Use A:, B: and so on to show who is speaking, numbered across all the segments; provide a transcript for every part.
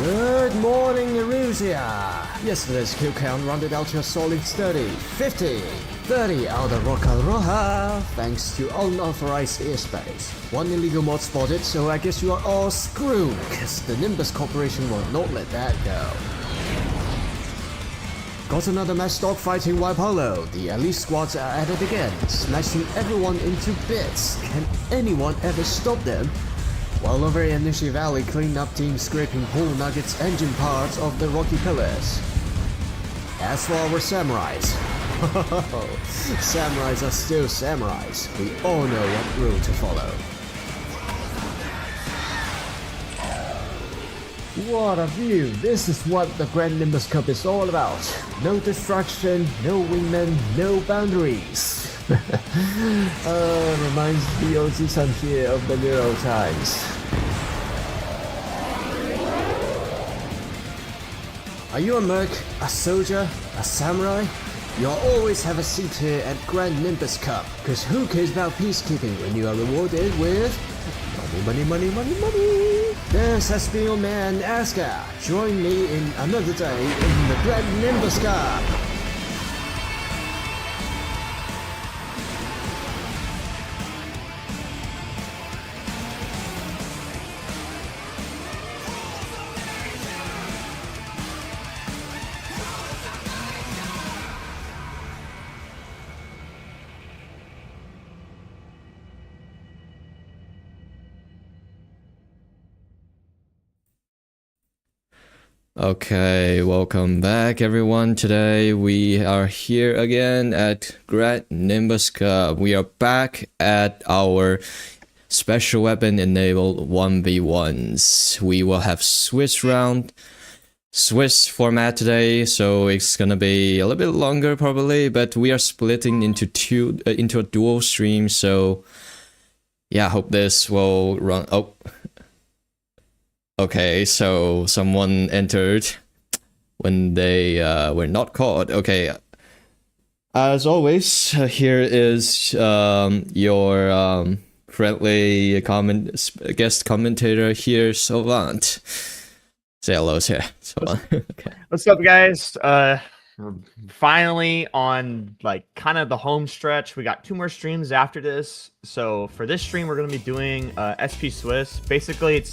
A: Good morning, Erusia! Yesterday's kill count rounded out to a solid 30, 50, 30 out of Roca Roja, thanks to unauthorized airspace. One illegal mod spotted, so I guess you are all screwed, cause the Nimbus Corporation will not let that go. Got another match dogfighting Wipe Hollow. The elite squads are at it again, smashing everyone into bits. Can anyone ever stop them? While over in Nishi Valley, clean up team scraping Pool Nuggets engine parts of the rocky pillars. As for our samurais, samurais are still samurais. We all know what rule to follow. What a view! This is what the Grand Nimbus Cup is all about. No destruction, no wingmen, no boundaries. Reminds the OG-san here of the good old times. Are you a merc, a soldier, a samurai? You'll always have a seat here at Grand Nimbus Cup, cause who cares about peacekeeping when you are rewarded with money, money, money, money, money? This has been your man Aska. Join me in another day in the Grand Nimbus Cup.
B: Okay, welcome back everyone. Today we are here again at Grand Nimbus Cup. We are back at our special weapon enabled 1v1s. We will have Swiss round, Swiss format today, so it's gonna be a little bit longer probably, but we are splitting into a dual stream, so yeah, I hope this will run. Oh. Okay, so someone entered when they were not caught. Okay, as always, here is your friendly guest commentator here, Savant. Say hello here, Savant. Okay.
C: What's up, guys? We're finally on like kind of the home stretch. We got 2 more streams after this. So for this stream, we're gonna be doing SP Swiss. Basically, it's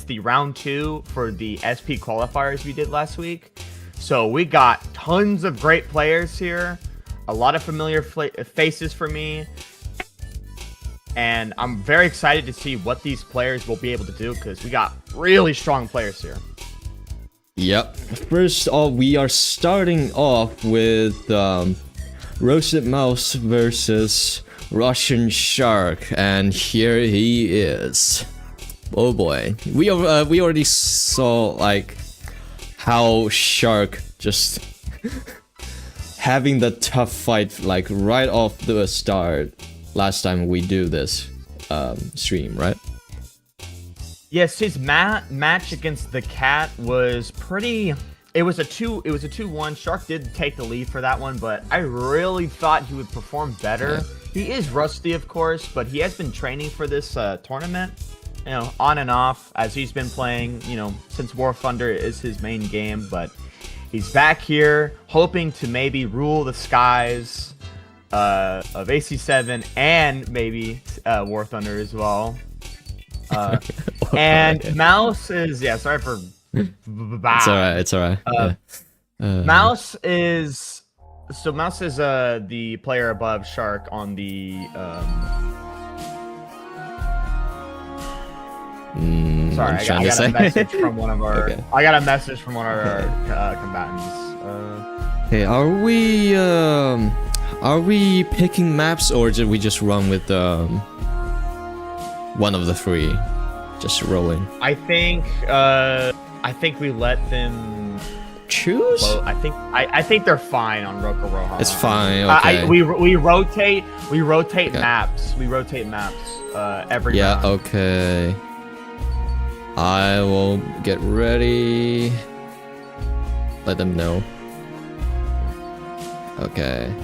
C: the round 2 for the SP qualifiers we did last week. So we got tons of great players here, a lot of familiar faces for me, and I'm very excited to see what these players will be able to do because we got really strong players here.
B: Yep. First off, we are starting off with Roasted Mouse versus Russian Shark, and here he is. Oh boy, we already saw like how Shark just having the tough fight like right off the start last time we do this stream, right?
C: Yes, his match against the Cat was pretty. It was a 2-1. Shark did take the lead for that one, but I really thought he would perform better. Yeah. He is rusty, of course, but he has been training for this tournament. You know, on and off as he's been playing, you know, since War Thunder is his main game, but he's back here hoping to maybe rule the skies of AC7 and maybe War Thunder as well. And Mouse is, yeah, sorry for
B: it's alright.
C: Mouse is the player above Shark on the sorry, I got a message from one of our. Okay. I got a message from one of our combatants.
B: Okay, are we picking maps or did we just run with one of the 3, just rolling?
C: I think we let them
B: choose.
C: Well, I think they're fine on Roca Roja.
B: It's fine. Okay.
C: We rotate okay. maps. We rotate maps every round.
B: Yeah. Okay. I will get ready. Let them know. Okay.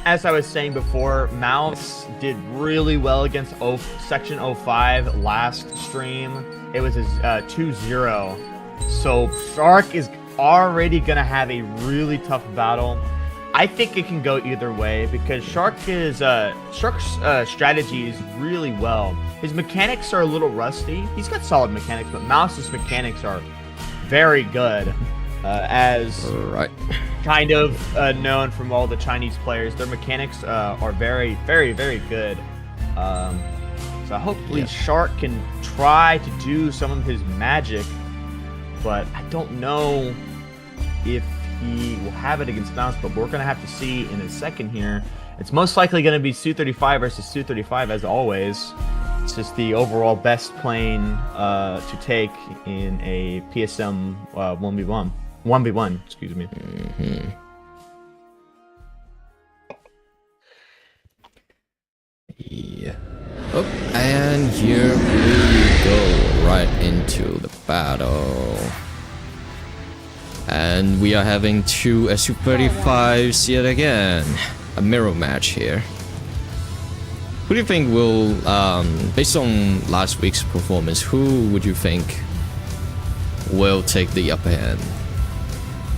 C: As I was saying before, Mouse did really well against Section 05 last stream. It was a 2-0. So Shark is already gonna have a really tough battle. I think it can go either way because Shark's strategy is really well. His mechanics are a little rusty. He's got solid mechanics, but Mouse's mechanics are very good. As
B: Right.
C: kind of known from all the Chinese players, their mechanics are very, very, very good. So hopefully Shark can try to do some of his magic, but I don't know if he will have it against Mouse, but we're going to have to see in a second here. It's most likely going to be Su-35 versus Su-35 as always. It's just the overall best plane to take in a PSM 1v1. 1v1, excuse me.
B: Yeah. Oh, and here we go right into the battle. And we are having two Su-35s yet again. A mirror match here. Who do you think will, based on last week's performance, who would you think will take the upper hand?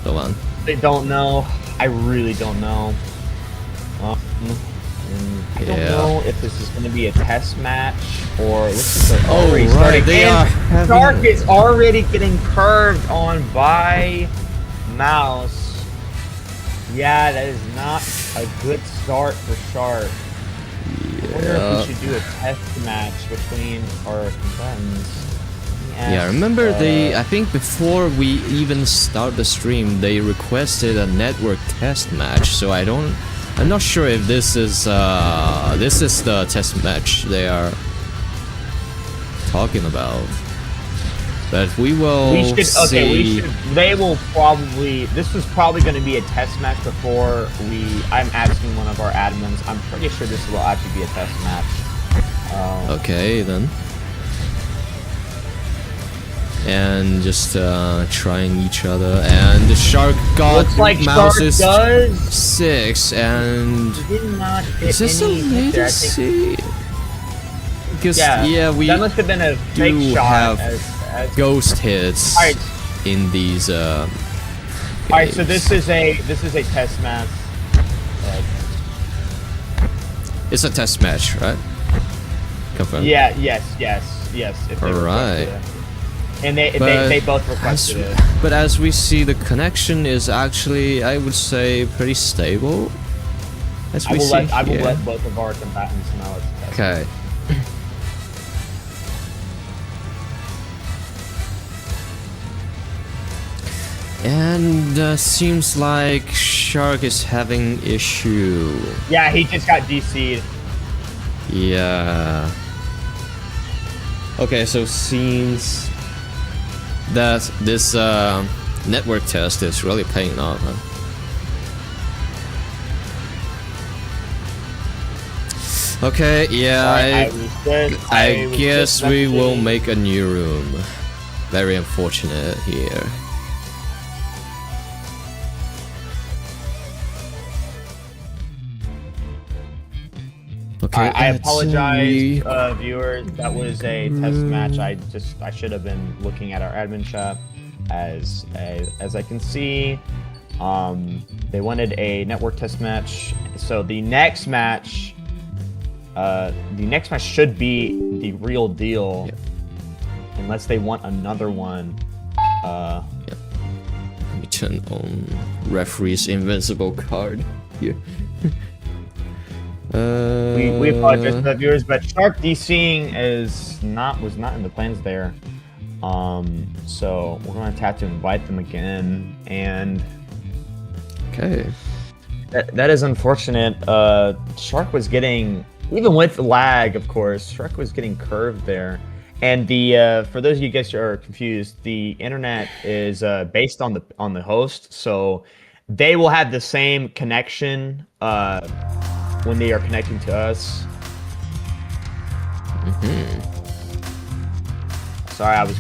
B: The one.
C: I don't know. I really don't know. I don't know if this is going to be a test match or this is already starting.
B: They are
C: Shark is already getting curved on by Mouse. Yeah, that is not a good start for Shark. I wonder if we should do a test match between our combatants.
B: Yeah, remember I think before we even start the stream, they requested a network test match. So I'm not sure if this is the test match they are talking about. But we will see.
C: They will probably. This is probably going to be a test match before I'm asking one of our admins. I'm pretty sure this will actually be a test match.
B: Okay then. And just trying each other, and the Shark got
C: looks like
B: Mouse's
C: Shark does
B: 6, and
C: he did not hit
B: is this a
C: any hit there, I
B: latency? Because we
C: that must have been a fake
B: do
C: shot.
B: have ghost hits in these.
C: Alright, so this is a test match.
B: It's a test match, right? Confirm.
C: Yeah. Yes.
B: Alright.
C: And they both requested it.
B: But as we see, the connection is actually, I would say, pretty stable. As we see
C: I will let both of our combatants know it's a test.
B: Okay. And seems like Shark is having issue.
C: Yeah, he just got DC'd.
B: Yeah. Okay, so seems that this network test is really paying off, huh? Okay, yeah, I guess we will make a new room. Very unfortunate here. Okay,
C: I apologize, viewers. That was a test match. I should have been looking at our admin chat. As I can see, they wanted a network test match. So the next match should be the real deal, unless they want another one.
B: Let me turn on referee's invincible card here.
C: We apologize to the viewers, but Shark DCing was not in the plans there. So we're gonna have to invite them again, and
B: okay,
C: that is unfortunate. Shark was getting, even with lag, of course, Shark was getting curved there. And the for those of you guys who are confused, the internet is based on the host, so they will have the same connection when they are connecting to us. Sorry, I was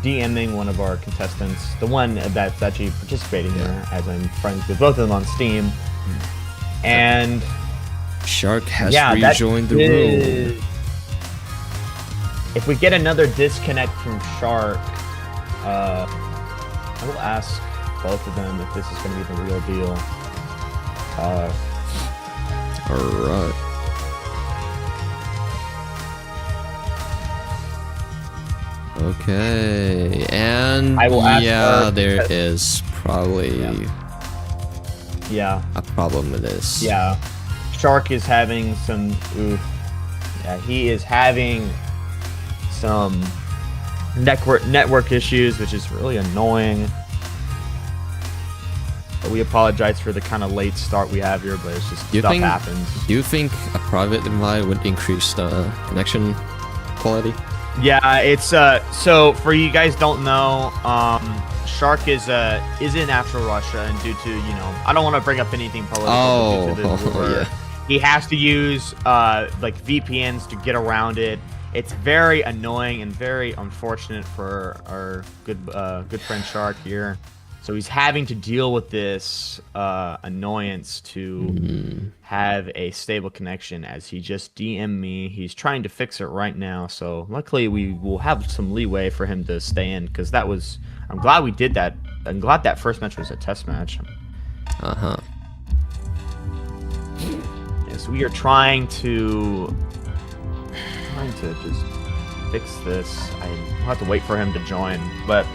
C: DMing one of our contestants, the one that's actually participating here, as I'm friends with both of them on Steam. And
B: Shark has rejoined the room.
C: if we get another disconnect from Shark, I will ask both of them if this is going to be the real deal.
B: Alright. Okay, and
C: I will ask
B: yeah,
C: her
B: there
C: because-
B: is probably
C: Yeah.
B: a problem with this.
C: Yeah. Shark is having some. Oof. Yeah, he is having some network issues, which is really annoying. But we apologize for the kind of late start we have here, but it's just stuff happens.
B: Do you think a private invite would increase the connection quality?
C: Yeah, it's so for you guys don't know, Shark is in actual Russia, and due to, you know, I don't want to bring up anything political, but due to the war,
B: yeah.
C: he has to use like VPNs to get around it. It's very annoying and very unfortunate for our good friend Shark here. So he's having to deal with this annoyance to have a stable connection, as he just DM'd me. He's trying to fix it right now. So luckily we will have some leeway for him to stay in, because that was, I'm glad we did that. I'm glad that first match was a test match.
B: Uh-huh.
C: Yes, we are trying to just fix this. I'll have to wait for him to join. But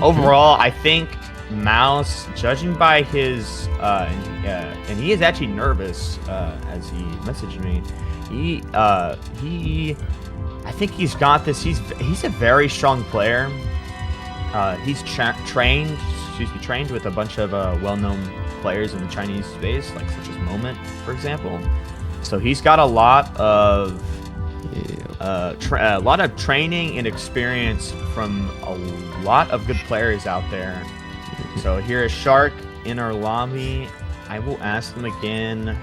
C: overall, I think Mouse, judging by his and he is actually nervous as he messaged me. I think he's got this. He's a very strong player. He's trained with a bunch of well-known players in the Chinese space, like such as Moment, for example. So he's got a lot of training and experience from a lot of good players out there. So here is Shark in our lobby. I will ask them again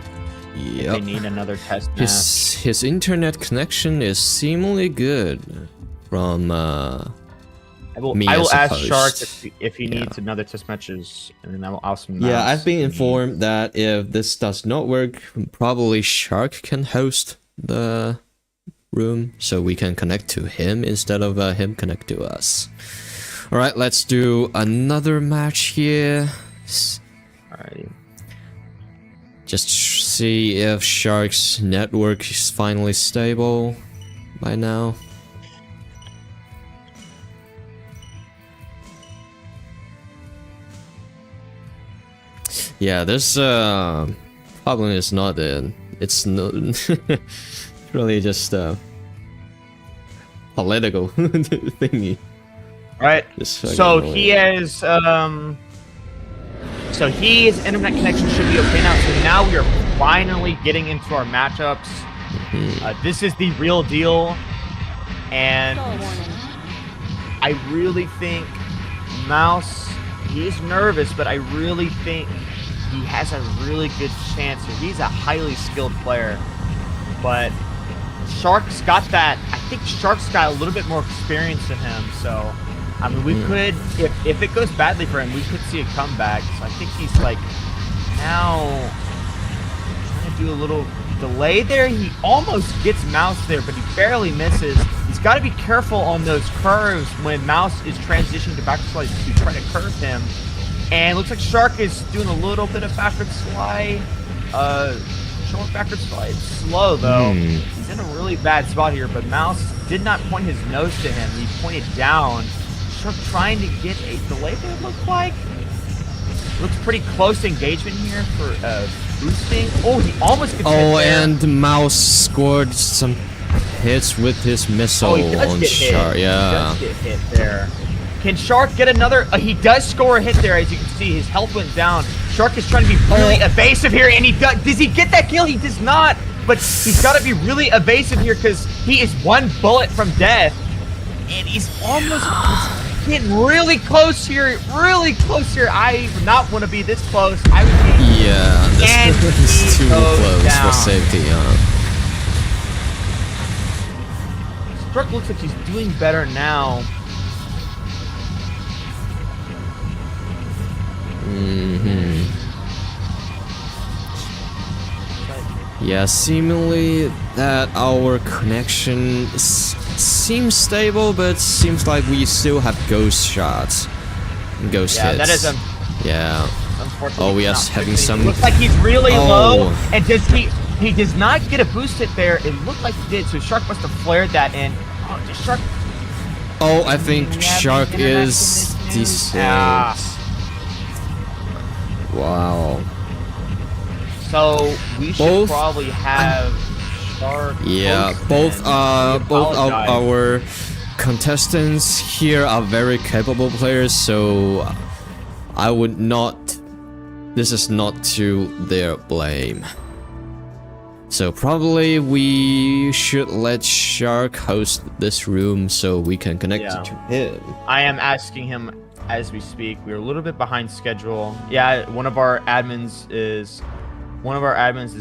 C: if they need another test match.
B: His internet connection is seemingly good from
C: I will
B: as a
C: ask
B: host.
C: Shark if he needs another test matches, and then I will ask him.
B: Yeah, I've been informed that if this does not work, probably Shark can host the room, so we can connect to him instead of him connect to us. Alright, let's do another match here.
C: Alrighty.
B: Just see if Shark's network is finally stable by now. Yeah, this problem is not it's no really just a political thingy.
C: Right.
B: Just
C: So
B: fucking
C: he has so his internet connection should be okay now. So now we are finally getting into our matchups. This is the real deal, and I really think Mouse, he is nervous, but I really think he has a really good chance here. He's a highly skilled player, but Shark's got that. I think Shark's got a little bit more experience than him, so I mean, we could, if it goes badly for him, we could see a comeback. So I think he's like now trying to do a little delay there. He almost gets Mouse there, but he barely misses. He's got to be careful on those curves when Mouse is transitioning to backward slide to try to curve him. And it looks like Shark is doing a little bit of backward slide. Short backward slide. Slow, though. He's in a really bad spot here, but Mouse did not point his nose to him. He pointed down. Shark trying to get a delay, but it looked like. Looks pretty close engagement here for boosting. Oh, he almost gets hit there.
B: And Mouse scored some hits with his missile
C: he does
B: on
C: get
B: Shark.
C: hit.
B: Yeah.
C: He does get hit there. Can Shark get another? He does score a hit there, as you can see. His health went down. Shark is trying to be really evasive here, and he does. Does he get that kill? He does not. But he's got to be really evasive here because he is one bullet from death, and he's almost getting really close here. Really close here. I would not want to be this close. I would be.
B: Yeah,
C: And
B: this is
C: he
B: too
C: goes
B: close
C: down.
B: for safety.
C: Shark looks like he's doing better now.
B: Yeah, seemingly that our connection seems stable, but seems like we still have ghost shots, ghost hits.
C: That is
B: yeah.
C: Unfortunately,
B: Oh, we are having some.
C: Looks like he's really low, and he does not get a boost hit there. It looked like he did, so Shark must have flared that in. Oh, does Shark?
B: Oh, I think Shark is decent.
C: Yeah.
B: Wow.
C: So we should probably have Shark.
B: Yeah, both of our contestants here are very capable players, so I would not. This is not to their blame. So probably we should let Shark host this room so we can connect to him.
C: I am asking him as we speak. We're a little bit behind schedule. Yeah, one of our admins is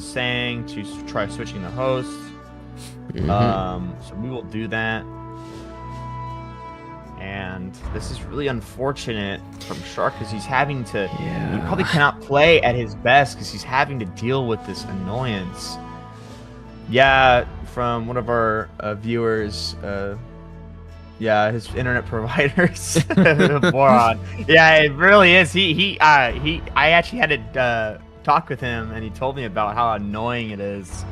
C: saying to try switching the host. So we will do that. And this is really unfortunate from Shark because he's having to. He probably cannot play at his best because he's having to deal with this annoyance. Yeah, from one of our viewers. Yeah, his internet provider's a moron. Yeah, it really is. I actually had to talk with him, and he told me about how annoying it is.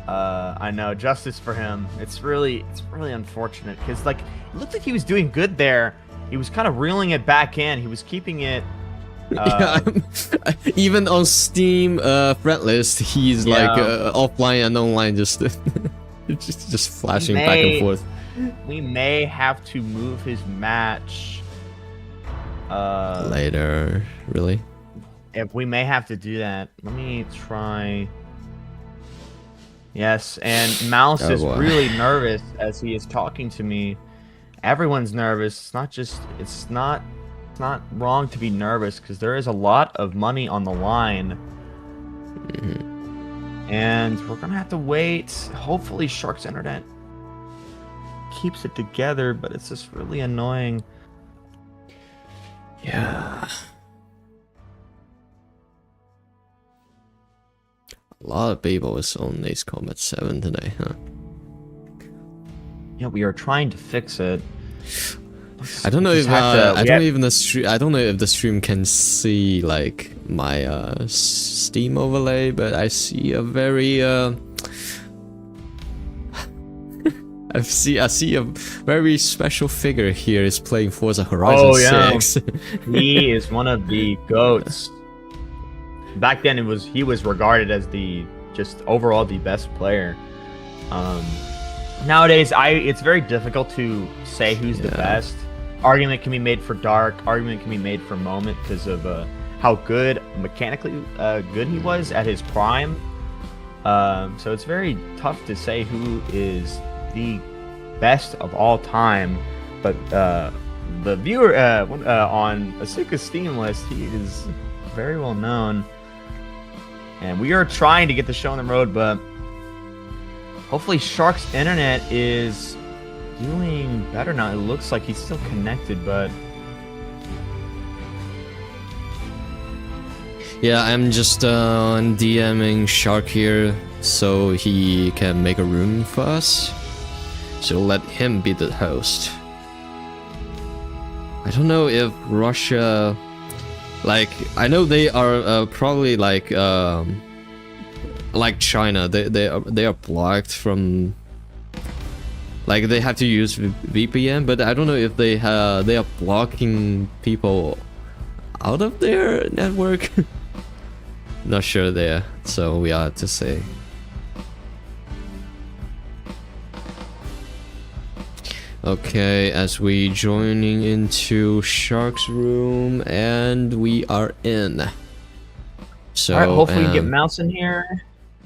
C: I know, justice for him. It's really unfortunate because like it looked like he was doing good there. He was kind of reeling it back in. He was keeping it.
B: Even on Steam friend list, he's like offline and online, just flashing back and forth.
C: We may have to move his match
B: later. Really?
C: If we may have to do that, let me try. Yes, and Mouse is really nervous as he is talking to me. Everyone's nervous. It's not wrong to be nervous because there is a lot of money on the line. And we're gonna have to wait. Hopefully Shark's internet keeps it together, but it's just really annoying.
B: Yeah. A lot of people is on Ace Combat 7 today, huh?
C: Yeah, we are trying to fix it.
B: I don't know if I don't know if the stream can see like my Steam overlay, but I see a very I see a very special figure here is playing Forza Horizon 6.
C: He is one of the GOATs. Back then he was regarded as just overall the best player. Nowadays it's very difficult to say who's the best. Argument can be made for Dark, argument can be made for Moment because of how good mechanically good he was at his prime. So it's very tough to say who is the best of all time, but the viewer on Asuka's Steam list, he is very well known, and we are trying to get the show on the road, but hopefully Shark's internet is doing better now. It looks like he's still connected, but
B: yeah, I'm just DMing Shark here so he can make a room for us. So let him be the host. I don't know if Russia, like, I know they are probably like China. They are blocked from, like, they have to use VPN, but I don't know if they are blocking people out of their network. Not sure there, so we have to say. Okay, as we joining into Shark's room, and we are in. So
C: alright, hopefully we can get Mouse in here.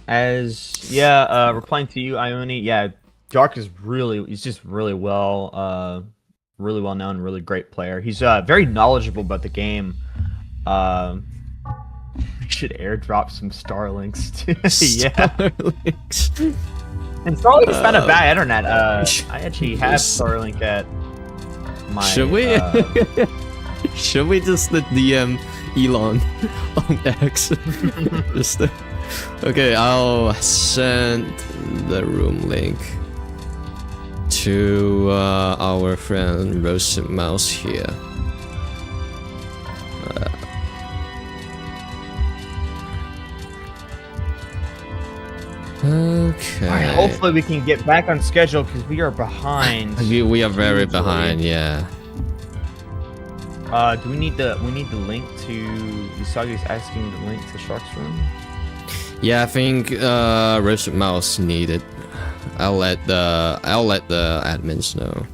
C: Replying to you, Ione. Yeah, Dark is he's just really well known, really great player. He's very knowledgeable about the game. We should airdrop some Starlinks too.
B: Starlinks.
C: And Starlink's not a bad internet. I actually have Starlink at my.
B: Should we? Should we just DM Elon on X. Just, okay, I'll send the room link to our friend Roasted Mouse here. Okay.
C: Alright, hopefully we can get back on schedule because we are behind.
B: We are very behind, yeah.
C: Do we need the link to Usagi's asking the link to Shark's room?
B: Yeah, I think Roasted Mouse need it. I'll let the admins know.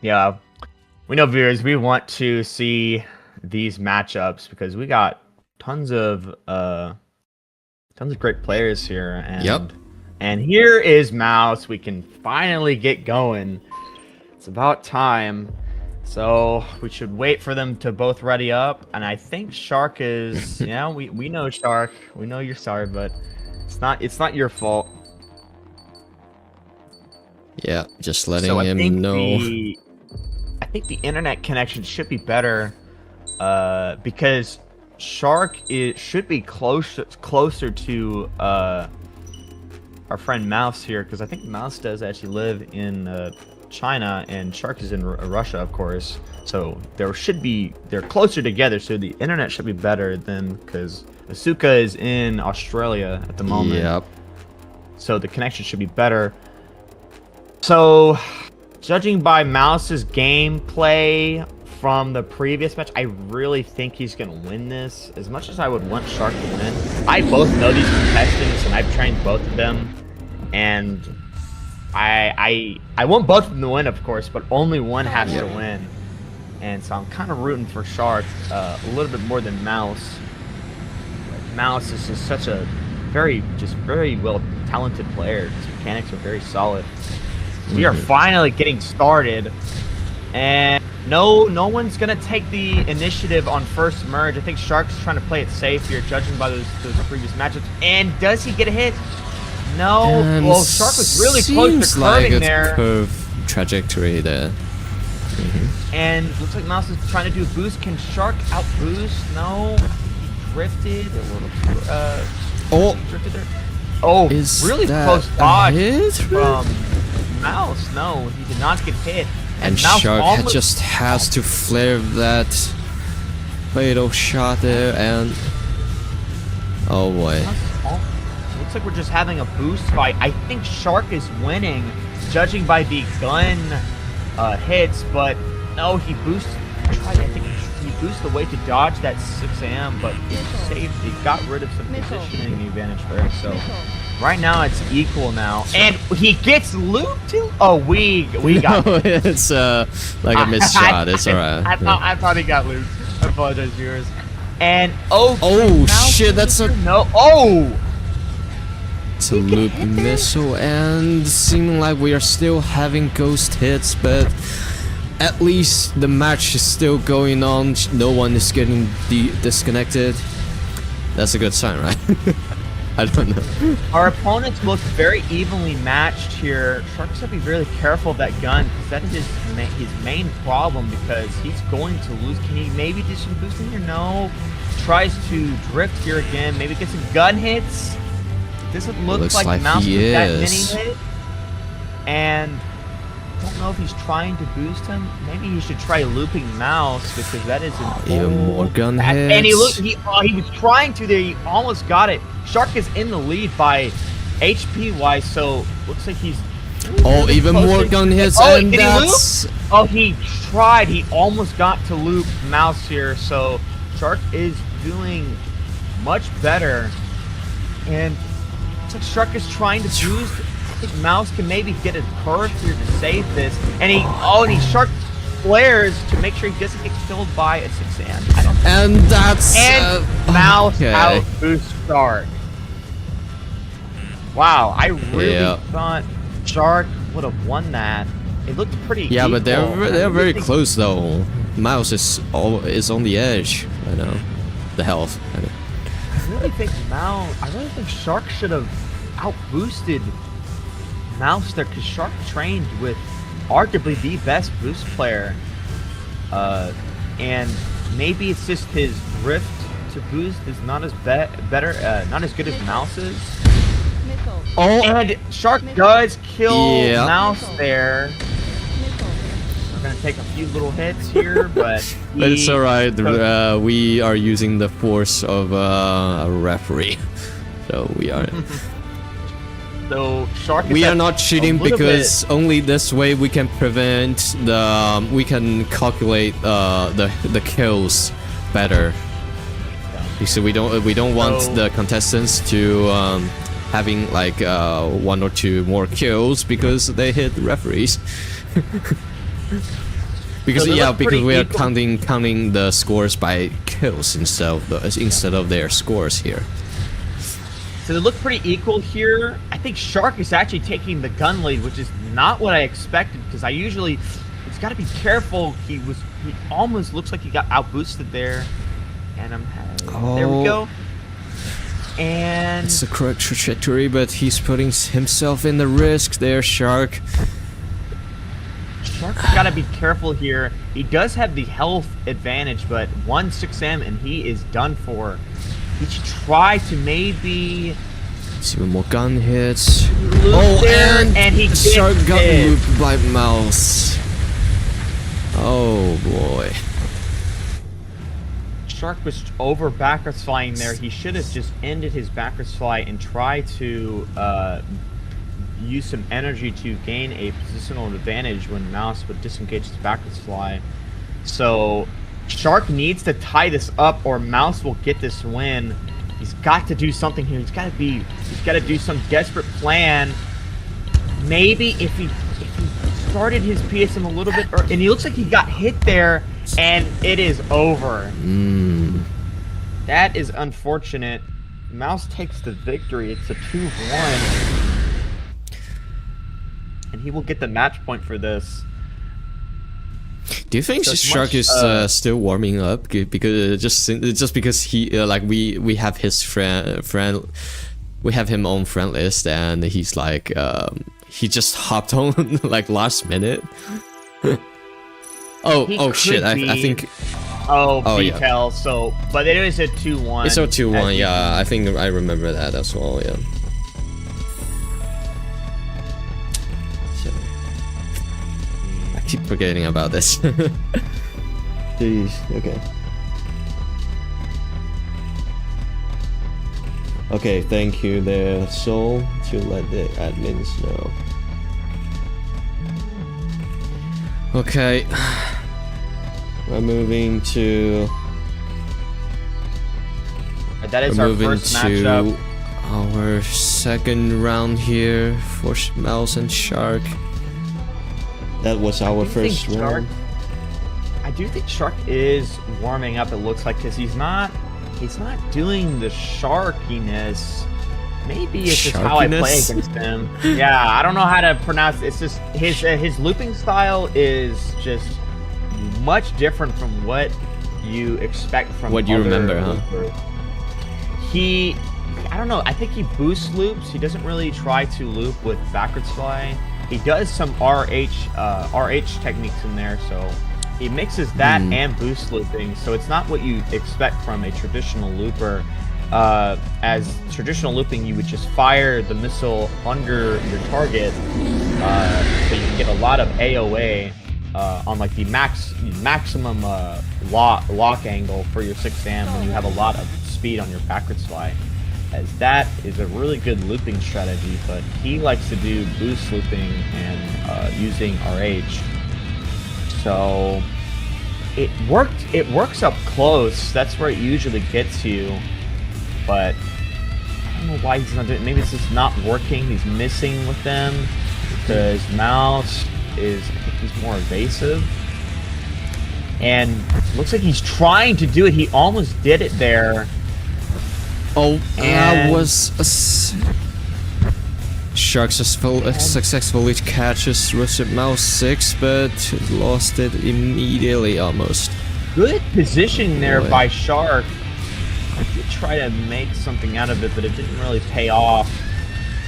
C: Yeah. We know, viewers, we want to see these matchups because we got tons of great players here. And,
B: Yep.
C: And here is Mouse. We can finally get going. It's about time. So we should wait for them to both ready up. And I think Shark is, yeah, we know Shark. We know you're sorry, but it's not your fault.
B: Yeah, just letting
C: So
B: him know.
C: I think the internet connection should be better, because Shark should be closer to our friend Mouse here, because I think Mouse does actually live in China and Shark is in Russia, of course. So they're closer together, so the internet should be better than, because Asuka is in Australia at the moment.
B: Yep.
C: So the connection should be better. So, judging by Mouse's gameplay from the previous match, I really think he's going to win this. As much as I would want Shark to win, I both know these contestants, and I've trained both of them. And I want both of them to win, of course, but only one has to win. And so I'm kind of rooting for Shark a little bit more than Mouse. Mouse is just such a very well talented player. His mechanics are very solid. We are finally getting started, and no one's gonna take the initiative on first merge. I think Shark's trying to play it safe here, judging by those previous matchups. And does he get a hit? No.
B: And
C: well, Shark was really close to curving
B: like
C: there.
B: Curve trajectory there.
C: And looks like Mouse is trying to do a boost. Can Shark out boost? No. He drifted a little. Drifted there. Oh,
B: Is
C: really
B: that
C: close
B: a
C: dodge
B: hit?
C: from Mouse. No, he did not get hit.
B: And
C: Mouse
B: Shark
C: almost
B: just has to flare that fatal shot there, and oh boy.
C: Looks like we're just having a boost fight. I think Shark is winning, judging by the gun hits, but no, he boosted. I think he boosted the way to dodge that 6 a.m., but he got rid of some positioning advantage there. So right now it's equal now, and he gets looped too. Oh, we got.
B: No, it's like a missed shot. It's alright.
C: I thought he got looped. I apologize, viewers. And
B: shit, that's a it's a loop missile, and seeming like we are still having ghost hits, but at least the match is still going on. No one is getting disconnected. That's a good sign, right? I don't know.
C: Our opponents look very evenly matched here. Shark's gonna be really careful of that gun, because that is his main problem, because he's going to lose. Can he maybe do some boosting here? No. Tries to drift here again. Maybe get some gun hits. Doesn't look like Mouse with that many hit. And I don't know if he's trying to boost him. Maybe he should try looping Mouse, because that is
B: even more gun hits.
C: And he was trying to there. He almost got it. Shark is in the lead by HP wise, so looks like he's
B: even more gun hits. And that's
C: he tried. He almost got to loop Mouse here. So Shark is doing much better, and it's like Shark is trying to boost. I think Mouse can maybe get a curve here to save this, and he Shark flares to make sure he doesn't get killed by a 6 a.m.
B: And that's
C: Mouse out boost Shark. Wow, I really thought Shark would have won that. It looked pretty equal.
B: but they're very close though. Mouse is on the edge. I know the health.
C: I really think Shark should have out boosted Mouse there, because Shark trained with arguably the best boost player. And maybe it's just his drift to boost is not as not as good as Mouse's. Oh, and Shark does kill Mouse there. We're gonna take a few little hits here, but
B: it's alright. We are using the force of a referee, so we are.
C: So Shark.
B: We are not cheating because only this way we can prevent the. We can calculate the kills better. Because we don't want the contestants to having like 1 or 2 more kills because they hit the referees. Because because we are counting the scores by kills instead of their scores here.
C: So they look pretty equal here. I think Shark is actually taking the gun lead, which is not what I expected, because I usually, it's got to be careful. He almost looks like he got out boosted there, and there we go. And
B: it's the correct trajectory, but he's putting himself in the risk there, Shark.
C: Shark's got to be careful here. He does have the health advantage, but 1-6M and he is done for. He should try to maybe
B: see one more gun hits.
C: And he
B: Shark got
C: hit.
B: looped by Mouse. Oh boy.
C: Shark was over backwards flying there. He should have just ended his backwards fly and tried to use some energy to gain a positional advantage when Mouse would disengage his backwards fly. So Shark needs to tie this up or Mouse will get this win. He's got to do something here. He's got to do some desperate plan. Maybe if he started his PSM a little bit and he looks like he got hit there and it is over. That is unfortunate. Mouse takes the victory. It's a 2-1. And he will get the match point for this.
B: Do you think Shark is still warming up? Because just because he like we have his friend, we have him on friend list, and he's like he just hopped on like last minute. oh shit! I think.
C: Oh detail. Yeah. So, but it is a 2-1.
B: It's a 2-1. Yeah, I think I remember that as well. Yeah. Keep forgetting about this. Jeez, okay. Okay, thank you there, Soul, to let the admins know. Okay. We're moving to...
C: That is our first matchup.
B: Our second round here for Mouse and Shark. That was our first round.
C: I do think Shark is warming up, it looks like, because he's not doing the sharkiness. Maybe it's just how I play against him. Yeah, I don't know how to pronounce it. It's just his looping style is just much different from what you expect from
B: what you remember,
C: loopers. I don't know, I think he boost loops. He doesn't really try to loop with backwards fly. He does some RH techniques in there, so he mixes that and boost looping. So it's not what you expect from a traditional looper. As traditional looping, you would just fire the missile under your target, so you can get a lot of AOA on like the maximum lock angle for your 6am when you have a lot of speed on your backwards fly. As that is a really good looping strategy, but he likes to do boost looping and using RH. So it works up close. That's where it usually gets you. But I don't know why he's not doing it. Maybe it's just not working. He's missing with them because Mouse is, I think he's more evasive. And looks like he's trying to do it. He almost did it there.
B: Oh, Shark successfully catches Russet Mouse 6, but lost it immediately almost.
C: Good position there by Shark. I did try to make something out of it, but it didn't really pay off.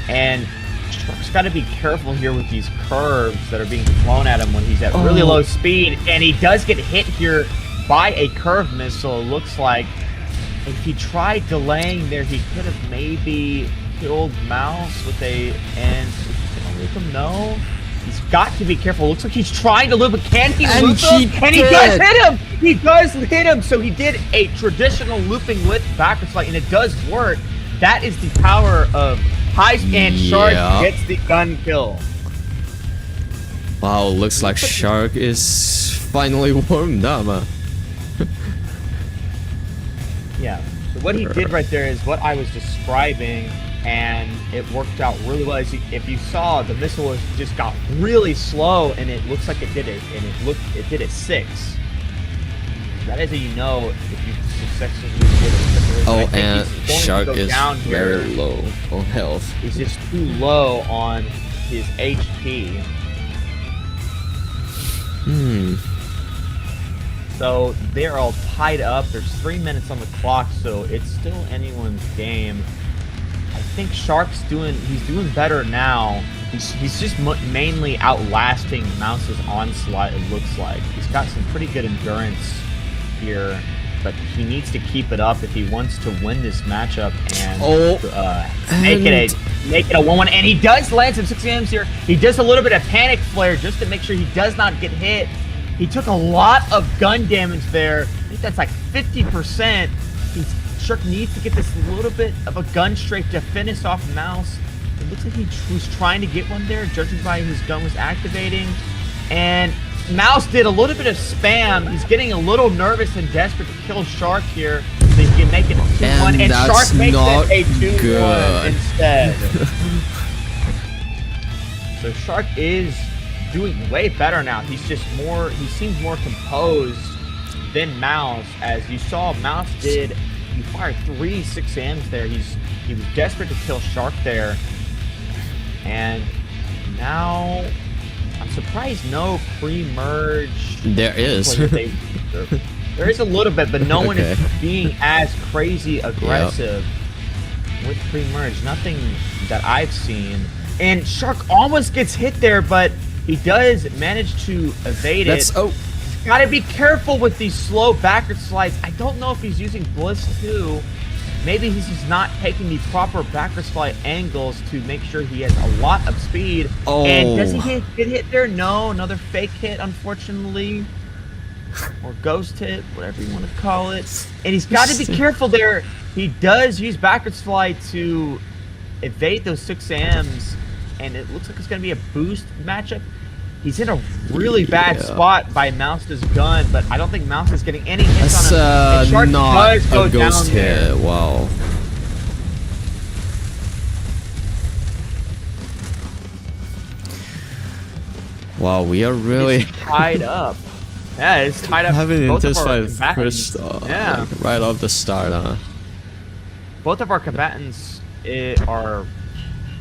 C: And Shark's got to be careful here with these curves that are being thrown at him when he's at really low speed, and he does get hit here by a curve missile. It looks like if he tried delaying there, he could have maybe killed Mouse with a, and can loop him? No. He's got to be careful. Looks like he's trying to loop, but can he loop him? And he does hit him! He does hit him! So he did a traditional looping with backwards flight, and it does work. That is the power of high and Shark gets the gun kill.
B: Wow, looks like Shark is finally warmed up.
C: Yeah. So what he did right there is what I was describing, and it worked out really well. If you saw, the missile just got really slow, and it looks like it did it, and it did it 6. That is how you know if you successfully did it.
B: Oh, and Shark is very low on health.
C: He's just too low on his HP. So they're all tied up. There's 3 minutes on the clock, so it's still anyone's game. I think Shark's doing better now. He's just mainly outlasting Mouse's onslaught, it looks like. He's got some pretty good endurance here, but he needs to keep it up if he wants to win this matchup and make it a 1-1. And he does land some 6Ms here. He does a little bit of panic flare just to make sure he does not get hit. He took a lot of gun damage there. I think that's like 50%. Shark needs to get this little bit of a gun strafe to finish off Mouse. It looks like he was trying to get one there, judging by his gun was activating. And Mouse did a little bit of spam. He's getting a little nervous and desperate to kill Shark here, so he can make it a 2-1. And Shark makes it a 2-1 instead. So Shark is doing way better now. He seems more composed than Mouse. As you saw, Mouse he fired 3 6Ms there. He was desperate to kill Shark there. And now I'm surprised no pre-merge.
B: There is.
C: There is a little bit, but no one is being as crazy aggressive with pre-merge. Nothing that I've seen. And Shark almost gets hit there, but he does manage to evade it. He's got to be careful with these slow backward slides. I don't know if he's using Bliss 2. Maybe he's just not taking the proper backward slide angles to make sure he has a lot of speed. And does he get hit there? No, another fake hit, unfortunately. Or ghost hit, whatever you want to call it. And he's got to be careful there. He does use backward slide to evade those 6Ms. And it looks like it's going to be a boost matchup. He's in a really bad spot by Mouse's gun, but I don't think Mouse is getting any hits on him. And Shark does go down there.
B: Wow. Wow, we are really
C: tied up. Yeah, it's tied up.
B: Having
C: both of our
B: intensified
C: combatants.
B: like, right off the start, huh?
C: Both of our combatants are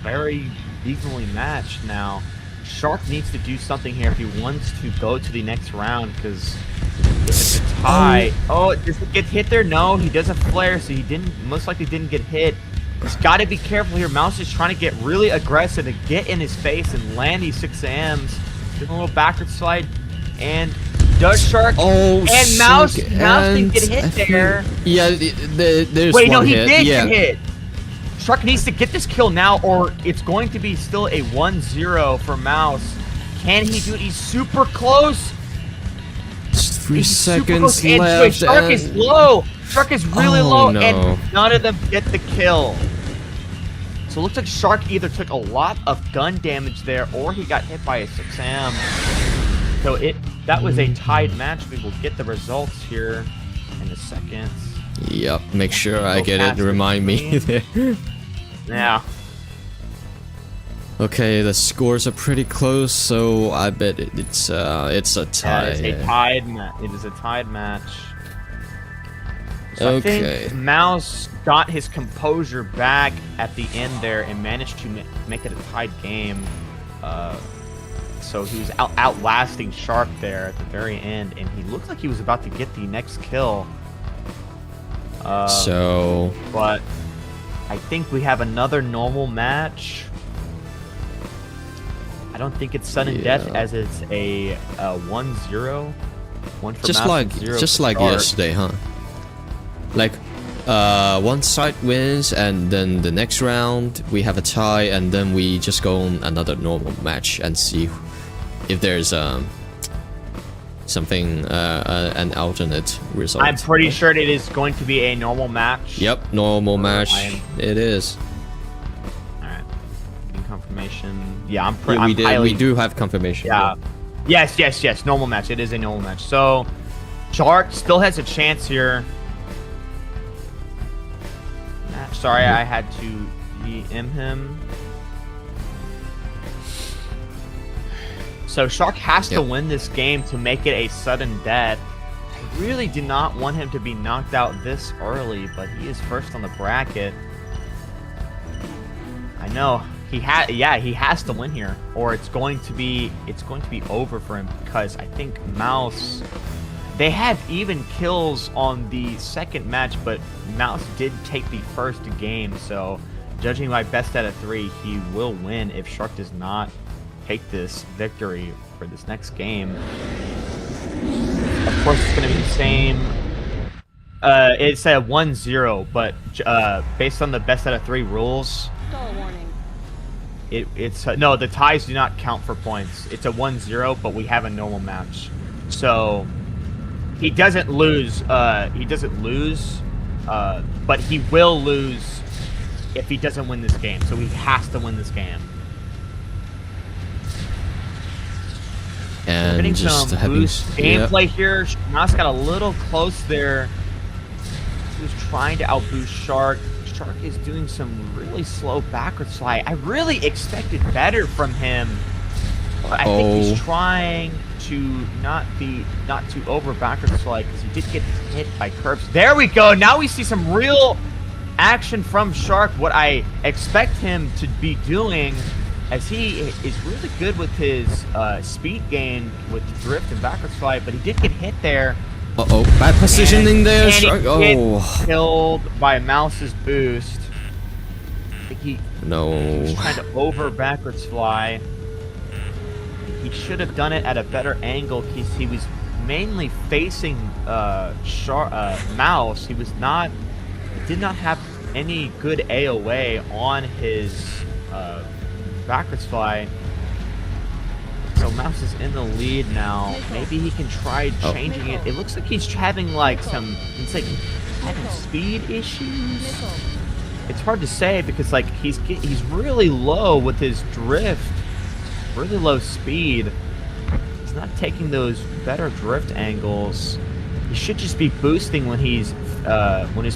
C: very evenly matched now. Shark needs to do something here if he wants to go to the next round, because if it's a tie. Does he get hit there? No, he does a flare, so he most likely didn't get hit. He's got to be careful here. Mouse is trying to get really aggressive to get in his face and land these 6Ms. Doing a little backward slide, and does Shark and Mouse didn't get hit there.
B: Yeah, there's
C: Wait, no,
B: one
C: he
B: hit.
C: did get hit. Shark needs to get this kill now, or it's going to be still a 1-0 for Mouse. Can he do it? He's super close.
B: Just 3 seconds left.
C: Shark is low. Shark is really low, and none of them get the kill. So it looks like Shark either took a lot of gun damage there, or he got hit by a 6M. So that was a tied match. We will get the results here in a second.
B: Yep, make sure I get it. Remind me there.
C: Yeah.
B: Okay, the scores are pretty close, so I bet it's a tie.
C: It is a tied match. It is a tied match. So
B: Okay.
C: I think Mouse got his composure back at the end there and managed to make it a tied game. So he was outlasting Shark there at the very end, and he looked like he was about to get the next kill.
B: But
C: I think we have another normal match. I don't think it's sudden death as it's a 1-0. One for
B: just
C: Mouse
B: like
C: and 0
B: just
C: for
B: like
C: Shark.
B: yesterday, huh? Like one side wins and then the next round we have a tie and then we just go on another normal match and see if there's something an alternate result.
C: I'm pretty sure it is going to be a normal match.
B: Yep, normal match. It is.
C: Alright. Getting confirmation. Yeah, I'm
B: Yeah,
C: pretty
B: we do have confirmation.
C: Yeah. Yes. Normal match. It is a normal match. So Shark still has a chance here. Sorry, I had to DM him. So Shark has to win this game to make it a sudden death. I really did not want him to be knocked out this early, but he is first on the bracket. I know he has to win here, or it's going to be over for him because I think Mouse. They had even kills on the second match, but Mouse did take the first game, so judging by best out of 3, he will win if Shark does not take this victory for this next game. Of course, it's going to be the same. It's a 1-0, but based on the best out of 3 rules,
D: Stall warning.
C: it's no, the ties do not count for points. It's a 1-0, but we have a normal match, so. He doesn't lose. But he will lose if he doesn't win this game. So he has to win this game.
B: And
C: Getting
B: just
C: some
B: having
C: boost gameplay here. Mouse got a little close there. He was trying to outboost Shark. Shark is doing some really slow backward slide. I really expected better from him. But I think he's trying to not to over backward slide because he did get hit by curves. There we go. Now we see some real action from Shark. What I expect him to be doing, as he is really good with his speed gain with drift and backward slide, but he did get hit there.
B: Bad positioning there.
C: And
B: Shark.
C: he gets killed by Mouse's boost. I think he was trying to over backwards fly. He should have done it at a better angle because he was mainly facing Mouse. He did not have any good AOA on his backwards fly. So Mouse is in the lead now. Maybe he can try changing it. It looks like he's having like having speed issues. It's hard to say because like he's really low with his drift. Really low speed. He's not taking those better drift angles. He should just be boosting when his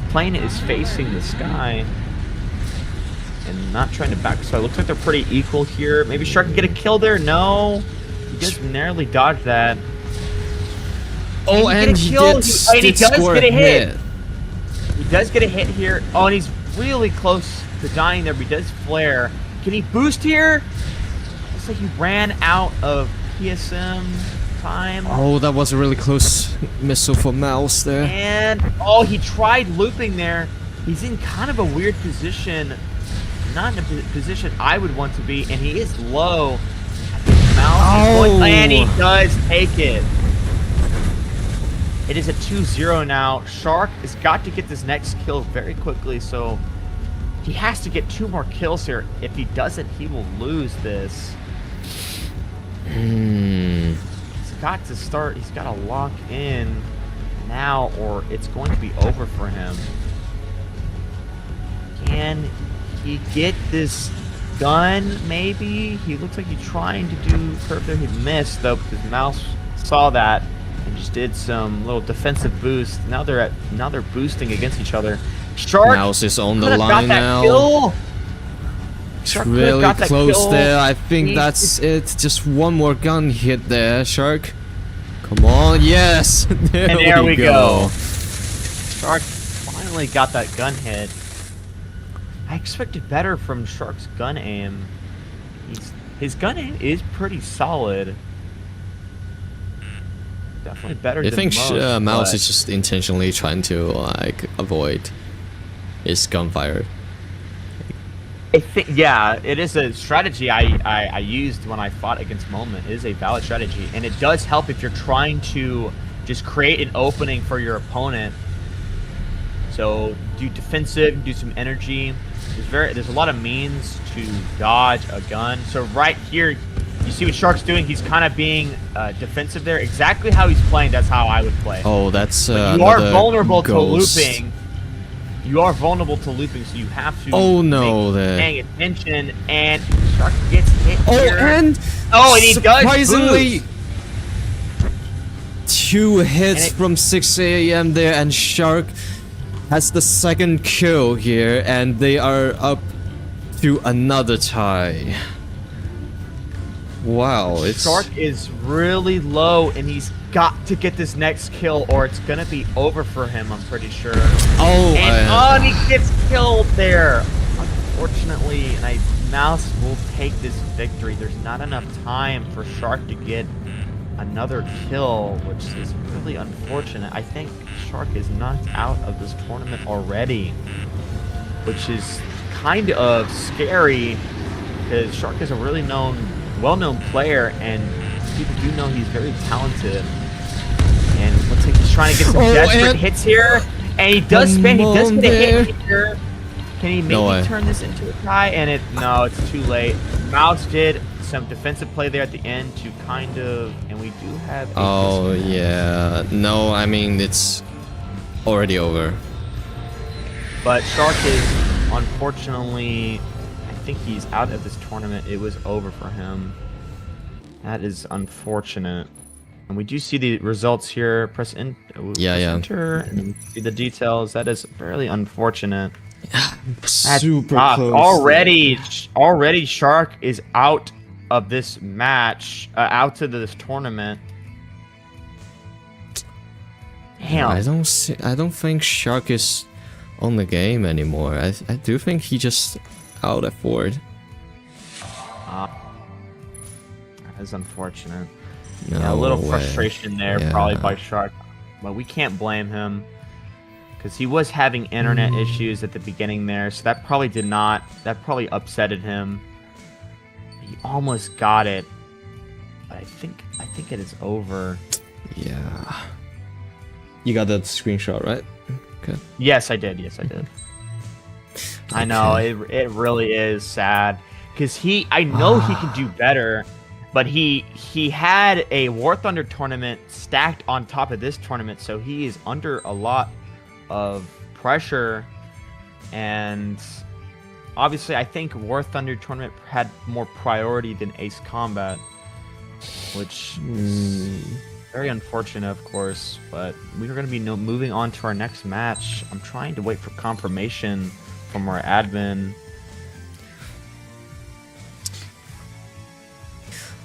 C: plane is facing the sky and not trying to back. So it looks like they're pretty equal here. Maybe Shark can get a kill there. No, he just narrowly dodged that.
B: Oh, and he does get a hit.
C: He does get a hit here. Oh, and he's really close to dying there, but he does flare. Can he boost here? Looks like he ran out of PSM time.
B: Oh, that was a really close missile for Mouse there.
C: And, he tried looping there. He's in kind of a weird position. Not in a position I would want to be, and he is low. I think Mouse is going, and he does take it. It is a 2-0 now. Shark has got to get this next kill very quickly, so he has to get 2 more kills here. If he doesn't, he will lose this. He's got to start. He's got to lock in now, or it's going to be over for him. Can he get this gun? Maybe he looks like he's trying to do curve there. He missed though because Mouse saw that and just did some little defensive boost. Now they're boosting against each other. Shark
B: Mouse is on the line now.
C: Kill.
B: It's really close there. I think that's it. Just one more gun hit there, Shark. Come on, yes.
C: There we go. Shark finally got that gun hit. I expected better from Shark's gun aim. His gun aim is pretty solid. Definitely better than most.
B: I think Mouse is just intentionally trying to like avoid his gunfire.
C: I think, yeah, it is a strategy I used when I fought against Moment. It is a valid strategy, and it does help if you're trying to just create an opening for your opponent. So do defensive, do some energy. There's a lot of means to dodge a gun. So right here, you see what Shark's doing. He's kind of being defensive there. Exactly how he's playing. That's how I would play.
B: Oh, that's
C: you are vulnerable
B: ghost.
C: to looping. You are vulnerable to looping, so you have to.
B: Oh no!
C: Paying attention, and Shark gets hit here.
B: And
C: he
B: surprisingly,
C: does.
B: 2 hits from 6 a.m. there, and Shark has the second kill here, and they are up to another tie. Wow,
C: Shark is really low, and he's got to get this next kill, or it's gonna be over for him. I'm pretty sure.
B: Oh,
C: and he gets killed there. Unfortunately, Mouse will take this victory. There's not enough time for Shark to get another kill, which is really unfortunate. I think Shark is knocked out of this tournament already, which is kind of scary because Shark is a really well-known player, and people do know he's very talented. And it looks like he's trying to get some desperate hits here, and he does spin. He does get a hit here. Can he maybe turn this into a tie? And no, it's too late. Mouse did some defensive play there at the end to kind of, and we do have.
B: Oh yeah, no, I mean it's already over.
C: But Shark is unfortunately, I think he's out of this tournament. It was over for him. That is unfortunate. And we do see the results here. Press enter, and see the details. That is fairly unfortunate.
B: Super close.
C: Already, Shark is out of this match, out of this tournament. Damn.
B: I don't think Shark is on the game anymore. I do think he just out at Ford.
C: That is unfortunate.
B: No
C: yeah, a little
B: way.
C: frustration there, probably by Shark, but we can't blame him because he was having internet issues at the beginning there, so that probably upsetted him. He almost got it, but I think it is over.
B: Yeah. You got that screenshot, right? Okay.
C: Yes, I did. I know it really is sad because I know he can do better. But he had a War Thunder tournament stacked on top of this tournament, so he is under a lot of pressure. And obviously, I think War Thunder tournament had more priority than Ace Combat, which is very unfortunate, of course. But we are going to be moving on to our next match. I'm trying to wait for confirmation from our admin.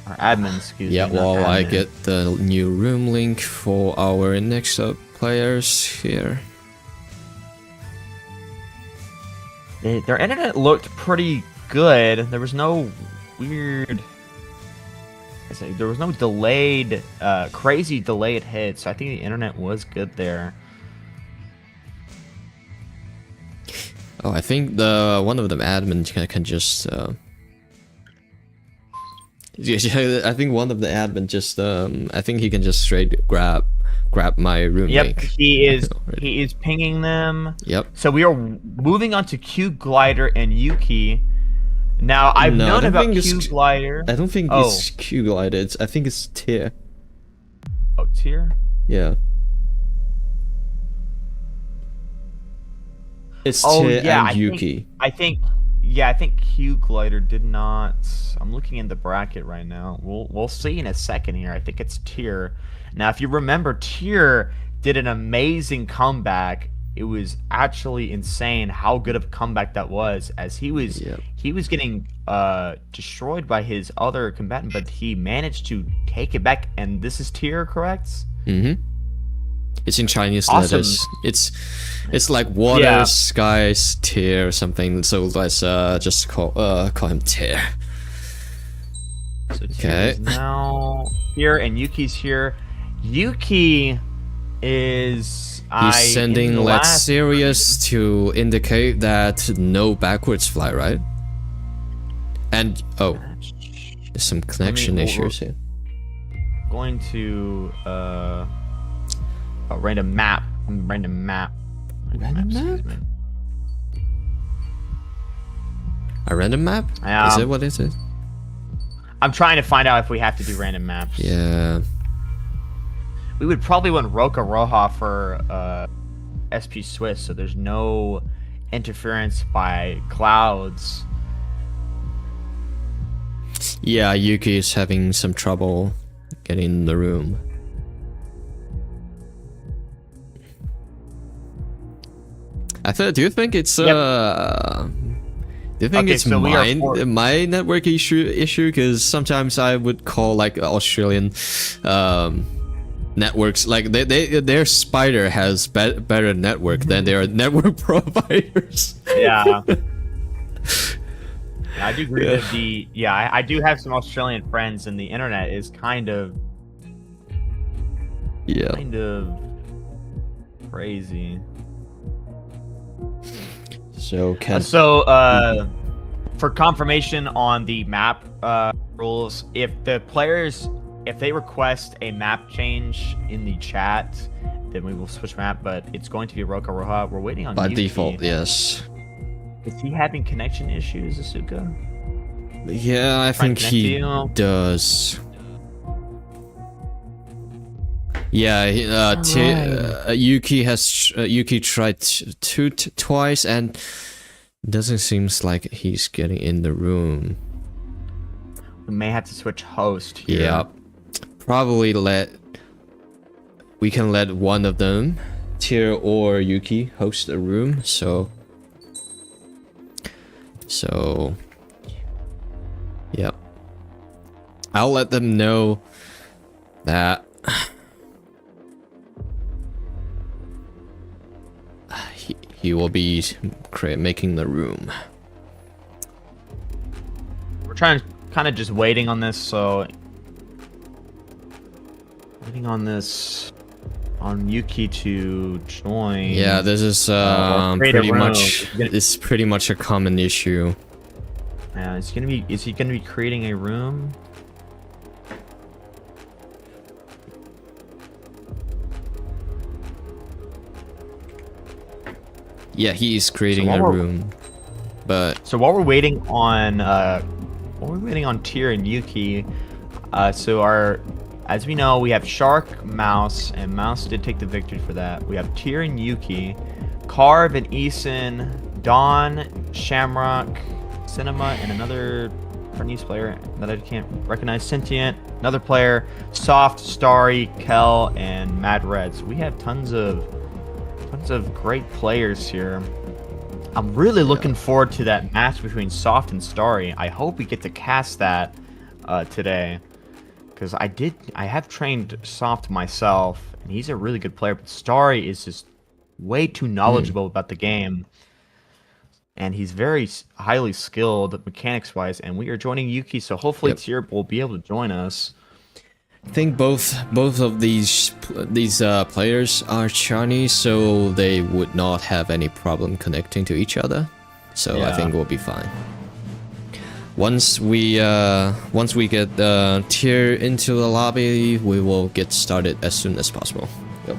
C: Our admin, excuse me.
B: Yeah, well, I get the new room link for our next up players here.
C: Their internet looked pretty good. There was no weird... there was no delayed, crazy delayed hits. I think the internet was good there.
B: Oh, I think one of them admins can just... I think one of the admin just I think he can just straight grab my room link.
C: He is pinging them.
B: Yep.
C: So we are moving on to Q Glider and Yuki. Now I've known about Q Glider.
B: I don't think it's Q Glider. I think it's Tier.
C: Oh, Tier?
B: Yeah. It's Tier and Yuki.
C: I think Q Glider did not. I'm looking in the bracket right now. We'll see in a second here. I think it's Tier. Now, if you remember, Tier did an amazing comeback. It was actually insane how good of a comeback that was, as he was getting destroyed by his other combatant, but he managed to take it back. And this is Tier, correct?
B: Mm-hmm. It's in Chinese letters. It's like water, skies, Tier or something. So let's just call him Tier.
C: So Tier is now here, and Yuki's here. Yuki is
B: he's sending Let's Serious to indicate that no backwards fly, right? And oh, there's some connection issues here.
C: Going to a random map.
B: Random map? A random map? Is it what it is?
C: I'm trying to find out if we have to do random maps.
B: Yeah.
C: We would probably want Roca Roja for SP Swiss, so there's no interference by clouds.
B: Yeah, Yuki is having some trouble getting in the room. Do you think it's my network issue? Because sometimes I would call like Australian networks, like their Spider has better network than their network providers.
C: Yeah. I do agree with I do have some Australian friends, and the internet is kind of crazy.
B: So
C: for confirmation on the map rules, if they request a map change in the chat, then we will switch map, but it's going to be Roca Roja. We're waiting on
B: by
C: Yuki.
B: default, yes.
C: Is he having connection issues, Asuka?
B: Yeah, I think he does. Yeah, Yuki tried twice and doesn't seems like he's getting in the room.
C: We may have to switch host here.
B: Yeah, probably we can let one of them, Tyr or Yuki, host a room. So yeah, I'll let them know that he will be making the room.
C: We're kind of just waiting on this, so waiting on Yuki to join.
B: Yeah, this is pretty much a common issue.
C: Yeah, is he gonna be creating a room?
B: Yeah, he is creating a room, but
C: so while we're waiting on Tyr and Yuki, as we know, we have Shark, Mouse, and Mouse did take the victory for that. We have Tyr and Yuki, Carve and Eason, Dawn, Shamrock, Cinema, and another Chinese player that I can't recognize, Sentient, another player, Soft, Starry, Kel, and Mad Red. So we have tons of great players here. I'm really looking forward to that match between Soft and Starry. I hope we get to cast that today, because I have trained Soft myself, and he's a really good player, but Starry is just way too knowledgeable about the game, and he's very highly skilled mechanics wise. And we are joining Yuki, so hopefully Tyr will be able to join us.
B: I think both of these players are Chinese, so they would not have any problem connecting to each other. So I think we'll be fine. Once we get Tyr into the lobby, we will get started as soon as possible. Yep.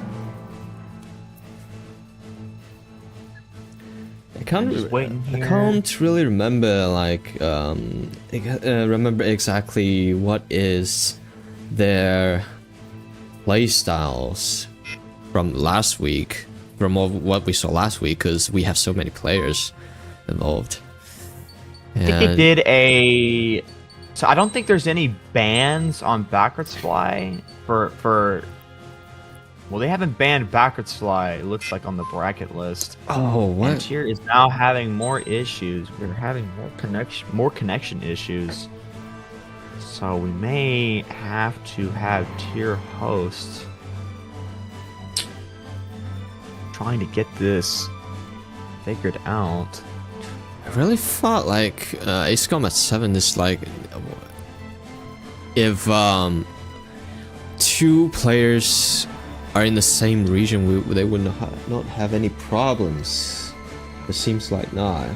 B: I can't really remember remember exactly what is their playstyles from last week, from what we saw last week, because we have so many players involved.
C: I think they did so I don't think there's any bans on backwards fly for well, they haven't banned backwards fly, it looks like, on the bracket list.
B: Oh, what?
C: And Tyr is now having more issues. We're having more connection issues. So we may have to have Tyr host. Trying to get this figured out.
B: I really thought like AC7 at 7 is like, if two players are in the same region, they would not have any problems. It seems like not.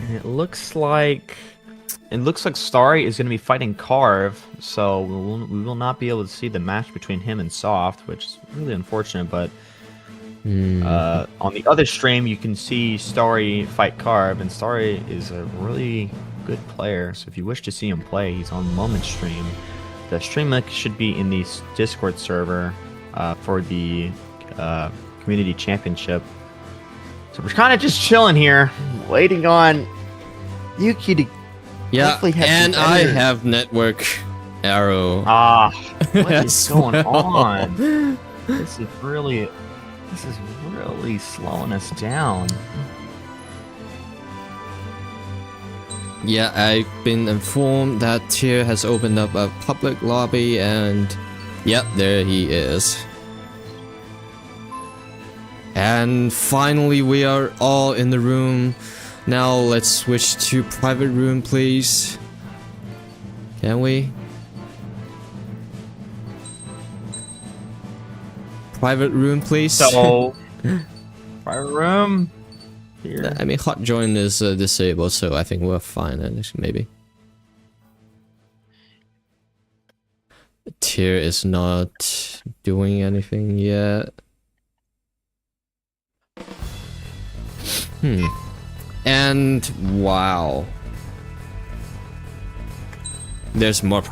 C: And it looks like Starry is going to be fighting Carve, so we will not be able to see the match between him and Soft, which is really unfortunate. But on the other stream, you can see Starry fight Carve, and Starry is a really good player. So if you wish to see him play, he's on Moment Stream. The stream link should be in the Discord server for the Community Championship. So we're kind of just chilling here, waiting on Yuki to.
B: Yeah, and I have network arrow.
C: What is going on? This is really slowing us down.
B: Yeah, I've been informed that Tier has opened up a public lobby, and yep, there he is. And finally, we are all in the room. Now let's switch to private room, please. Can we? Private room, please.
C: So, private room. Here.
B: I mean, hot join is disabled, so I think we're fine. Maybe. Tier is not doing anything yet. And wow, there's more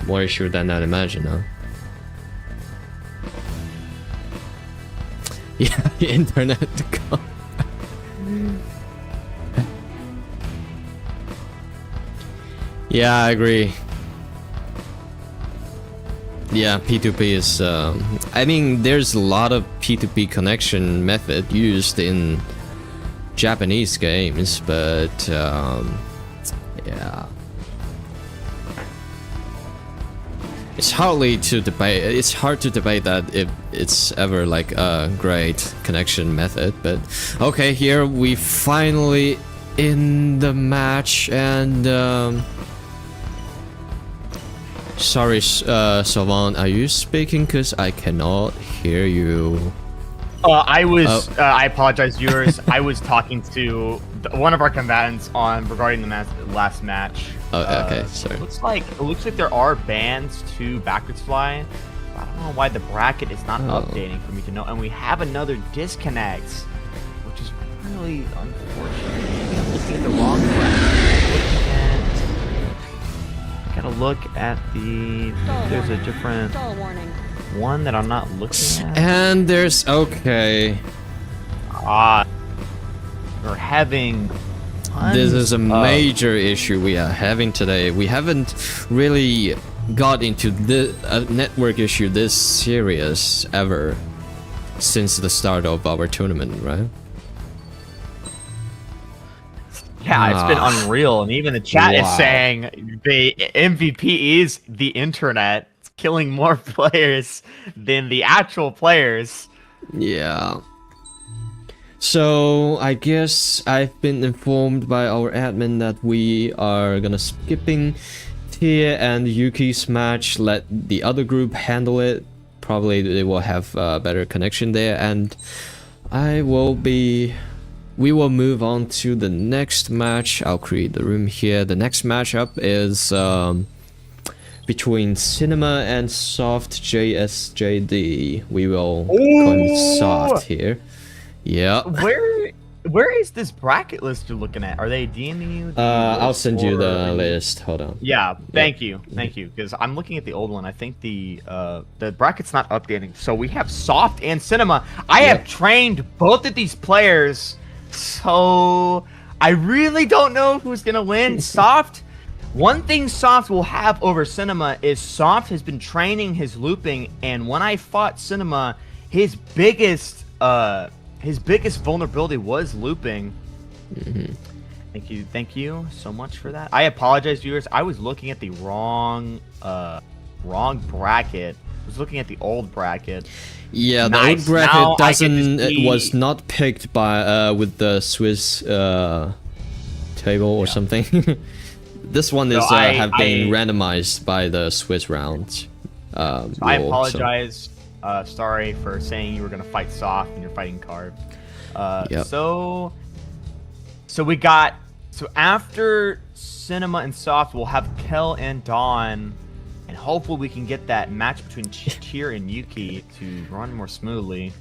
B: issue than I imagined, huh? Yeah, internet. Yeah, I agree. Yeah, P2P is, I mean, there's a lot of P2P connection method used in Japanese games, but, yeah. It's hard to debate that if it's ever like a great connection method, but okay, here we finally in the match, and, sorry, Salvan, are you speaking? Cause I cannot hear you.
C: I apologize, viewers. I was talking to one of our combatants regarding the last match.
B: Oh, okay, sorry.
C: It looks like there are bans to backwards fly. I don't know why the bracket is not updating for me to know. And we have another disconnect, which is really unfortunate. Maybe I'm looking at the wrong bracket. Gotta look at the. There's a different one that I'm not looking at.
B: And there's okay.
C: We're having.
B: This is a major issue we are having today. We haven't really got into the network issue this serious ever since the start of our tournament, right?
C: Yeah, it's been unreal, and even the chat is saying the MVP is the internet. It's killing more players than the actual players.
B: Yeah. So I guess I've been informed by our admin that we are gonna skipping Tier and Yuki's match. Let the other group handle it. Probably they will have a better connection there, and we will move on to the next match. I'll create the room here. The next matchup is between Cinema and Soft JSJD. We will call him Soft here. Yeah.
C: Where is this bracket list you're looking at? Are they DMing you?
B: I'll send you the list. Hold on.
C: Yeah, thank you, because I'm looking at the old one. I think the bracket's not updating. So we have Soft and Cinema. I have trained both of these players, so I really don't know who's gonna win. Soft. One thing Soft will have over Cinema is Soft has been training his looping, and when I fought Cinema, his biggest vulnerability was looping. Thank you so much for that. I apologize, viewers. I was looking at the wrong bracket. I was looking at the old bracket.
B: Yeah, the old bracket it was not picked by with the Swiss table or something. This one is have been randomized by the Swiss rounds.
C: I apologize. Sorry for saying you were gonna fight Soft and you're fighting Carve.
B: Yep.
C: So we got after Cinema and Soft, we'll have Kel and Dawn, and hopefully we can get that match between Tier and Yuki to run more smoothly.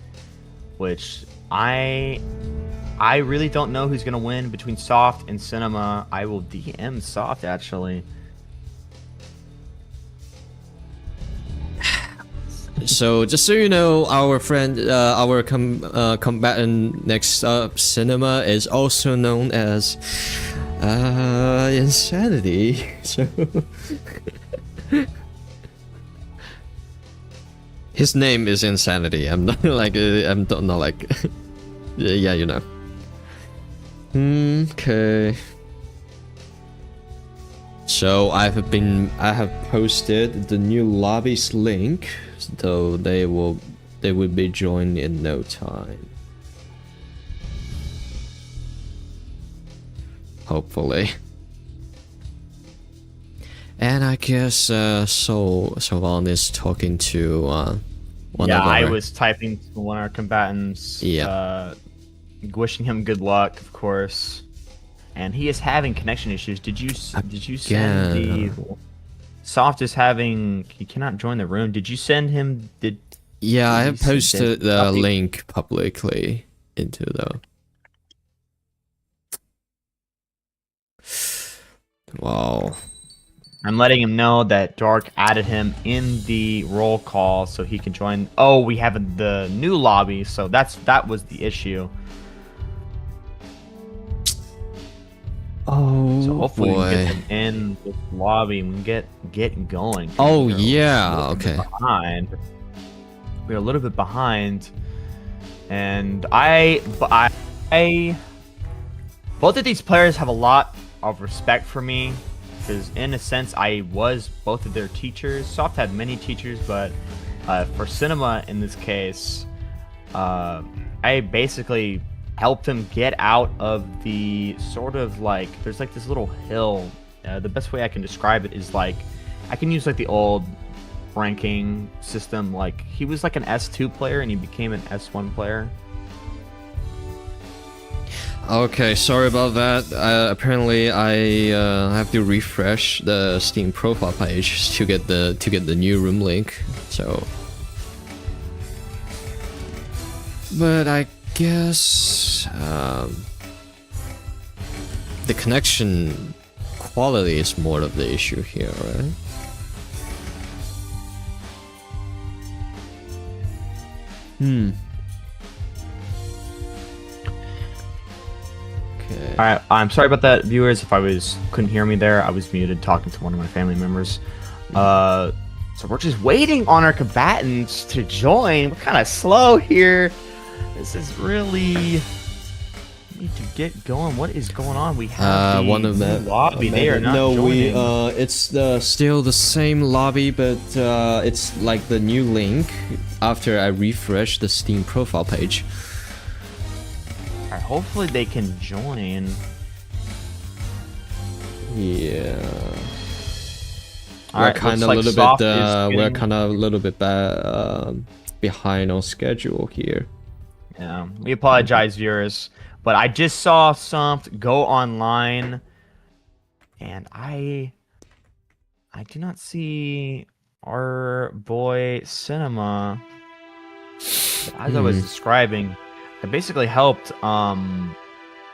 C: Which I really don't know who's gonna win between Soft and Cinema. I will DM Soft actually.
B: So just so you know, our friend, our combatant next up, Cinema, is also known as Insanity. So his name is Insanity. I'm not like not like yeah, you know. Okay. So I have posted the new lobbies link, so they will be joined in no time. Hopefully. And I guess Sylvan is talking to one of our...
C: I was typing to one of our combatants.
B: Yeah.
C: Wishing him good luck, of course. And he is having connection issues. Did you send the... Soft is having... He cannot join the room. Did you send him...
B: Yeah, I have posted the link publicly into the... Wow.
C: I'm letting him know that Dark added him in the roll call so he can join. Oh, we have the new lobby, so that was the issue.
B: Oh,
C: so hopefully
B: boy.
C: we can get him in the lobby and get going.
B: Oh yeah, okay.
C: We're a little bit behind, and I both of these players have a lot of respect for me. Because in a sense, I was both of their teachers. Soft had many teachers, but for Cinema in this case, I basically helped him get out of the sort of like, there's like this little hill. The best way I can describe it is like, I can use like the old ranking system. Like he was like an S2 player and he became an S1 player.
B: Okay, sorry about that. Apparently, I have to refresh the Steam profile page to get the new room link. So, but I guess the connection quality is more of the issue here, right?
C: Alright, I'm sorry about that, viewers. If couldn't hear me there, I was muted talking to one of my family members. So we're just waiting on our combatants to join. We're kind of slow here. This is really... need to get going. What is going on? We have
B: one of the
C: lobby. They are not joining.
B: It's still the same lobby, but it's like the new link after I refresh the Steam profile page.
C: Alright, hopefully they can join.
B: Yeah.
C: Alright,
B: we're kind of a little bit behind on schedule here.
C: Yeah, we apologize, viewers, but I just saw something go online, and I do not see our boy Cinema. But as I was describing, I basically helped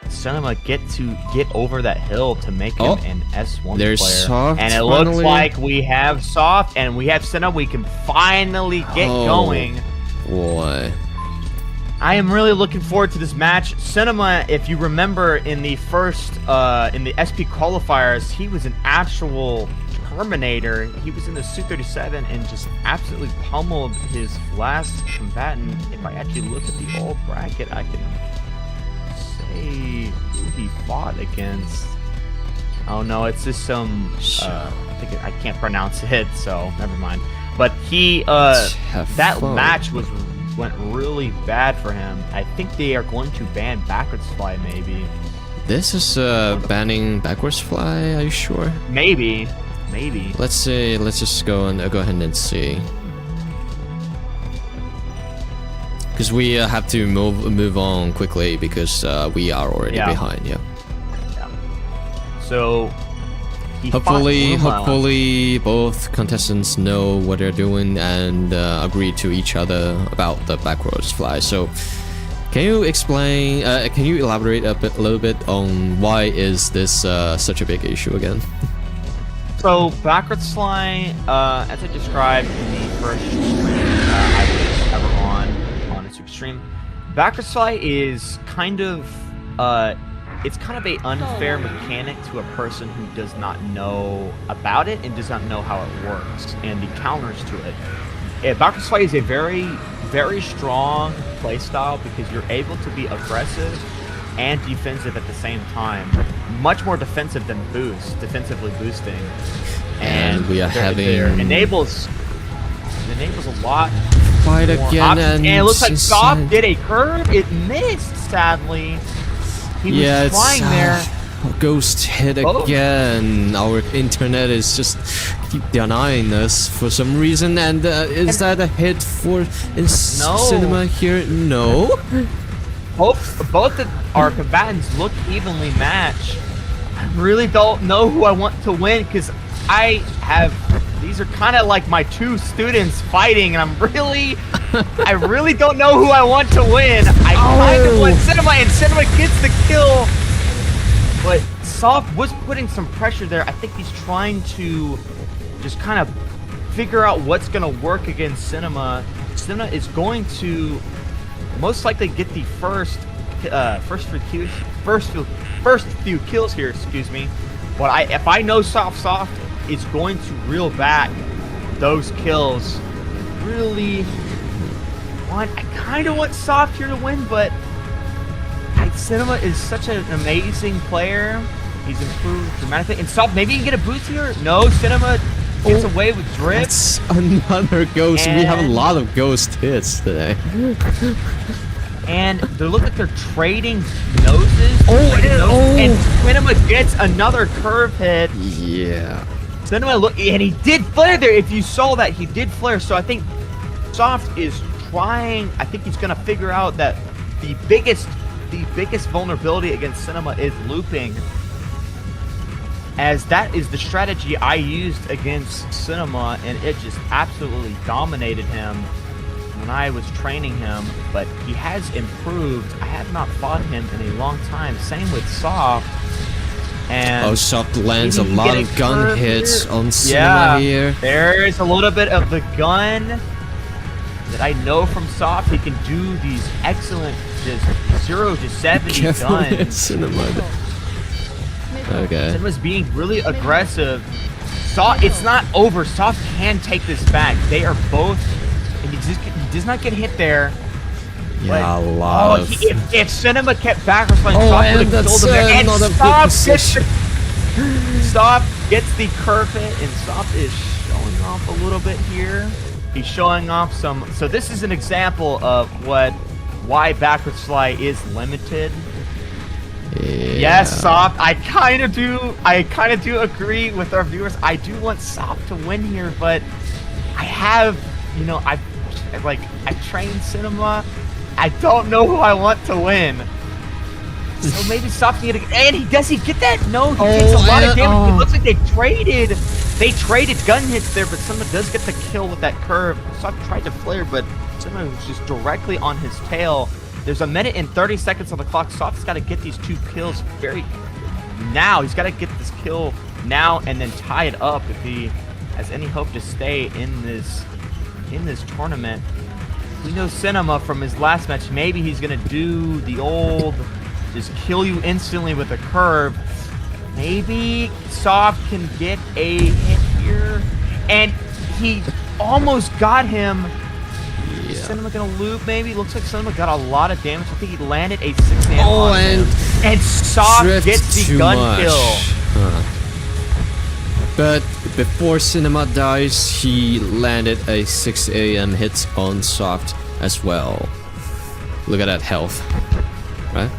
C: Cinema get over that hill to make him an S1
B: there's
C: player.
B: Soft,
C: and it
B: finally.
C: looks like we have Soft and we have Cinema. We can finally get going.
B: Boy.
C: I am really looking forward to this match. Cinema, if you remember in the first, in the SP qualifiers, he was an actual Terminator. He was in the Su-37 and just absolutely pummeled his last combatant. If I actually look at the old bracket, I can say who he fought against. Oh no, it's just some, I can't pronounce it, so never mind. But he, that match went really bad for him. I think they are going to ban backwards fly, maybe.
B: This is banning backwards fly. Are you sure?
C: Maybe.
B: Let's see. Let's just go ahead and see. Because we have to move on quickly because we are already
C: Yeah.
B: behind. Yeah.
C: So he fought Luma.
B: Hopefully, both contestants know what they're doing and agree to each other about the backwards fly. So, can you explain? Can you elaborate a little bit on why is this such a big issue again?
C: So backwards fly, as I described in the first stream I was ever on a super stream, backwards fly is kind of it's kind of a unfair mechanic to a person who does not know about it and does not know how it works and the counters to it. Backwards fly is a very strong playstyle because you're able to be aggressive and defensive at the same time. Much more defensive than defensively boosting.
B: And we are having
C: it enables a lot.
B: Fight
C: more
B: again,
C: options. And it looks like Soft
B: insane.
C: did a curve. It missed, sadly. He
B: Yeah,
C: was flying
B: it's
C: there.
B: ghost hit
C: Oh.
B: again. Our internet is just keep denying us for some reason. And is that a hit for cinema here? No.
C: Both of our combatants look evenly matched. I really don't know who I want to win because these are kind of like my two students fighting, and I really don't know who I want to win. I kind of want Cinema, and Cinema gets the kill. But Soft was putting some pressure there. I think he's trying to just kind of figure out what's going to work against Cinema. Cinema is going to most likely get the first few kills here. Excuse me. But if I know Soft is going to reel back those kills. Really, I kind of want Soft here to win, but Cinema is such an amazing player. He's improved dramatically, and Soft maybe he can get a boost here. No, Cinema gets away with drift.
B: That's another ghost. We have a lot of ghost hits today.
C: And they look like they're trading noses. And Cinema gets another curve hit.
B: Yeah.
C: Cinema and he did flare there. If you saw that, he did flare. So I think Soft is trying. I think he's gonna figure out that the biggest vulnerability against Cinema is looping, as that is the strategy I used against Cinema, and it just absolutely dominated him when I was training him. But he has improved. I have not fought him in a long time. Same with Soft. And
B: Soft lands a lot of gun hits on Cinema here.
C: There's a little bit of the gun that I know from Soft. He can do these excellent just 0 to 70 guns.
B: Cinema. Okay.
C: Cinema's being really aggressive. Soft, it's not over. Soft can take this back. They are both. And he does not get hit there.
B: Yeah, a lot of.
C: If Cinema kept backwards flying, Soft would have killed him there. And Soft gets the curve hit, and Soft is showing off a little bit here. He's showing off some. So this is an example of why backwards fly is limited.
B: Yeah.
C: Yes, Soft. I kind of do agree with our viewers. I do want Soft to win here, but I have, I've trained Cinema. I don't know who I want to win. So maybe Soft can get it. And he get that? No, he takes a lot of damage. It looks like they traded gun hits there, but Cinema does get the kill with that curve. Soft tried to flare, but Cinema was just directly on his tail. There's 1 minute and 30 seconds on the clock. Soft's got to get these 2 kills now. He's got to get this kill now and then tie it up if he has any hope to stay in this tournament. We know Cinema from his last match. Maybe he's gonna do the old, just kill you instantly with a curve. Maybe Soft can get a hit here, and he almost got him. Yeah. Is Cinema gonna loop? Maybe. Looks like Cinema got a lot of damage. I think he landed a 6-man on him. And Soft gets the gun kill.
B: But before Cinema dies, he landed a 6 AM hit on Soft as well. Look at that health, right?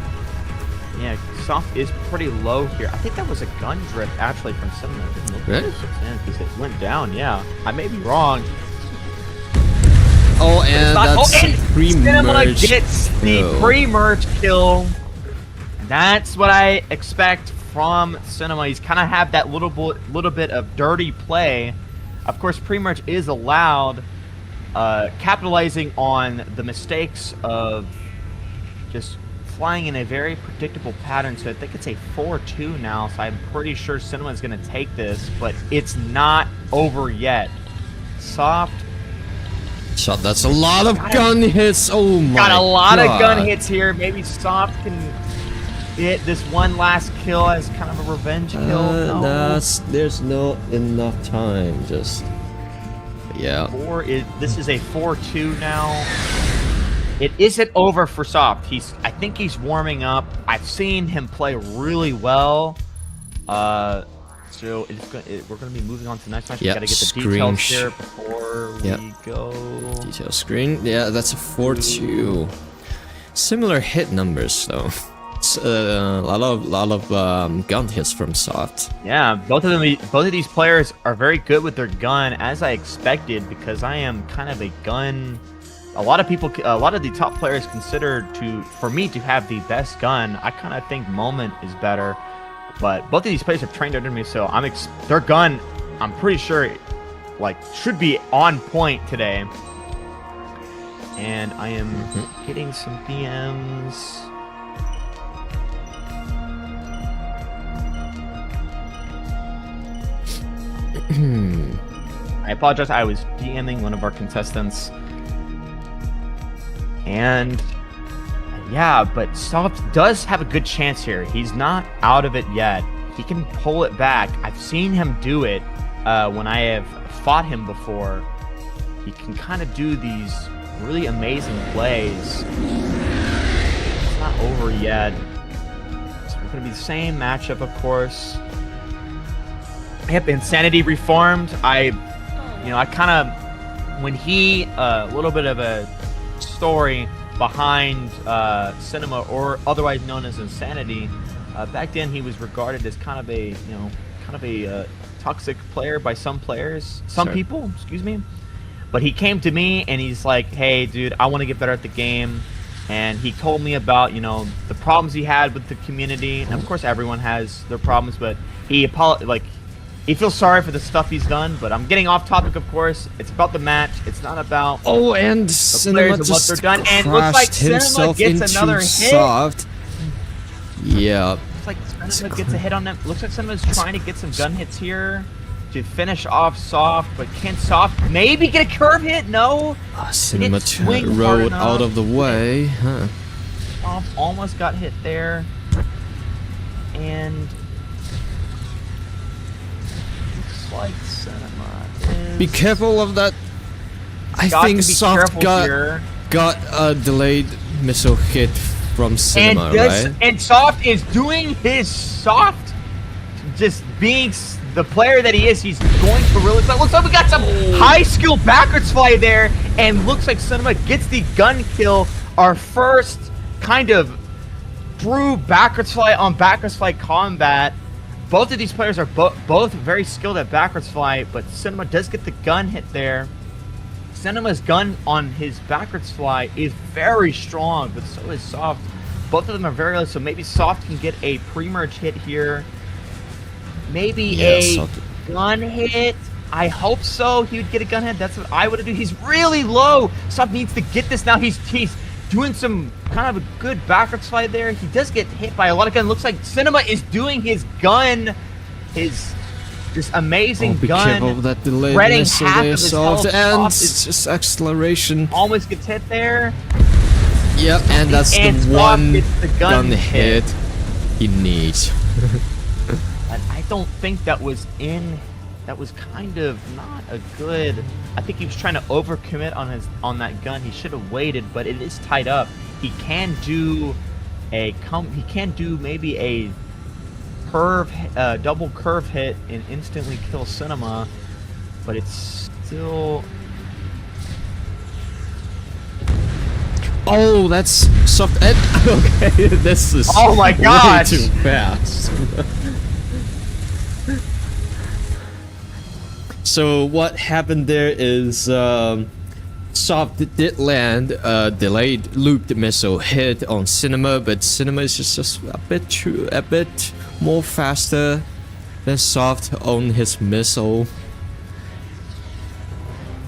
C: Yeah, Soft is pretty low here. I think that was a gun drift actually from Cinema.
B: Really?
C: Because it went down. Yeah, I may be wrong.
B: Oh, and that's
C: and Cinema
B: pre-merge.
C: gets the pre-merge kill. That's what I expect from Cinema. He's kind of have that little bit of dirty play. Of course, pre-merge is allowed, capitalizing on the mistakes of just flying in a very predictable pattern. So I think it's a 4-2 now. So I'm pretty sure Cinema is going to take this, but it's not over yet. Soft.
B: Shot. That's a lot of gun hits. Oh my god.
C: Got a lot of gun hits here. Maybe Soft can hit this one last kill as kind of a revenge kill. No.
B: There's not enough time. Just yeah.
C: This is a 4-2 now. It isn't over for Soft. I think he's warming up. I've seen him play really well. So we're gonna be moving on to the next match.
B: Yep,
C: We gotta get the details here before we go.
B: Detail screen. Yeah, that's a 4-2. Similar hit numbers though. It's a lot of gun hits from Soft.
C: Yeah, both of these players are very good with their gun, as I expected, because I am kind of a gun. A lot of the top players consider for me to have the best gun. I kind of think Moment is better, but both of these players have trained under me, so their gun, I'm pretty sure, should be on point today. And I am getting some DMs. I apologize. I was DMing one of our contestants. And yeah, but Soft does have a good chance here. He's not out of it yet. He can pull it back. I've seen him do it when I have fought him before. He can kind of do these really amazing plays. It's not over yet. It's going to be the same matchup, of course. Yep, Insanity reformed. I kind of, when he, a little bit of a story behind Cinema, or otherwise known as Insanity. Back then, he was regarded as kind of a toxic player by some people, excuse me. But he came to me and he's like, "Hey, dude, I want to get better at the game." And he told me about the problems he had with the community. And of course, everyone has their problems, but he feels sorry for the stuff he's done. But I'm getting off topic, of course. It's about the match. It's not about
B: and
C: the
B: Cinema
C: players and what they're done. And looks like Cinema gets another hit.
B: Soft. Yeah.
C: Looks like Cinema gets a hit on them. Looks like Cinema's trying to get some gun hits here to finish off Soft. But can Soft maybe get a curve hit? No.
B: Cinema rode out of the way. Huh.
C: Soft almost got hit there. And like Cinema is...
B: Be careful of that. I think Soft got a delayed missile hit from Cinema, right?
C: And Soft is doing his Soft, just being the player that he is. He's going for really. Looks like we got some high skill backwards fly there, and looks like Cinema gets the gun kill. Our first kind of true backwards fly on backwards fly combat. Both of these players are both very skilled at backwards fly, but Cinema does get the gun hit there. Cinema's gun on his backwards fly is very strong, but so is Soft. Both of them are very low, so maybe Soft can get a pre-merge hit here. Maybe a gun hit. I hope so. He would get a gun hit. That's what I would do. He's really low. Soft needs to get this now. He's doing some kind of a good backwards fly there. He does get hit by a lot of gun. Looks like Cinema is doing his gun, this amazing gun.
B: Be careful of that delay.
C: Half of his health.
B: And it's just acceleration.
C: Almost gets hit there.
B: Yep, and that's the one
C: the gun
B: hit he needs.
C: But I don't think that was in. That was kind of not a good. I think he was trying to overcommit on that gun. He should have waited, but it is tied up. He can do maybe a curve, double curve hit and instantly kill Cinema, but it's still.
B: Oh, that's Soft. Okay, this is.
C: Oh my gosh!
B: Way too fast. So what happened there is Soft did land a delayed looped missile hit on Cinema, but Cinema is just a bit more faster than Soft on his missile,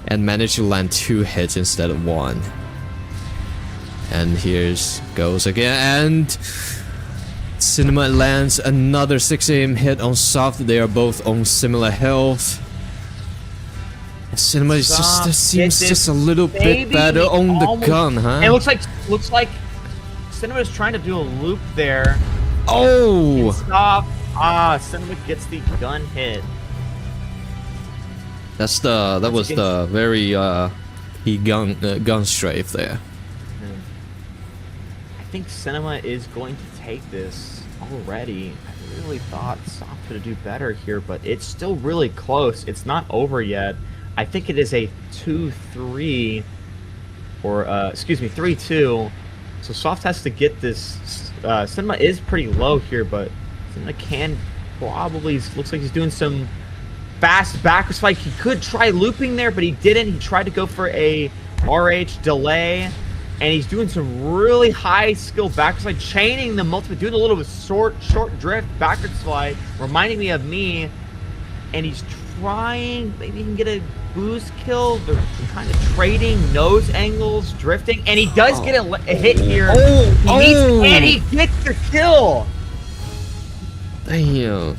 B: and managed to land 2 hits instead of 1. And here's goes again, and Cinema lands another 6 aim hit on Soft. They are both on similar health. Cinema is seems just a little bit better on the gun, huh?
C: It looks like Cinema is trying to do a loop there.
B: Oh!
C: Stop! Cinema gets the gun hit.
B: That was the very gun strafe there.
C: I think Cinema is going to take this already. I really thought Soft could do better here, but it's still really close. It's not over yet. I think it is a 2-3, or excuse me, 3-2. So Soft has to get this. Cinema is pretty low here, but Cinema can probably, looks like he's doing some fast backwards fight. He could try looping there, but he didn't. He tried to go for a RH delay, and he's doing some really high skill backwards slide, chaining the multiple, doing a little bit short drift backwards slide, reminding me of me. And he's trying, maybe he can get a boost kill. They're kind of trading nose angles, drifting, and he does get a hit here. And he gets the kill.
B: Damn.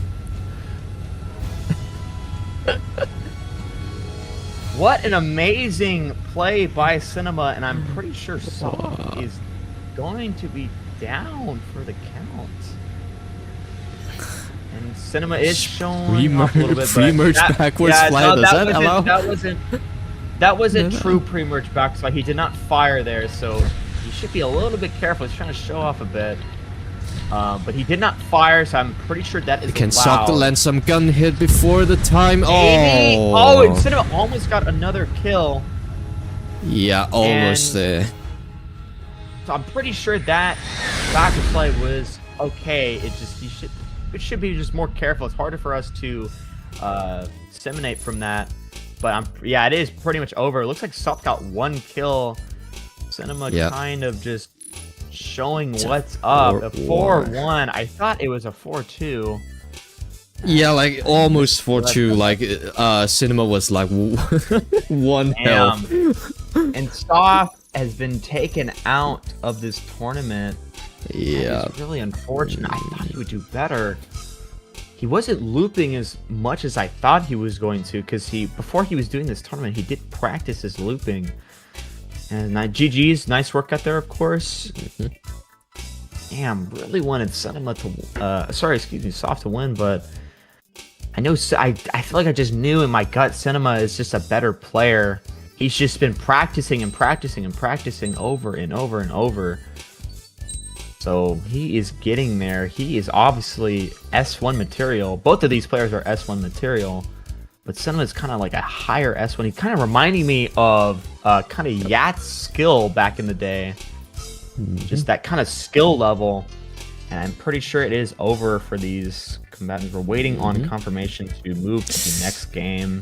C: What an amazing play by Cinema, and I'm pretty sure Soft is going to be down for the count. And Cinema is showing off a little bit,
B: pre-merge backwards fly.
C: That wasn't true pre-merge backwards fly. He did not fire there, so he should be a little bit careful. He's trying to show off a bit. But he did not fire, so I'm pretty sure that is
B: Can
C: allowed.
B: Soft land some gun hit before the time?
C: Maybe.
B: Oh,
C: and Cinema almost got another kill.
B: Yeah, almost there.
C: So I'm pretty sure that backwards play was okay. It should be just more careful. It's harder for us to disseminate from that. But yeah, it is pretty much over. It looks like Soft got 1 kill. Cinema kind of just showing what's up. A 4-1. I thought it was a 4-2.
B: Yeah, like almost 4-2. Like Cinema was like 1 health.
C: And Soft has been taken out of this tournament.
B: Yeah.
C: It's really unfortunate. I thought he would do better. He wasn't looping as much as I thought he was going to, because before he was doing this tournament, he did practice his looping. And GG's, nice work out there, of course. Damn, really wanted Cinema to, Soft to win, but I know, I feel like I just knew in my gut Cinema is just a better player. He's just been practicing and practicing and practicing over and over and over. So he is getting there. He is obviously S1 material. Both of these players are S1 material. But Cinema is kind of like a higher S1. He's kind of reminding me of kind of Yat's skill back in the day. Just that kind of skill level. And I'm pretty sure it is over for these combatants. We're waiting on confirmation to move to the next game.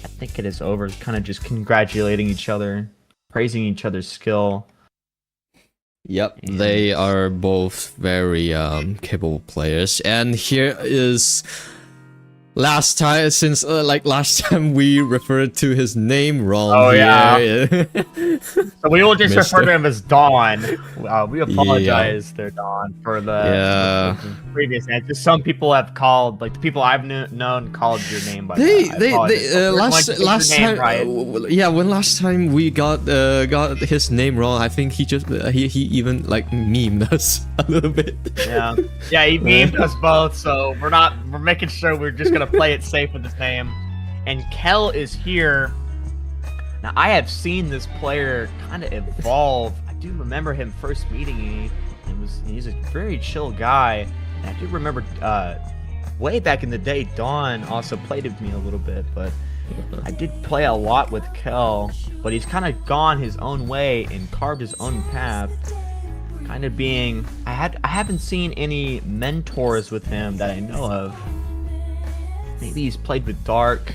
C: I think it is over. Kind of just congratulating each other, praising each other's skill.
B: Yep, they are both very capable players. And here is last time, since last time we referred to his name wrong.
C: Oh
B: here.
C: yeah. So we will just refer to him as Dawn. We apologize there, Dawn, for the previous name. Just some people have called, like the people I've known, called your name by
B: last time, right? When last time we got his name wrong, I think he just he even like memed us a little bit.
C: Yeah, he memed us both. So we're making sure we're just gonna play it safe with his name. And Kel is here. Now, I have seen this player kind of evolve. I do remember him first meeting me. He's a very chill guy. And I do remember way back in the day, Dawn also played with me a little bit, but I did play a lot with Kel. But he's kind of gone his own way and carved his own path. Kind of being, I haven't seen any mentors with him that I know of. Maybe he's played with Dark.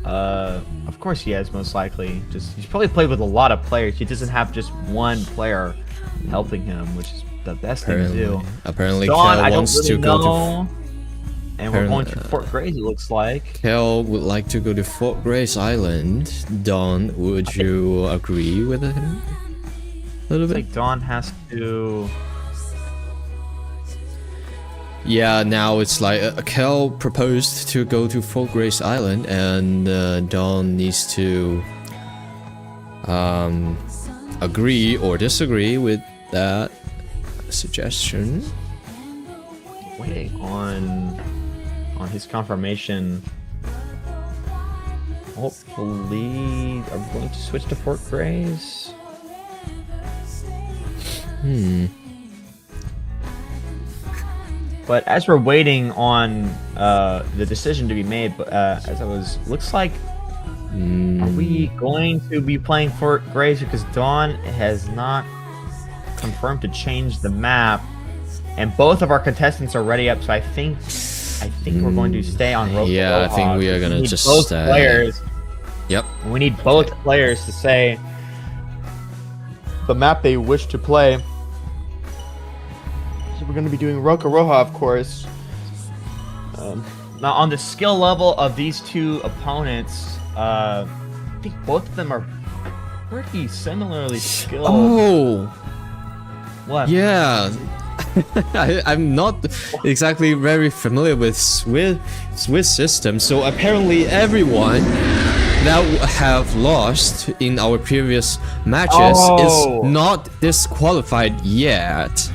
C: Of course he has, most likely. He's probably played with a lot of players. He doesn't have just one player helping him, which is the best thing to do.
B: Apparently,
C: Dawn,
B: Kel
C: I don't
B: wants
C: really
B: to go
C: know.
B: to.
C: And we're going to Fort Grays, it looks like.
B: Kel would like to go to Fort Grays Island. Dawn, would you agree with him? A little bit.
C: Like Dawn has to.
B: Yeah, now it's like Kel proposed to go to Fort Grace Island, and Dawn needs to agree or disagree with that suggestion.
C: Waiting on his confirmation. Hopefully, are we going to switch to Fort Grays? But as we're waiting on the decision to be made, looks like, are we going to be playing Fort Grays? Because Dawn has not confirmed to change the map, and both of our contestants are ready up. So I think we're going to stay on Roca
B: Yeah,
C: Roja.
B: I think we are gonna just
C: both
B: stay.
C: players.
B: Yep.
C: We need both players to say the map they wish to play. So we're going to be doing Roca Roja, of course. Now, on the skill level of these two opponents, I think both of them are pretty similarly skilled.
B: Oh,
C: What?
B: yeah. I'm not exactly very familiar with Swiss system, so apparently everyone that have lost in our previous matches is not disqualified yet.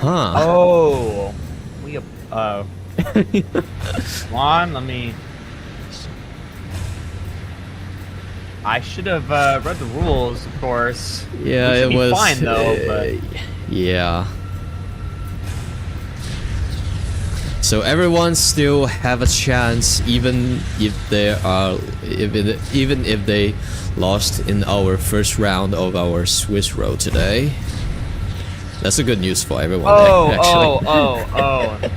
B: Huh.
C: Oh, we come on, let me. I should have read the rules, of course.
B: Yeah,
C: We should
B: it
C: be
B: was
C: fine though. But
B: yeah. So everyone still have a chance, even if even if they lost in our first round of our Swiss road today. That's a good news for everyone. Actually.
C: Oh.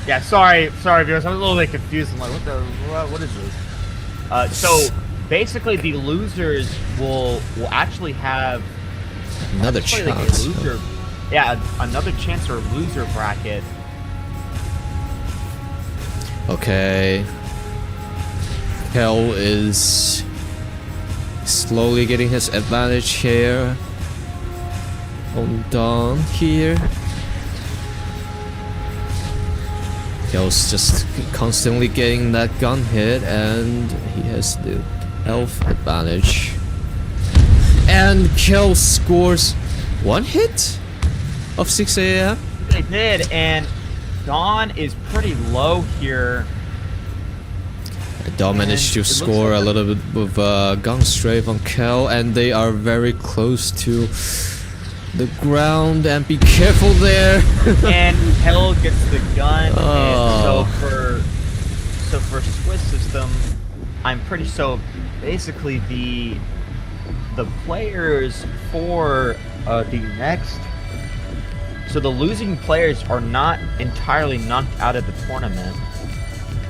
C: Yeah, sorry, viewers. I'm a little bit confused. I'm like, what is this? So basically, the losers will actually have
B: Another
C: like a
B: chance.
C: loser. Yeah, another chance or loser bracket.
B: Okay. Kel is slowly getting his advantage here on Dawn here. Kel's just constantly getting that gun hit, and he has the health advantage. And Kel scores one hit of 6 a.m.
C: They did, and Dawn is pretty low here.
B: Dawn managed to score a little bit with gun strafe on Kel, and they are very close to the ground, and be careful there.
C: And Kel gets the gun.
B: Oh.
C: And so for Swiss system, I'm pretty basically the players for the next. So the losing players are not entirely knocked out of the tournament.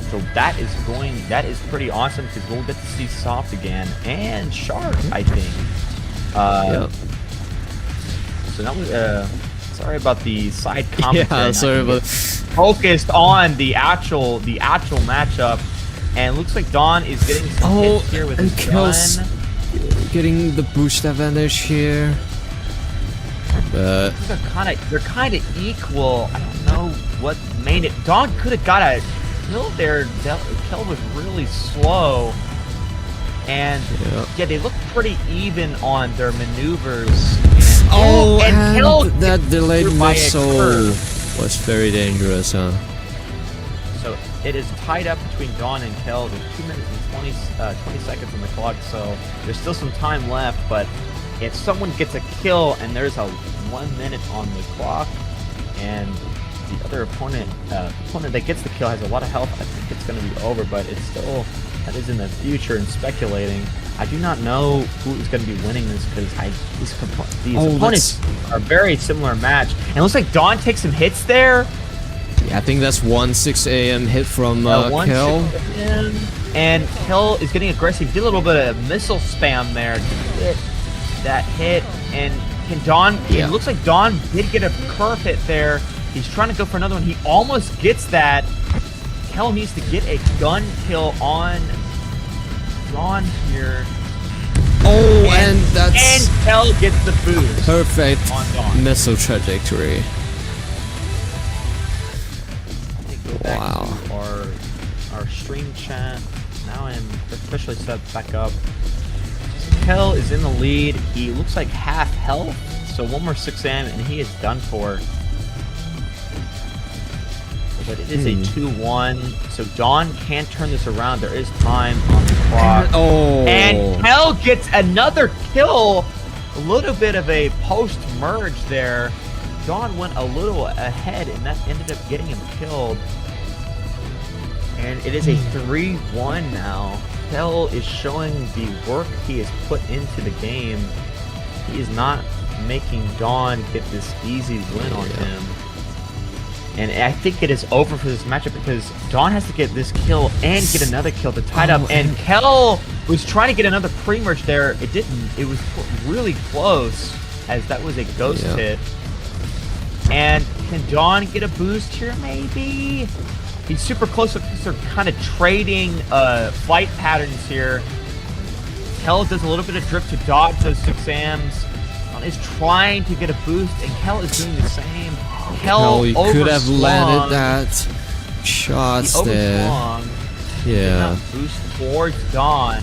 C: So that is pretty awesome, because we'll get to see Soft again and Shark, I think.
B: Yep.
C: So now sorry about the side commentary.
B: Yeah, sorry about.
C: Focused on the actual matchup, and it looks like Dawn is getting some hits here with his
B: Kel's
C: gun.
B: getting the boost advantage here. But
C: They're kind of equal. I don't know what made it. Dawn could have got a kill there. Kel was really slow, and yeah, they look pretty even on their maneuvers. And Kel
B: that delayed
C: by a
B: missile
C: curve.
B: was very dangerous, huh?
C: So it is tied up between Dawn and Kel. There's 2 minutes and 20 seconds on the clock, so there's still some time left. But if someone gets a kill and there's a 1 minute on the clock, and the other opponent that gets the kill has a lot of health, I think it's going to be over. But it's still, that is in the future, and speculating. I do not know who is going to be winning this, because these opponents are very similar match. And it looks like Dawn takes some hits there.
B: I think that's 1 6 a.m. hit from
C: One
B: Kel.
C: in, and Kel is getting aggressive. Did a little bit of missile spam there to get that hit. And can Dawn?
B: Yeah.
C: It looks like Dawn did get a curve hit there. He's trying to go for another one. He almost gets that. Kel needs to get a gun kill on Dawn here.
B: Oh, and that's
C: And Kel gets the boost.
B: perfect
C: on Dawn.
B: missile trajectory.
C: Back
B: Wow.
C: to our stream chat. Now I'm officially set back up. Kel is in the lead. He looks like half health, so one more 6 a.m. and he is done for. But it is a 2-1, so Dawn can't turn this around. There is time on the clock.
B: Oh.
C: And Kel gets another kill. A little bit of a post-merge there. Dawn went a little ahead, and that ended up getting him killed. And it is a 3-1 now. Kel is showing the work he has put into the game. He is not making Dawn get this easy win on him. And I think it is over for this matchup because Dawn has to get this kill and get another kill to tie it up. And Kel was trying to get another pre-merge there. It didn't. It was really close as that was a ghost hit. And can Dawn get a boost here maybe? He's super close because they're kind of trading fight patterns here. Kel does a little bit of drip to dodge those 6 AMs. Dawn is trying to get a boost and Kel is doing the same. Kel
B: you could have
C: overswung.
B: landed that shots
C: He
B: there.
C: overswung. Did
B: Yeah.
C: not boost towards Dawn.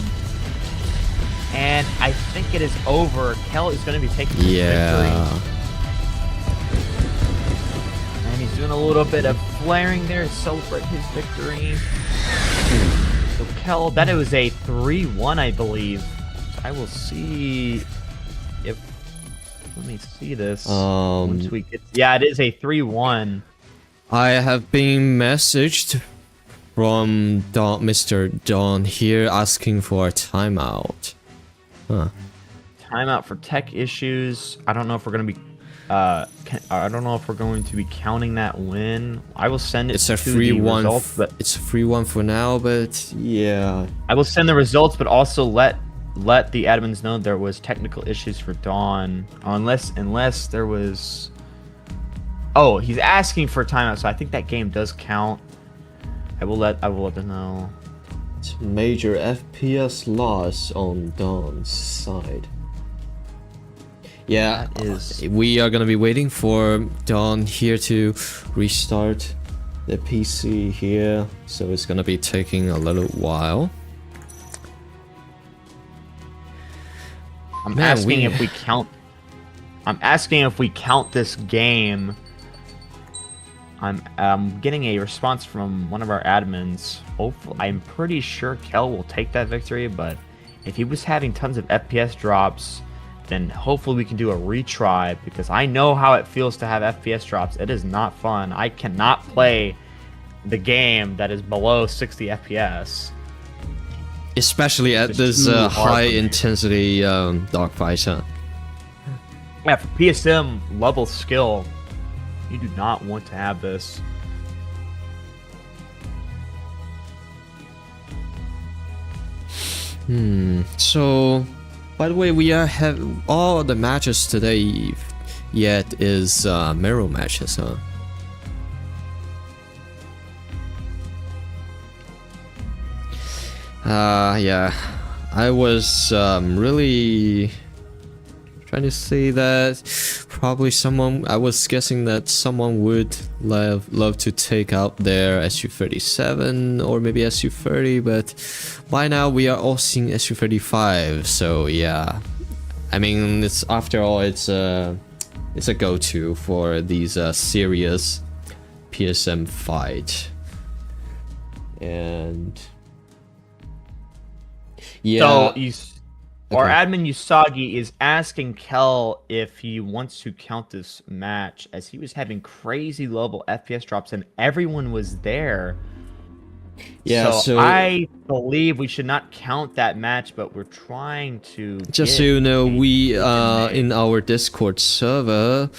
C: And I think it is over. Kel is going to be taking the victory. And he's doing a little bit of flaring there to celebrate his victory. So Kel, that was a 3-1, I believe. So I will see if... Let me see this. Once we get... Yeah, it is a 3-1.
B: I have been messaged from Mr. Don here asking for a timeout. Huh.
C: Timeout for tech issues. I don't know if we're going to be... I don't know if we're going to be counting that win. I will send it
B: It's a
C: to
B: free
C: the
B: one.
C: results, but
B: It's a free one for now, but yeah.
C: I will send the results, but also let the admins know there was technical issues for Dawn, unless there was. Oh, he's asking for a timeout, so I think that game does count. I will let them know.
B: It's major FPS loss on Dawn's side. Yeah,
C: That is-
B: we are gonna be waiting for Dawn here to restart the PC here, so it's gonna be taking a little while.
C: I'm asking if we count. I'm asking if we count this game. I'm getting a response from one of our admins. Hopefully, I'm pretty sure Kel will take that victory, but if he was having tons of FPS drops, then hopefully we can do a retry, because I know how it feels to have FPS drops. It is not fun. I cannot play the game that is below 60 FPS.
B: Especially at
C: It's
B: this
C: too hard
B: high
C: for me.
B: intensity dogfight. Huh?
C: Yeah, for PSM level skill, you do not want to have this.
B: So, by the way, we have all the matches today. Yet is mirror matches, huh? Yeah, I was really trying to say that probably I was guessing that someone would love to take out their SU-37 or maybe SU-30, but by now we are all seeing SU-35, so yeah. I mean, it's after all, it's a go-to for these serious PSM fight. And yeah,
C: So our admin Usagi is asking Kel if he wants to count this match, as he was having crazy level FPS drops and everyone was there.
B: yeah. So
C: I believe we should not count that match, but we're trying to.
B: just so you know, we in our Discord server,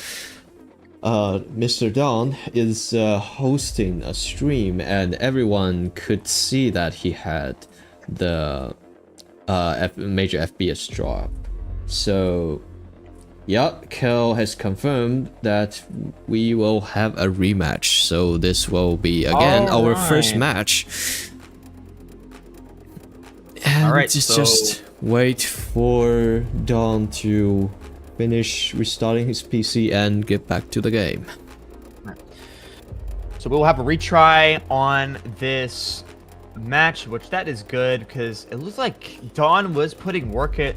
B: Mr. Don is hosting a stream, and everyone could see that he had the major FPS drop. So, yeah, Kel has confirmed that we will have a rematch. So this will be again our first match. And just wait for Don to finish restarting his PC and get back to the game.
C: So we'll have a retry on this match, which that is good because it looks like Don was putting work in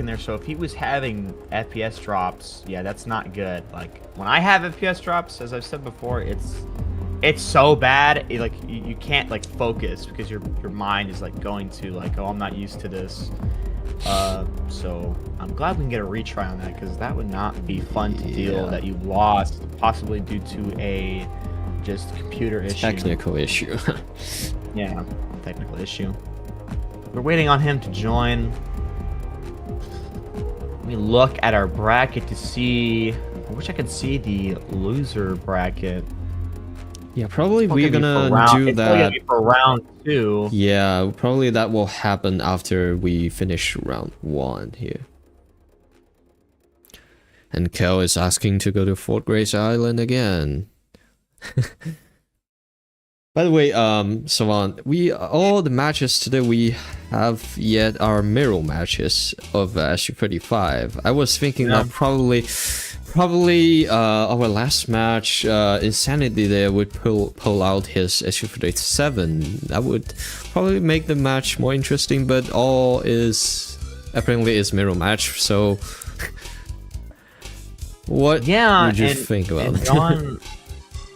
C: there. So if he was having FPS drops, yeah, that's not good. Like when I have FPS drops, as I've said before, it's so bad. Like you can't like focus because your mind is like going to like, oh, I'm not used to this. So I'm glad we can get a retry on that because that would not be fun to deal that you lost possibly due to a just computer issue.
B: Technical issue.
C: Yeah, technical issue. We're waiting on him to join. Let me look at our bracket to see. I wish I could see the loser bracket.
B: Yeah, probably we're gonna do that.
C: Gonna be for round 2.
B: Yeah, probably that will happen after we finish round 1 here. And Kel is asking to go to Fort Grace Island again. By the way, Savant, all the matches today we have yet are mirror matches of SU35. I was thinking that probably our last match, Insanity there would pull out his SU37. That would probably make the match more interesting, but all is apparently is mirror match. So, what would you think about it?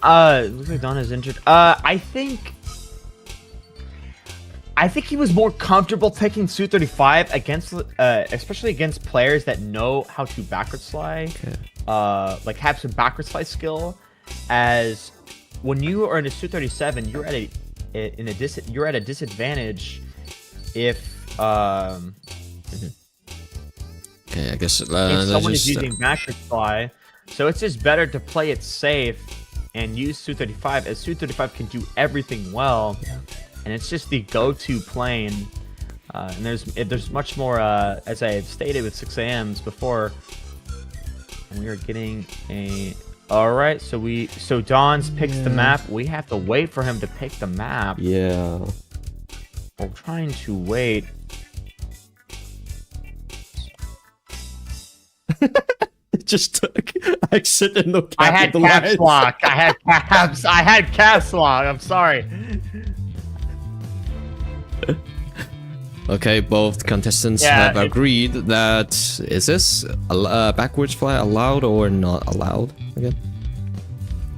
C: Looks like Don is injured. I think he was more comfortable taking Su-35 against, especially against players that know how to backward slide.
B: Okay.
C: Like have some backward slide skill. As when you are in a Su-37, you're at a disadvantage if
B: Okay, I guess
C: if someone is using backward slide. So it's just better to play it safe and use Su-35, as Su-35 can do everything well, and it's just the go-to plane. And there's much more, as I have stated with 6AMs before. We are getting a. All right, so Don's picks the map. We have to wait for him to pick the map.
B: Yeah.
C: We're trying to wait.
B: Just took exit and no
C: I had caps lock. I had caps lock. I'm sorry.
B: Okay, both contestants have agreed that is this backwards fly allowed or not allowed again?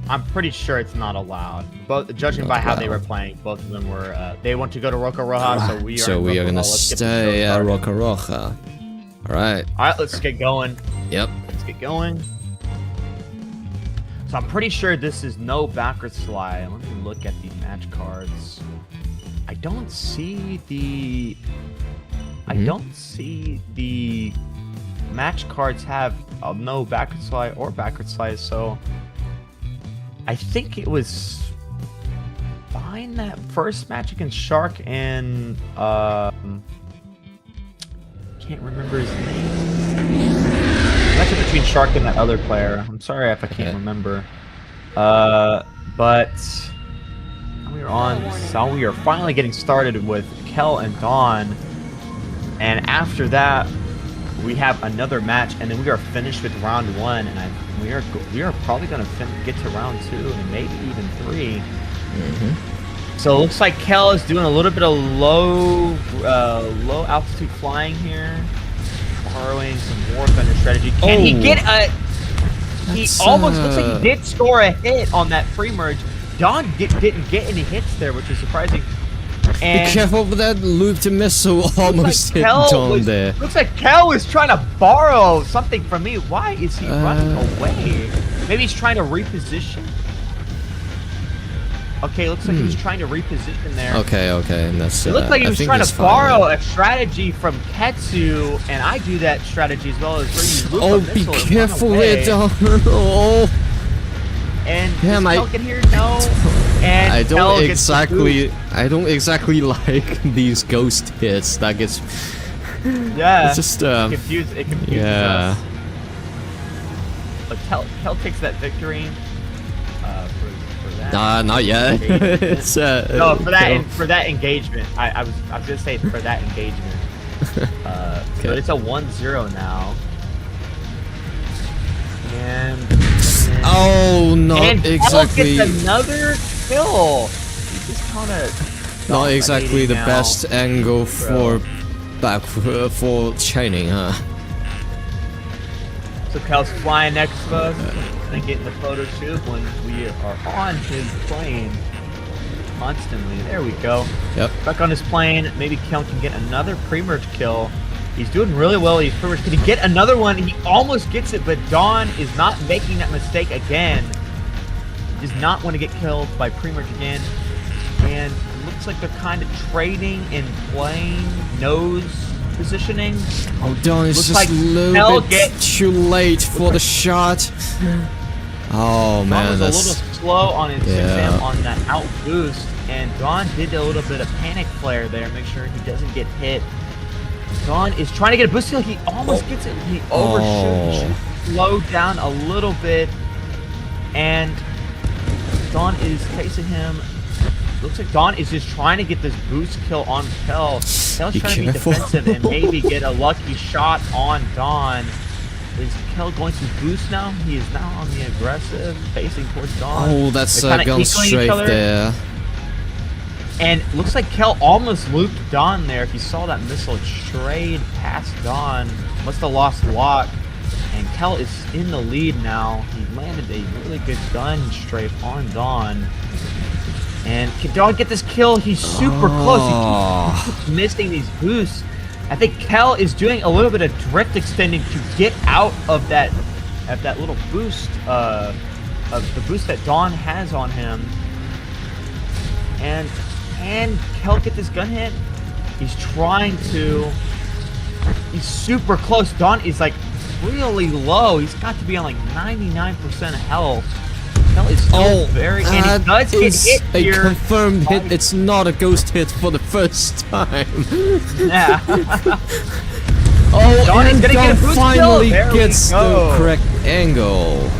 C: I'm pretty sure it's not allowed. Both judging by how they were playing, both of them were. They want to go to Roca Roja, so we are
B: gonna stay at Roca Roja. All right.
C: All right, let's get going.
B: Yep.
C: Let's get going. So I'm pretty sure this is no backward slide. Let me look at the match cards. I don't see the. I don't see the match cards have no backward slide or backward slide. So I think it was fine that first match against Shark and can't remember his name. Match between Shark and that other player. I'm sorry if I can't remember. But we are finally getting started with Kel and Dawn, and after that we have another match, and then we are finished with round 1, and we are probably going to get to round 2 and maybe even 3. So it looks like Kel is doing a little bit of low altitude flying here, borrowing some warfender strategy. Can he get a? He almost looks like he did score a hit on that free merge. Don didn't get any hits there, which is surprising. And
B: be careful with that looped missile almost hit Don there.
C: Looks like Kel was trying to borrow something from me. Why is he running away? Maybe he's trying to reposition. Okay, looks like he was trying to reposition there.
B: Okay, and that's.
C: It looked like he was trying to borrow a strategy from Ketsu, and I do that strategy as well as where you loop a missile.
B: Be careful with it. Oh.
C: And
B: Damn,
C: does Kel get here? No. And
B: I
C: Kel
B: don't
C: gets the boot.
B: exactly like these ghost hits. That gets
C: Yeah.
B: it's just
C: it confuses
B: yeah.
C: us. But Kel takes that victory. For that.
B: Nah, not yet. It's
C: No, for
B: Kel.
C: that engagement. I was gonna say for that engagement.
B: Okay.
C: But it's a 1-0 now. And
B: Oh, not
C: and
B: exactly.
C: Kel gets another kill. He just kind of
B: Not exactly the
C: now.
B: best angle for for shining, huh?
C: So Kel's flying next to us and getting the photo shoot when we are on his plane constantly. There we go.
B: Yep.
C: Back on his plane. Maybe Kel can get another pre-merge kill. He's doing really well. He's pre-merge. Can he get another one? He almost gets it, but Dawn is not making that mistake again. He does not want to get killed by pre-merge again. And it looks like they're kind of trading and playing nose positioning.
B: Oh, Dawn is
C: Looks
B: just
C: like
B: a little
C: Kel
B: bit too late for the shot. Oh
C: Dawn
B: man,
C: was a
B: that's
C: little slow on his
B: yeah.
C: exam on that out boost, and Dawn did a little bit of panic flare there, make sure he doesn't get hit. Dawn is trying to get a boost kill. He almost gets it. He overshoots, slowed down a little bit, and Dawn is facing him. Looks like Dawn is just trying to get this boost kill on Kel. Kel's
B: Be
C: trying
B: careful.
C: to be defensive and maybe get a lucky shot on Dawn. Is Kel going to boost now? He is now on the aggressive, facing towards Dawn.
B: oh, that's
C: They're kinda
B: gone
C: equaling each
B: straight
C: other.
B: there.
C: And looks like Kel almost looped Dawn there. If you saw that missile trade past Dawn, must have lost lock. And Kel is in the lead now. He landed a really good gun strafe on Dawn. And can Dawn get this kill? He's super close. He keeps missing these boosts. I think Kel is doing a little bit of drift extending to get out of that little boost of the boost that Dawn has on him. And can Kel get this gun hit? He's trying to. He's super close. Dawn is like really low. He's got to be on like 99% health. Kel is still very. And he does get hit
B: a
C: here.
B: confirmed hit. It's not a ghost hit for the first time.
C: Yeah.
B: Oh,
C: Dawn is
B: and
C: gonna get a
B: Dawn
C: boost
B: finally
C: kill. There we
B: gets the
C: go.
B: correct angle.
C: Dawn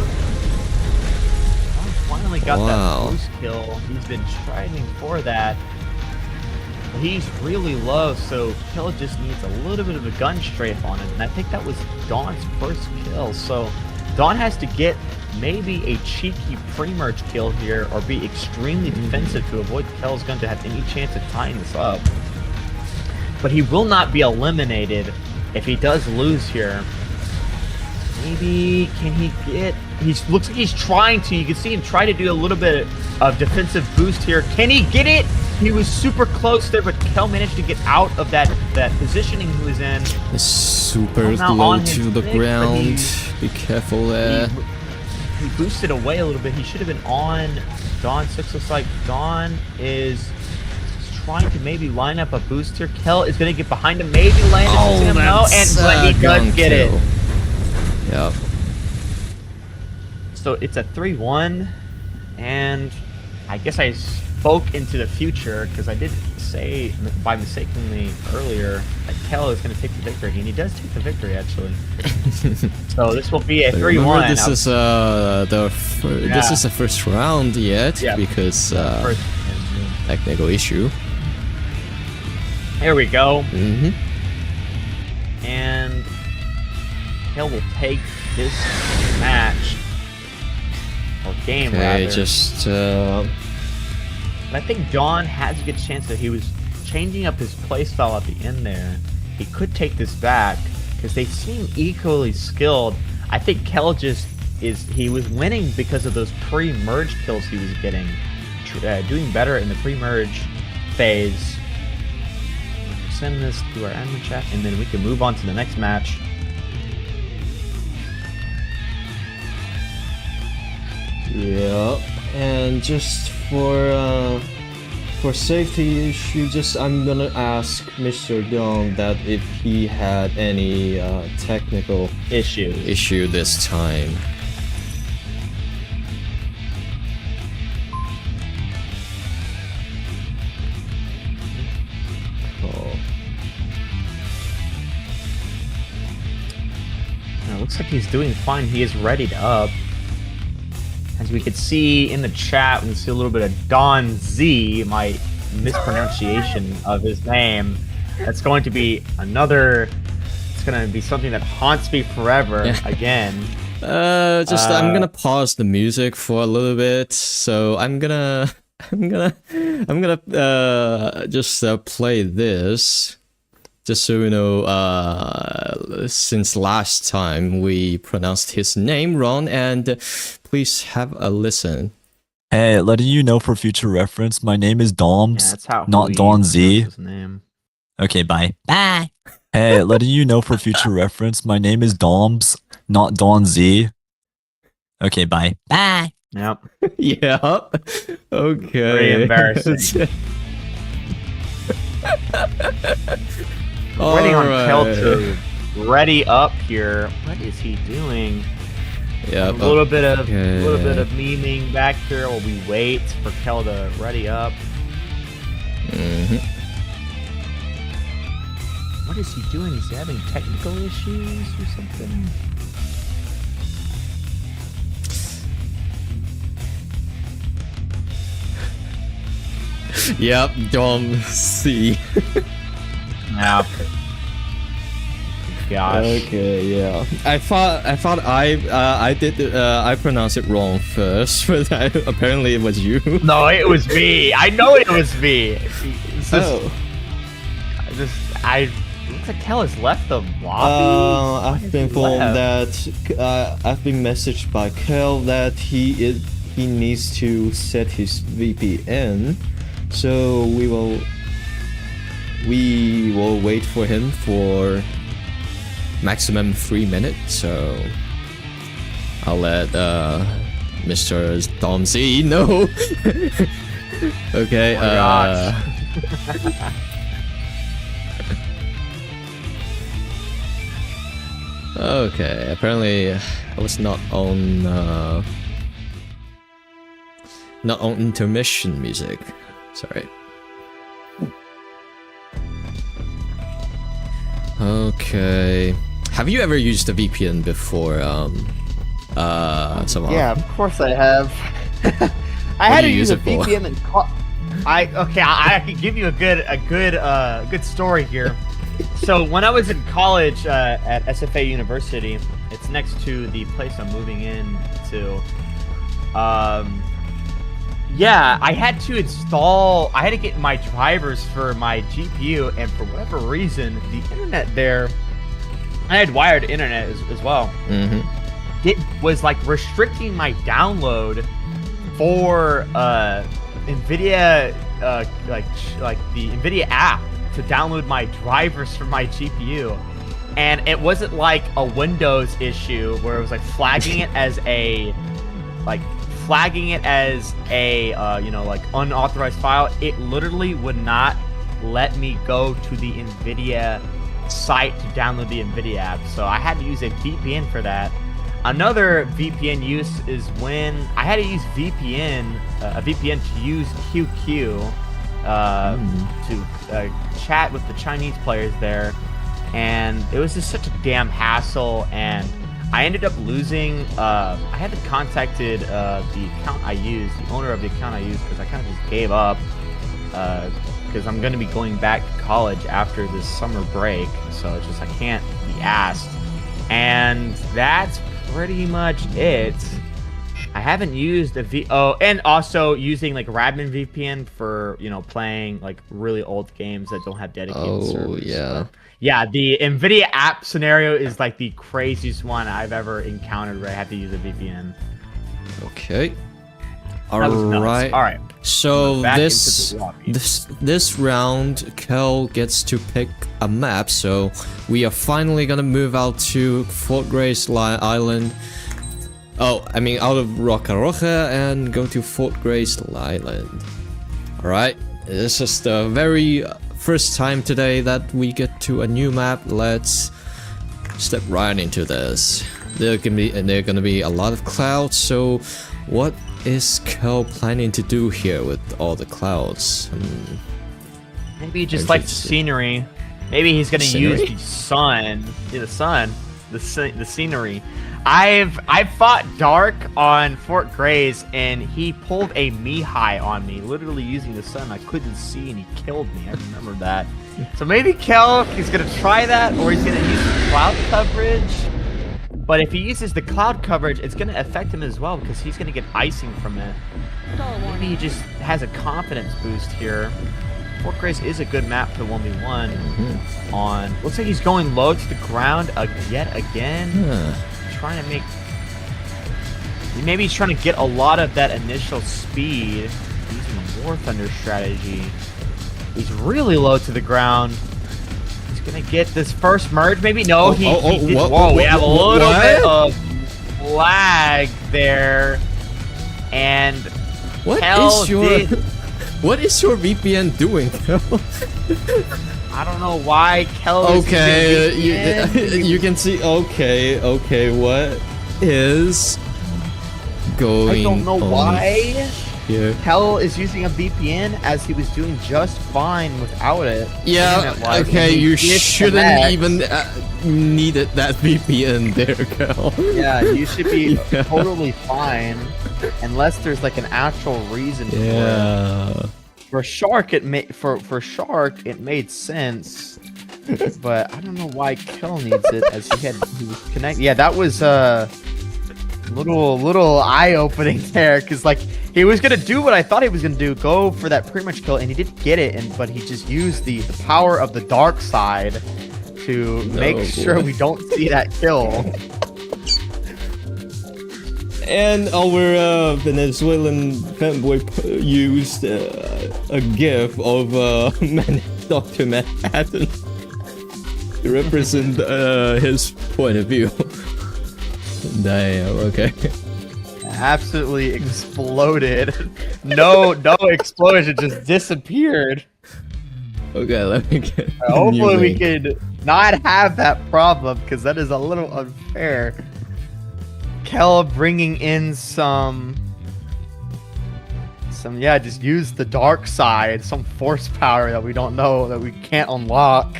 C: finally got
B: Wow.
C: that boost kill. He's been striving for that. He's really low, so Kel just needs a little bit of a gun strafe on him, and I think that was Dawn's first kill. So Dawn has to get maybe a cheeky pre-merge kill here, or be extremely defensive to avoid Kel's gun to have any chance of tying this up. But he will not be eliminated if he does lose here. Maybe can he get? He looks like he's trying to. You can see him try to do a little bit of defensive boost here. Can he get it? He was super close there, but Kel managed to get out of that positioning he was in.
B: It's super
C: Now
B: low
C: on his
B: to the
C: stick, but
B: ground. Be careful there.
C: He boosted away a little bit. He should have been on Dawn 6. Looks like Dawn is trying to maybe line up a boost here. Kel is going to get behind him, maybe land it to him. No, and but he does get it.
B: Yep.
C: So it's a 3-1, and I guess I spoke into the future because I did say by mistakenly earlier that Kel is going to take the victory, and he does take the victory actually. So this will be a 3-1.
B: This is this is the first round yet because
C: First,
B: technical issue.
C: here we go,
B: Mm-hmm.
C: and Kel will take this match or game
B: Okay,
C: rather.
B: just
C: But I think Dawn has a good chance that he was changing up his playstyle at the end there. He could take this back because they seem equally skilled. I think Kel just he was winning because of those pre-merge kills he was getting, doing better in the pre-merge phase. We'll send this to our admin chat, and then we can move on to the next match.
B: yeah, and just for safety issue, I'm gonna ask Mr. Dong that if he had any technical
C: Issues.
B: issue this time.
C: looks like he's doing fine. He is readied up. As we could see in the chat, we can see a little bit of Don Z, my mispronunciation of his name. That's going to be another... It's going to be something that haunts me forever again.
B: I'm gonna pause the music for a little bit. So I'm gonna just play this. Just so you know, since last time we pronounced his name wrong, and please have a listen.
D: Hey, letting you know for future reference, my name is Doms,
C: That's how
D: not Don Z.
C: his name.
D: Okay, bye. Bye. Hey, letting you know for future reference, my name is Doms, not Don Z. Okay, bye. Bye.
C: Yep.
B: Yeah. Okay.
C: Very embarrassing. Waiting on Kel to ready up here. What is he doing?
B: Yeah,
C: a little bit of memeing back here while we wait for Kel to ready up. What is he doing? Is he having technical issues or something?
B: Yep, Dom C.
C: Now. Gosh.
B: Okay, yeah. I thought I pronounced it wrong first, but apparently it was you.
C: No, it was me. I know it was me. Looks like Kel has left the lobby.
B: I've been informed that I've been messaged by Kel that he needs to set his VPN, so we will wait for him for maximum 3 minutes. So I'll let Mr. Dom Z know. Okay. Okay, apparently I was not on intermission music. Sorry. Okay. Have you ever used a VPN before? Somehow?
C: Yeah, of course I have. I had to use a VPN in I can give you a good story here. So when I was in college at SFA University, it's next to the place I'm moving in to. Yeah, I had to get my drivers for my GPU, and for whatever reason, the internet there, I had wired internet as well. It was like restricting my download for NVIDIA, like the NVIDIA app to download my drivers for my GPU. And it wasn't like a Windows issue where it was like flagging it as a unauthorized file. It literally would not let me go to the NVIDIA site to download the NVIDIA app. So I had to use a VPN for that. Another VPN use is when I had to use a VPN to use QQ to chat with the Chinese players there, and it was just such a damn hassle, and I ended up losing. I haven't contacted the account I used, the owner of the account I used, because I kind of just gave up, because I'm going to be going back to college after this summer break, so it's just I can't be asked, and that's pretty much it. I haven't used and also using like Radman VPN for, playing like really old games that don't have dedicated servers.
B: Yeah.
C: Yeah, the NVIDIA app scenario is like the craziest one I've ever encountered where I had to use a VPN.
B: Okay.
C: All right.
B: So this round, Kel gets to pick a map. So we are finally gonna move out to Fort Grace Island. Oh, I mean out of Roca Roja and go to Fort Grace Island. Alright, this is the very first time today that we get to a new map. Let's step right into this. There are gonna be a lot of clouds, so what is Kel planning to do here with all the clouds?
C: Maybe he just likes the scenery. Maybe he's gonna use the sun. the scenery. I've fought Dark on Fort Grays, and he pulled a Mihai on me, literally using the sun I couldn't see, and he killed me. I remember that. So maybe Kel is gonna try that, or he's gonna use the cloud coverage. But if he uses the cloud coverage, it's gonna affect him as well because he's gonna get icing from it. Maybe he just has a confidence boost here. Fort Grays is a good map to 1v1 on. Looks like he's going low to the ground yet again. Trying to make, maybe he's trying to get a lot of that initial speed using a War Thunder strategy. He's really low to the ground. He's gonna get this first merge. Maybe no. He did. Whoa, we have a little bit of lag there, and
B: What is your VPN doing?
C: I don't know why Kel is
B: Okay, you can see. Okay, what is going on?
C: I don't know why
B: here?
C: Kel is using a VPN as he was doing just fine without it.
B: Yeah, okay, you shouldn't even needed that VPN there, Kel.
C: Yeah, you should be totally fine unless there's like an actual reason for it. For Shark, it made for Shark it made sense, but I don't know why Kel needs it as he was connected. Yeah, that was little eye opening there, because like he was gonna do what I thought he was gonna do, go for that pre-merge kill, and he did get it, but he just used the power of the dark side to make sure we don't see that kill.
B: And our Venezuelan fanboy used a GIF of Dr. Manhattan to represent his point of view. Damn, okay.
C: Absolutely exploded. No explosion, just disappeared.
B: Okay, let me get.
C: Hopefully we could not have that problem, because that is a little unfair. Kel bringing in some yeah, just use the dark side, some force power that we don't know, that we can't unlock.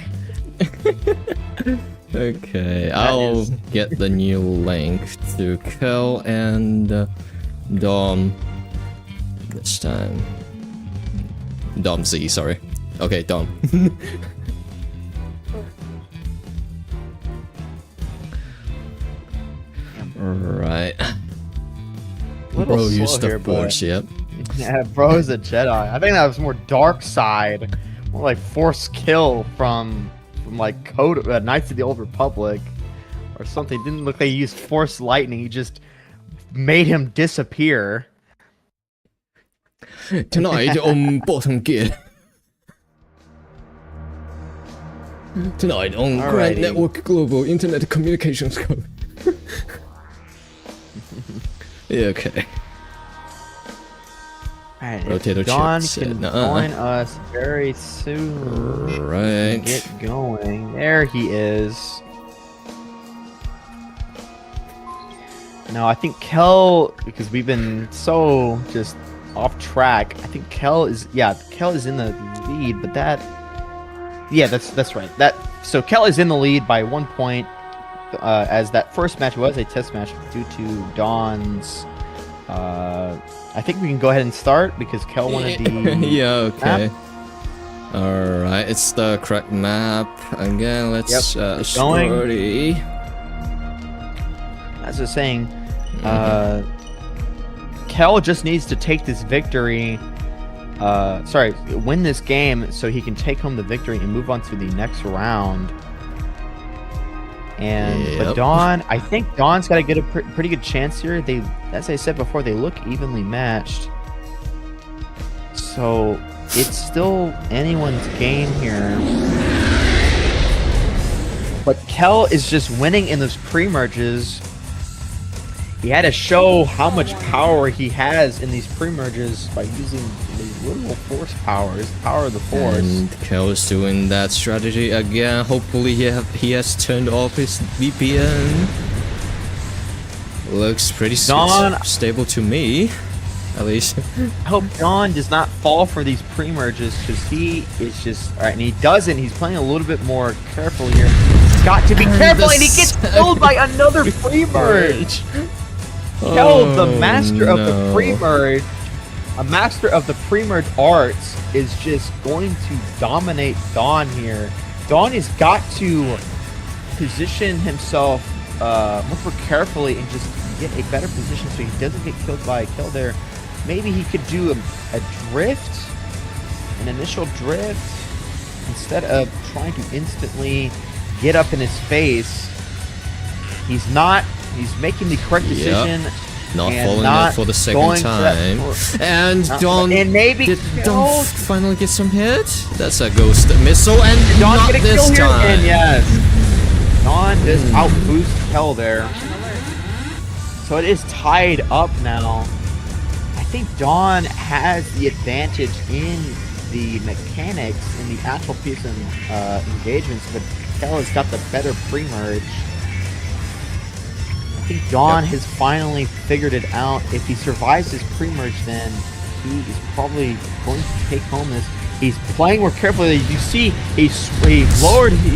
B: Okay, I'll get the new link to Kel and Dom this time. Dom Z, sorry. Okay, Dom. Right. Bro used the force, yep.
C: Yeah, bro's a Jedi. I think that was more dark side, more like force kill from like Code Knights of the Old Republic or something. It didn't look like he used force lightning. He just made him disappear.
B: Tonight on Bottom Gear. Tonight on Grand Network Global Internet Communications Code. Yeah, okay.
C: Alright,
B: Rotator
C: Dawn
B: chips.
C: can join us very soon.
B: Right.
C: Get going. There he is. No, I think Kel, because we've been so just off track. I think Kel is in the lead, but that's right. So Kel is in the lead by 1 point, as that first match was a test match due to Dawn's. I think we can go ahead and start because Kel wanted the
B: yeah, okay.
C: map.
B: Alright, it's the correct map. Again, let's story.
C: As I was saying, Kel just needs to take this victory. Win this game so he can take home the victory and move on to the next round. But Dawn, I think Dawn's got to get a pretty good chance here. As I said before, they look evenly matched. So it's still anyone's game here. But Kel is just winning in those pre-merges. He had to show how much power he has in these pre-merges by using the literal force powers, power of the force.
B: And Kel is doing that strategy again. Hopefully he has turned off his VPN. Looks pretty stable to me, at least.
C: I hope Dawn does not fall for these pre-merges, because he is just... Alright, and he doesn't. He's playing a little bit more careful here. got to be
B: And
C: careful,
B: the
C: and he gets killed by another pre-merge. Kel, the master of the pre-merge, a master of the pre-merge arts, is just going to dominate Dawn here. Dawn has got to position himself much more carefully and just get a better position so he doesn't get killed by a kill there. Maybe he could do a drift, an initial drift, instead of trying to instantly get up in his face. He's making the correct decision.
B: Not falling it for the second time. And
C: maybe
B: Dawn finally get some hit. That's a ghost missile, and
C: Dawn
B: not
C: get a
B: this
C: kill here
B: time.
C: again, yes. Dawn just outboosts Kel there. So it is tied up now. I think Dawn has the advantage in the mechanics, in the actual piece of engagements, but Kel has got the better pre-merge. I think Dawn has finally figured it out. If he survives his pre-merge, then he is probably going to take home this. He's playing more carefully. You see, he lowered, he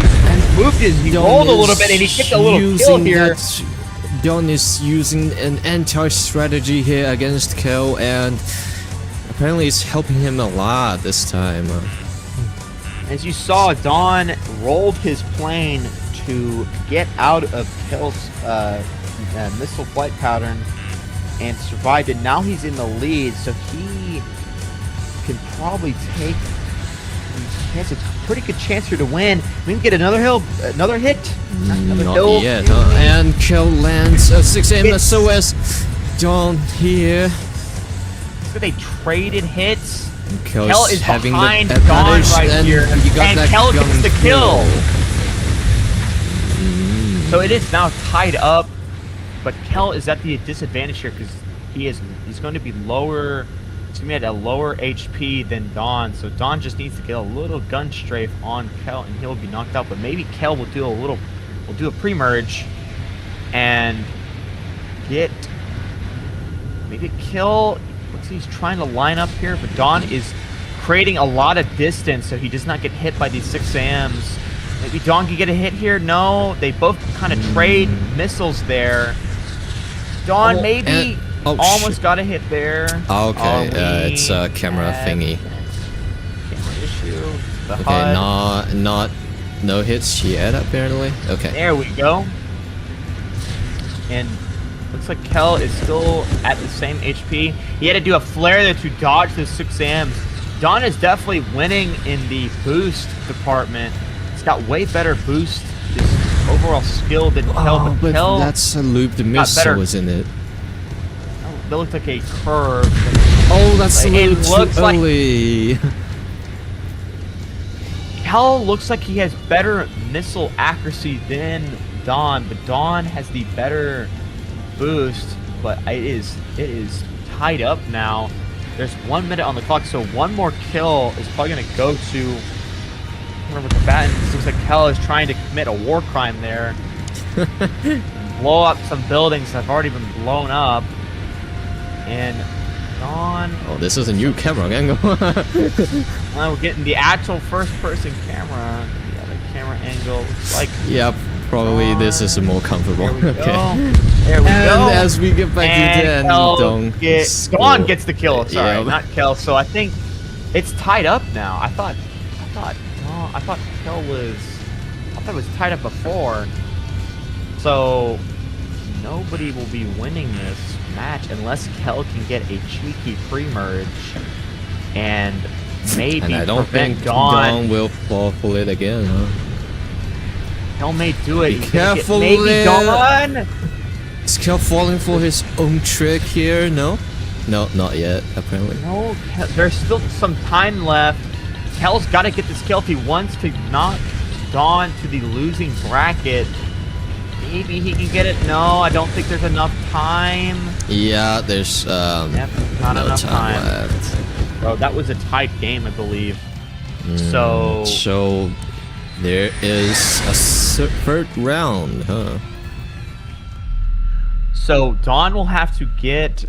C: moved his, he rolled a little bit, and he kicked a little kill here.
B: Dawn is using an anti-strategy here against Kel, and apparently it's helping him a lot this time.
C: As you saw, Dawn rolled his plane to get out of Kel's missile flight pattern and survived it. Now he's in the lead, so he can probably take. He has a pretty good chance here to win. We can get another hit. Another
B: Not
C: hill.
B: yet, and Kel lands a 6am SOS. Dawn here.
C: So they traded hits.
B: Kel
C: Kel is
B: having
C: behind
B: the
C: Dawn
B: advantage,
C: right
B: and
C: here,
B: you got
C: and
B: that
C: Kel
B: gun
C: gets the kill. So it is now tied up, but Kel is at the disadvantage here because he's going to be lower. He's going to be at a lower HP than Dawn, so Dawn just needs to get a little gun strafe on Kel, and he'll be knocked out. But maybe Kel will do a pre-merge and get maybe a kill. Looks like he's trying to line up here, but Dawn is creating a lot of distance so he does not get hit by these 6AMs. Maybe Dawn can get a hit here. No, they both kind of trade missiles there. Dawn maybe almost got a hit there.
B: Okay, it's a camera thingy.
C: Camera issue. The
B: Okay,
C: HUD.
B: no hits yet apparently. Okay.
C: There we go. And looks like Kel is still at the same HP. He had to do a flare there to dodge the 6AMs. Dawn is definitely winning in the boost department. He's got way better boost, just overall skill than Kel.
B: But
C: Kel,
B: that's a looped missile, isn't it?
C: that looked like a curve.
B: Oh, that's a
C: It
B: little too
C: looks like-
B: early.
C: Kel looks like he has better missile accuracy than Dawn, but Dawn has the better boost. But it is tied up now. There's 1 minute on the clock, so one more kill is probably gonna go to whoever the bat. This looks like Kel is trying to commit a war crime there. Blow up some buildings that have already been blown up. And Dawn.
B: Oh, this is a new camera angle.
C: We're getting the actual first-person camera. The other camera angle looks like.
B: Yep, probably this is more comfortable.
C: There we
B: Okay.
C: go. There we
B: And
C: go.
B: as we get back to the end,
C: Dawn
B: Dawn
C: gets the kill. Sorry,
B: Yep.
C: not Kel. So I think it's tied up now. I thought Kel was. I thought it was tied up before. So nobody will be winning this match unless Kel can get a cheeky pre-merge and maybe
B: And I don't
C: prevent
B: think
C: Dawn.
B: Dawn will fall for it again, huh?
C: Kel may do it.
B: Be
C: He's gonna get
B: careful
C: maybe
B: there.
C: Dawn.
B: Is Kel falling for his own trick here? No? No, not yet, apparently.
C: No, there's still some time left. Kel's got to get this kill if he wants to knock Dawn to the losing bracket. Maybe he can get it. No, I don't think there's enough time.
B: Yeah, there's
C: Yep, not
B: no
C: enough
B: time
C: time.
B: left.
C: Bro, that was a tight game, I believe.
B: So there is a third round, huh?
C: So Dawn will have to get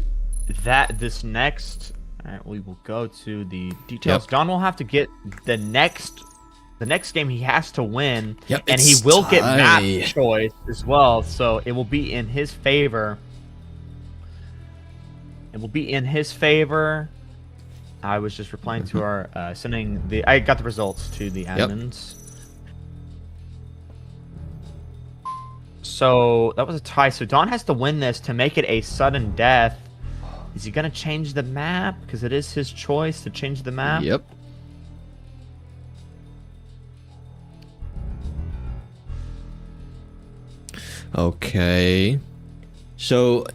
C: this next. All right, we will go to the details.
B: Yep.
C: Dawn will have to get the next The next game he has to win,
B: Yep,
C: and he
B: it's
C: will get map
B: tie.
C: choice as well, so it will be in his favor. It will be in his favor. I was just replying to our I got the results to the admins. So that was a tie. So Don has to win this to make it a sudden death. Is he gonna change the map? Because it is his choice to change the map.
B: Yep. Okay. So,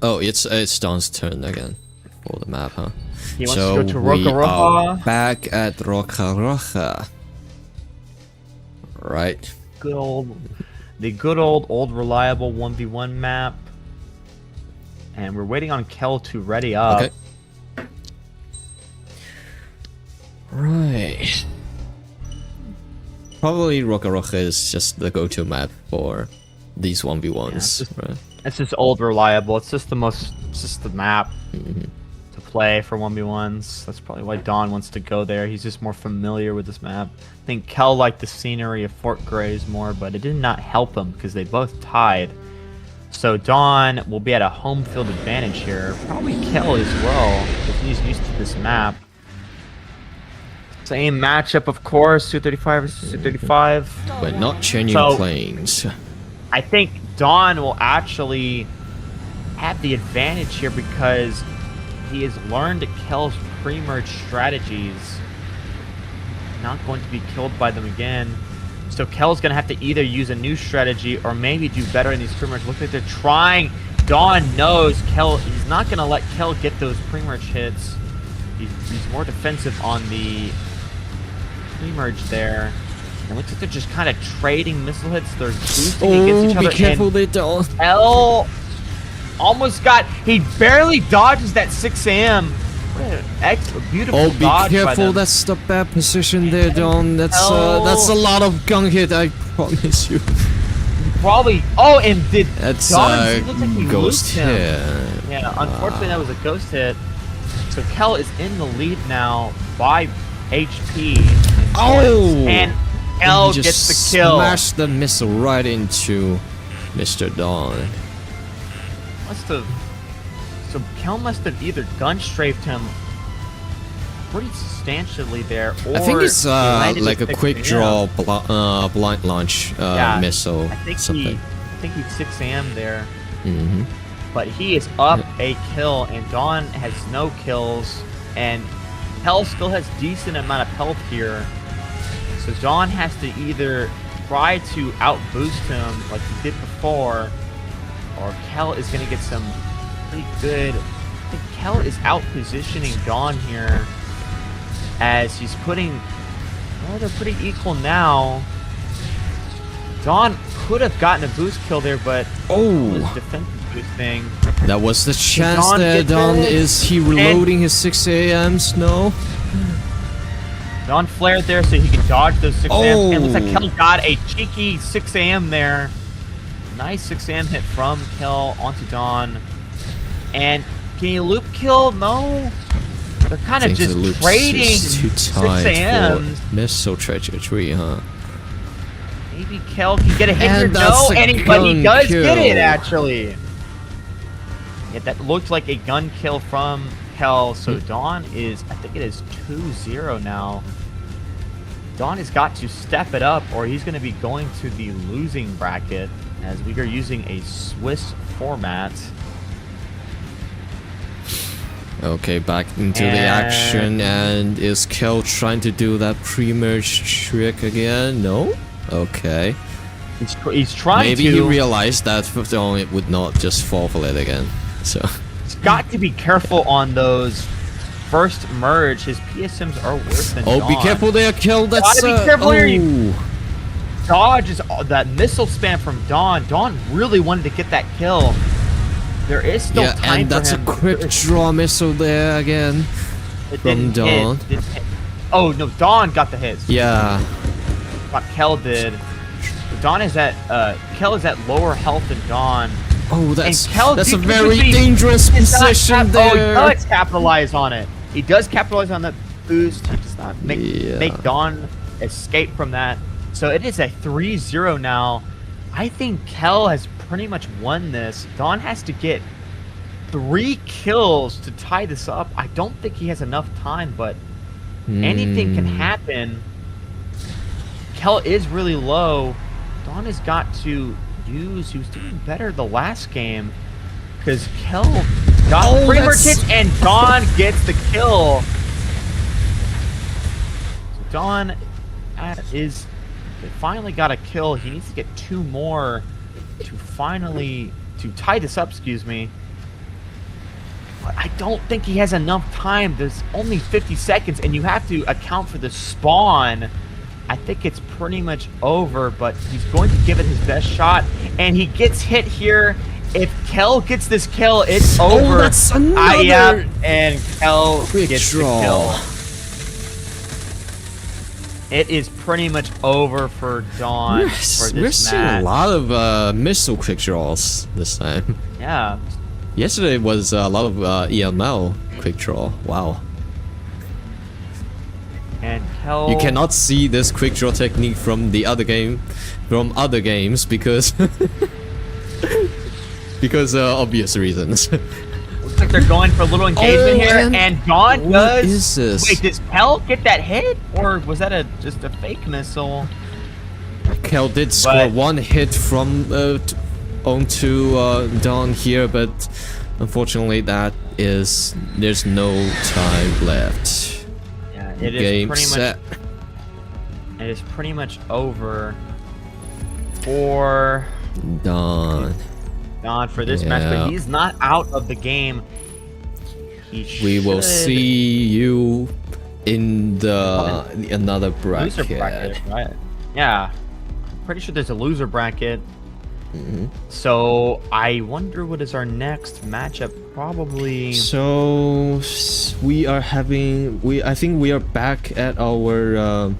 B: oh, it's Don's turn again for the map, huh?
C: He wants
B: So
C: to go to
B: we
C: Roca
B: are
C: Roja.
B: back at Roca Roja. Right.
C: The good old reliable 1v1 map. And we're waiting on Kel to ready up.
B: Okay. Right. Probably Roca Roja is just the go-to map for these 1v1s, right?
C: It's just old reliable. It's just the map to play for 1v1s. That's probably why Don wants to go there. He's just more familiar with this map. I think Kel liked the scenery of Fort Grays more, but it did not help him because they both tied. So Don will be at a home field advantage here. Probably Kel as well, if he's used to this map. Same matchup, of course, 235 versus 235.
B: But not changing
C: So-
B: planes.
C: I think Don will actually have the advantage here because he has learned Kel's pre-merge strategies. Not going to be killed by them again. So Kel's going to have to either use a new strategy or maybe do better in these pre-merge. Look like they're trying. Don knows Kel. He's not going to let Kel get those pre-merge hits. He's more defensive on the pre-merge there. It looks like they're just kind of trading missile hits. They're boosting against each
B: Oh,
C: other.
B: be careful,
C: and
B: they don't.
C: L almost got. He barely dodges that 6 a.m. What an beautiful
B: Oh, be
C: dodge by
B: careful,
C: them.
B: that's the bad position there, Don. That's a lot of gun hit, I promise you.
C: Probably. Oh, and did
B: That's
C: Don, he looked like he
B: ghost
C: looped him.
B: hit.
C: Yeah, unfortunately that was a ghost hit. So Kel is in the lead now by HP.
B: Oh!
C: And Kel
B: He
C: gets
B: just
C: the kill.
B: smashed the missile right into Mr. Don.
C: So Kel must have either gun strafed him pretty substantially there, or
B: I think it's
C: he landed
B: like a
C: 6
B: quick
C: a.m.
B: draw blind launch missile.
C: I think
B: something.
C: he's 6 a.m. there.
B: Mm-hmm.
C: But he is up a kill, and Dawn has no kills, and Kel still has decent amount of health here. So Dawn has to either try to outboost him like he did before, or Kel is going to get some pretty good. I think Kel is out positioning Dawn here as he's putting. Well, they're pretty equal now. Dawn could have gotten a boost kill there, but was defensive boosting.
B: That was the chance
C: Don
B: there,
C: gets
B: Don.
C: it,
B: Is he reloading his 6 a.m.s? No?
C: Dawn flared there so he can dodge those 6 a.m. And it looks like
B: Oh.
C: Kel got a cheeky 6 a.m. there. Nice 6 a.m. hit from Kel onto Dawn. And can he loop kill? No. They're kind of
B: Think the
C: just
B: loop's
C: trading
B: just too
C: 6
B: tight
C: a.m.
B: for missile trajectory, huh?
C: Maybe Kel can get a hit here.
B: And that's
C: No,
B: a
C: but he
B: gun
C: does get it
B: kill.
C: actually. Yeah, that looked like a gun kill from Kel. So Dawn is, I think it is 2-0 now. Dawn has got to step it up, or he's going to be going to the losing bracket, as we are using a Swiss format.
B: Okay, back into the action, and is Kel trying to do that pre-merge trick again? No? Okay.
C: He's trying
B: Maybe
C: to.
B: he realized that Don would not just fall for it again. So.
C: He's got to be careful on those first merge. His PSMs are worse than
B: Oh,
C: Dawn.
B: be careful there, Kel. That's
C: Gotta be careful here, you-
B: oh.
C: Dodges that missile spam from Dawn. Dawn really wanted to get that kill. There is still
B: Yeah,
C: time
B: and
C: for
B: that's a
C: him.
B: quick draw missile there again.
C: It
B: from
C: didn't
B: Dawn.
C: hit. Didn't hit. Oh no, Dawn got the hits.
B: Yeah.
C: What Kel did. Dawn is at Kel is at lower health than Dawn.
B: Oh, that's
C: Kel
B: a
C: deep
B: very
C: between-
B: dangerous
C: does not
B: position
C: Oh, he
B: there.
C: does capitalize on it. He does capitalize on that boost. He does not make
B: Yeah.
C: make Dawn escape from that. So it is a 3-0 now. I think Kel has pretty much won this. Dawn has to get 3 kills to tie this up. I don't think he has enough time, but anything can happen. Kel is really low. Dawn has got to use. He was doing better the last game because Kel got 3 more hits and Dawn gets the kill. So Dawn is finally got a kill. He needs to get 2 more to tie this up. Excuse me. But I don't think he has enough time. There's only 50 seconds, and you have to account for the spawn. I think it's pretty much over, but he's going to give it his best shot, and he gets hit here. If Kel gets this kill, it's over.
B: That's another
C: and Kel
B: quick
C: gets
B: draw.
C: the kill. It is pretty much over for Dawn for this
B: We're seeing
C: match.
B: a lot of missile quick draws this time.
C: Yeah.
B: Yesterday was a lot of EML quick draw. Wow.
C: And Kel...
B: You cannot see this quick draw technique from the other game, from other games because because obvious reasons.
C: Looks like they're going for a little engagement here, and Dawn
B: what
C: does...
B: is this?
C: Wait, does Kel get that hit? Or was that just a fake missile?
B: Kel did score
C: But-
B: 1 hit from onto Dawn here, but unfortunately there's no time left.
C: Yeah, it
B: Game
C: is pretty
B: set.
C: much... It is pretty much over for
B: Dawn.
C: Dawn for this match,
B: Yeah.
C: but he's not out of the game.
B: We will
C: should-
B: see you in the another
C: Loser
B: bracket.
C: bracket, right? Yeah. Pretty sure there's a loser bracket. So I wonder what is our next matchup. Probably.
B: So we are having I think we are back at our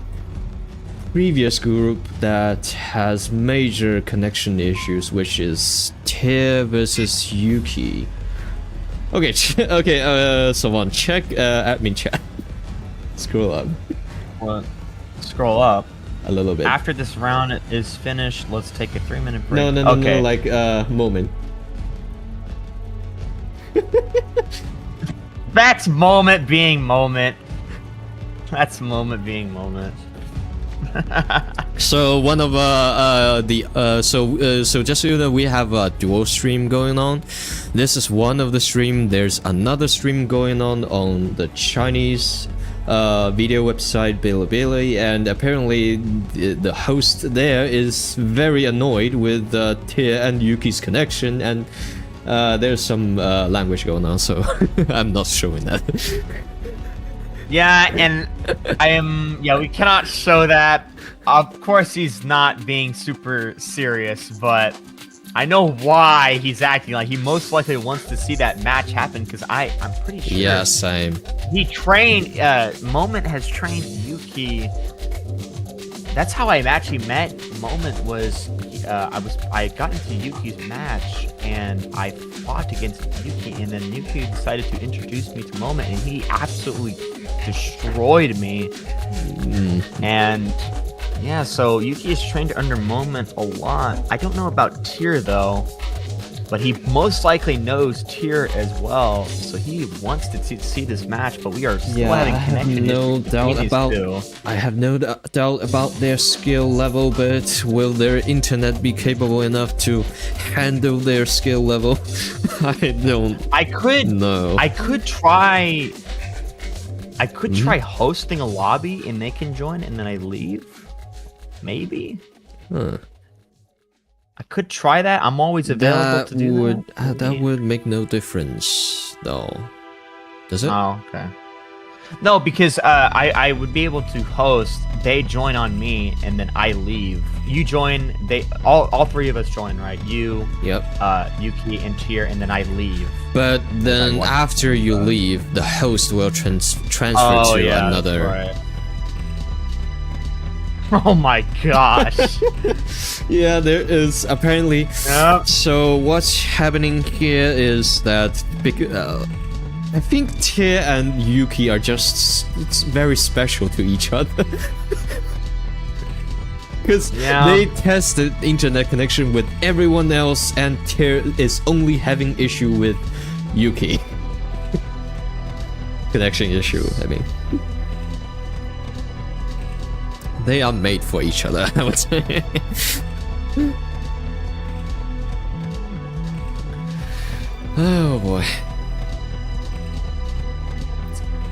B: previous group that has major connection issues, which is Tier versus Yuki. Okay, okay, someone check admin chat. Scroll up
C: What? Scroll up.
B: a little bit.
C: After this round is finished, let's take a 3-minute break.
B: No,
C: okay.
B: like moment.
C: That's moment being moment. That's moment being moment.
B: So one of so just so you know, we have a dual stream going on. This is one of the stream. There's another stream going on the Chinese video website Bilibili, and apparently the host there is very annoyed with Tia and Yuki's connection, and there's some language going on, so I'm not showing that.
C: Yeah, and we cannot show that. Of course he's not being super serious, but I know why he's acting like he most likely wants to see that match happen, because I'm pretty sure.
B: Yeah, same.
C: He trained, Moment has trained Yuki. That's how I actually met Moment. Was I got into Yuki's match and I fought against Yuki, and then Yuki decided to introduce me to Moment, and he absolutely destroyed me. And yeah, so Yuki is trained under Moment a lot. I don't know about Tyr though, but he most likely knows Tyr as well, so he wants to see this match. But we are still having connection issues between these two.
B: I have no doubt about their skill level, but will their internet be capable enough to handle their skill level? I could
C: try. I could try hosting a lobby and they can join, and then I leave. Maybe.
B: Huh.
C: I could try that. I'm always available to do that.
B: That would make no difference, though. Does it?
C: Oh, okay. No, because I would be able to host. They join on me, and then I leave. You join. They all 3 of us join, right? You,
B: Yep.
C: Yuki, and Tyr, and then I leave.
B: But then after you leave, the host will transfer to another.
C: That's right. Oh my gosh.
B: Yeah, there is apparently.
C: Yep.
B: So what's happening here is that I think Tia and Yuki are just very special to each other. Because
C: Yeah.
B: they tested internet connection with everyone else, and Tear is only having issue with Yuki. Connection issue, I mean. They are made for each other, I would say. Oh boy.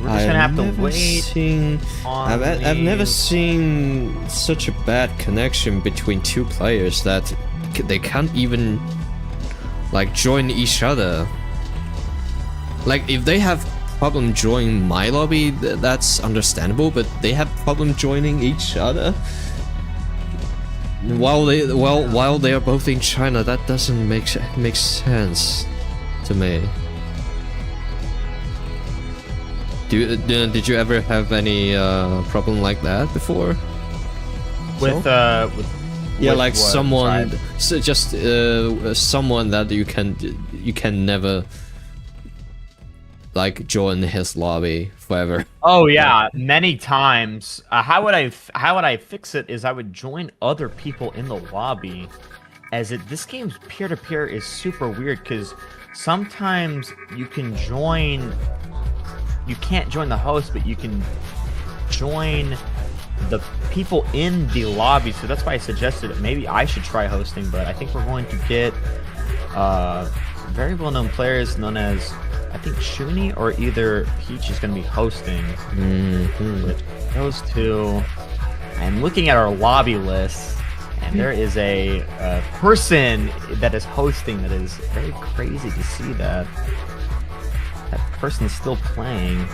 C: We're just gonna have to
B: never
C: wait.
B: I've never seen such a bad connection between two players that they can't even like join each other. Like if they have problem joining my lobby, that's understandable, but they have problem joining each other while they are both in China. That doesn't make sense to me. Did you ever have any problem like that before?
C: With
B: yeah,
C: with
B: like
C: what?
B: someone,
C: Sorry.
B: so just someone that you can never like join his lobby forever.
C: Oh yeah, many times. How would I fix it? Is I would join other people in the lobby, as this game's peer-to-peer is super weird because sometimes you can join. You can't join the host, but you can join the people in the lobby. So that's why I suggested it. Maybe I should try hosting, but I think we're going to get very well-known players known as, I think, Shuni or either Peach is going to be hosting. Which those two. I'm looking at our lobby list, and there is a person that is hosting that is very crazy to see that. That person's still playing.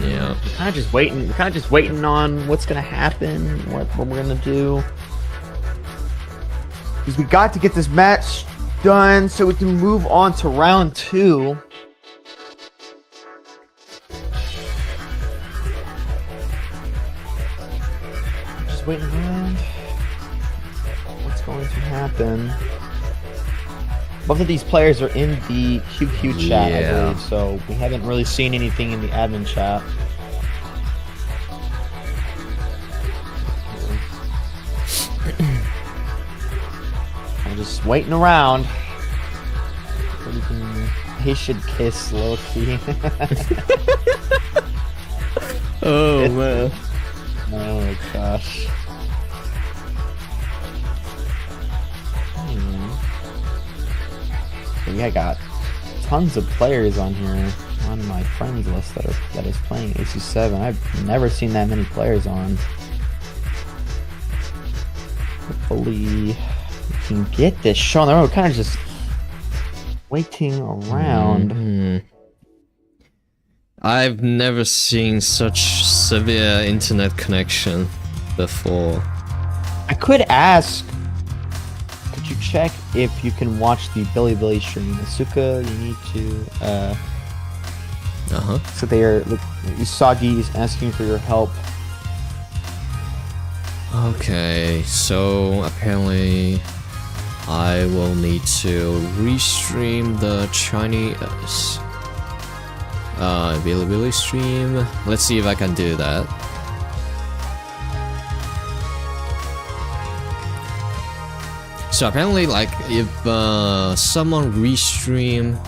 B: Yeah.
C: We're kind of just waiting. We're kind of just waiting on what's gonna happen, what we're gonna do. Because we got to get this match done so we can move on to round 2. Just waiting around. What's going to happen? Both of these players are in the QQ chat, I believe, so we haven't really seen anything in the admin chat. I'm just waiting around. He should kiss Loki.
B: Oh man.
C: Oh gosh. Yeah, I got tons of players on here on my friends list that is playing AC7. I've never seen that many players on. Hopefully we can get this shown. We're kind of just waiting around.
B: I've never seen such severe internet connection before.
C: I could ask, could you check if you can watch the Billy stream? Asuka, you need to so they are, look, Usagi is asking for your help.
B: Okay, so apparently I will need to restream the Chinese Billy stream. Let's see if I can do that. So apparently, like, if someone restream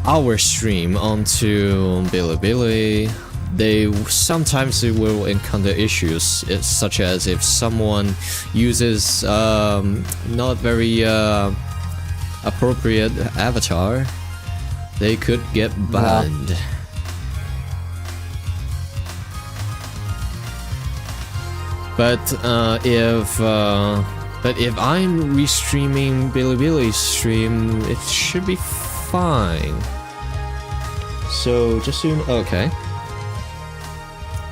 B: our stream onto Bilibili, they sometimes will encounter issues, such as if someone uses not very appropriate avatar, they could get banned. But if I'm restreaming Bilibili's stream, it should be fine. So just soon, okay.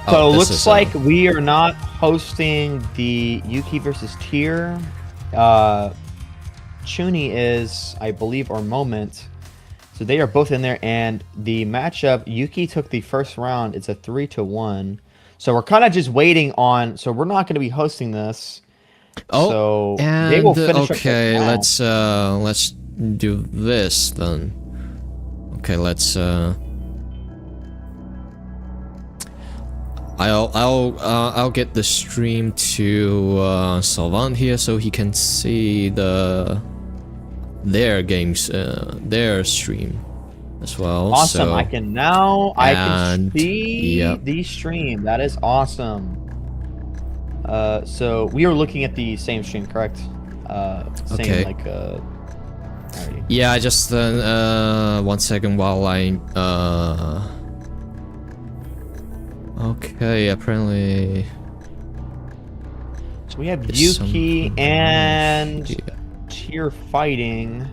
C: So
B: this
C: looks
B: is,
C: like we are not hosting the Yuki versus Tier. Chuni is, I believe, or Moment. So they are both in there, and the matchup, Yuki took the first round. It's a 3-1. So we're kind of just waiting on. So we're not going to be hosting this.
B: Oh,
C: so
B: and
C: they will finish
B: okay,
C: up
B: let's do this then. Okay, let's I'll get the stream to Salvant here so he can see their games, their stream as well.
C: Awesome.
B: So,
C: I can see
B: yep.
C: the stream. That is awesome. So we are looking at the same stream, correct? Same
B: Okay.
C: like alrighty.
B: Yeah, just 1 second while I okay, apparently
C: So we have
B: there's
C: Yuki
B: some-
C: and
B: yeah.
C: Tier fighting.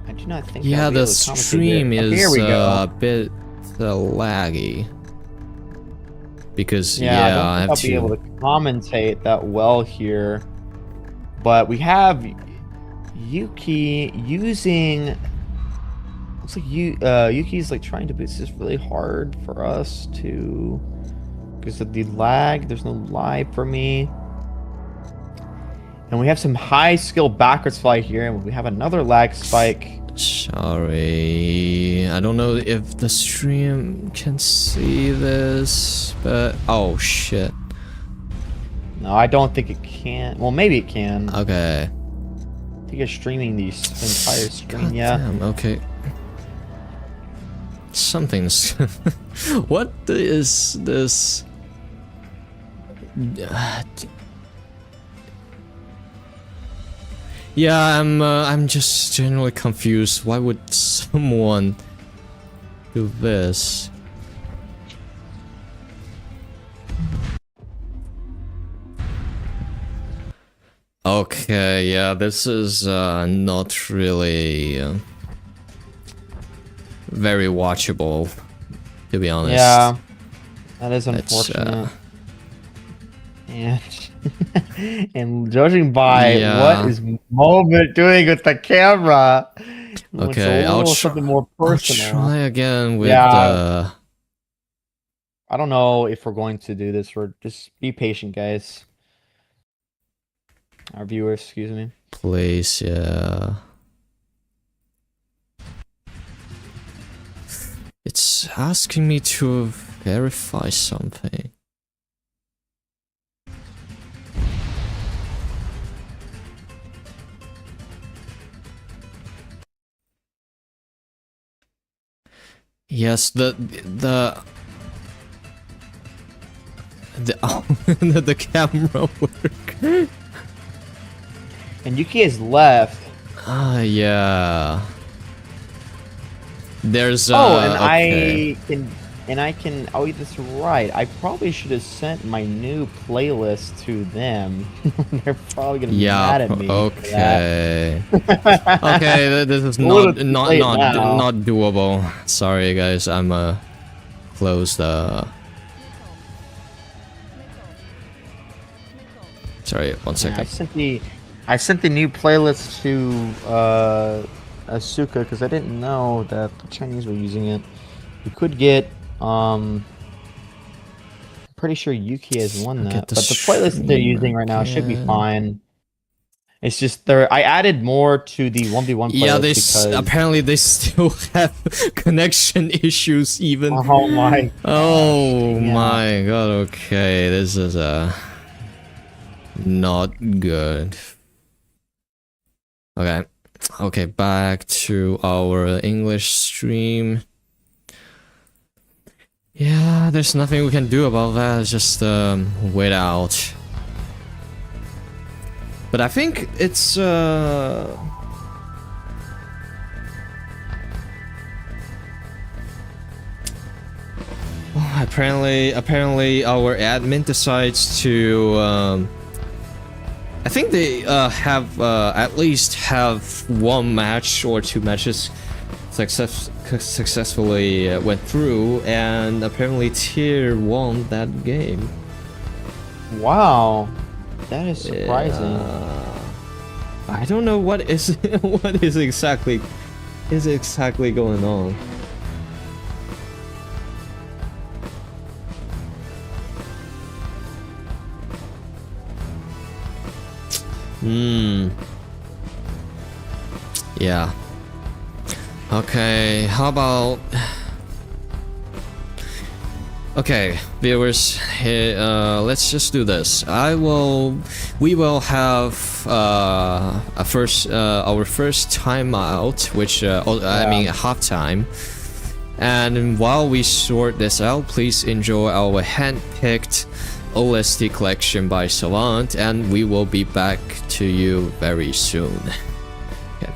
C: I do not think.
B: Yeah,
C: I'll be
B: the
C: able to commentate
B: stream
C: here.
B: is
C: Here we go.
B: a bit laggy because
C: Yeah,
B: yeah,
C: I
B: I
C: don't
B: have
C: think I'll be
B: to.
C: able to commentate that well here. But we have Yuki using. Looks like Yuki's like trying to boost this really hard for us to, because of the lag. There's no live for me. And we have some high skill backwards fly here, and we have another lag spike.
B: Sorry, I don't know if the stream can see this, but oh shit.
C: No, I don't think it can. Well, maybe it can.
B: Okay.
C: I think it's streaming the entire screen.
B: God
C: Yeah.
B: damn, okay. Something's. What is this? Yeah, I'm just generally confused. Why would someone do this? Okay, yeah, this is not really very watchable, to be honest.
C: Yeah. That is
B: It's,
C: unfortunate. And and judging by
B: Yeah.
C: what is Moment doing with the camera, looks
B: Okay,
C: a little something more
B: I'll
C: personal.
B: try again with
C: Yeah. I don't know if we're going to do this. We're just be patient, guys. Our viewers, excuse me.
B: place, yeah. It's asking me to verify something. Yes, the the camera work.
C: And Yuki has left.
B: Ah, yeah. There's
C: And
B: okay.
C: I can. Oh, that's right. I probably should have sent my new playlist to them. They're probably gonna be mad at me. for that.
B: Okay. Okay, this is
C: Well,
B: not
C: it's late now.
B: not doable. Sorry guys, I'm closed sorry, 1
C: Yeah,
B: second.
C: I sent the new playlist to Asuka because I didn't know that the Chinese were using it. You could get I'm pretty sure Yuki has won
B: Get
C: that,
B: the
C: but the playlist that they're using right now should be
B: again.
C: fine. It's just I added more to the 1v1 playlist
B: Yeah, they
C: because
B: apparently they still have connection issues even.
C: oh my
B: Oh
C: yeah.
B: my god, okay, this is not good. Okay. Okay, back to our English stream. Yeah, there's nothing we can do about that, just wait out. But I think it's apparently our admin decides to I think they have at least have one match or two matches successfully went through, and apparently Tier won that game.
C: Wow, that is surprising.
B: I don't know what is what is exactly going on. Yeah. Okay, how about Okay, viewers, let's just do this. We will have our first timeout, which I mean halftime. And while we sort this out, please enjoy our hand-picked OST collection by Savant, and we will be back to you very soon. Okay.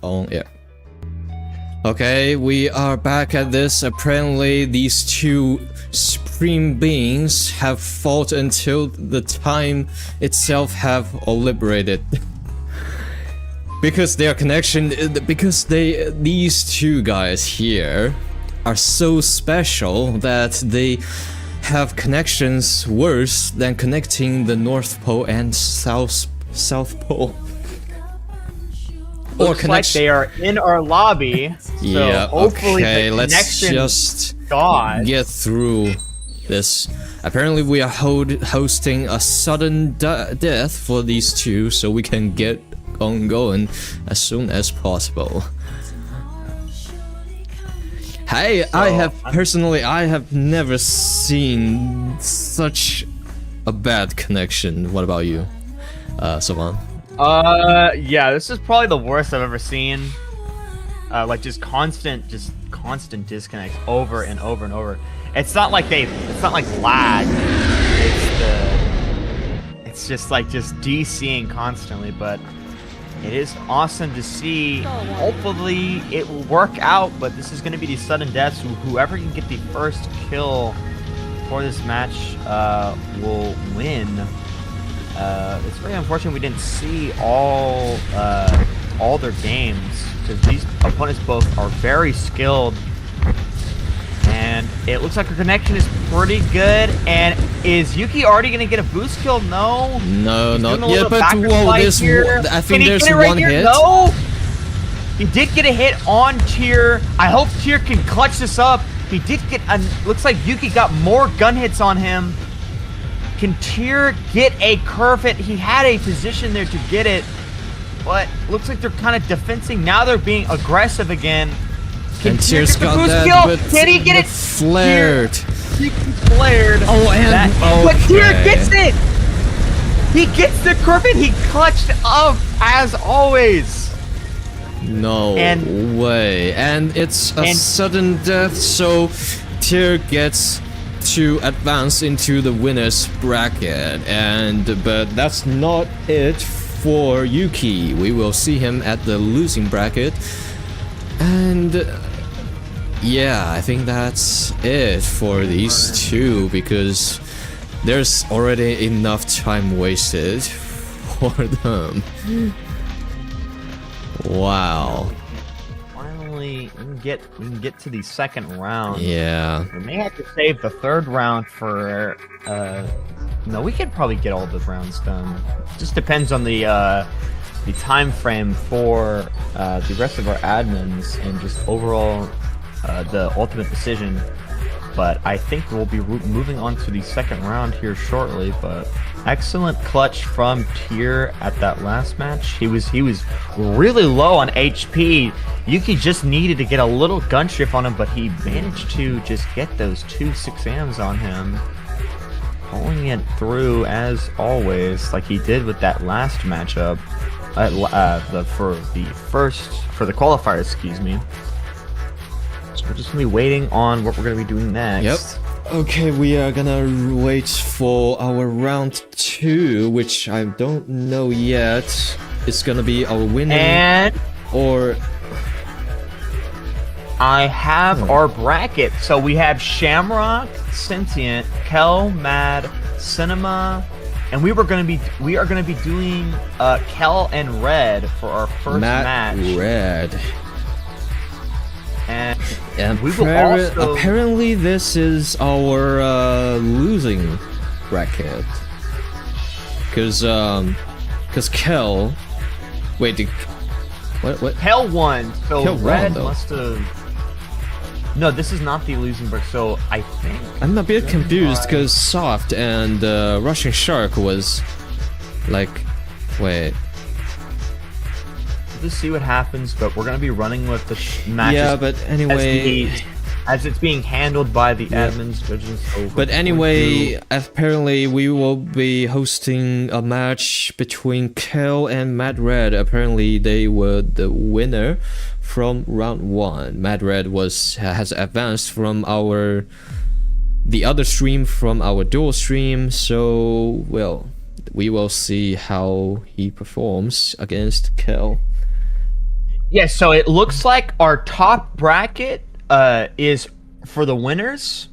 B: on air. Okay, we are back at this. Apparently, these two supreme beings have fought until the time itself have all liberated. Because their connection, these two guys here are so special that they have connections worse than connecting the North Pole and South Pole.
C: Looks like they are in our lobby. So
B: Yeah,
C: hopefully
B: okay,
C: the
B: let's
C: connection
B: just
C: God.
B: get through this. Apparently we are hosting a sudden death for these two, so we can get on going as soon as possible. Hey, I have never seen such a bad connection. What about you, Savan?
C: Yeah, this is probably the worst I've ever seen. Like just constant disconnects over and over and over. It's not like lag. It's just like DCing constantly, but it is awesome to see. Hopefully it will work out, but this is going to be the sudden deaths. Whoever can get the first kill for this match will win. It's very unfortunate we didn't see all their games, because these opponents both are very skilled, and it looks like our connection is pretty good. And is Yuki already gonna get a boost kill? No,
B: not yet. But whoa, I think there's one hit.
C: No, he did get a hit on Tier. I hope Tier can clutch this up. He did get looks like Yuki got more gun hits on him. Can Tier get a curve hit? He had a position there to get it, but looks like they're kind of defensing. Now they're being aggressive again. Can Tier get the boost kill? Can he get it?
B: Flared.
C: He flared.
B: Oh, and
C: But Tier gets it. He gets the curve hit. He clutched up as always.
B: No way. And it's a sudden death, so Tier gets to advance into the winner's bracket, but that's not it for Yuki. We will see him at the losing bracket, and yeah, I think that's it for these two, because there's already enough time wasted for them. Wow.
C: We can get to the second round.
B: Yeah.
C: We may have to save the third round for no, we could probably get all the rounds done. Just depends on the time frame for the rest of our admins and just overall the ultimate decision. But I think we'll be moving on to the second round here shortly. But excellent clutch from Tier at that last match. He was really low on HP. Yuki just needed to get a little gun shift on him, but he managed to just get those 2 6Ms on him, pulling it through as always, like he did with that last matchup for the qualifiers, excuse me. So we're just gonna be waiting on what we're gonna be doing next.
B: Yep. Okay, we are gonna wait for our round 2, which I don't know yet. It's gonna be our winner,
C: and
B: or
C: I have our bracket. So we have Shamrock, Sentient, Kel, Mad, Cinema, and we are gonna be doing Kel and Red for our first match.
B: Red.
C: And we will also...
B: apparently this is our losing bracket, because Kel, wait, what?
C: Kel won, so
B: Kel
C: Red
B: won,
C: must have. No, this is not the losing bracket. So I think
B: I'm a bit confused because Soft and Russian Shark was like, wait.
C: Let's see what happens, but we're gonna be running with the matches.
B: Yeah, but anyway,
C: as it's being handled by the admins, judges.
B: But anyway, apparently we will be hosting a match between Kel and Mad Red. Apparently they were the winner from round 1. Mad Red has advanced from the other stream, from our dual stream. So well, we will see how he performs against Kel.
C: Yeah, so it looks like our top bracket is for the winners,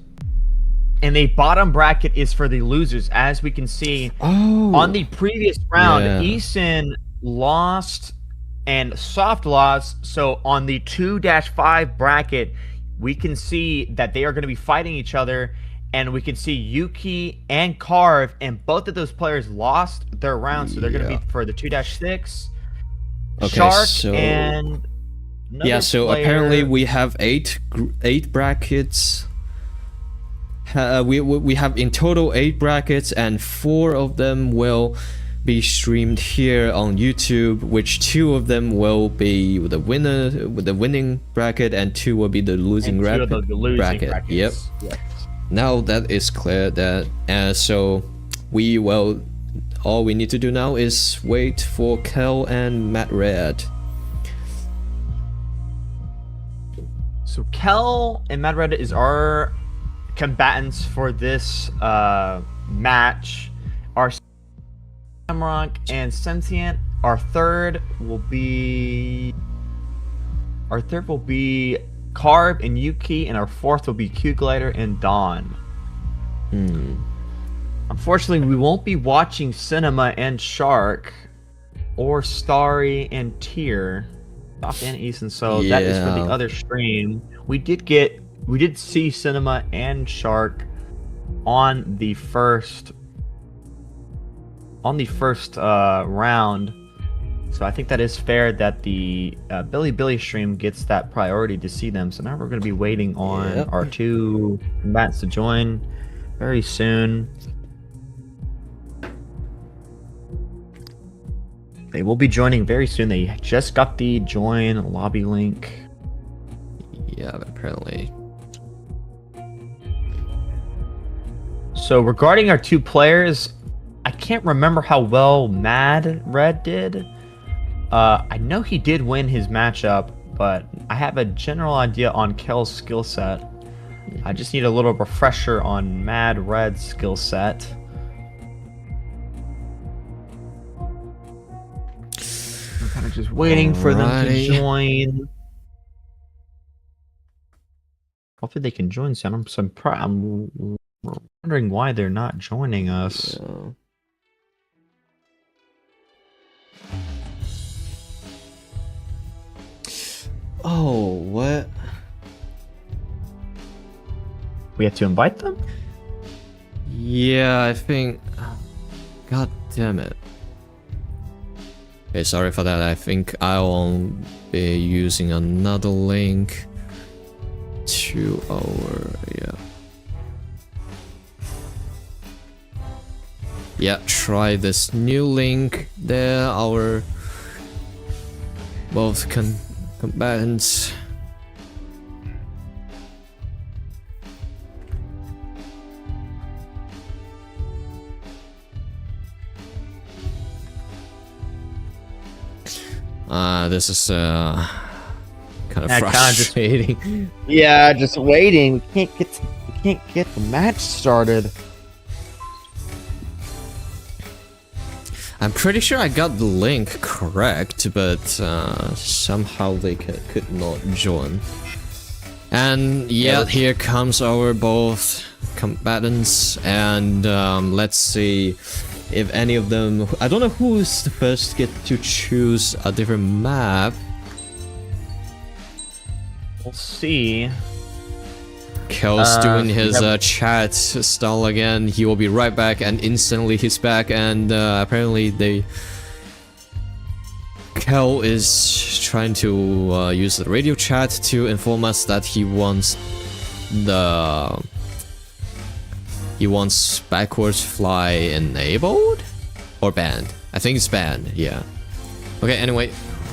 C: and the bottom bracket is for the losers. As we can see on the previous round,
B: Yeah.
C: Eason lost and Soft lost. So on the 2-5 bracket, we can see that they are going to be fighting each other, and we can see Yuki and Carve, and both of those players lost their round, so they're going to
B: Yeah.
C: be for the 2-6.
B: Okay,
C: Shark
B: so
C: and
B: yeah, so
C: player.
B: apparently we have eight brackets. We have in total 8 brackets, and 4 of them will be streamed here on YouTube, which 2 of them will be the winner with the winning bracket, and 2 will be the losing,
C: and two of the losing
B: bracket.
C: brackets.
B: Yep.
C: Yes.
B: Now that is clear, that so we will. All we need to do now is wait for Kel and Matt Red.
C: So Kel and Mad Red is our combatants for this match. Our Samrock and Sentient. Our third will be Carb and Yuki, and our fourth will be Q Glider and Dawn. Unfortunately, we won't be watching Cinema and Shark, or Starry and Tier, Soft and Eason. So that is for the
B: Yeah.
C: other stream. We did see Cinema and Shark on the first round. So I think that is fair that the Billy stream gets that priority to see them. So now we're going to be waiting on
B: Yep.
C: our 2 combatants to join very soon. They will be joining very soon. They just got the join lobby link.
B: Yeah, apparently.
C: So regarding our 2 players, I can't remember how well Mad Red did. I know he did win his matchup, but I have a general idea on Kel's skill set. I just need a little refresher on Mad Red's skill set. I'm kind of just waiting for them to
B: Alrighty.
C: join. Hopefully they can join soon. I'm wondering why they're not joining us.
B: Yeah. Oh, what?
C: We have to invite them?
B: Yeah, I think. God damn it. Okay, sorry for that. I think I'll be using another link to our. Yeah, try this new link there. Our both combatants. This is kind of
C: Yeah, kinda just-
B: frustrating.
C: Yeah, just waiting. We can't get the match started.
B: I'm pretty sure I got the link correct, but somehow they could not join. And yeah, here comes our both combatants, and let's see if any of them. I don't know who's the first get to choose a different map.
C: We'll see.
B: Kel's doing his
C: yeah.
B: chat style again. He will be right back, and instantly he's back. And apparently Kel is trying to use the radio chat to inform us that he wants backwards fly enabled or banned. I think it's banned. Yeah. Okay. Anyway,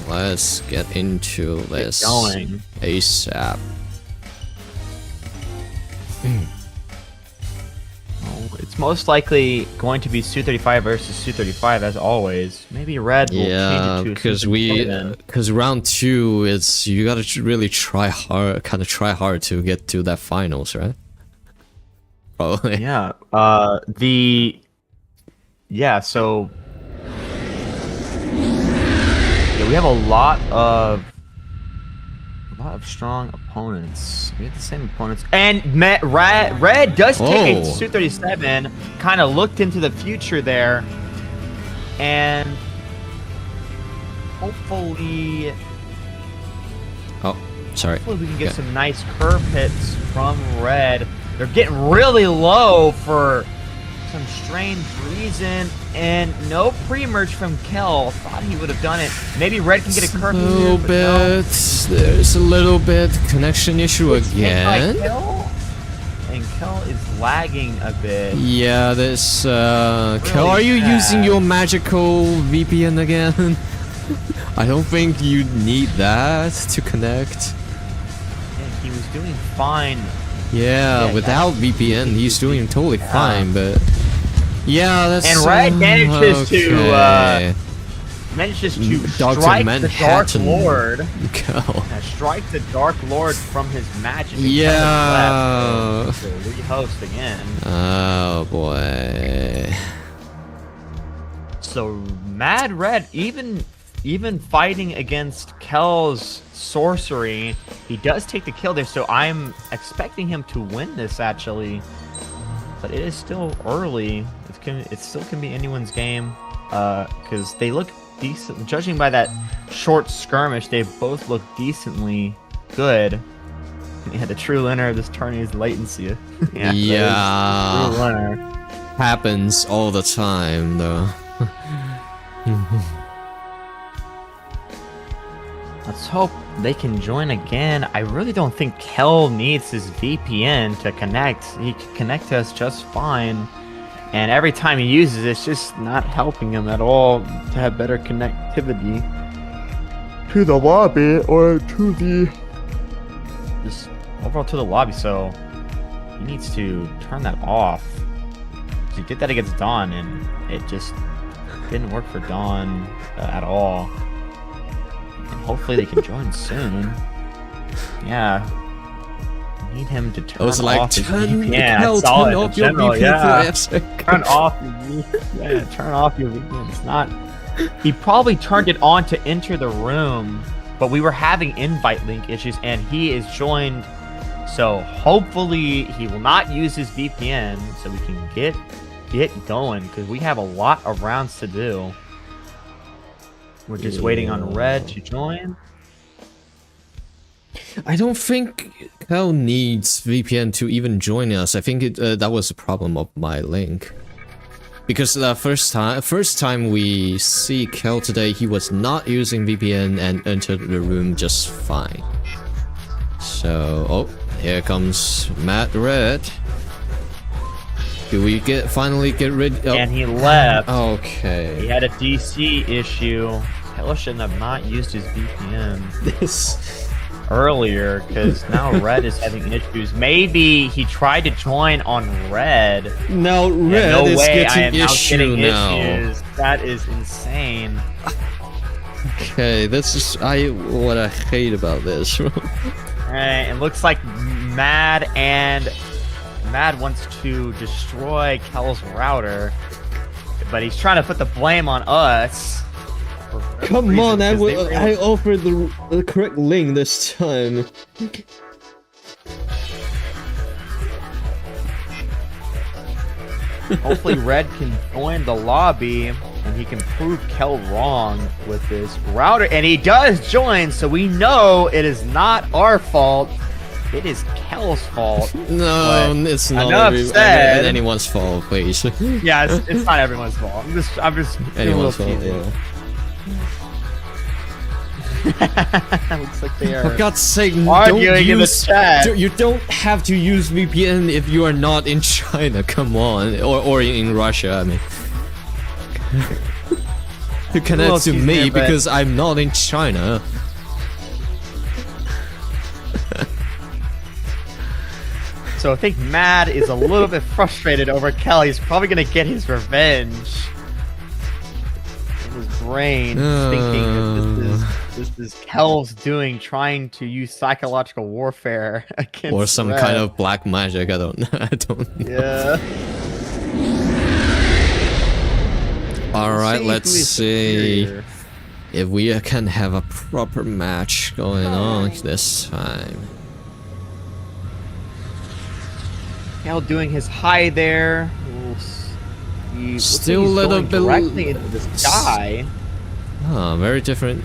B: let's get into this
C: Going.
B: ASAP.
C: Oh, it's most likely going to be Su-35 versus Su-35 as always. Maybe Red will
B: Yeah,
C: change it to
B: because
C: Su-35 then.
B: because round 2, it's you gotta really try hard to get to that finals, right? Probably.
C: Yeah. So yeah, we have a lot of lot of strong opponents. We have the same opponents. And Red does take a Su-37, kind of looked into the future there. And hopefully...
B: Oh, sorry.
C: Hopefully we can get some nice curve hits from Red. They're getting really low for some strange reason, and no pre-merge from Kel. Thought he would have done it. Maybe Red can get a curve.
B: A little bit. There's a little bit connection issue again.
C: And Kel is lagging a bit.
B: Yeah, this Kel, are you using your magical VPN again? I don't think you need that to connect.
C: And he was doing fine.
B: Yeah, without VPN, he's doing totally fine, but yeah, that's
C: and Red manages to
B: Dr.
C: strike
B: Manhattan.
C: the Dark Lord.
B: Go.
C: Strike the Dark Lord from his magic.
B: Yeah.
C: To rehost again.
B: Oh boy.
C: So Mad Red, even fighting against Kel's sorcery, he does take the kill there, so I'm expecting him to win this actually. But it is still early. It still can be anyone's game, because they look decent. Judging by that short skirmish, they both look decently good. Yeah, the true winner of this tourney is latency.
B: Yeah.
C: True winner.
B: Happens all the time, though.
C: Let's hope they can join again. I really don't think Kel needs his VPN to connect. He can connect to us just fine. And every time he uses it, it's just not helping him at all to have better connectivity to the lobby or to the... just overall to the lobby. So he needs to turn that off. He did that against Dawn and it just didn't work for Dawn at all. And hopefully they can join soon. Yeah. Need him to turn off his VPN.
B: Turn off your VPN.
C: Turn off your VPN. Yeah, turn off your VPN. It's not... He probably turned it on to enter the room, but we were having invite link issues, and he is joined. So hopefully he will not use his VPN, so we can get going, because we have a lot of rounds to do. We're just waiting on Red to join.
B: I don't think Kel needs VPN to even join us. I think that was the problem of my link. Because the first time we see Kel today, he was not using VPN and entered the room just fine. So, oh, here comes Matt Red. Do we finally get rid of...
C: And he left.
B: Okay.
C: He had a DC issue. Kel shouldn't have not used his VPN.
B: This...
C: earlier, because now Red is having issues. Maybe he tried to join on Red.
B: Now Red is getting issue now.
C: Issues. That is insane.
B: Okay, this is what I hate about this.
C: Alright, it looks like Mad wants to destroy Kel's router, but he's trying to put the blame on us.
B: Come on, I offered the correct link this time.
C: Hopefully Red can join the lobby and he can prove Kel wrong with this router. And he does join, so we know it is not our fault. It is Kel's fault.
B: No, it's not anyone's fault, please.
C: Yeah, it's not everyone's fault. I'm just
B: anyone's fault, yeah.
C: Looks like they are.
B: For God's sake,
C: arguing in the chat.
B: You don't have to use VPN if you are not in China. Come on, or in Russia. I mean, to connect to me because I'm not in China.
C: So I think Mad is a little bit frustrated over Kel. He's probably gonna get his revenge. His brain thinking that this is Kel's doing, trying to use psychological warfare against
B: or some
C: Red.
B: kind of black magic. I don't know.
C: Yeah.
B: All right, let's see. if we can have a proper match going on this time.
C: Kel doing his high there. He
B: Still
C: looks
B: a
C: like
B: little
C: he's
B: bit
C: going directly into the sky.
B: Ah, very different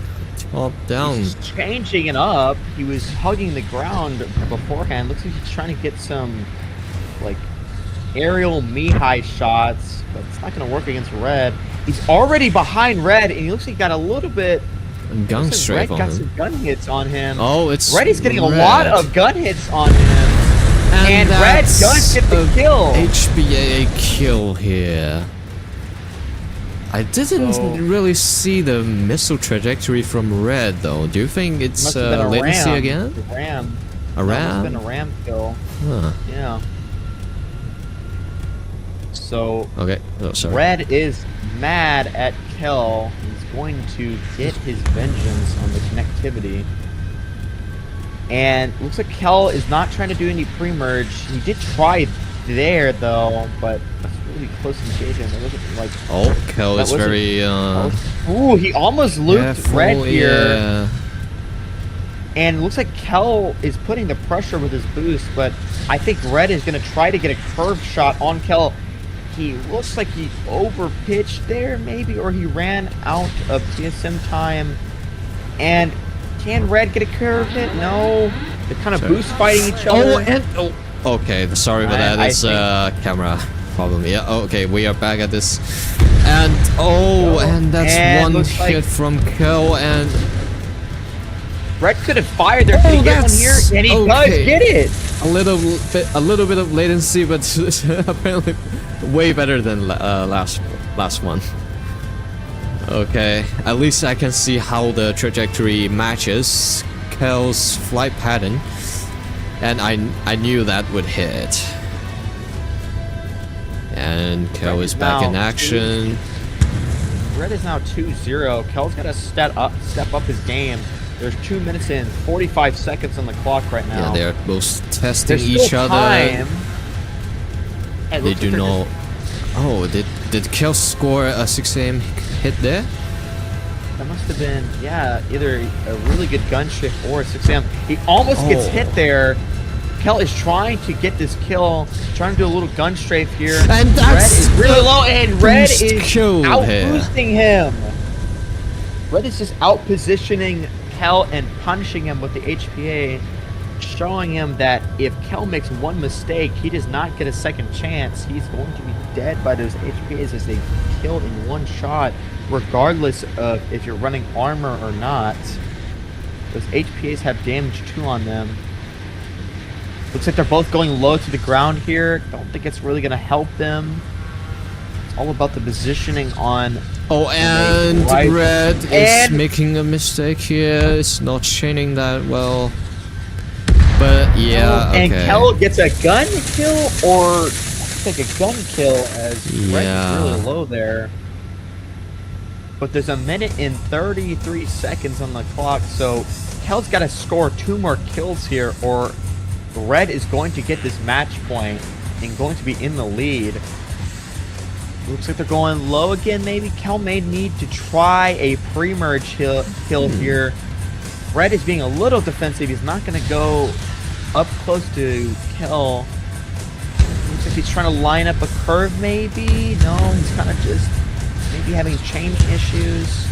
B: top down.
C: He's changing it up. He was hugging the ground beforehand. Looks like he's trying to get some like aerial knee-high shots, but it's not going to work against Red. He's already behind Red, and he looks like he got a little bit.
B: Gun
C: Red
B: strafe on
C: got
B: him.
C: some gun hits on him.
B: Oh, it's
C: Red is getting a
B: Red.
C: lot of gun hits on him. And Red
B: that's
C: does get the
B: a
C: kill.
B: HBA kill here. I didn't
C: So-
B: really see the missile trajectory from Red though. Do you think it's
C: Must have been a
B: latency
C: ram.
B: again?
C: A ram.
B: A
C: Must have
B: ram?
C: been a ram kill.
B: Huh.
C: Yeah. So
B: Okay. Oh, sorry.
C: Red is mad at Kel. He's going to get his vengeance on the connectivity. And looks like Kel is not trying to do any pre-merge. He did try there though, but that's really close engagement. It wasn't like
B: Oh, Kel
C: That
B: is
C: wasn't-
B: very
C: ooh, he almost looped
B: full,
C: Red here.
B: yeah.
C: And it looks like Kel is putting the pressure with his boost, but I think Red is going to try to get a curved shot on Kel. He looks like he overpitched there, maybe, or he ran out of TSM time. And can Red get a curve hit? No. They're kind of
B: Sorry.
C: boost fighting each other.
B: Oh, and oh. Okay, sorry about that.
C: I
B: It's
C: think-
B: a camera problem. Yeah. Okay, we are back at this, and and that's
C: And
B: one
C: looks like-
B: hit from Kel, and
C: Red could have fired there. Can he get one here?
B: that's
C: And he does
B: okay.
C: get it.
B: a little bit of latency, but apparently way better than last one. Okay, at least I can see how the trajectory matches Kel's flight pattern, and I knew that would hit. And Kel is back in
C: Now,
B: action.
C: Red is now 2-0. Kel's got to step up his game. There's 2 minutes and 45 seconds on the clock right now.
B: Yeah, they're both testing
C: There's
B: each
C: still
B: other.
C: time. It
B: They
C: looks
B: do
C: like they're
B: not. Oh, did Kel score a 6 aim hit there?
C: That must have been, yeah, either a really good gun shift or a 6am. He almost gets
B: Oh.
C: hit there. Kel is trying to get this kill, trying to do a little gun strafe here.
B: And
C: Red
B: that's
C: is really low, and Red
B: boost
C: is
B: kill
C: out
B: here.
C: boosting him. Red is just out positioning Kel and punishing him with the HPA, showing him that if Kel makes one mistake, he does not get a second chance. He's going to be dead by those HPAs as they kill in one shot, regardless of if you're running armor or not. Those HPAs have damage too on them. Looks like they're both going low to the ground here. Don't think it's really going to help them. It's all about the positioning on.
B: Oh, and
C: Right.
B: Red is
C: And-
B: making a mistake here. It's not chaining that well. But yeah, okay.
C: And Kel gets a gun kill, or take a gun kill as Red
B: Yeah.
C: is really low there. But there's a minute and 33 seconds on the clock, so Kel's got to score 2 more kills here, or Red is going to get this match point and going to be in the lead. Looks like they're going low again, maybe. Kel may need to try a pre-merge kill here. Red is being a little defensive. He's not going to go up close to Kel. Looks like he's trying to line up a curve, maybe. No, he's kind of just maybe having chain issues.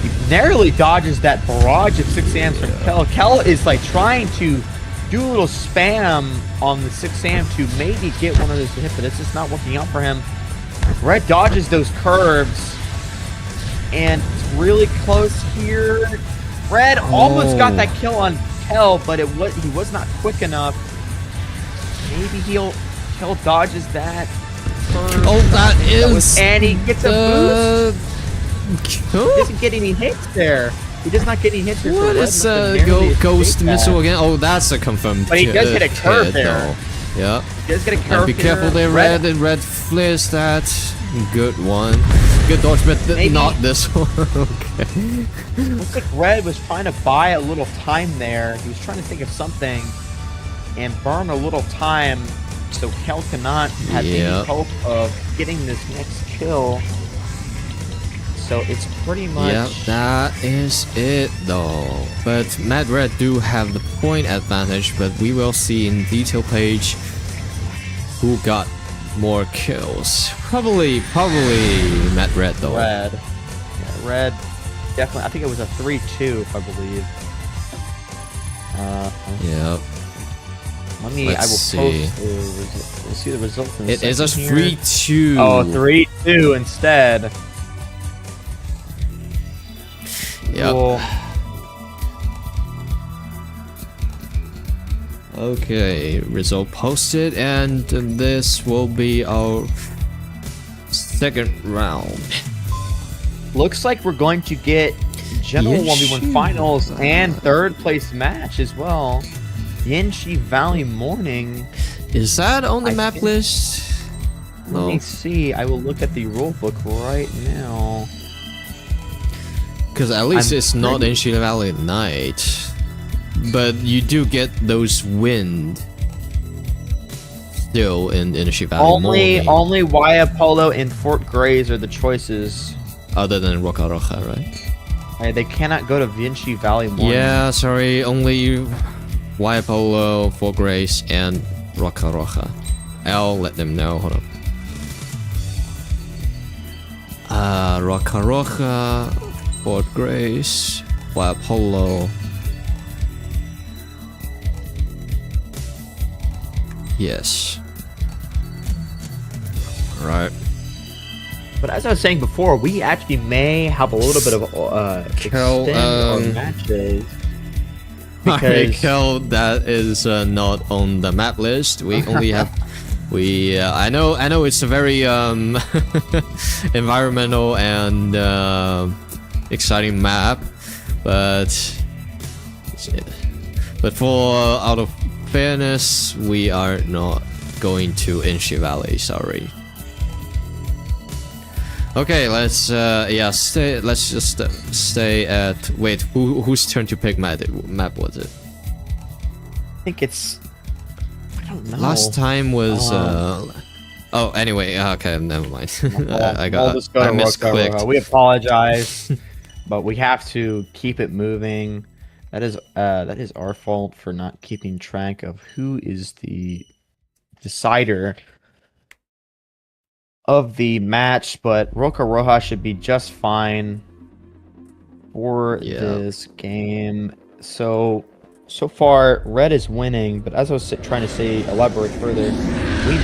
C: He narrowly dodges that barrage of 6ams from Kel. Kel is like trying to do a little spam on the 6am to maybe get one of those to hit, but it's just not working out for him. Red dodges those curves, and it's really close here. Red almost got that kill on Kel, but he was not quick enough. Maybe Kel dodges that curve.
B: Oh, that is
C: and he gets a boost. He
B: Kill?
C: doesn't get any hits there. He does not get any hits there. so
B: What
C: Red
B: is
C: must have narrowly
B: ghost
C: escaped
B: missile
C: that.
B: again? Oh, that's a confirmed.
C: But he does get a curve
B: hit,
C: there.
B: though. Yeah.
C: He does get a
B: And
C: curve
B: be careful
C: here.
B: there, Red. And Red flares that. Good one. Good dodge, but
C: Maybe-
B: not this one. Okay.
C: Looks like Red was trying to buy a little time there. He was trying to think of something and burn a little time so Kel cannot have
B: Yep.
C: any hope of getting this next kill. so it's pretty much.
B: Yeah, that is it though. But Matt Red do have the point advantage, but we will see in detail page who got more kills. Probably Matt Red though.
C: Red. Yeah, Red. Definitely. I think it was a 3-2, if I believe.
B: Yeah.
C: Let me.
B: Let's
C: I will
B: see.
C: post. We'll see the results. In
B: It is a
C: second here.
B: 3-2.
C: Oh, 3-2 instead.
B: Yep.
C: Cool.
B: Okay, result posted, and this will be our second round.
C: Looks like we're going to get general
B: Yes,
C: 1v1 finals and third place match as well. Yenshi Valley Morning.
B: Is that on the
C: I
B: map
C: think-
B: list?
C: Let me see. I will look at the rulebook right now.
B: Because at least
C: I'm
B: it's not
C: pretty-
B: in Shila Valley at night. But you do get those wind still in Shila Valley morning,
C: Only Waiapolo and Fort Grays are the choices.
B: other than Roca Roja, right?
C: They cannot go to Yenshi Valley Morning.
B: Yeah, sorry, only Waiapolo, Fort Grace, and Roca Roja. I'll let them know. Hold on. Roca Roja, Fort Grace, Waiapolo. Yes. Right.
C: But as I was saying before, we actually may have a little bit of
B: Kel,
C: extend our matches.
B: Okay,
C: Because
B: Kel, that is not on the map list. We only have I know it's a very environmental and exciting map, but for out of fairness, we are not going to Inshi Valley. Sorry. Okay, let's stay. Let's just stay at. Wait, whose turn to pick map was it?
C: I think it's. I don't know.
B: Last time was. Oh, anyway, okay, never mind. I misclicked.
C: We apologize, but we have to keep it moving. That is our fault for not keeping track of who is the decider of the match, but Roca Roja should be just fine for this game. So far, Red is winning, but as I was trying to say, elaborate further, we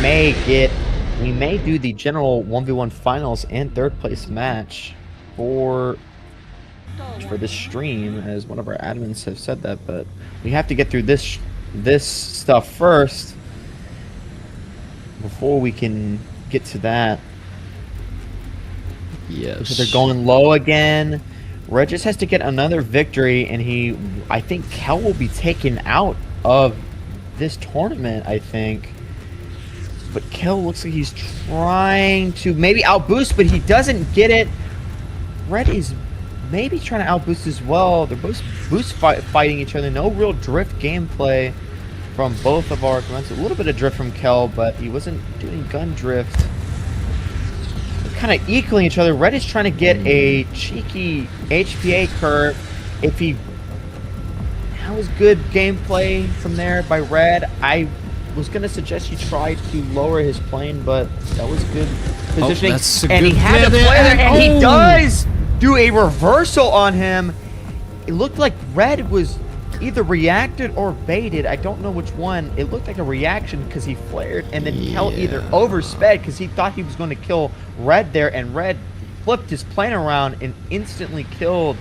C: may do the general 1v1 finals and third place match for this stream, as one of our admins have said that, but we have to get through this stuff first before we can get to that.
B: Yes.
C: So they're going low again. Red just has to get another victory, and I think Kel will be taken out of this tournament, I think. But Kel looks like he's trying to maybe outboost, but he doesn't get it. Red is maybe trying to outboost as well. They're both fighting each other. No real drift gameplay from both of our opponents. A little bit of drift from Kel, but he wasn't doing gun drift. Kind of equaling each other. Red is trying to get a cheeky HPA curve. That was good gameplay from there by Red. I was gonna suggest you try to lower his plane, but that was good positioning.
B: That's a
C: and
B: good
C: he had to
B: play
C: play
B: there,
C: there, and he
B: oh!
C: does do a reversal on him. It looked like Red was either reacted or baited. I don't know which one. It looked like a reaction because he flared, and then Kel either oversped because he thought he was going to kill Red there, and Red flipped his plane around and instantly killed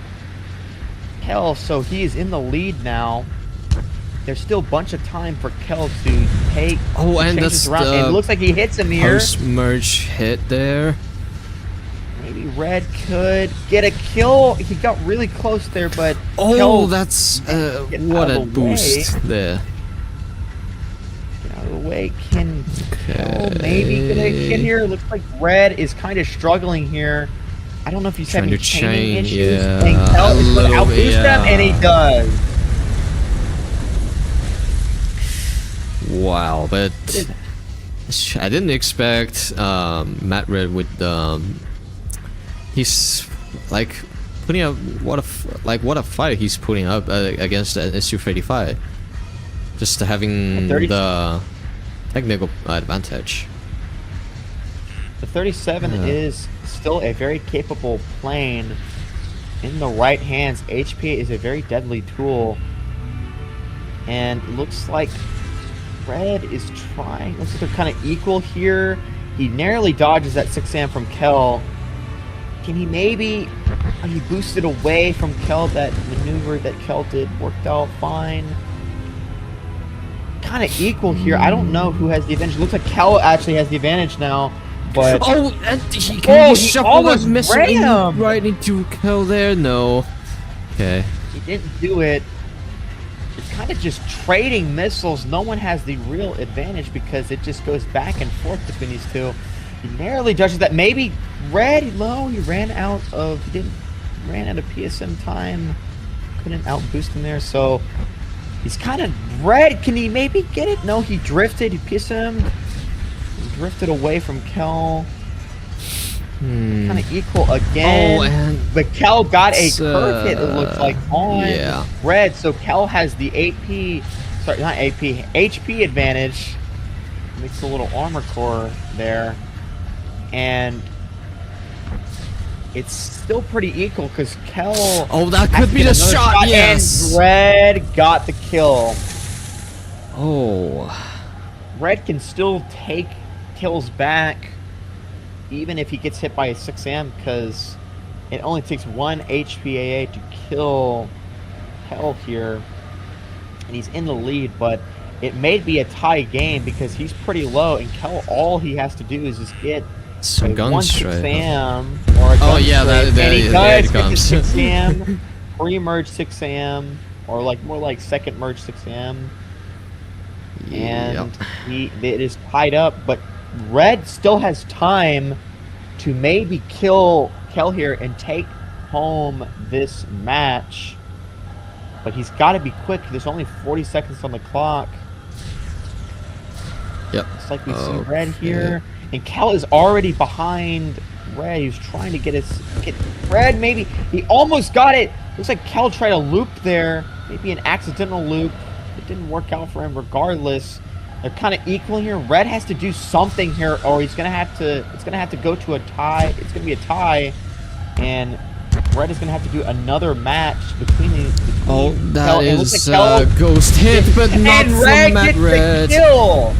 C: Kel, so he is in the lead now. There's still a bunch of time for Kel to take
B: Oh, and
C: change
B: that's
C: this around. And it
B: the
C: looks like he hits him here.
B: post-merge hit there.
C: Maybe Red could get a kill. He got really close there, but
B: Oh,
C: Kel
B: that's
C: get
B: what
C: out
B: a
C: of the way.
B: boost there.
C: Get out of the way. Can Kel maybe get a hit here? Looks like Red is kind of struggling here. I don't know if he's
B: Trying
C: having
B: to
C: chaining
B: chain,
C: issues.
B: yeah,
C: And Kel
B: a
C: is going to
B: little
C: outboost
B: bit,
C: them, and he
B: yeah.
C: does.
B: Wow, but I didn't expect Matt Red with he's like putting up what a fight he's putting up against the SU-35. Just having the technical advantage.
C: The 37 is still a very capable plane. In the right hands, HP is a very deadly tool. And looks like Red is trying. Looks like they're kind of equal here. He narrowly dodges that 6am from Kel. Can he maybe... he boosted away from Kel. That maneuver that Kel did worked out fine. Kind of equal here. I don't know who has the advantage. Looks like Kel actually has the advantage now. But
B: and he shuffled a missile
C: ran
B: right into Kel there. No. Okay.
C: he didn't do it. It's kind of just trading missiles. No one has the real advantage because it just goes back and forth between these two. He narrowly judges that. Maybe Red low. He ran out of PSM time. Couldn't out boost him there. So he's kind of Red. Can he maybe get it? No, he drifted. He PSM. He drifted away from Kel. Kind of equal again. But Kel got a curve hit, it looks like, on Red. So Kel has the AP, sorry, not AP, HP advantage. Makes a little armor core there. And it's still pretty equal because Kel.
B: Oh, that could be the shot, yes!
C: And Red got the kill.
B: Oh.
C: Red can still take kills back even if he gets hit by a 6am, because it only takes one HPAA to kill Kel here, and he's in the lead. But it may be a tie game because he's pretty low, and Kel, all he has to do is just get
B: some gun
C: one
B: straight.
C: 6am or a gun straight, and he does get the 6am, pre-merge 6am, or like more like second merge 6am, and it is tied up. But Red still has time to maybe kill Kel here and take home this match. But he's got to be quick. There's only 40 seconds on the clock.
B: Yep.
C: It's like we see Red here. And Kel is already behind Red. He's trying to get Red, maybe. He almost got it. Looks like Kel tried a loop there. Maybe an accidental loop. It didn't work out for him regardless. They're kind of equal here. Red has to do something here, or he's gonna have to. It's gonna have to go to a tie. It's gonna be a tie, and Red is gonna have to do another match between the.
B: That is ghost hit, but not from Matt Red.
C: The kill.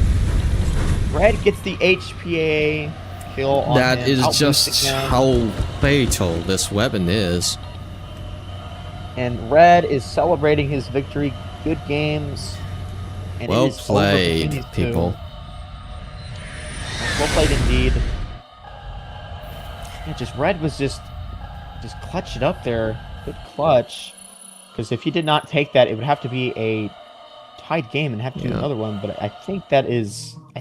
C: Red gets the HPA kill on
B: That
C: him.
B: is just how fatal this weapon is.
C: And Red is celebrating his victory. Good games. And
B: Well
C: it is
B: played, people.
C: Well played indeed. Yeah, just Red was just clutch it up there. Good clutch. Because if he did not take that, it would have to be a tied game and have to do another one. But I think I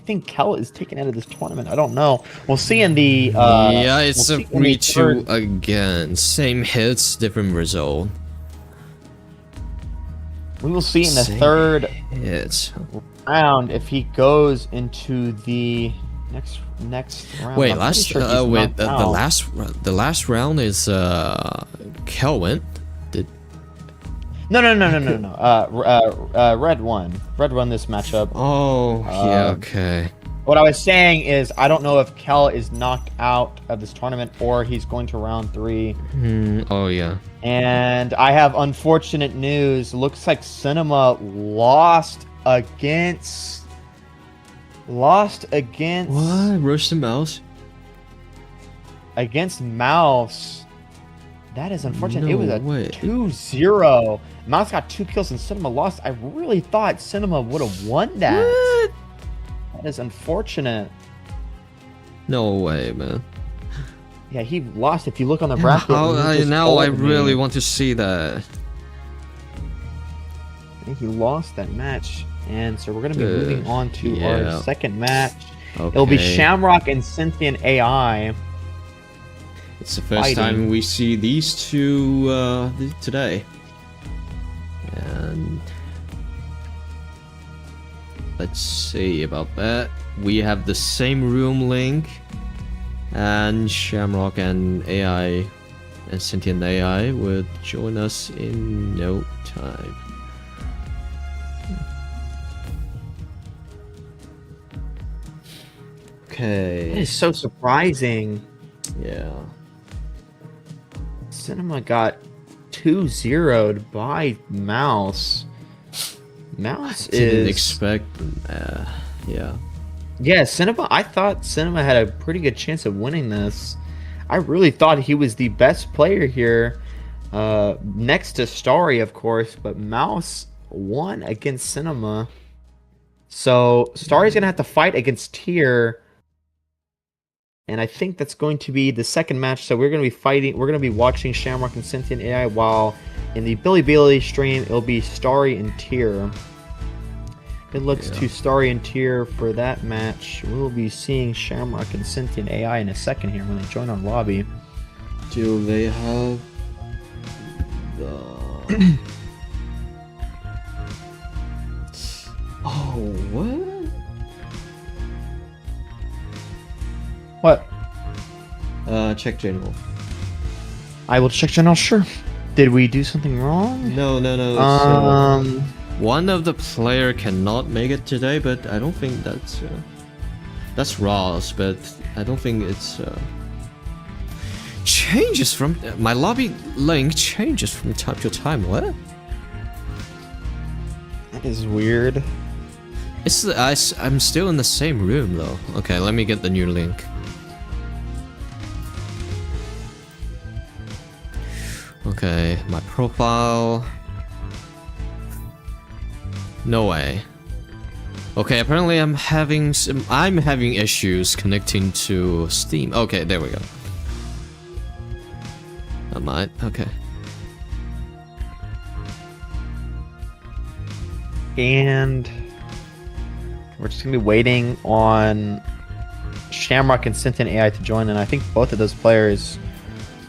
C: think Kel is taken out of this tournament. I don't know. We'll see in the
B: it's a 3-2 again. Same hits, different result.
C: We will see in the third round if he goes into the next round.
B: Wait, the last round is Kelvin.
C: No. Red won. Red won this matchup.
B: Oh, yeah, okay.
C: What I was saying is I don't know if Kel is knocked out of this tournament or he's going to round 3.
B: Oh, yeah.
C: And I have unfortunate news. Looks like Cinema lost against... What?
B: Rush the Mouse?
C: Against Mouse. That is unfortunate.
B: No
C: it was a
B: way.
C: 2-0. Mouse got 2 kills and Cinema lost. I really thought Cinema would have won that.
B: What?
C: That is unfortunate.
B: No way, man.
C: Yeah, he lost. If you look on the bracket,
B: I really want to see that.
C: I think he lost that match, and so we're gonna be moving on to our second match. Okay. It'll be Shamrock and Cynthian AI.
B: It's the first time we see these two today, and let's see about that. We have the same room link, and Shamrock and AI and sentient AI would join us in no time.
C: That
B: Okay.
C: is so surprising.
B: Yeah.
C: Cinema got 2-0'd by Mouse. Mouse
B: Didn't
C: is
B: expect. Yeah.
C: Yeah, Cinema. I thought Cinema had a pretty good chance of winning this. I really thought he was the best player here, next to Starry, of course. But Mouse won against Cinema, so Starry's gonna have to fight against Tier, and I think that's going to be the second match. So we're gonna be fighting. We're gonna be watching Shamrock and Sentient AI, while in the Billy Bailey stream it'll be Starry and Tier. Good looks to Starry and Tier for that match. We'll be seeing Shamrock and Sentient AI in a second here when they join on lobby.
B: Do they have the? Oh, what?
C: What?
B: Check general.
C: I will check channel. Sure. Did we do something wrong?
B: No. It's, one of the player cannot make it today, but I don't think that's Ross. But I don't think it's changes from my lobby link changes from time to time. What?
C: That is weird.
B: I'm still in the same room though. Okay, let me get the new link. Okay, my profile. No way. Okay, apparently I'm having issues connecting to Steam. Okay, there we go. I might. Okay.
C: And we're just gonna be waiting on Shamrock and Sentient AI to join, and I think both of those players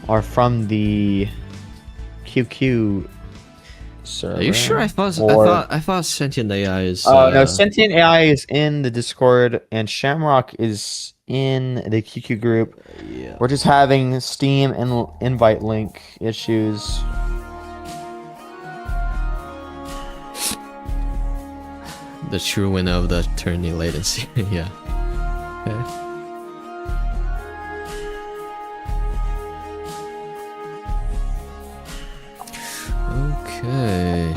C: are from the QQ server.
B: Are you sure? I thought Sentient AI is.
C: No, Sentient AI is in the Discord, and Shamrock is in the QQ group.
B: Yeah.
C: We're just having Steam and invite link issues.
B: The true winner of the tourney latency. Yeah. Okay. Okay.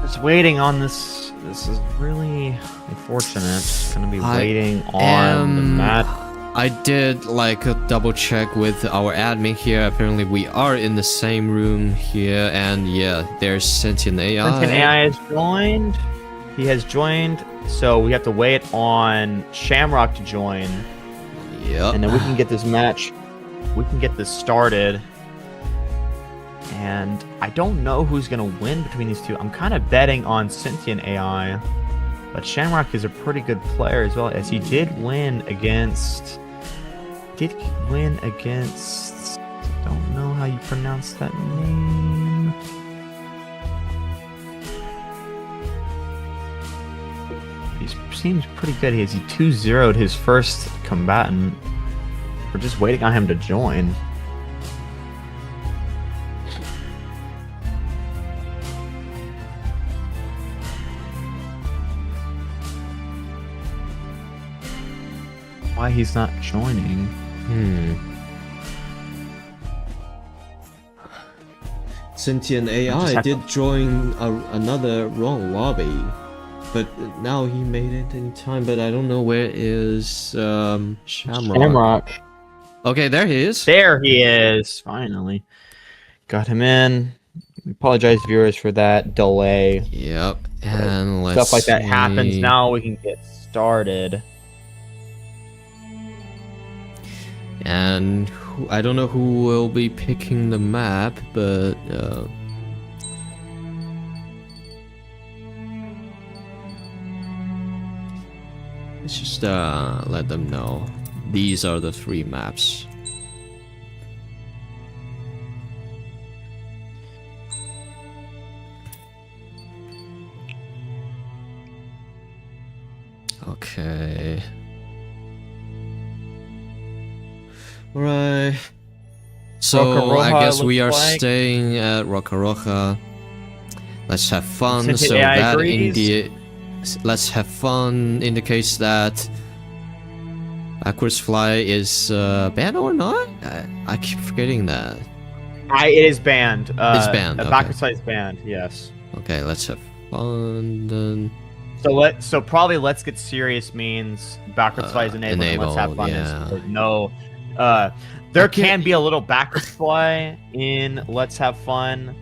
C: Just waiting on this. This is really unfortunate. Gonna be waiting on the match.
B: I did like a double check with our admin here. Apparently we are in the same room here, and yeah, there's Sentient AI.
C: Sentient AI has joined. He has joined, so we have to wait on Shamrock to join.
B: Yep.
C: And then we can get this match. We can get this started. And I don't know who's gonna win between these two. I'm kind of betting on Sentient AI, but Shamrock is a pretty good player as well, as he did win against. Don't know how you pronounce that name. He seems pretty good. He 2-0'd his first combatant. We're just waiting on him to join. Why he's not joining?
B: Sentient AI did join another wrong lobby, but now he made it in time. But I don't know where is Shamrock. Okay, there he is.
C: There he is. Finally, got him in. We apologize, viewers, for that delay.
B: Yep, and let's
C: Stuff like that happens.
B: see.
C: Now we can get started.
B: And I don't know who will be picking the map, but let's just let them know. These are the 3 maps. Okay. Alright. So I
C: Roja
B: guess we are
C: looks like.
B: staying at Roca Roja. Let's have fun.
C: Sentient
B: So
C: AI
B: that
C: agrees.
B: let's have fun indicates that backwards fly is banned or not? I keep forgetting that.
C: It is banned.
B: It's banned, okay.
C: Backwards flight is banned. Yes.
B: Okay, let's have fun then.
C: So probably let's get serious means backwards fly is enabled. And let's have fun
B: yeah.
C: is no. There can be a little backwards fly in Let's Have Fun,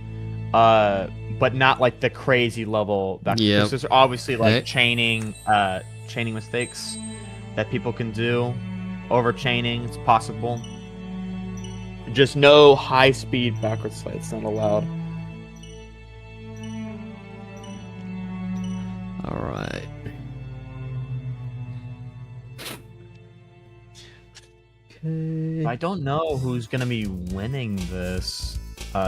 C: but not like the crazy level.
B: Yeah.
C: There's obviously like
B: Okay.
C: chaining mistakes that people can do. Over chaining, it's possible. Just no high speed backwards flight. It's not allowed.
B: All right. Okay.
C: I don't know who's gonna be winning this.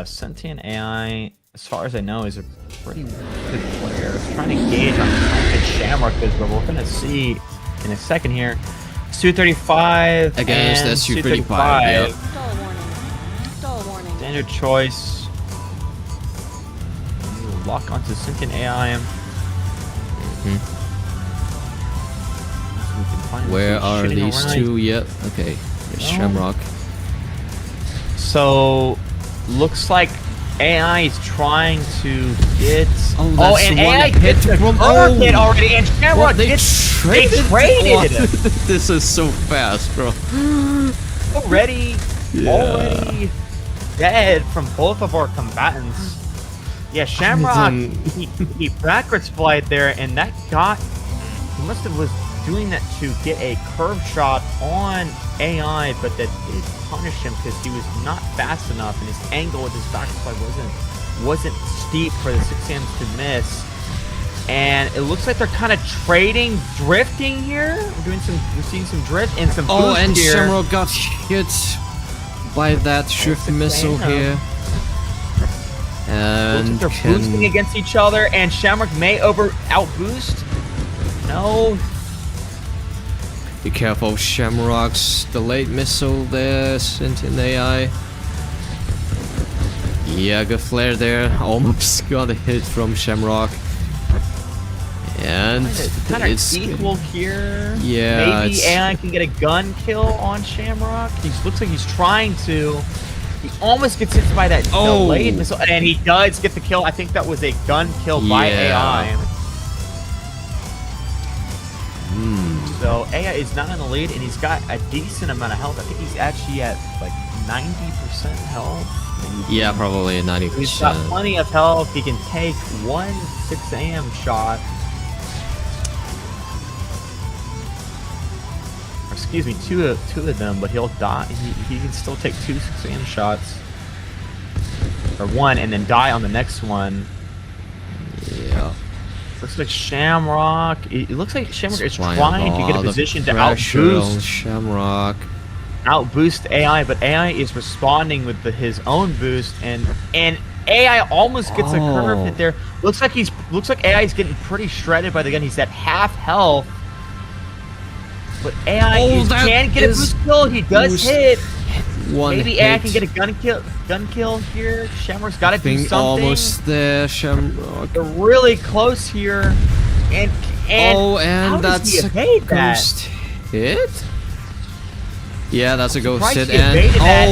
C: Sentient AI, as far as I know, is a pretty good player. I was trying to gauge on how good Shamrock is, but we're gonna see in a second here. It's 235
B: Against
C: and
B: that 235. Yep.
E: Stall warning. Stall warning.
C: Standard choice. We'll lock onto Sentient AI.
B: Where are these two? Yep. Okay. There's Shamrock.
C: So, looks like AI is trying to get.
B: Oh, that's
C: and
B: the one
C: AI
B: hit
C: gets the
B: from-
C: curve hit
B: oh!
C: already, and Shamrock
B: They
C: gets
B: traded.
C: traded.
B: This is so fast, bro.
C: already dead from both of our combatants. Yeah, Shamrock, he backwards flight there, and that got. He must have was doing that to get a curve shot on AI, but that it punished him because he was not fast enough, and his angle with his backwards flight wasn't steep for the 6Ms to miss. And it looks like they're kind of trading, drifting here. We're seeing some drift and some boost
B: and
C: here.
B: Shamrock got hit by that shift missile here. And
C: They're boosting against each other, and Shamrock may outboost. No.
B: Be careful of Shamrock's delayed missile there, Sentient AI. Yeah, good flare there. Almost got a hit from Shamrock. And
C: Kind of equal here.
B: Yeah,
C: Maybe
B: it's-
C: AI can get a gun kill on Shamrock. He looks like he's trying to. He almost gets hit by that delayed missile, and he does get the kill. I think that was a gun kill by AI. So AI is not in the lead, and he's got a decent amount of health. I think he's actually at like 90% health.
B: Yeah, probably 90%.
C: He's got plenty of health. He can take one 6 AM shot. Or excuse me, two of them, but he'll die. He can still take 2 6 AM shots. Or one, and then die on the next one.
B: Yeah.
C: Looks like Shamrock. It looks like Shamrock is
B: Applying
C: trying to get a
B: lot of
C: position to
B: pressure on
C: outboost
B: Shamrock.
C: AI, but AI is responding with his own boost, and AI almost gets a curve hit there. Looks like AI is getting pretty shredded by the gun. He's at half health, but AI can get a boost kill. He does hit. Maybe AI can get a gun kill here. Shamrock's got to do something.
B: Almost there, Shamrock.
C: They're really close here, and how does
B: that's
C: he
B: a
C: evade that?
B: ghost hit. Yeah, that's a ghost
C: Surprised
B: hit,
C: he evaded that,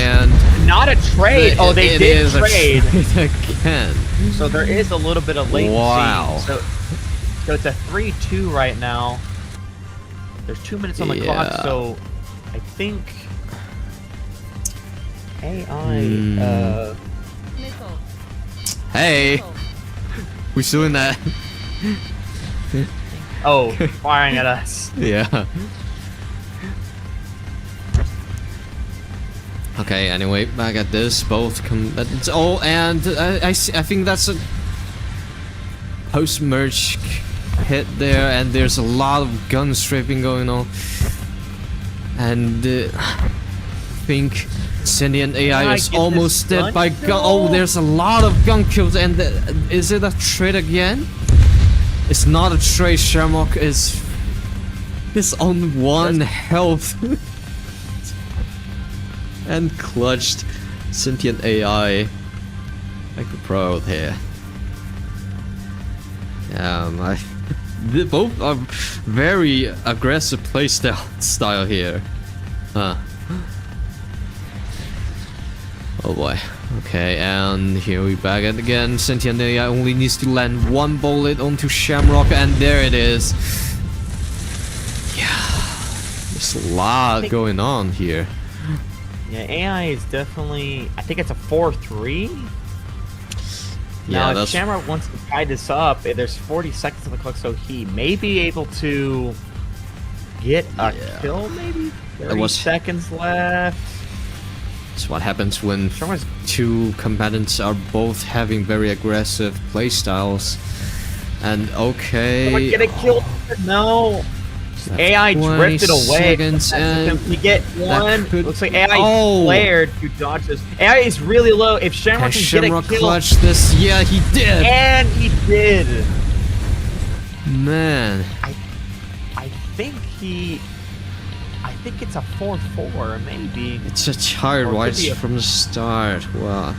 C: and not a trade. They did trade.
B: Again.
C: So there is a little bit of latency.
B: Wow.
C: So it's a 3-2 right now. There's 2 minutes on the clock, so I think AI.
E: Missile.
B: Hey, who's doing that?
C: Firing at us.
B: Yeah. Okay, anyway, back at this, both and I think that's a post-merge hit there, and there's a lot of gun stripping going on, and I think Sentient AI is almost dead by gun. There's a lot of gun kills, and is it a trade again? It's not a trade. Shamrock is on 1 health. and clutched sentient AI like a pro here. They both are very aggressive style here. Huh. Oh boy. Okay, and here we back at again. Sentient AI only needs to land one bullet onto Shamrock, and there it is. Yeah, there's a lot going on here.
C: Yeah, AI is definitely. I think it's a 4-3.
B: Yeah,
C: now, if Shamrock wants to tie this up, there's 40 seconds on the clock, so he may be able to get a kill, maybe? 30 seconds left.
B: That's what happens when
C: Shamrock's
B: two combatants are both having very aggressive playstyles. And okay.
C: Someone get a kill. No. AI drifted away.
B: Seconds and
C: to get one. Looks like AI flared to dodge this. AI is really low. If Shamrock can get a kill,
B: clutch this? Yeah, he did.
C: And he did.
B: Man.
C: I think it's a 4-4, maybe.
B: It's a tie right from the start. Wow.
C: I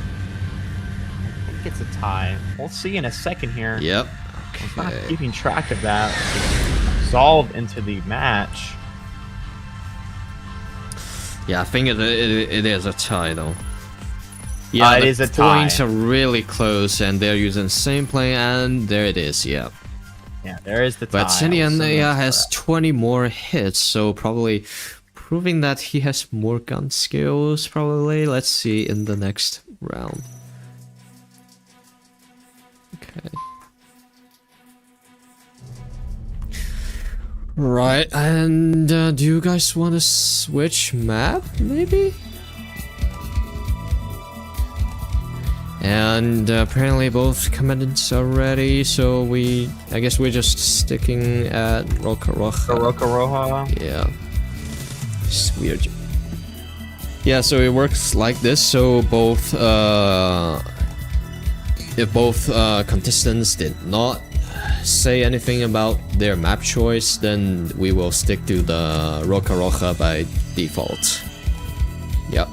C: think it's a tie. We'll see in a second here.
B: Yep.
C: I'm not keeping track of that. Solved into the match.
B: Yeah, I think it is a tie though. Yeah,
C: it is a tie.
B: Points are really close, and they're using the same play, and there it is. Yeah.
C: Yeah, there is the tie.
B: But Sentient AI has 20 more hits, so probably proving that he has more gun skills. Probably. Let's see in the next round. Okay. Right, and do you guys want to switch map, maybe? And apparently both combatants are ready, so I guess we're just sticking at Roca Roja.
C: Roca Roja?
B: Yeah. It's weird. Yeah, so it works like this, so both, if both contestants did not say anything about their map choice, then we will stick to the Roca Roja by default. Yep.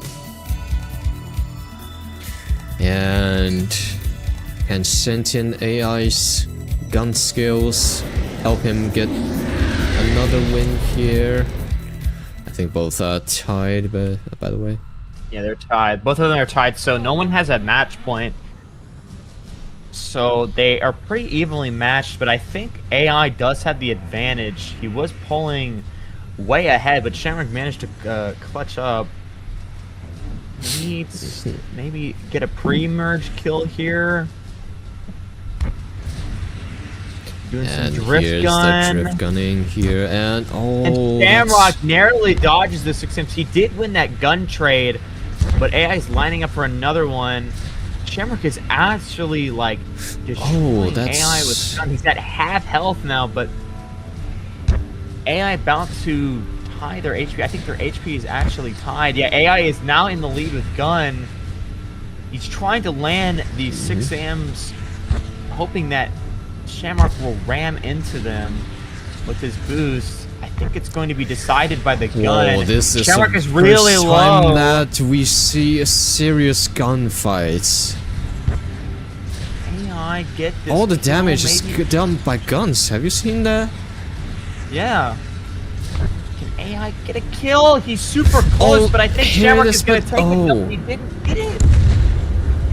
B: And can Sentient AI's gun skills help him get another win here? I think both are tied, by the way.
C: Yeah, they're tied. Both of them are tied, so no one has a match point. So they are pretty evenly matched, but I think AI does have the advantage. He was pulling way ahead, but Shamrock managed to clutch up. Needs maybe get a pre-merge kill here. Doing some drift
B: here's
C: gun.
B: the drift gunning here, and
C: And Shamrock narrowly dodges the 6 He did win that gun trade, but AI is lining up for another one. Shamrock is actually like destroying AI with gun. He's at half health now, but AI about to tie their HP. I think their HP is actually tied. Yeah, AI is now in the lead with gun. He's trying to land these 6Ms, hoping that Shamrock will ram into them with his boost. I think it's going to be decided by the gun.
B: Whoa, this is
C: Shamrock
B: the
C: is really
B: first
C: low.
B: time that we see a serious gunfight.
C: AI get this.
B: All the
C: kill,
B: damage is
C: maybe?
B: done by guns. Have you seen that?
C: Yeah. Can AI get a kill? He's super close, but I think Shamrock is going to take the kill. He didn't get it.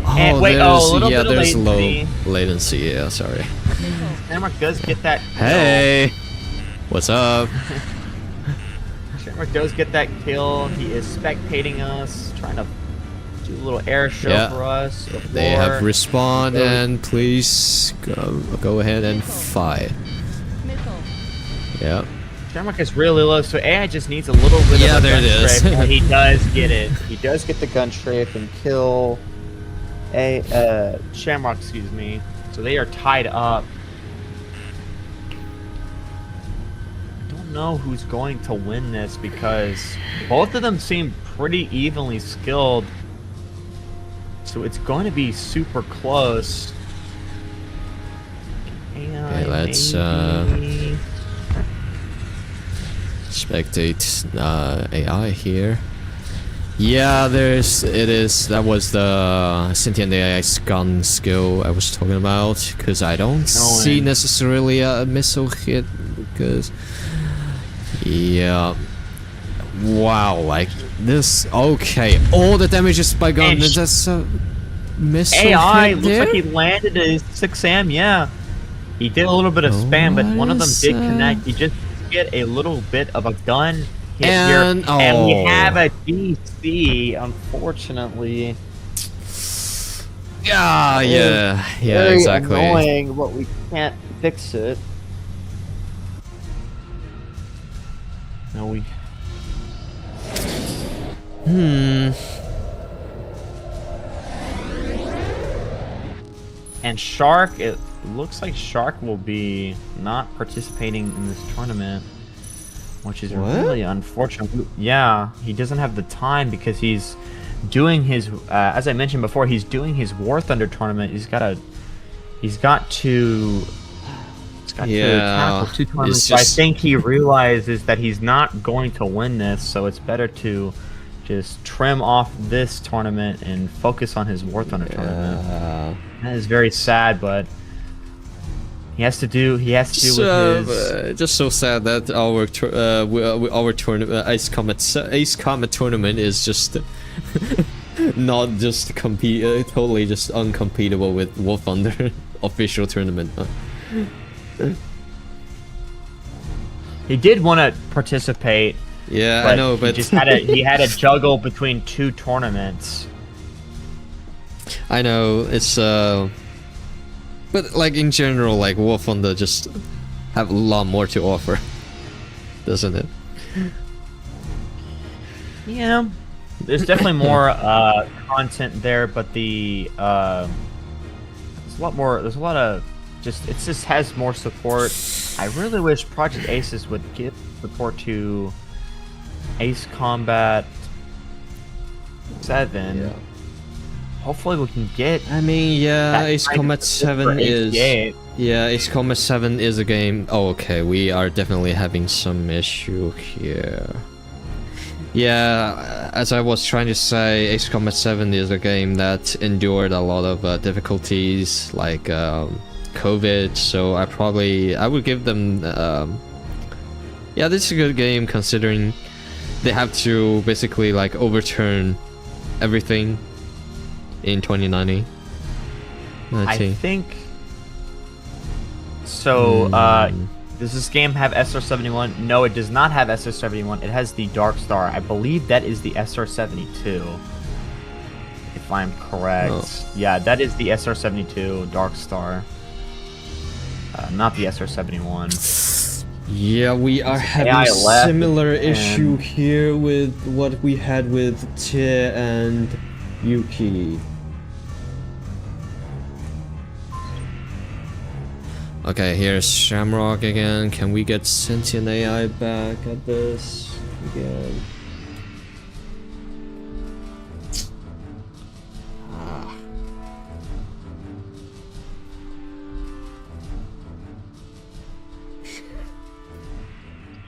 C: And wait, a little bit of
B: there's
C: latency.
B: low latency. Yeah, sorry.
C: Shamrock does get that kill.
B: Hey, what's up?
C: Shamrock does get that kill. He is spectating us, trying to do a little air show for us.
B: They have respawned, and please go ahead and fire.
E: Missile.
B: Yep.
C: Shamrock is really low, so AI just needs a little bit of a
B: there
C: gun
B: it is.
C: strafe, and he does get it. He does get the gun strafe and kill Shamrock, excuse me. So they are tied up. I don't know who's going to win this because both of them seem pretty evenly skilled. So it's going to be super close.
B: Okay, let's spectate AI here. Yeah, that was the sentient AI gun skill I was talking about, because I don't see necessarily a missile hit, because yeah, wow, like this, okay, all the damage is by gun,
C: And
B: that's a missile
C: AI
B: hit
C: looks
B: there?
C: like he landed at 6 a.m. Yeah, he did a little bit of spam, but one of them did connect. You just get a little bit of a gun hit
B: And-
C: here, and we
B: oh.
C: have a DC. Unfortunately,
B: Yeah,
C: very
B: exactly.
C: annoying, but we can't fix it. No, we. And Shark, it looks like Shark will be not participating in this tournament, which is really unfortunate. Yeah, he doesn't have the time because he's doing his, as I mentioned before, he's doing his War Thunder tournament. He's got to tackle 2 tournaments. So I think he realizes that he's not going to win this, so it's better to just trim off this tournament and focus on his War Thunder tournament. That is very sad, but he has to do with his.
B: Just so sad that our tournament, Ace Comet tournament is just not just totally just uncompetable with War Thunder official tournament.
C: He did want to participate.
B: Yeah, I know, but
C: he had to juggle between 2 tournaments.
B: I know it's but like in general, like War Thunder just have a lot more to offer, doesn't it?
C: Yeah, there's definitely more content there, but there's a lot more. There's a lot of it just has more support. I really wish Project Aces would give support to Ace Combat 7.
B: Yeah.
C: Hopefully we can get.
B: I mean, yeah,
C: that
B: Ace
C: kind of
B: Combat
C: support
B: 7
C: for
B: is.
C: AC8.
B: Yeah, Ace Combat 7 is a game. Oh, okay, we are definitely having some issue here. Yeah, as I was trying to say, Ace Combat 7 is a game that endured a lot of difficulties, like COVID. So I would give them. Yeah, this is a good game considering they have to basically like overturn everything in 2019.
C: I think so. Does this game have SR-71? No, it does not have SR-71. It has the Dark Star. I believe that is the SR-72, if I'm correct.
B: Oh.
C: Yeah, that is the SR-72 Dark Star, not the SR-71.
B: Yeah, we are having
C: AI left
B: similar
C: and-
B: issue here with what we had with Tie and Yuki. Okay, here's Shamrock again. Can we get sentient AI back at this again?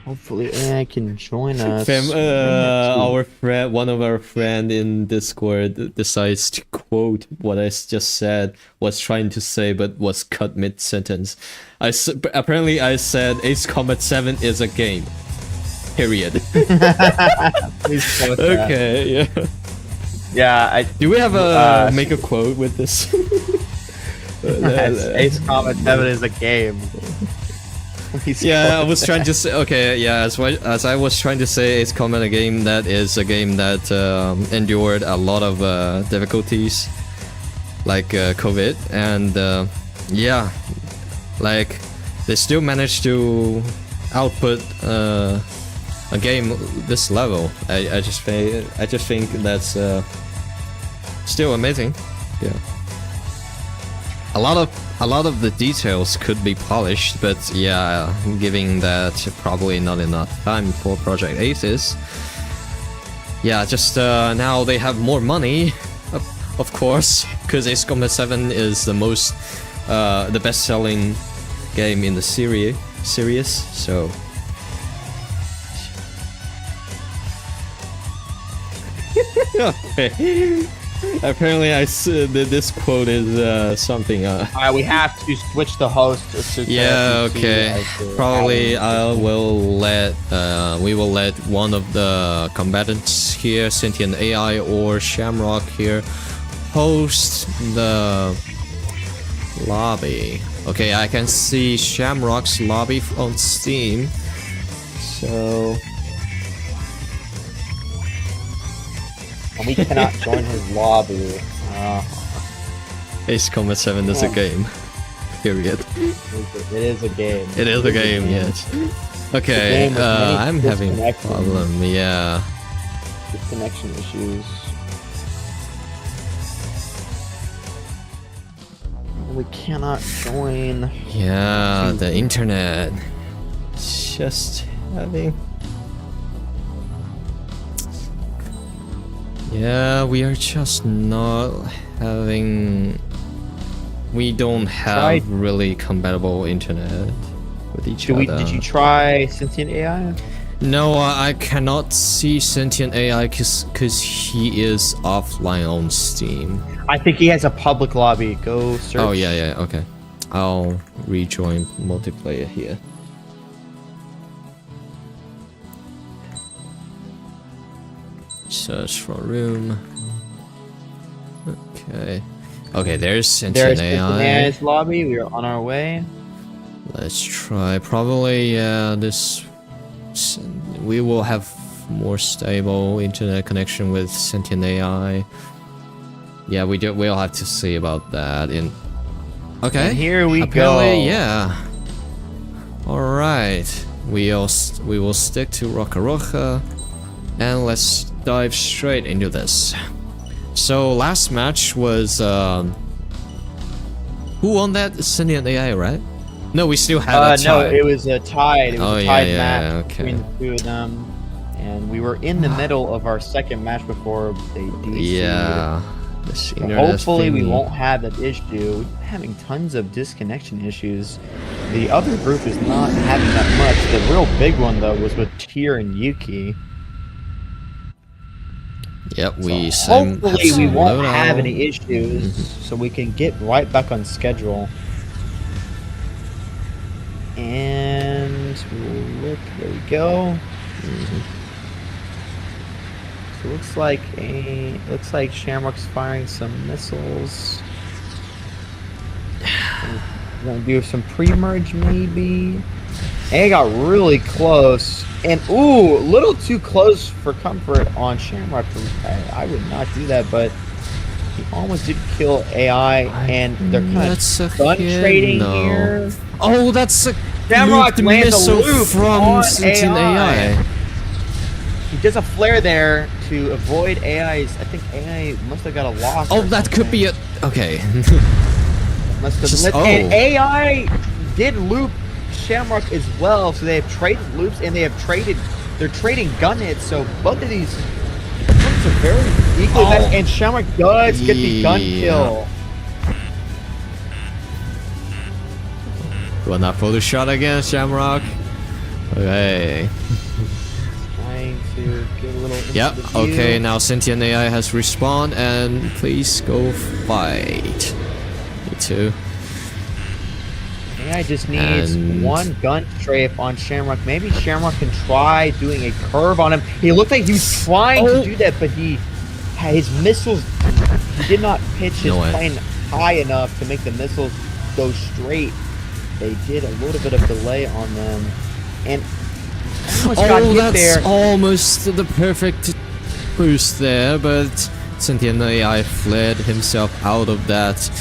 C: Hopefully AI can join us.
B: Our friend, one of our friend in Discord decides to quote what I just said, was trying to say, but was cut mid-sentence. Apparently I said Ace Combat 7 is a game. Period.
C: Please quote that.
B: Okay, yeah.
C: Yeah,
B: Do we have a make a quote with this?
C: Ace Combat 7 is a game. Please
B: Yeah, I
C: quote
B: was trying to say. Okay, yeah, as I was trying to say, Ace Combat a game that is a game that endured a lot of difficulties, like COVID, and yeah, like they still managed to output a game this level. I just think that's still amazing. Yeah. A lot of the details could be polished, but yeah, giving that probably not enough time for Project Aces. Yeah, just now they have more money, of course, because Ace Combat 7 is the best-selling game in the series. So Okay. Apparently, I said that this quote is something.
C: Alright, we have to switch the host.
B: Yeah. Okay. Probably we will let one of the combatants here, Sentient AI or Shamrock here, host the lobby. Okay, I can see Shamrock's lobby on Steam. So.
C: And we cannot join his lobby.
B: Ace Combat 7 is a game. Period.
C: It is a game.
B: It is a game, yes. Okay,
C: game with many
B: I'm having a
C: disconnections.
B: problem, yeah.
C: Connection issues. We cannot join.
B: Yeah, the internet. Just having... Yeah, we are just not having... We don't have really compatible internet with each other.
C: Did you try Sentient AI?
B: No, I cannot see Sentient AI because he is offline on Steam.
C: I think he has a public lobby. Go search.
B: Oh, yeah, okay. I'll rejoin multiplayer here. Search for room. Okay. Okay, there's Sentient AI.
C: There's lobby. We are on our way.
B: Let's try. Probably, yeah, we will have more stable internet connection with Sentient AI. Yeah, we'll have to see about that Okay.
C: And here we
B: Apparently,
C: go.
B: yeah. Alright. We will stick to Roca Roca. And let's dive straight into this. So last match was who won that? Sentient AI, right? No, we still had a tie.
C: No, it was a tied. It was a tied match
B: okay.
C: between the two of them, and we were in the middle of our second match before they DC'd.
B: Yeah.
C: So hopefully we won't have that issue. We've been having tons of disconnection issues. The other group is not having that much. The real big one though was with Tyr and Yuki.
B: Yep,
C: Hopefully we won't have any issues, so we can get right back on schedule. And look, there we go. So it looks like Shamrock's firing some missiles. Gonna do some pre-merge maybe. And it got really close. And ooh, a little too close for comfort on Shamrock. I would not do that, but he almost did kill AI, and they're kind of gun trading here.
B: Oh, that's a
C: Shamrock lands a
B: missile
C: loop
B: from
C: on
B: Sentient AI.
C: He does a flare there to avoid AI's. I think AI must have got a loss.
B: Oh, that could be it. Okay.
C: And AI did loop Shamrock as well, so they have traded loops and they're trading gun hits, so both of these loops are very equally matched, and Shamrock does get the gun kill.
B: Going up for the shot again, Shamrock. Okay.
C: Trying to get a little
B: Yep,
C: into the view.
B: okay, now Sentient AI has respawned, and please go fight. Me too.
C: AI just needs
B: And-
C: one gun strafe on Shamrock. Maybe Shamrock can try doing a curve on him. He looked like he was trying to do that, but his missiles, he did not pitch his plane high enough to make the missiles go straight. They did a little bit of delay on them, and almost got hit
B: that's
C: there.
B: almost the perfect boost there, but Sentient AI fled himself out of that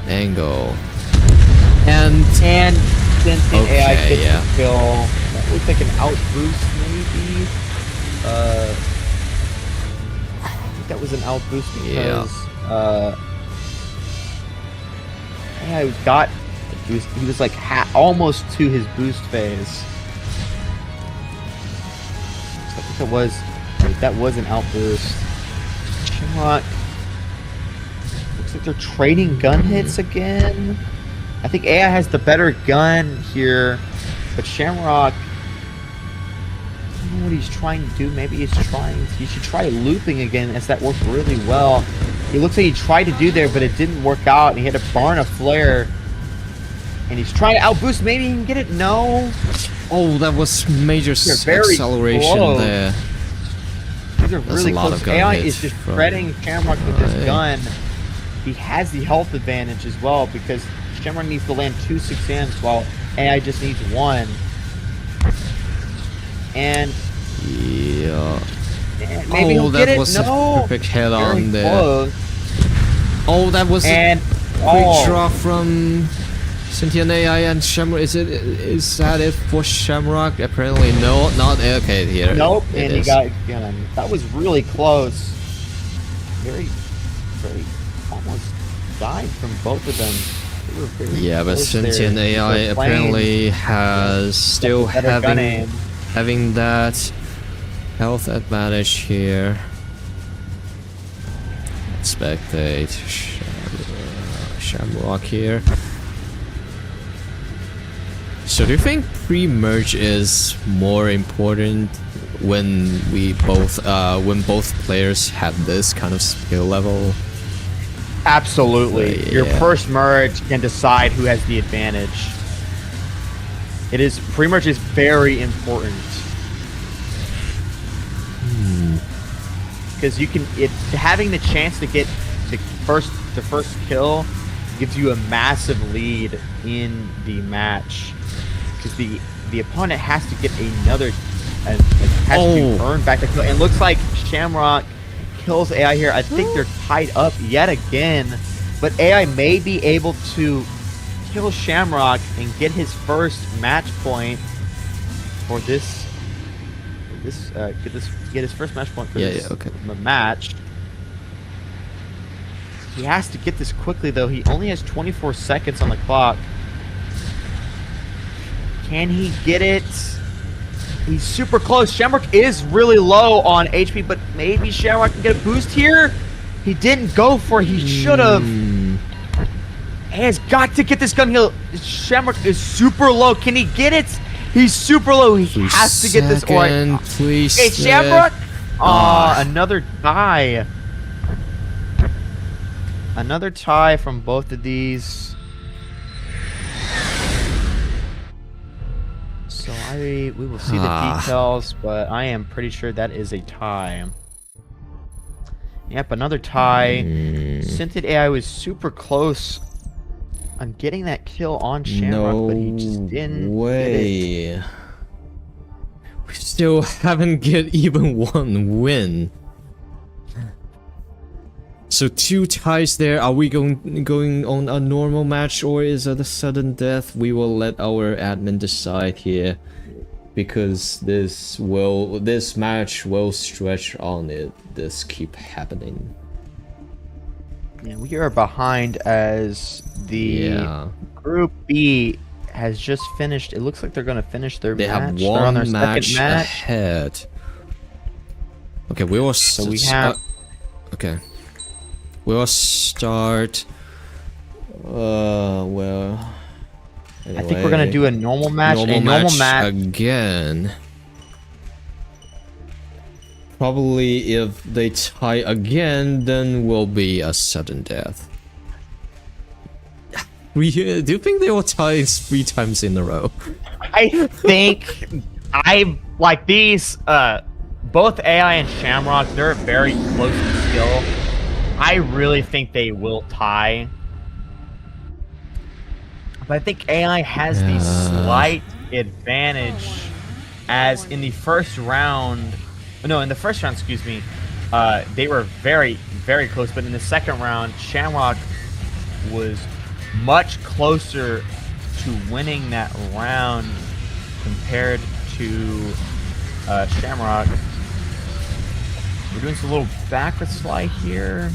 B: angle. And
C: Sentient AI
B: Okay,
C: gets
B: yeah.
C: the kill. That looks like an outboost, maybe. I think that was an outboost because AI got. He was like almost to his boost phase. So I think that was an outboost. Shamrock. Looks like they're trading gun hits again. I think AI has the better gun here, but Shamrock don't know what he's trying to do. Maybe he should try looping again, as that worked really well. It looks like he tried to do there, but it didn't work out, and he had to burn a flare. And he's trying to outboost. Maybe he can get it. No.
B: Oh, that was major
C: Very
B: acceleration
C: close.
B: there.
C: These are
B: That's
C: really
B: a lot
C: close.
B: of gun
C: AI
B: hits
C: is just
B: from-
C: shredding Shamrock with this
B: Right.
C: gun. He has the health advantage as well, because Shamrock needs to land 2 6Ms while AI just needs 1. And
B: Yeah.
C: maybe he'll
B: that
C: get it.
B: was
C: No.
B: a perfect head
C: Very
B: on there.
C: close.
B: Oh, that was
C: And
B: a quick draw from Sentient AI and Shamrock. Is that it for Shamrock? Apparently no, not okay here.
C: nope.
B: it
C: And he
B: is.
C: got gun. That was really close. Very almost died from both of them. They were very
B: Yeah, but
C: close there.
B: Sentient AI
C: They're playing
B: apparently has still
C: better gun aim.
B: having that health advantage here. Spectate Shamrock here. So do you think pre-merge is more important when both players have this kind of skill level?
C: Absolutely. Your
B: Yeah.
C: first merge can decide who has the advantage. Pre-merge is very important. Because having the chance to get the first kill gives you a massive lead in the match. Because the opponent has to get to earn back the kill. And it looks like Shamrock kills AI here. I think they're tied up yet again, but AI may be able to kill Shamrock and get his first match point for this. Get his first match point for this match. He has to get this quickly, though. He only has 24 seconds on the clock. Can he get it? He's super close. Shamrock is really low on HP, but maybe Shamrock can get a boost here. He didn't go for it. He should have. He has got to get this gun heal. Shamrock is super low. Can he get it? He's super low. He has to get this.
B: Please.
C: Hey, Shamrock. Another tie. Another tie from both of these. So we will see the details, but I am pretty sure that is a tie. Yep, another tie. Scented AI was super close on getting that kill on Shamrock, but he just didn't get it.
B: We still haven't get even one win. So 2 ties there. Are we going on a normal match, or is it a sudden death? We will let our admin decide here, because this match will stretch on it. This keep happening.
C: Yeah, we are behind as the Group B has just finished. It looks like they're going to finish their
B: They
C: match.
B: have
C: They're on their
B: one match
C: second match.
B: ahead. Okay, we will.
C: So we have.
B: Okay. We'll start. Well.
C: I think we're gonna do a normal match.
B: Normal match again. Probably if they tie again, then will be a sudden death. Do you think they will tie 3 times in a row?
C: I think I like these. Both AI and Shamrock, they're very close in skill. I really think they will tie. But I think AI has the slight advantage, as in the first round. No, in the first round, excuse me. They were very, very close. But in the second round, Shamrock was much closer to winning that round compared to Shamrock. We're doing some little backward slide here.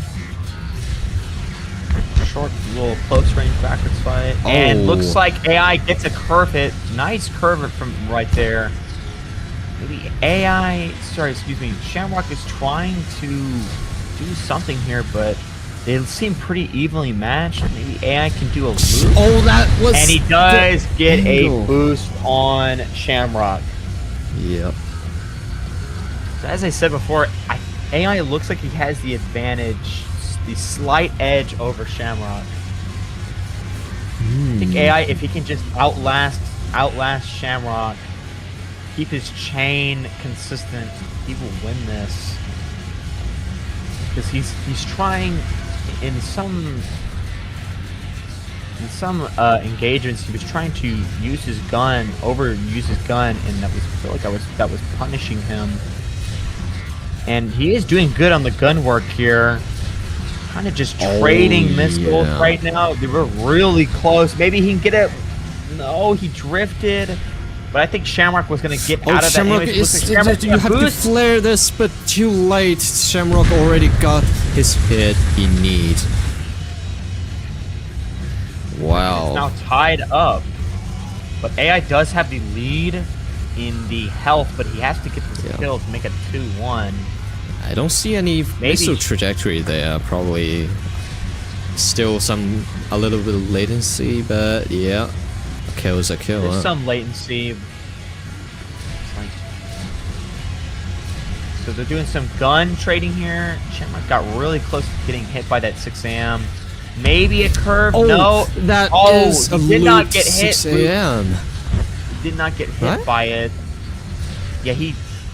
C: Short, little close range backward slide. And looks like AI gets a curve hit. Nice curve hit from right there. Maybe Shamrock is trying to do something here, but they seem pretty evenly matched. Maybe AI can do a loop.
B: Oh, that was.
C: And he does get
B: angle.
C: a boost on Shamrock.
B: Yep.
C: So as I said before, AI looks like he has the advantage, the slight edge over Shamrock. I think AI, if he can just outlast Shamrock, keep his chain consistent, he will win this. Because he's trying in some engagements, he was trying to use his gun, overuse his gun, and that was punishing him. And he is doing good on the gun work here. Kind of just trading missiles right now. They were really close. Maybe he can get it. No, he drifted. But I think Shamrock was going to get out of that.
B: Shamrock you have to flare this, but too late. Shamrock already got his hit he needs. Wow.
C: It's now tied up. But AI does have the lead in the health, but he has to get this kill to make it 2-1.
B: I don't see any missile trajectory there. Probably still a little bit of latency, but yeah, a kill is a kill.
C: There's some latency. So they're doing some gun trading here. Shamrock got really close to getting hit by that 6 a.m. Maybe a curve. No,
B: that is a
C: did not get hit.
B: 6 a.m.
C: He did not get hit by it. Yeah,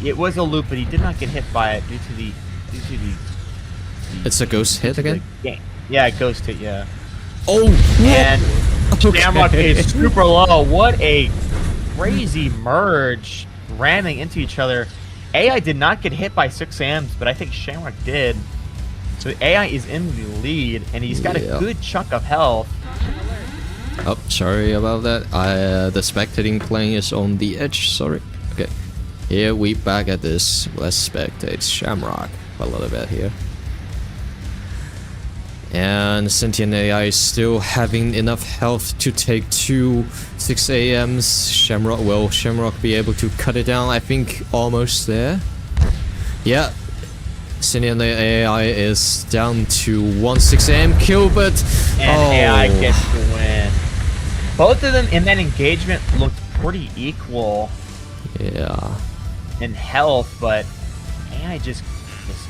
C: it was a loop, but he did not get hit by it due to the
B: it's a ghost hit again?
C: Yeah, ghost hit, yeah.
B: Oh,
C: and Shamrock is super low. What a crazy merge, ramming into each other. AI did not get hit by 6 AMs, but I think Shamrock did. So AI is in the lead, and he's got a good chunk of health.
B: Oh, sorry about that. The spectating plane is on the edge. Sorry. Okay. Here we back at this. Let's spectate Shamrock a little bit here. And Sentient AI is still having enough health to take 2 6 AMs. Will Shamrock be able to cut it down? I think almost there. Yeah. Sentient AI is down to 1 6 AM kill, but
C: AI gets the win. Both of them in that engagement looked pretty equal.
B: Yeah.
C: In health, but AI just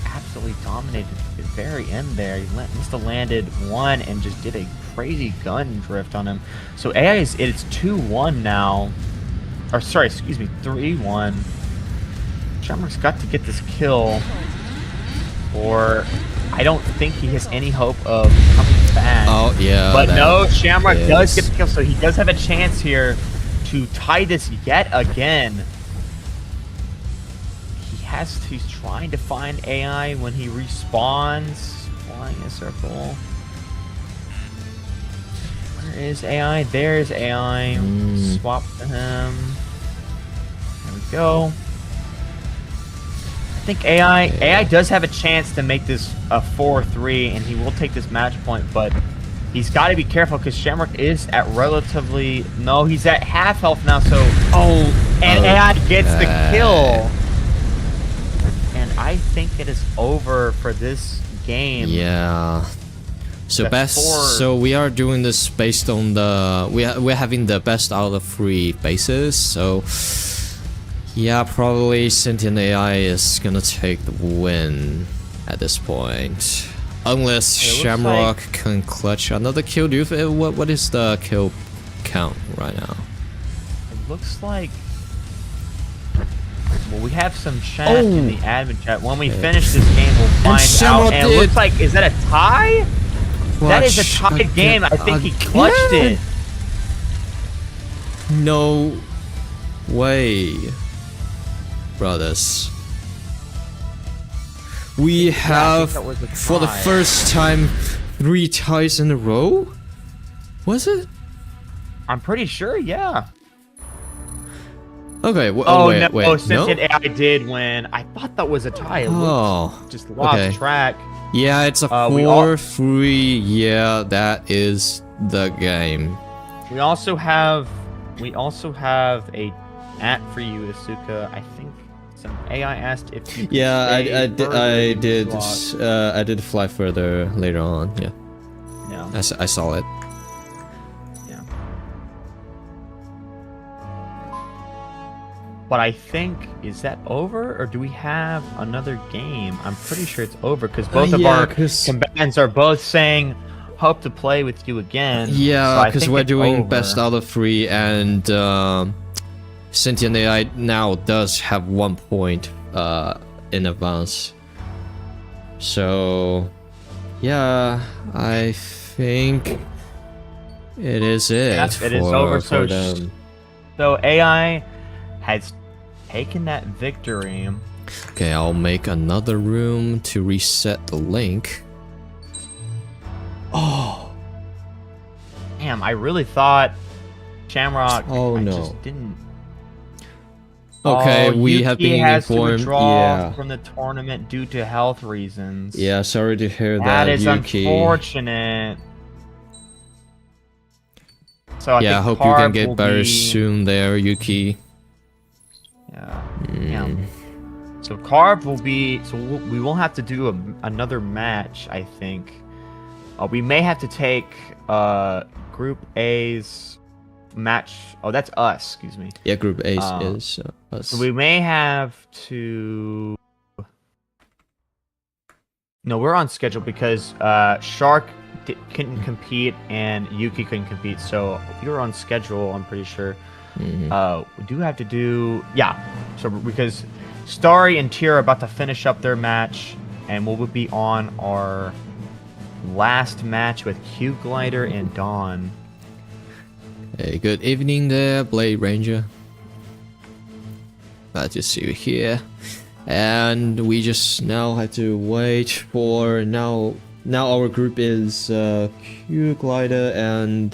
C: absolutely dominated at the very end there. He must have landed 1 and just did a crazy gun drift on him. So AI it's 2-1 now. Or sorry, excuse me, 3-1. Shamrock's got to get this kill, or I don't think he has any hope of coming back.
B: Oh yeah.
C: But no, Shamrock does get the kill, so he does have a chance here to tie this yet again. He's trying to find AI when he respawns, flying a circle. Where is AI? There's AI. Swap to him. There we go. I think AI does have a chance to make this a 4-3, and he will take this match point, but he's got to be careful because Shamrock is at relatively... No, he's at half health now, so... And AI gets the kill. And I think it is over for this game.
B: Yeah. So so we are doing this based on the we're having the best out of 3 bases. So yeah, probably Sentient AI is gonna take the win at this point, unless Shamrock can clutch another kill. Do you what is the kill count right now?
C: It looks like. Well, we have some chat in the admin chat. When we finish this game, we'll find out. And it looks like, is that a tie? That is a tied game. I think he clutched it.
B: No way, brothers. We have, for the first time, 3 ties in a row? Was it?
C: I'm pretty sure, yeah.
B: Okay, wait,
C: Sentient AI did win. I thought that was a tie. Just lost track.
B: Yeah, it's a 4-3. Yeah, that is the game.
C: We also have a at for you, Asuka. I think some AI asked if you could
B: I did fly further later on. Yeah. I saw it.
C: But I think, is that over, or do we have another game? I'm pretty sure it's over because both of
B: yeah,
C: our
B: 'cause-
C: combatants are both saying, "Hope to play with you again."
B: Yeah,
C: So I
B: because
C: think
B: we're
C: it's
B: doing
C: over.
B: best out of 3, and Sentient AI now does have 1 point in advance. So, yeah, I think it is it.
C: Yes, it is over,
B: for
C: so
B: them.
C: So AI has taken that victory.
B: Okay, I'll make another room to reset the link. Oh,
C: Damn, I really thought Shamrock.
B: Oh,
C: I
B: no.
C: just didn't.
B: okay, we
C: Yuki
B: have been
C: has to
B: informed.
C: withdraw
B: Yeah,
C: from the tournament due to health reasons.
B: yeah. Sorry to hear
C: That
B: that,
C: is
B: Yuki.
C: unfortunate. So I
B: Yeah, I
C: think
B: hope you can
C: Carb
B: get
C: will
B: better
C: be-
B: soon there, Yuki.
C: Yeah. Damn. So Carb will be. So we won't have to do another match. I think. We may have to take Group A's match. Oh, that's us. Excuse me.
B: Yeah, Group A
C: Um,
B: is us.
C: So we may have to. No, we're on schedule because Shark couldn't compete and Yuki couldn't compete. So we were on schedule. I'm pretty sure.
B: Mhm.
C: We do have to do so because Starry and Tier are about to finish up their match, and we'll be on our last match with Q Glider and Dawn.
B: Hey, good evening there, Blade Ranger. Glad to see you here. And we just now have to wait for now our group is Q Glider and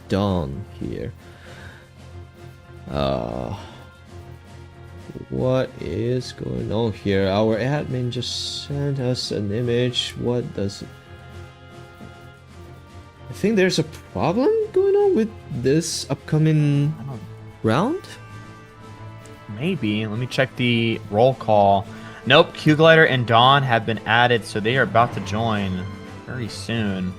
B: Dawn here. What is going on here? Our admin just sent us an image. What does it... I think there's a problem going on with this upcoming
C: I don't
B: round.
C: Maybe. Let me check the roll call. Nope, Q Glider and Dawn have been added, so they are about to join very soon.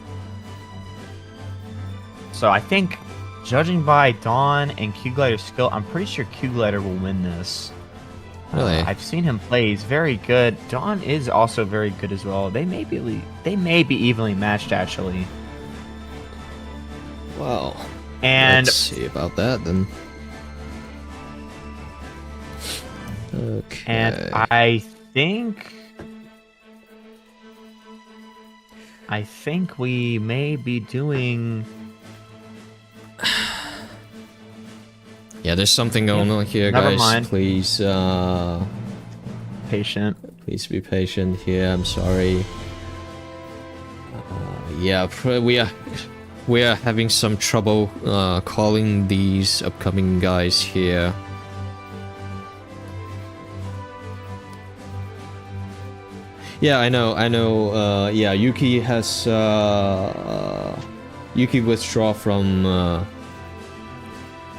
C: So I think, judging by Dawn and Q Glider's skill, I'm pretty sure Q Glider will win this.
B: Really?
C: I've seen him play. He's very good. Dawn is also very good as well. They may be evenly matched actually.
B: Well,
C: And
B: let's see about that then. Okay.
C: And I think we may be doing.
B: Yeah, there's something going on here,
C: Never
B: guys.
C: mind.
B: Please,
C: Patient.
B: please be patient here. I'm sorry. Yeah, we are having some trouble calling these upcoming guys here. Yeah, I know. Yeah, Yuki has Yuki withdraw from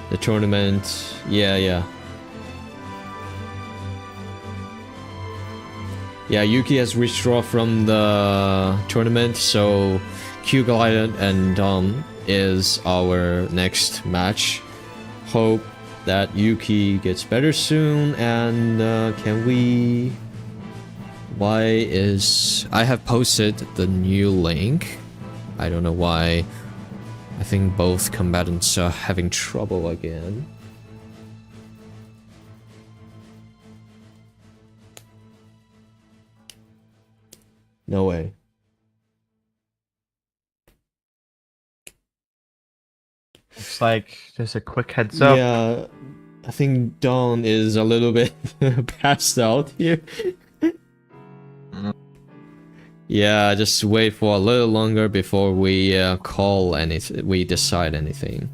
B: the tournament. Yeah. Yeah, Yuki has withdrawn from the tournament, so Q Glider and Dom is our next match. Hope that Yuki gets better soon, and can we... Why is... I have posted the new link. I don't know why. I think both combatants are having trouble again. No way.
C: Looks like just a quick heads up.
B: Yeah, I think Dawn is a little bit passed out here. Yeah, just wait for a little longer before we call anything. We decide anything.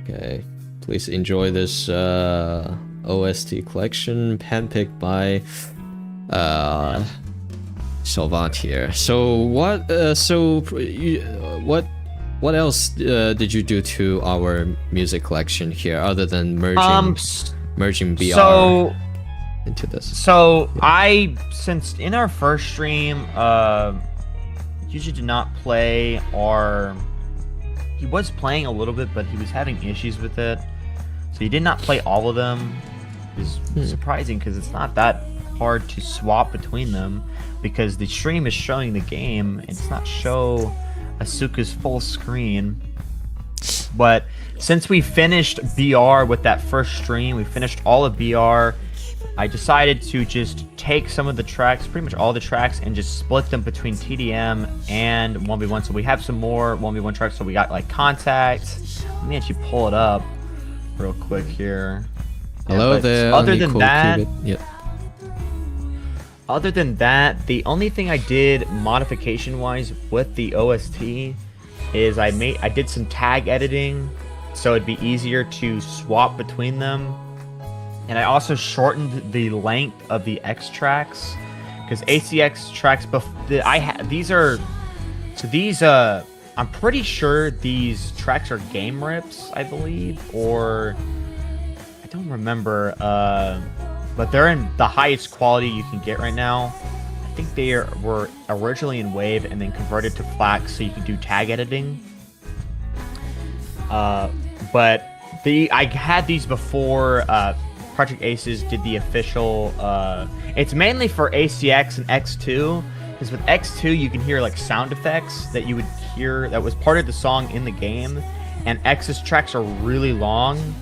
B: Okay, please enjoy this OST collection handpicked by Sylvant here. So what? What else did you do to our music collection here, other than merging BR into this?
C: So since in our first stream, usually did not play our he was playing a little bit, but he was having issues with it. So he did not play all of them. It's surprising because it's not that hard to swap between them because the stream is showing the game and it's not show Asuka's full screen. But since we finished BR with that first stream, we finished all of BR, I decided to just take some of the tracks, pretty much all the tracks, and just split them between TDM and 1v1. So we have some more 1v1 tracks. So we got like Contact. Let me actually pull it up real quick here.
B: Hello there.
C: Other than
B: Nicole
C: that,
B: Cubitt. Yep.
C: other than that, the only thing I did modification-wise with the OST is I did some tag editing, so it'd be easier to swap between them. And I also shortened the length of the X tracks, because ACX tracks I'm pretty sure these tracks are game rips, I believe, or I don't remember, but they're in the highest quality you can get right now. I think they were originally in Wave and then converted to FLAC so you can do tag editing. But I had these before Project Aces did the official. It's mainly for ACX and X2, because with X2 you can hear like sound effects that you would hear that was part of the song in the game, and X's tracks are really long.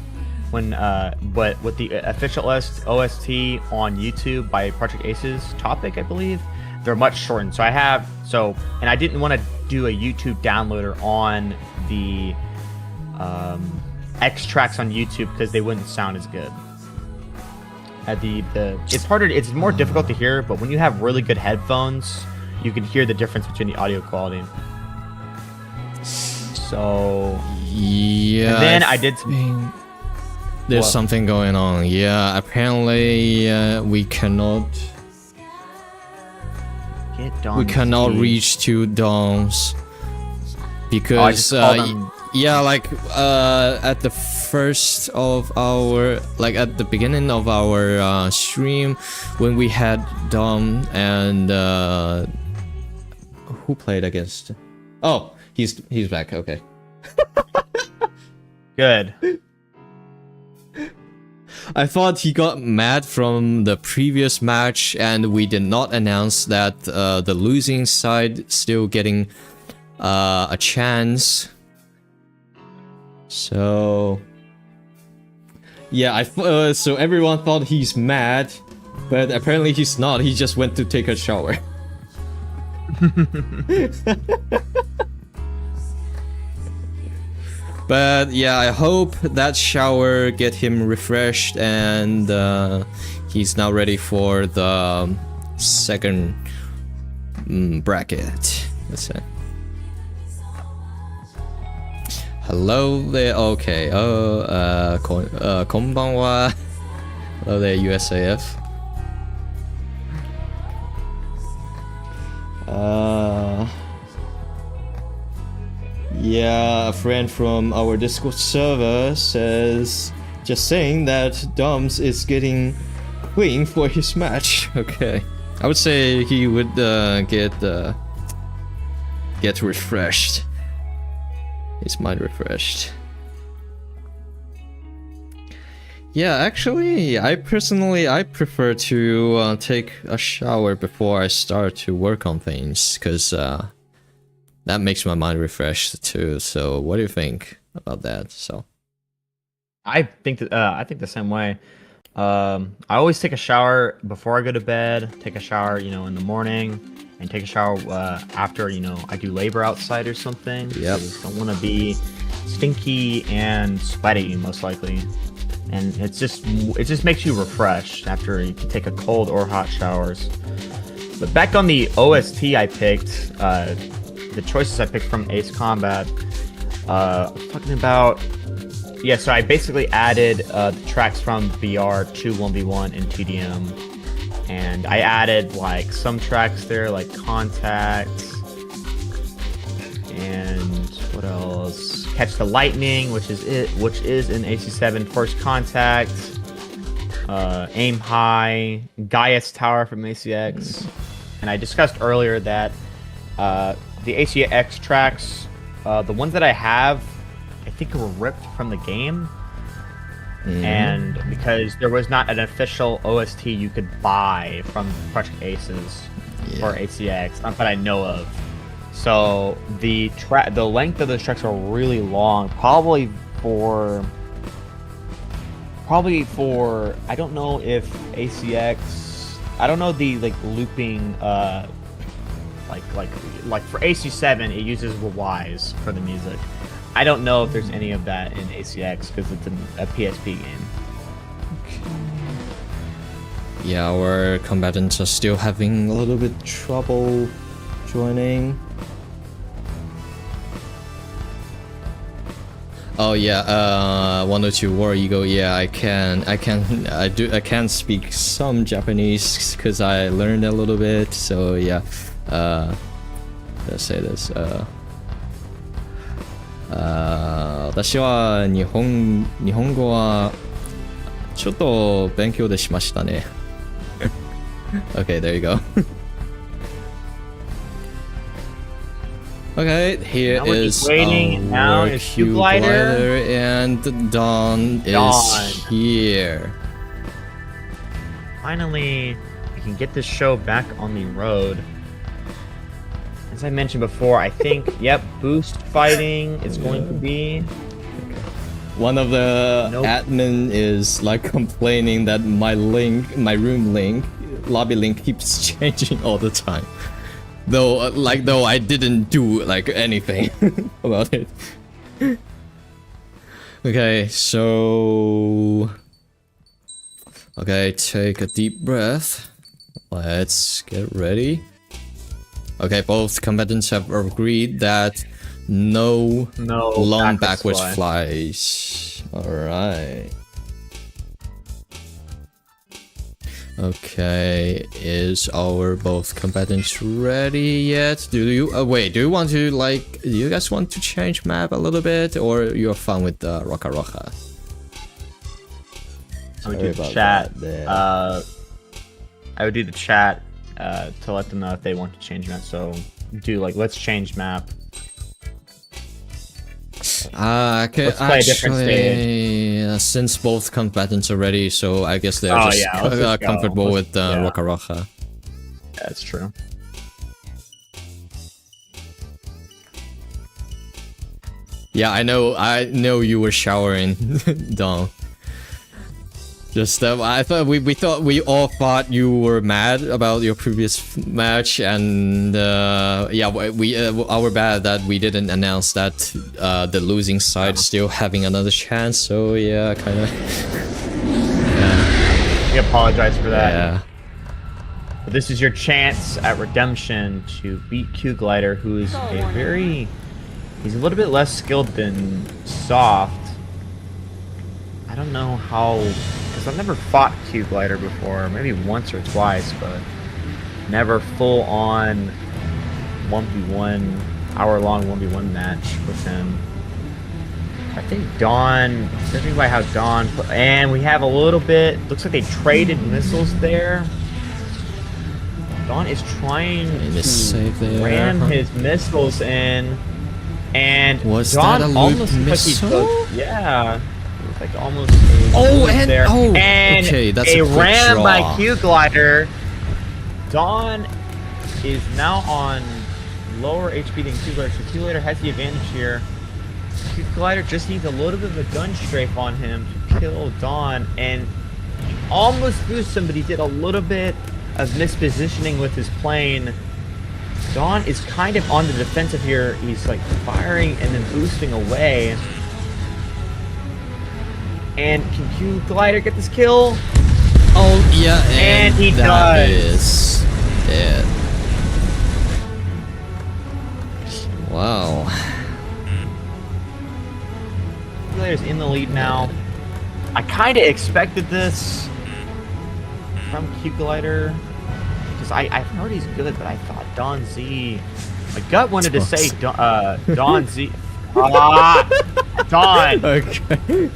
C: But with the official OST on YouTube by Project Aces Topic, I believe, they're much shortened. So and I didn't want to do a YouTube downloader on the X tracks on YouTube because they wouldn't sound as good. It's harder. It's more difficult to hear, but when you have really good headphones, you can hear the difference between the audio quality. So
B: Yeah.
C: and then I did some.
B: There's
C: What?
B: something going on. Yeah, apparently we cannot reach to DOMs because
C: call them-
B: yeah, like at the first of our at the beginning of our stream when we had Dom and who played against? Oh, he's back. Okay.
C: Good.
B: I thought he got mad from the previous match, and we did not announce that the losing side still getting a chance. So yeah, so everyone thought he's mad, but apparently he's not. He just went to take a shower. But yeah, I hope that shower get him refreshed and he's now ready for the second bracket. That's it. Hello there. Okay. Konbanwa. Hello there, USAF. Yeah, a friend from our Discord server says, just saying that Doms is getting clean for his match. Okay, I would say he would get refreshed. His mind refreshed. Yeah, actually, I prefer to take a shower before I start to work on things, because that makes my mind refreshed too. So what do you think about that? So
C: I think the same way. I always take a shower before I go to bed, take a shower, in the morning, and take a shower after, I do labor outside or something.
B: Yep.
C: I don't want to be stinky and sweaty, most likely. And it just makes you refreshed after you can take a cold or hot showers. But back on the OST I picked, the choices I picked from Ace Combat, talking about, yeah, so I basically added the tracks from BR to 1v1 and TDM, and I added like some tracks there like Contact, and what else? Catch the Lightning, which is in AC7 First Contact, Aim High, Gaia's Tower from ACX, and I discussed earlier that the ACX tracks The ones that I have, I think were ripped from the game. And because there was not an official OST you could buy from Project Aces or ACX, not that I know of. So the length of those tracks are really long, probably for I don't know if ACX, I don't know the like looping like for AC7 it uses Ys for the music. I don't know if there's any of that in ACX because it's a PSP game.
B: Yeah, our combatants are still having a little bit trouble joining. Oh yeah, 102 War Eagle. Yeah, I can speak some Japanese because I learned a little bit. So yeah, let's say this. 私は日本語はちょっと勉強でしましたね。Okay, there you go. Okay, here
C: now we're
B: is
C: just waiting. Now
B: our
C: is Cube Glider.
B: and Dawn is here.
C: Finally, we can get this show back on the road. As I mentioned before, I think, yep, boost fighting is going to be...
B: One of the admin is like complaining that my room link, lobby link keeps changing all the time. Though I didn't do like anything about it. Okay, so... Okay, take a deep breath. Let's get ready. Okay, both combatants have agreed that no long backwards flies. Alright. Okay, is our both combatants ready yet? Do you wait, do you guys want to change map a little bit, or you're fine with Roka Roka?
C: I would do the chat. I would do the chat to let them know if they want to change map. So do like, let's change map.
B: Okay,
C: let's play a different stage.
B: Since both combatants are ready, so I guess they're just comfortable with Roka Roka.
C: Yeah, that's true.
B: Yeah, I know you were showering, Dong. Just I thought we all thought you were mad about your previous match, and yeah, our bad that we didn't announce that the losing side still having another chance. So yeah, kind of.
C: We apologize for that.
B: Yeah.
C: But this is your chance at redemption to beat Q Glider, who is he's a little bit less skilled than Soft. I don't know how, because I've never fought Q Glider before, maybe once or twice, but never full on 1v1, hour-long 1v1 match with him. I think Dawn, judging by how Dawn, and we have a little bit, looks like they traded missiles there. Dawn is trying to ram his missiles in, and
B: was
C: Dawn
B: that a
C: almost
B: loop missile?
C: Yeah. Like almost and
B: okay, that's a
C: ram
B: draw.
C: by Q Glider. Dawn is now on lower HP than Q Glider, so Q Glider has the advantage here. Q Glider just needs a little bit of a gun strafe on him to kill Dawn, and he almost boosts him, but he did a little bit of mispositioning with his plane. Dawn is kind of on the defensive here. He's like firing and then boosting away. And can Q Glider get this kill?
B: Oh yeah,
C: and he
B: that
C: does.
B: Is it. Wow.
C: Q Glider's in the lead now. I kind of expected this from Q Glider because I heard he's good, but I thought Dawn Z. My gut wanted to say Dawn Z. Dawn.
B: Okay.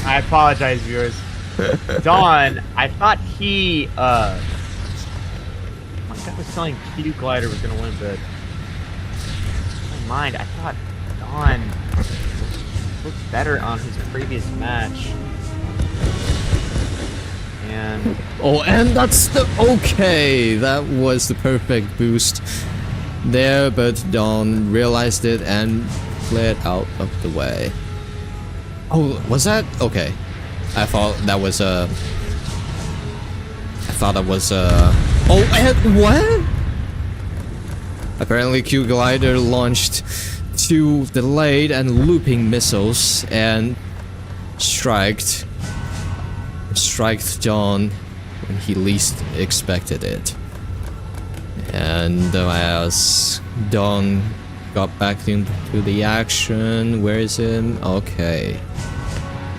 C: I apologize, viewers. Dawn, I thought he, my gut was telling Q Glider was gonna win, but mind. I thought Don looked better on his previous match. And
B: Oh, and that's the... Okay, that was the perfect boost there, but Dawn realized it and fled out of the way. Oh, was that... Okay. I thought that was a... Oh, and what? Apparently Q Glider launched 2 delayed and looping missiles and striked John when he least expected it. And as Dawn got back into the action, where is him? Okay,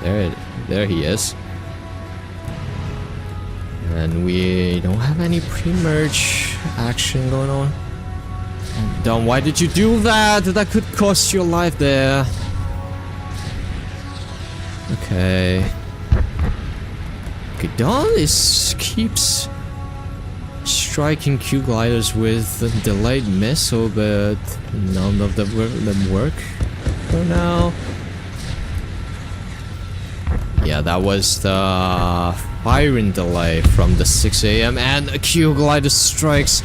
B: there he is. And we don't have any pre-merge action going on. Dawn, why did you do that? That could cost your life there. Okay. Okay, Dawn keeps striking Q gliders with a delayed missile, but none of them work for now. Yeah, that was the firing delay from the 6 AM, and a Q glider strikes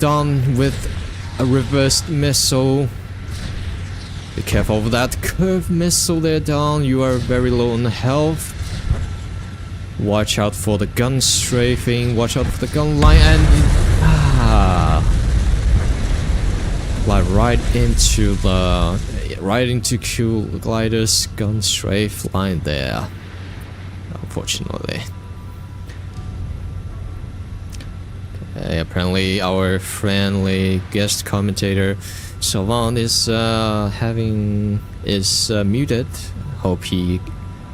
B: Dawn with a reversed missile. Be careful of that curved missile there, Dawn. You are very low on health. Watch out for the gun strafing. Watch out for the gun line, and fly right into Q glider's gun strafe line there. Unfortunately. Okay, apparently our friendly guest commentator Savant is muted. Hope he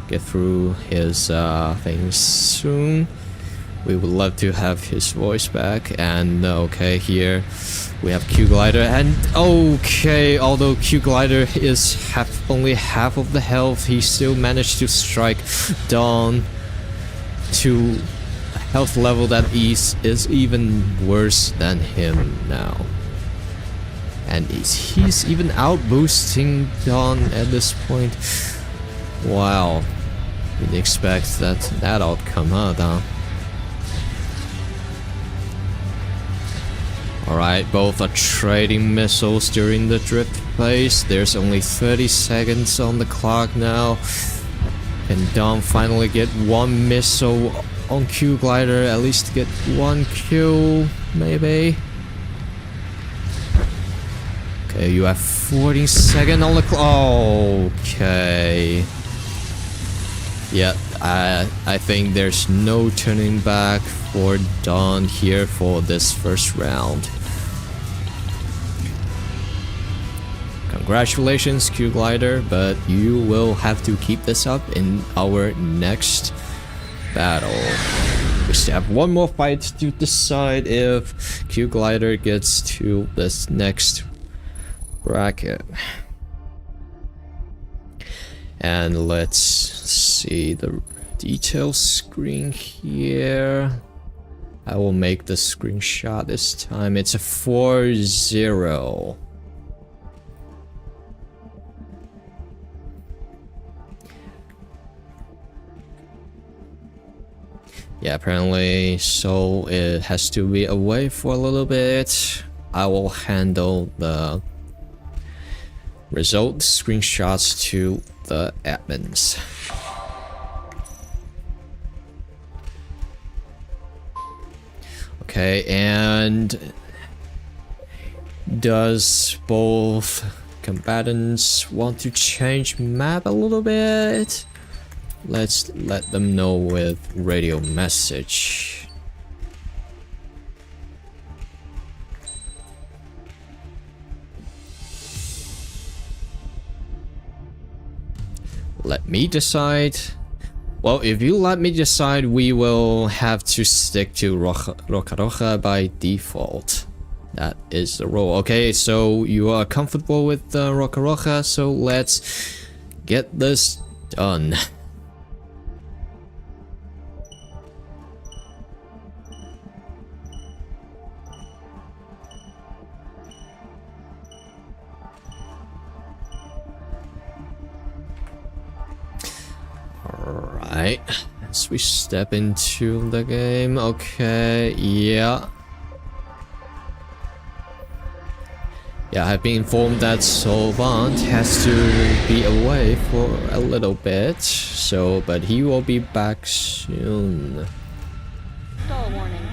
B: get through his things soon. We would love to have his voice back. And okay, here we have Q Glider, and okay, although Q Glider is only half of the health, he still managed to strike Dawn to a health level that is even worse than him now. And he's even out boosting Dawn at this point. Wow, didn't expect that outcome, huh, Dawn? Alright, both are trading missiles during the drift phase. There's only 30 seconds on the clock now. Can Dawn finally get 1 missile on Q Glider? At least get 1 kill, maybe? Okay, you have 40 seconds on the clock. Okay. Yeah, I think there's no turning back for Dawn here for this first round. Congratulations, Q Glider, but you will have to keep this up in our next battle. We still have 1 more fight to decide if Q Glider gets to this next bracket. And let's see the detail screen here. I will make the screenshot this time. It's a 4-0. Yeah, apparently, so it has to be away for a little bit. I will handle the result screenshots to the admins. Okay, and does both combatants want to change map a little bit? Let's let them know with radio message. Let me decide. Well, if you let me decide, we will have to stick to Roca Roca by default. That is the rule. Okay, so you are comfortable with Roca Roca, so let's get this done. Alright, as we step into the game, okay, yeah. Yeah, I've been informed that Solvant has to be away for a little bit, so, but he will be back soon.
E: Stall warning.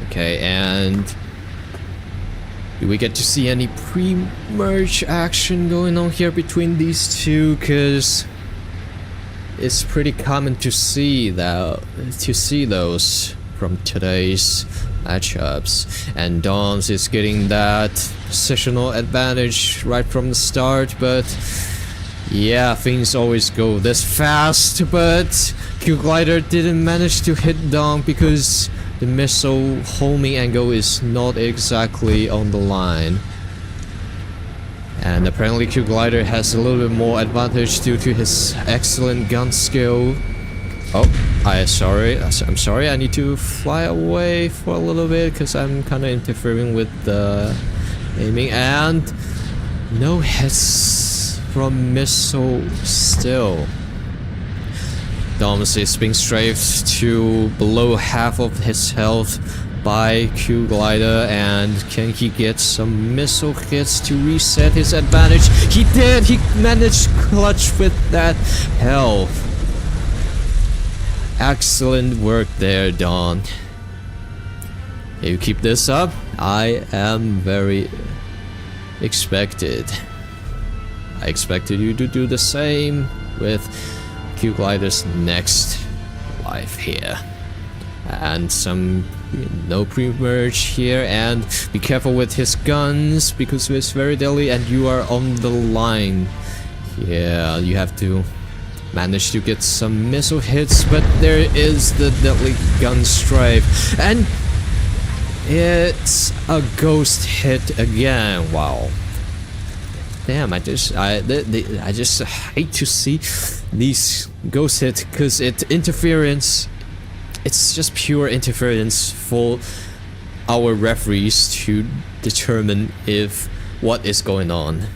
B: Okay, and do we get to see any pre-merge action going on here between these two? Cause it's pretty common to see those from today's matchups, and Dons is getting that positional advantage right from the start, but yeah, things always go this fast, but Q-Glider didn't manage to hit Don because the missile homing angle is not exactly on the line. And apparently Q-Glider has a little bit more advantage due to his excellent gun skill. Oh, I'm sorry, I need to fly away for a little bit because I'm kind of interfering with the aiming, and no hits from missile still. Doms is being strafed to below half of his health by Q-Glider, and can he get some missile hits to reset his advantage? He did! He managed to clutch with that health. Excellent work there, Don. You keep this up, I am very expected. I expected you to do the same with Q-Glider's next life here. And some no pre-merge here, and be careful with his guns because it's very deadly and you are on the line. Yeah, you have to manage to get some missile hits, but there is the deadly gun strafe, and it's a ghost hit again. Wow. Damn, I just hate to see these ghost hits because it's just pure interference for our referees to determine if what is going on.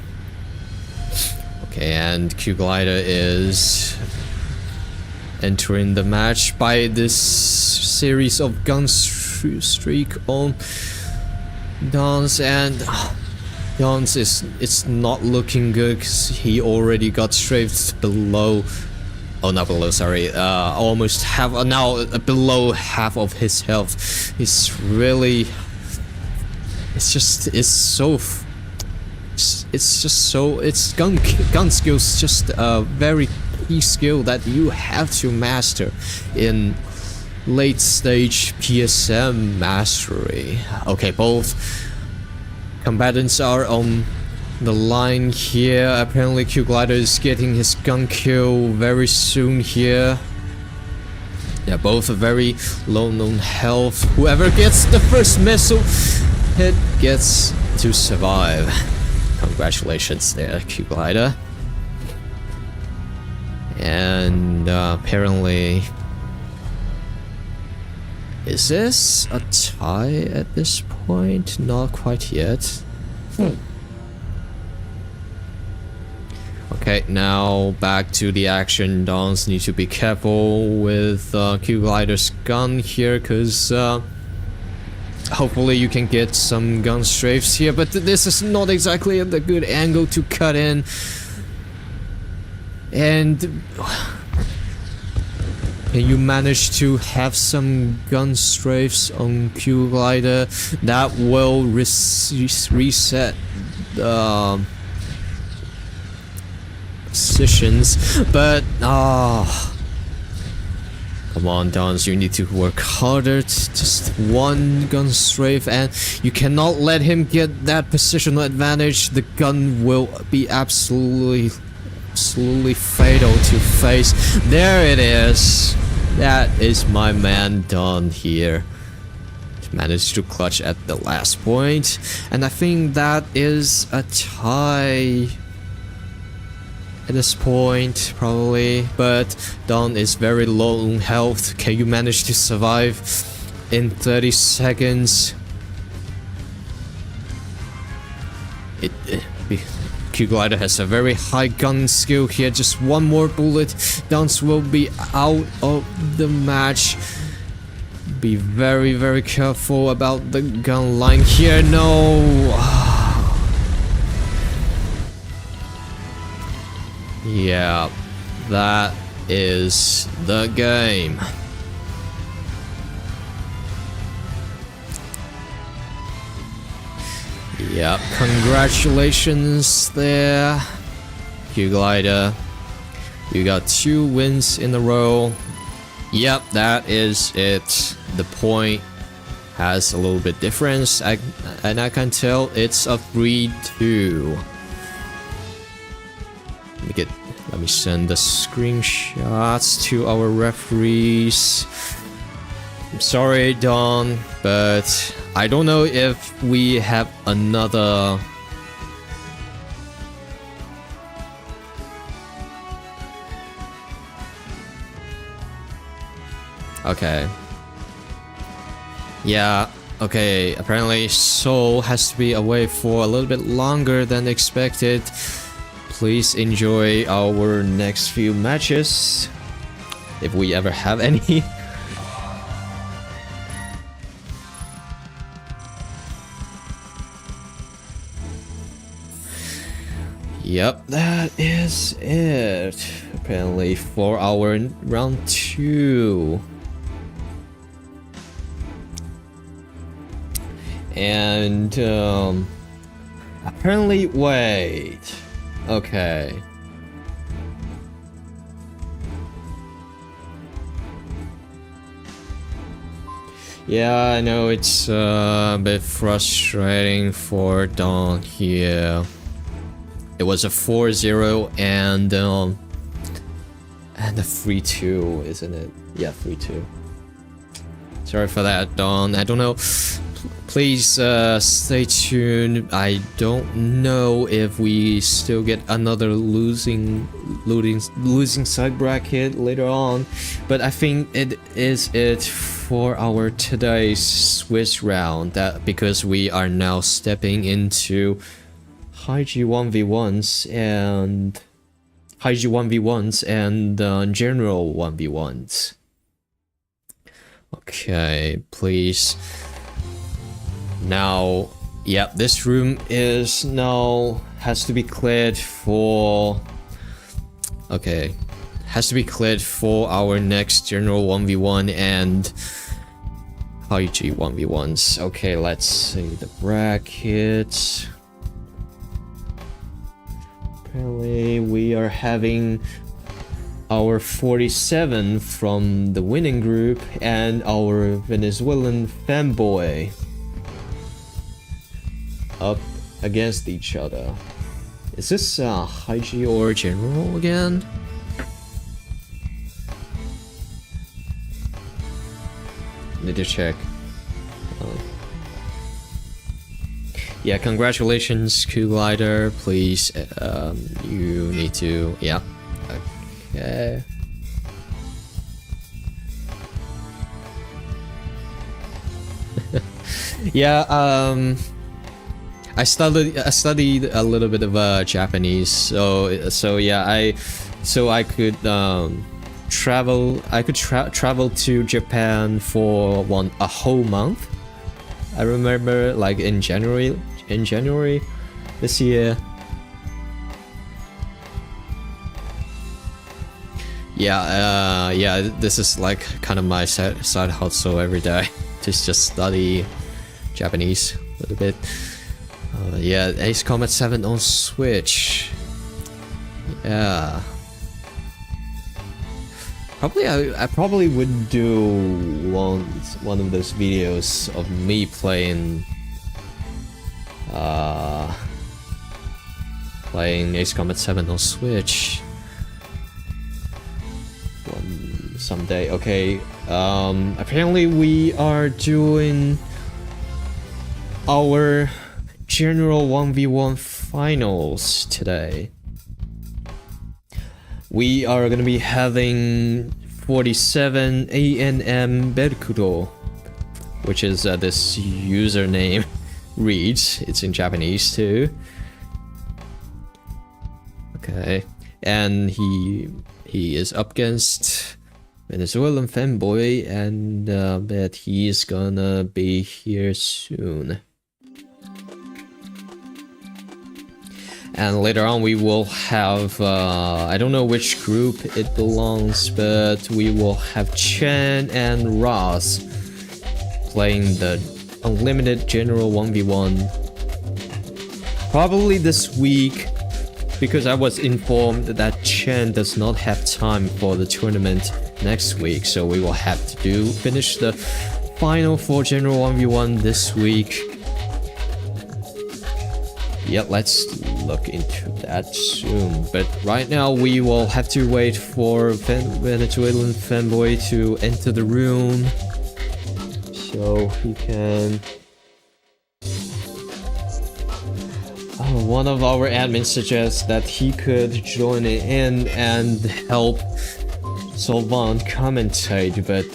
B: Okay, and Q-Glider is entering the match by this series of gun streak on Dons, and Dons it's not looking good because he already got strafed below. Oh, not below, sorry. Almost half, now below half of his health. It's really, gun skills just a very key skill that you have to master in late stage PSM mastery. Okay, both combatants are on the line here. Apparently Q-Glider is getting his gun kill very soon here. Yeah, both are very low on health. Whoever gets the first missile hit gets to survive. Congratulations there, Q-Glider. And apparently, is this a tie at this point? Not quite yet. Okay, now back to the action. Dons need to be careful with Q-Glider's gun here, because hopefully you can get some gun strafes here, but this is not exactly the good angle to cut in. And can you manage to have some gun strafes on Q-Glider? That will reset the positions, but come on, Dons, you need to work harder. It's just one gun strafe, and you cannot let him get that positional advantage. The gun will be absolutely fatal to face. There it is. That is my man Don here. Managed to clutch at the last point, and I think that is a tie at this point, probably, but Don is very low on health. Can you manage to survive in 30 seconds? Q-Glider has a very high gun skill here. Just one more bullet. Dance will be out of the match. Be very, very careful about the gun line here. No. Yeah, that is the game. Yep, congratulations there, Q-Glider. You got 2 wins in a row. Yep, that is it. The point has a little bit difference, and I can tell it's a 3-2. Let me send the screenshots to our referees. I'm sorry, Don, but I don't know if we have another. Okay. Yeah, okay, apparently Seoul has to be away for a little bit longer than expected. Please enjoy our next few matches, if we ever have any. Yep, that is it. Apparently for our round 2. And apparently, wait. Okay. Yeah, I know it's a bit frustrating for Dawn here. It was a 4-0 and a 3-2, isn't it? Yeah, 3-2. Sorry for that, Dawn. I don't know. Please stay tuned. I don't know if we still get another losing side bracket later on, but I think it is it for our today's Swiss round. That because we are now stepping into high G 1v1s and general 1v1s. Okay, please. Now, yeah, this room is now has to be cleared for. Okay, has to be cleared for our next general 1v1 and high G 1v1s. Okay, let's see the brackets. Apparently, we are having our 47 from the winning group and our Venezuelan fanboy up against each other. Is this high G or general again? Need to check. Yeah, congratulations, Q-Glider. Please, you need to. Yeah. Okay. Yeah. I studied a little bit of Japanese, so yeah, I could travel. I could travel to Japan for a whole month. I remember, like in January this year. Yeah, this is like kind of my side hustle every day. Just study Japanese a little bit. Yeah, Ace Combat 7 on Switch. Yeah. I probably would do one of those videos of me playing Ace Combat 7 on Switch someday. Okay. Apparently we are doing our general 1v1 finals today. We are gonna be having 47 ANM Berkuro, which is this username reads. It's in Japanese too. Okay, and he is up against Venezuelan fanboy, and bet he's gonna be here soon. And later on we will have, I don't know which group it belongs, but we will have Chen and Ross playing the Unlimited General 1v1. Probably this week, because I was informed that Chen does not have time for the tournament next week, so we will have to finish the final for General 1v1 this week. Yeah, let's look into that soon. But right now we will have to wait for Venezuelan fanboy to enter the room so he can... Oh, one of our admins suggests that he could join in and help Solvant commentate, but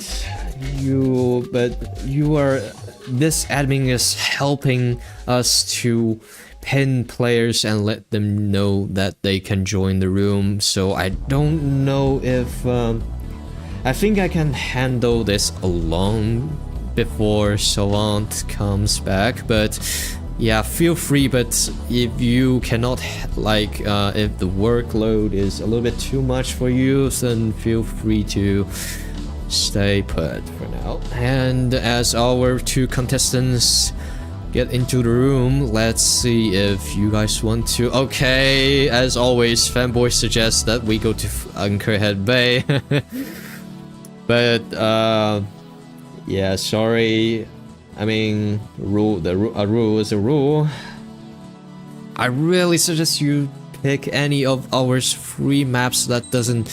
B: you are... This admin is helping us to pin players and let them know that they can join the room, so I don't know if I think I can handle this alone before Savant comes back, but yeah, feel free. But if you cannot, like, if the workload is a little bit too much for you, then feel free to stay put for now. And as our two contestants get into the room, let's see if you guys want to... Okay, as always, fanboy suggests that we go to Anchorhead Bay. But, yeah, sorry. I mean, a rule is a rule. I really suggest you pick any of our free maps that doesn't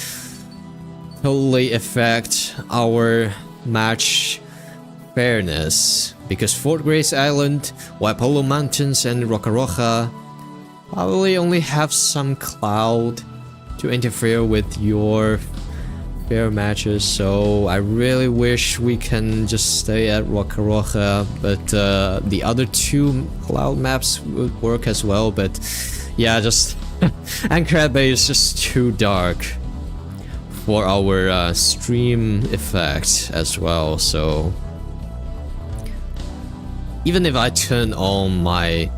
B: totally affect our match fairness, because Fort Grace Island, Waipolo Mountains, and Roca Roja probably only have some cloud to interfere with your fair matches, so I really wish we can just stay at Roca Roja, but the other two cloud maps would work as well, but yeah, just Anchorhead Bay is just too dark for our stream effect as well, so even if I turn on my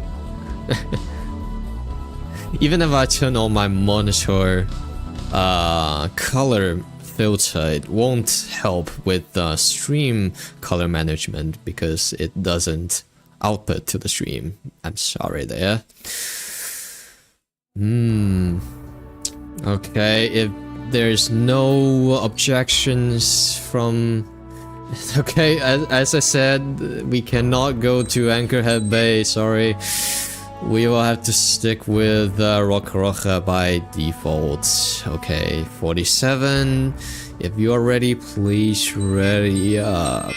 B: monitor color filter, it won't help with stream color management because it doesn't output to the stream. I'm sorry there. Okay, if there's no objections from... Okay, as I said, we cannot go to Anchorhead Bay, sorry. We will have to stick with Roca Roja by default. Okay, 47. If you are ready, please ready up.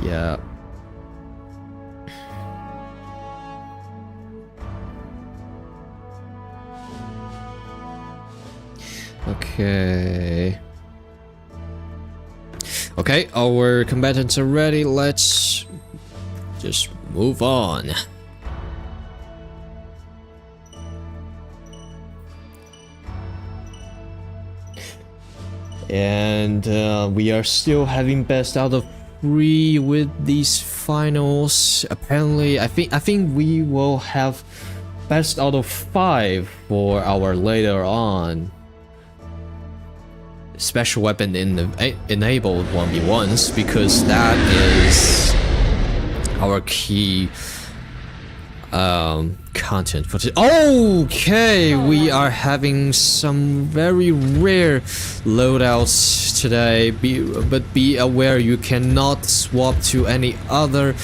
B: Yeah. Okay. Okay, our combatants are ready. Let's just move on. And we are still having best out of 3 with these finals. Apparently, I think we will have best out of 5 for our later on special weapon in the enabled 1v1s, because that is our key content for today. Okay, we are having some very rare loadouts today, but be aware you cannot swap to any other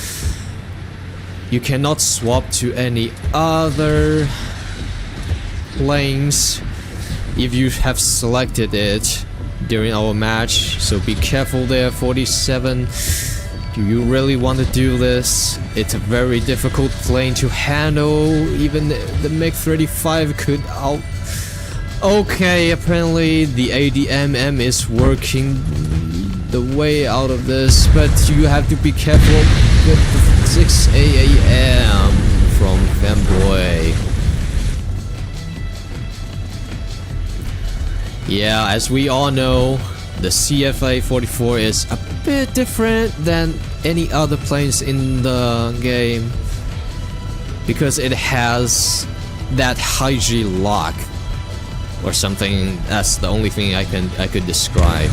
B: planes if you have selected it during our match, so be careful there. 47, do you really want to do this? It's a very difficult plane to handle. Even the MiG-35 could out... Okay, apparently the ADMM is working the way out of this, but you have to be careful with the 6 a.m. from Fanboy. Yeah, as we all know, the CFA 44 is a bit different than any other planes in the game because it has that high G lock or something. That's the only thing I could describe.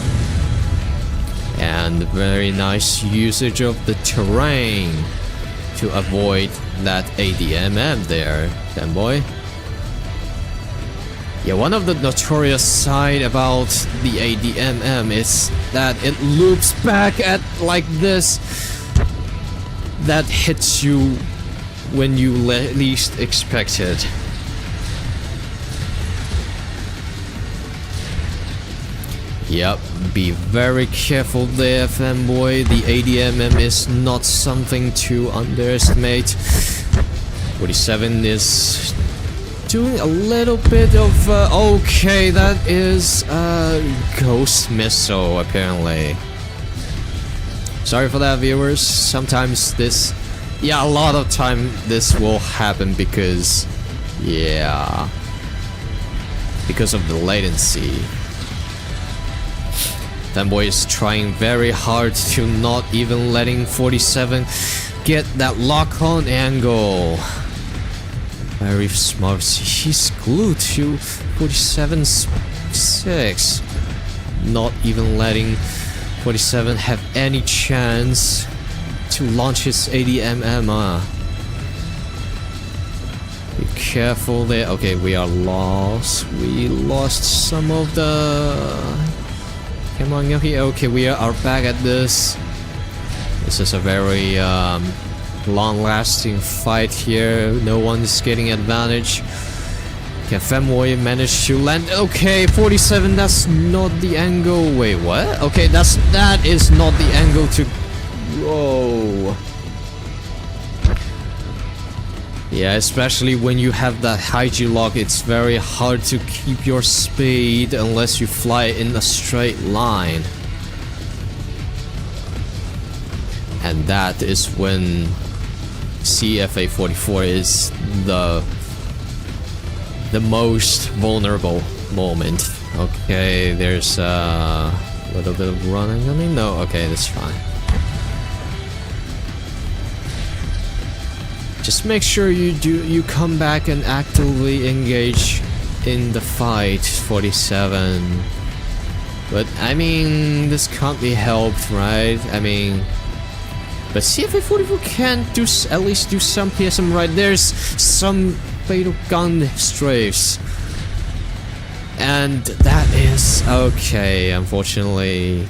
B: And very nice usage of the terrain to avoid that ADMM there, Fanboy. Yeah, one of the notorious side about the ADMM is that it loops back at like this. That hits you when you least expect it. Yep, be very careful there, Fanboy. The ADMM is not something to underestimate. 47 is doing a little bit of okay, that is ghost missile apparently. Sorry for that, viewers. Sometimes this, yeah, a lot of time this will happen because, yeah, because of the latency. Fanboy is trying very hard to not even letting 47 get that lock-on angle. Very smart. He's glued to 47's 6. Not even letting 47 have any chance to launch his ADMM. Be careful there. Okay, we are lost. We lost some of the... Come on, here. Okay, we are back at this. This is a very long-lasting fight here. No one's getting advantage. Can Fanboy manage to land? Okay, 47. That's not the angle. Wait, what? Okay, that is not the angle to. Whoa. Yeah, especially when you have that high G lock, it's very hard to keep your speed unless you fly in a straight line. And that is when CFA 44 is the most vulnerable moment. Okay, there's a little bit of running. I mean, no, okay, that's fine. Just make sure you come back and actively engage in the fight, 47. But I mean, this can't be helped, right? I mean, but CFA 44 can at least do some PSM right. There's some fatal gun strafes, and that is okay. Unfortunately,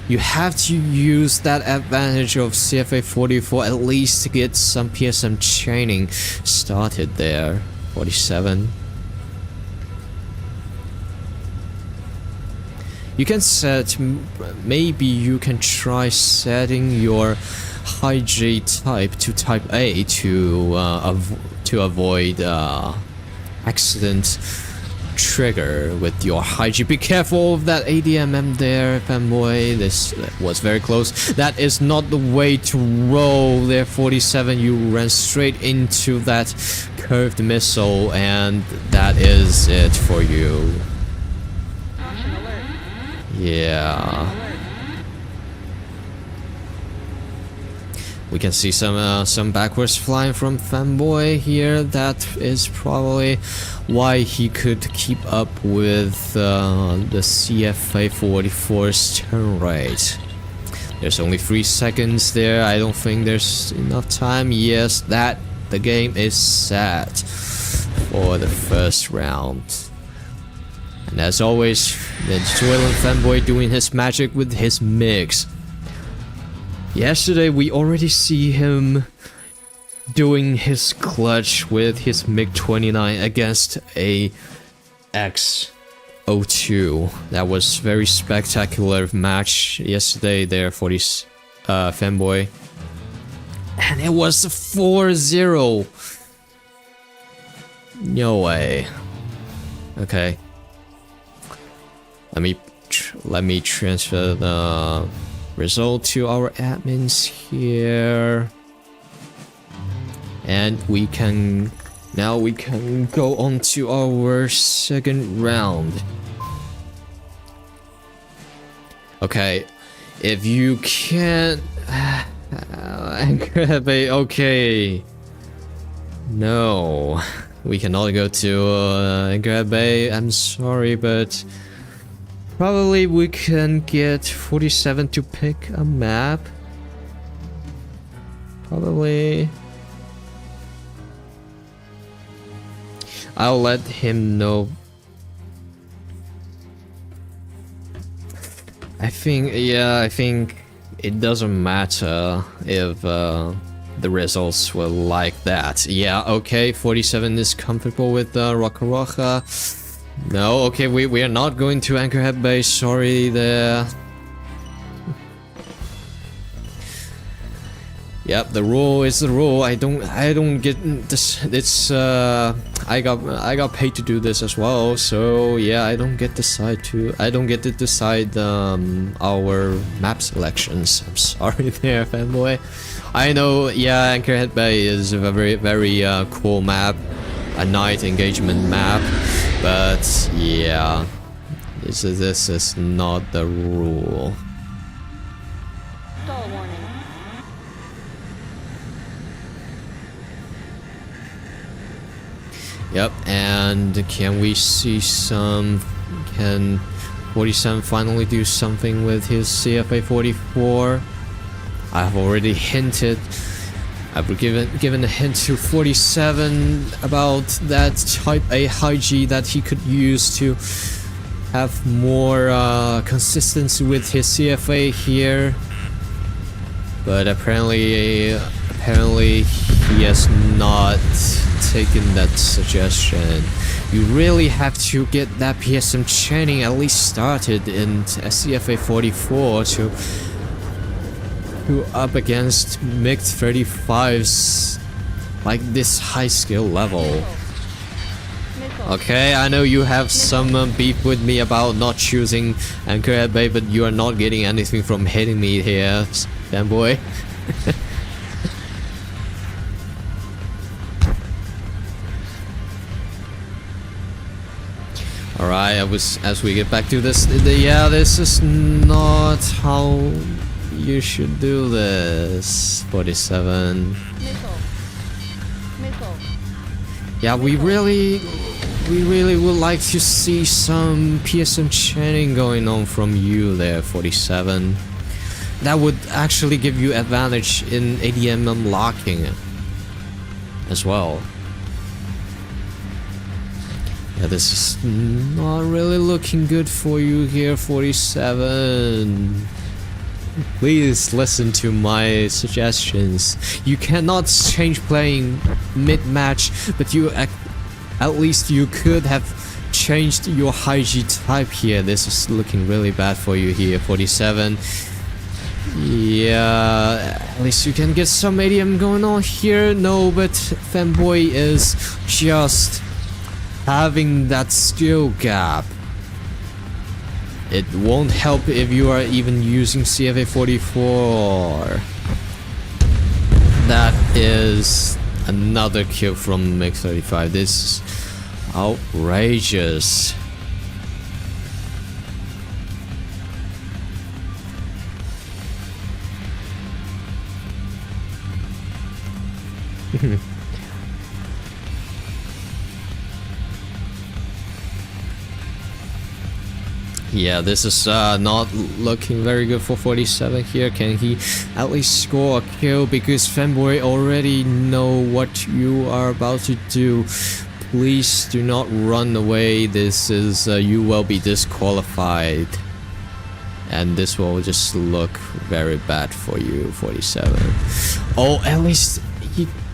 B: you have to use that advantage of CFA 44 at least to get some PSM chaining started there. 47. You can set, maybe you can try setting your high G type to type A to avoid accident trigger with your high G. Be careful of that ADMM there, Fanboy. This was very close. That is not the way to roll there, 47. You ran straight into that curved missile, and that is it for you. Yeah. We can see some backwards flying from Fanboy here. That is probably why he could keep up with the CFA 44's turn rate. There's only 3 seconds there. I don't think there's enough time. Yes, the game is set for the first round. And as always, the Soylent Fanboy doing his magic with his MiGs. Yesterday we already see him doing his clutch with his MiG-29 against a X-02. That was very spectacular match yesterday there for this Fanboy. And it was 4-0. No way. Okay. Let me let me transfer the result to our admins here. And we can go on to our second round. Okay, if you can't anchor bay, okay. No, we cannot go to anchor bay. I'm sorry, but probably we can get 47 to pick a map. Probably. I'll let him know. I think it doesn't matter if the results were like that. Yeah, okay, 47 is comfortable with Roca Roca. No, okay, we are not going to Anchorhead Base, sorry there. Yep, the rule is the rule. I don't get this. It's I got paid to do this as well, so yeah, I don't get to decide our map selections. I'm sorry there, fanboy. I know, yeah, Anchorhead Bay is a very cool map, a night engagement map, but yeah, this is not the rule.
E: Stall warning.
B: Yep, and can we see can 47 finally do something with his CFA 44? I've already hinted, I've given a hint to 47 about that type A high G that he could use to have more consistency with his CFA here. But apparently he has not taken that suggestion. You really have to get that PSM chaining at least started in CFA 44 to up against MiG 35s like this high skill level. Okay, I know you have some beef with me about not choosing Anchorhead Bay, but you are not getting anything from hitting me here, fanboy. Alright, as we get back to this, yeah, this is not how you should do this, 47. Yeah, we really would like to see some PSM chaining going on from you there, 47. That would actually give you advantage in ADM locking as well. Yeah, this is not really looking good for you here, 47. Please listen to my suggestions. You cannot change playing mid-match, but at least you could have changed your high G type here. This is looking really bad for you here, 47. Yeah, at least you can get some ADM going on here. No, but fanboy is just having that skill gap. It won't help if you are even using CFA 44. That is another kill from MiG 35. This is outrageous. Yeah, this is not looking very good for 47 here. Can he at least score a kill? Because fanboy already know what you are about to do. Please do not run away. This is you will be disqualified, and this will just look very bad for you, 47. Oh, at least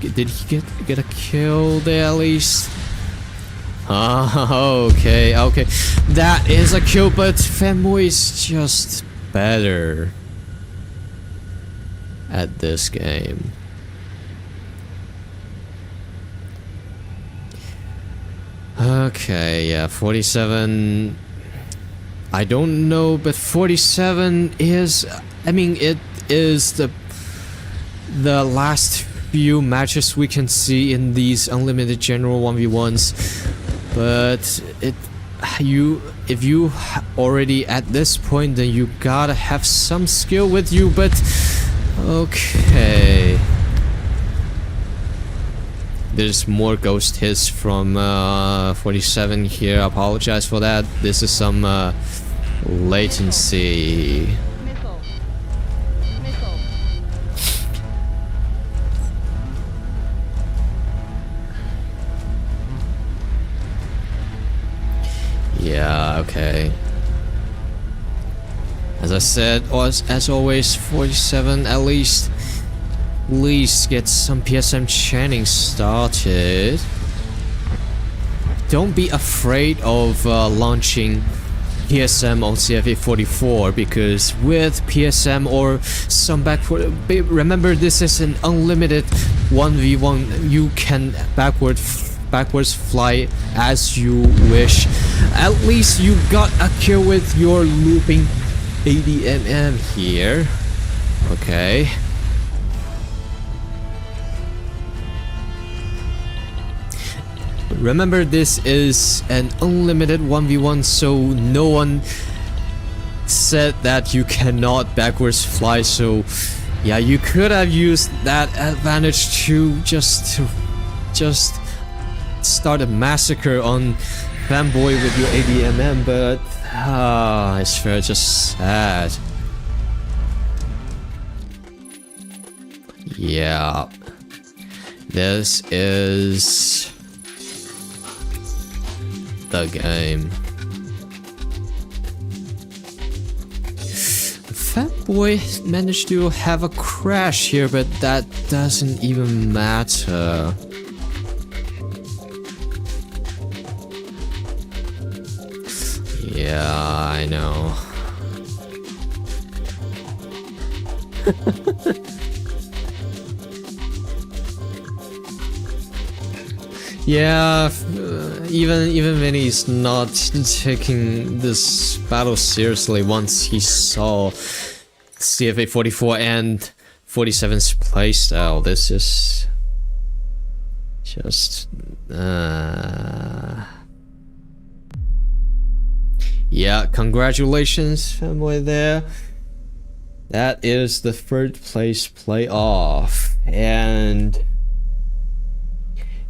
B: did he get a kill there at least? Okay, that is a kill, but fanboy is just better at this game. Okay, yeah, 47. I don't know, but 47 is, I mean, it is the last few matches we can see in these unlimited general 1v1s, but if you already at this point, then you gotta have some skill with you. But okay, there's more ghost hits from 47 here. I apologize for that. This is some latency.
E: Missile. Missile.
B: Yeah, okay. As I said, as always, 47 at least get some PSM chanting started. Don't be afraid of launching PSM on CFA 44, because with PSM or some backward, remember this is an unlimited 1v1. You can backwards fly as you wish. At least you got a kill with your looping ADMM here. Okay. Remember, this is an unlimited 1v1, so no one said that you cannot backwards fly. So yeah, you could have used that advantage to just start a massacre on Fanboy with your ADMM, but it's very just sad. Yeah, this is the game. Fatboy managed to have a crash here, but that doesn't even matter. Yeah, I know. Yeah, even when he's not taking this battle seriously, once he saw CFA 44 and 47's playstyle, this is just yeah, congratulations, Fanboy there. That is the third place playoff, and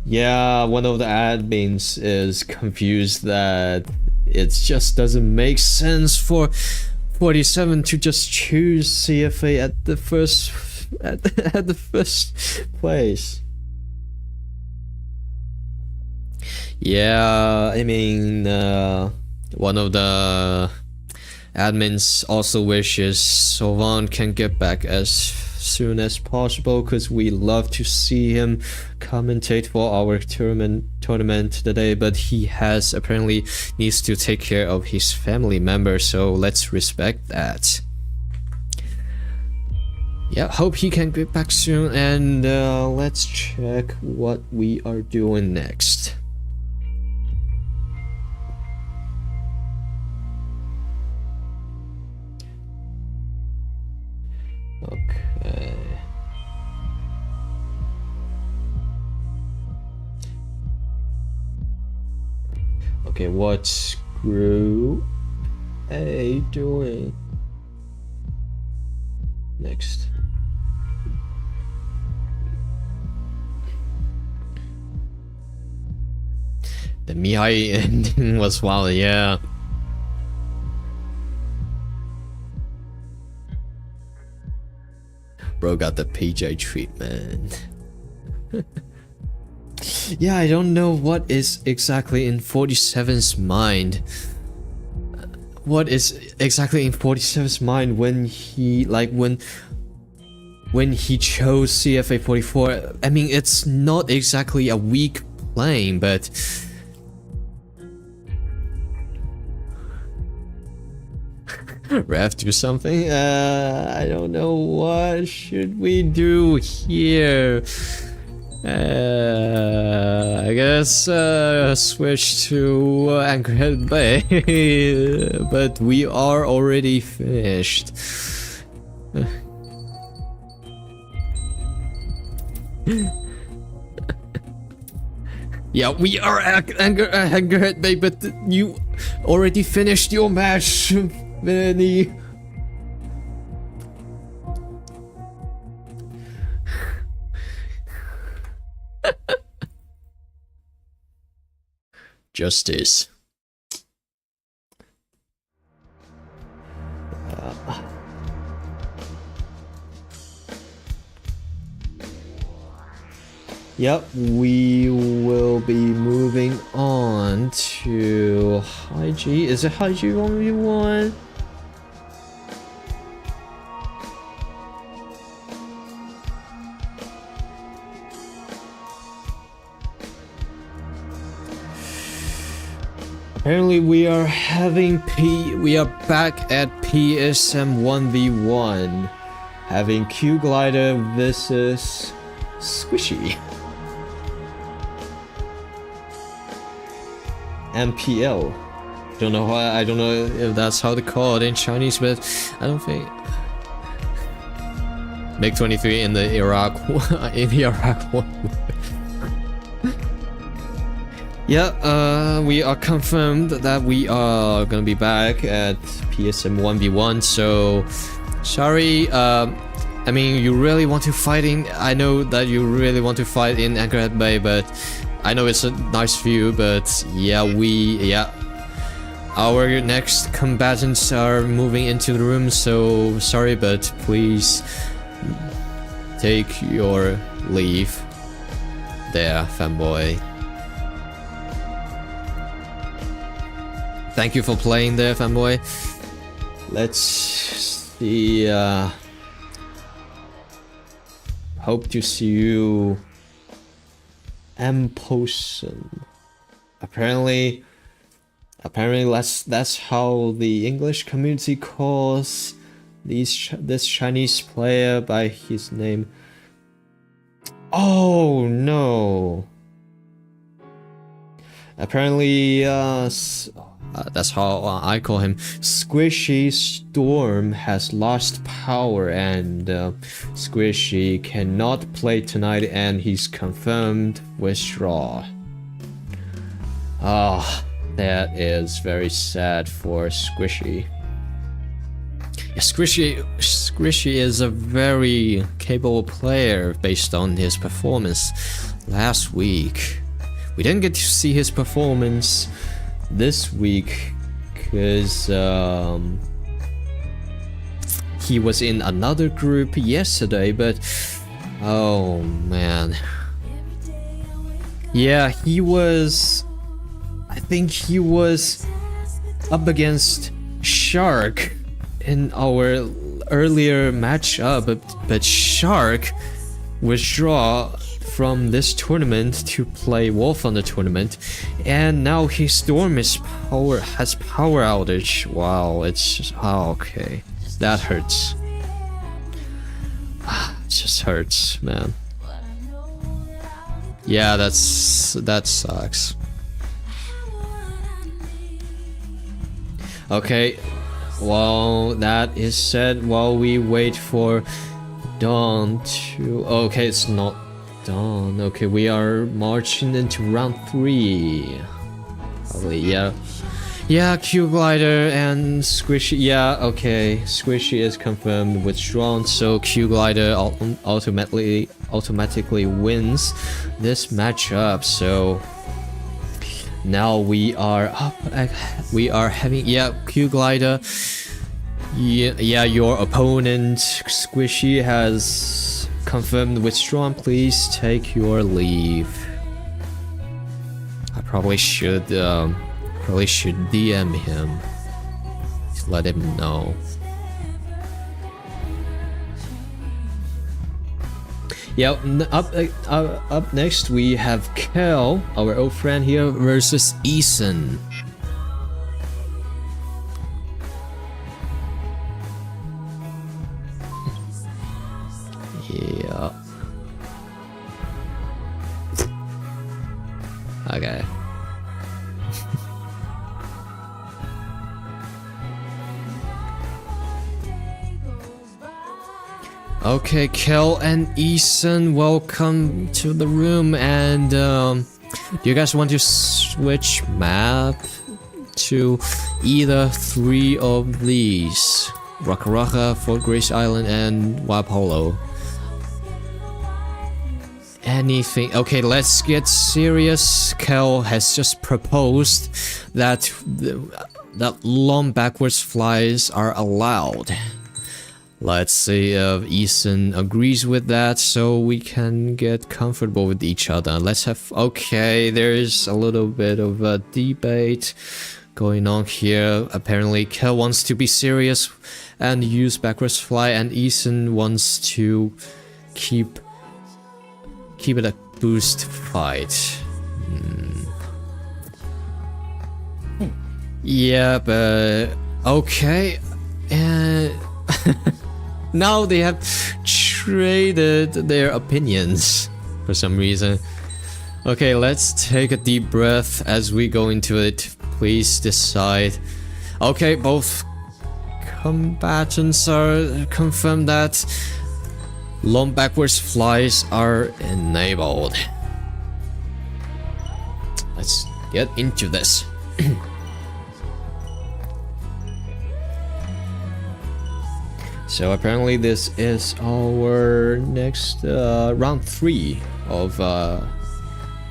B: yeah, one of the admins is confused that it just doesn't make sense for 47 to just choose CFA at the first place. Yeah, I mean, one of the admins also wishes Sylvan can get back as soon as possible, because we love to see him commentate for our tournament today, but he has apparently needs to take care of his family member, so let's respect that. Yeah, hope he can get back soon, and let's check what we are doing next. Okay. Okay, what's Group A doing next? The Mihai ending was wild, yeah. Bro got the PJ treatment. Yeah, I don't know what is exactly in 47's mind. What is exactly in 47's mind when he when he chose CFA 44? I mean, it's not exactly a weak plane, but Ref, do something? I don't know. What should we do here? I guess switch to Anchorhead Bay, but we are already finished. Yeah, we are at Anchorhead Bay, but you already finished your match, Vinny. Justice. Yep, we will be moving on to High G. Is it High G 1v1? Apparently we are back at PSM 1v1, having Q Glider versus Squishy. MPL. Don't know why. I don't know if that's how they call it in Chinese, but I don't think. MiG 23 in the Iraq war. Yeah, we are confirmed that we are gonna be back at PSM 1v1. So sorry. I mean, you really want to fight in. I know that you really want to fight in Anchorhead Bay, but I know it's a nice view. But yeah, our next combatants are moving into the room. So sorry, but please take your leave. There, fanboy. Thank you for playing there, fanboy. Let's see. Hope to see you. Potion. Apparently that's how the English community calls this Chinese player by his name. Oh no. Apparently that's how I call him. Squishy Storm has lost power and Squishy cannot play tonight and he's confirmed withdraw. Ah, that is very sad for Squishy. Yeah, Squishy is a very capable player based on his performance last week. We didn't get to see his performance this week because he was in another group yesterday, but oh man, yeah, I think he was up against Shark in our earlier matchup, but Shark withdraw from this tournament to play Wolf on the tournament, and now his Storm has power outage. Wow, it's just, oh, okay, that hurts. It just hurts, man. Yeah, that sucks. Okay, well, that is said while we wait for Dawn to... Okay, it's not Dawn. Okay, we are marching into round 3. Probably, yeah. Yeah, Q Glider and Squishy. Yeah, okay. Squishy is confirmed withdrawn, so Q Glider automatically wins this matchup. So now we are up. We are having, yeah, Q Glider. Yeah, your opponent Squishy has confirmed withdrawn. Please take your leave. I probably should DM him to let him know. Yeah, up next we have Kel, our old friend here, versus Eason. Yeah. Okay. Okay, Kel and Ethan, welcome to the room. And do you guys want to switch map to either 3 of these? Raka Raka, Fort Grace Island, and Wapolo. Anything. Okay, let's get serious. Kel has just proposed that that long backwards flies are allowed. Let's see if Ethan agrees with that so we can get comfortable with each other. Let's have... Okay, there's a little bit of a debate going on here. Apparently, Kel wants to be serious and use backwards fly, and Ethan wants to keep it a boost fight. Yeah, but... Okay. And... now they have traded their opinions for some reason. Okay, let's take a deep breath as we go into it. Please decide. Okay, both combatants are confirmed that long backwards flies are enabled. Let's get into this. So apparently this is our next round 3 of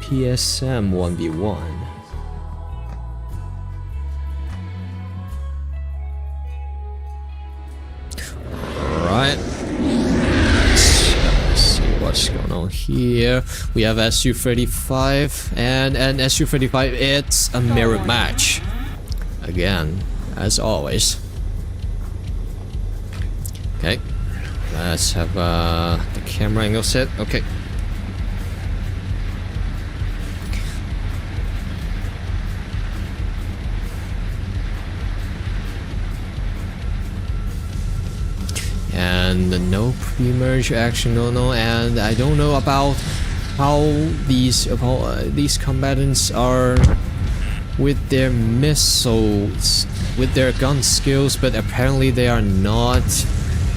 B: PSM 1v1. Alright. Let's see what's going on here. We have SU-35 and SU-35. It's a mirror match. Again, as always. Okay, let's have the camera angle set. Okay. And no pre-merge action, no, and I don't know about how these combatants are with their missiles, with their gun skills, but apparently they are not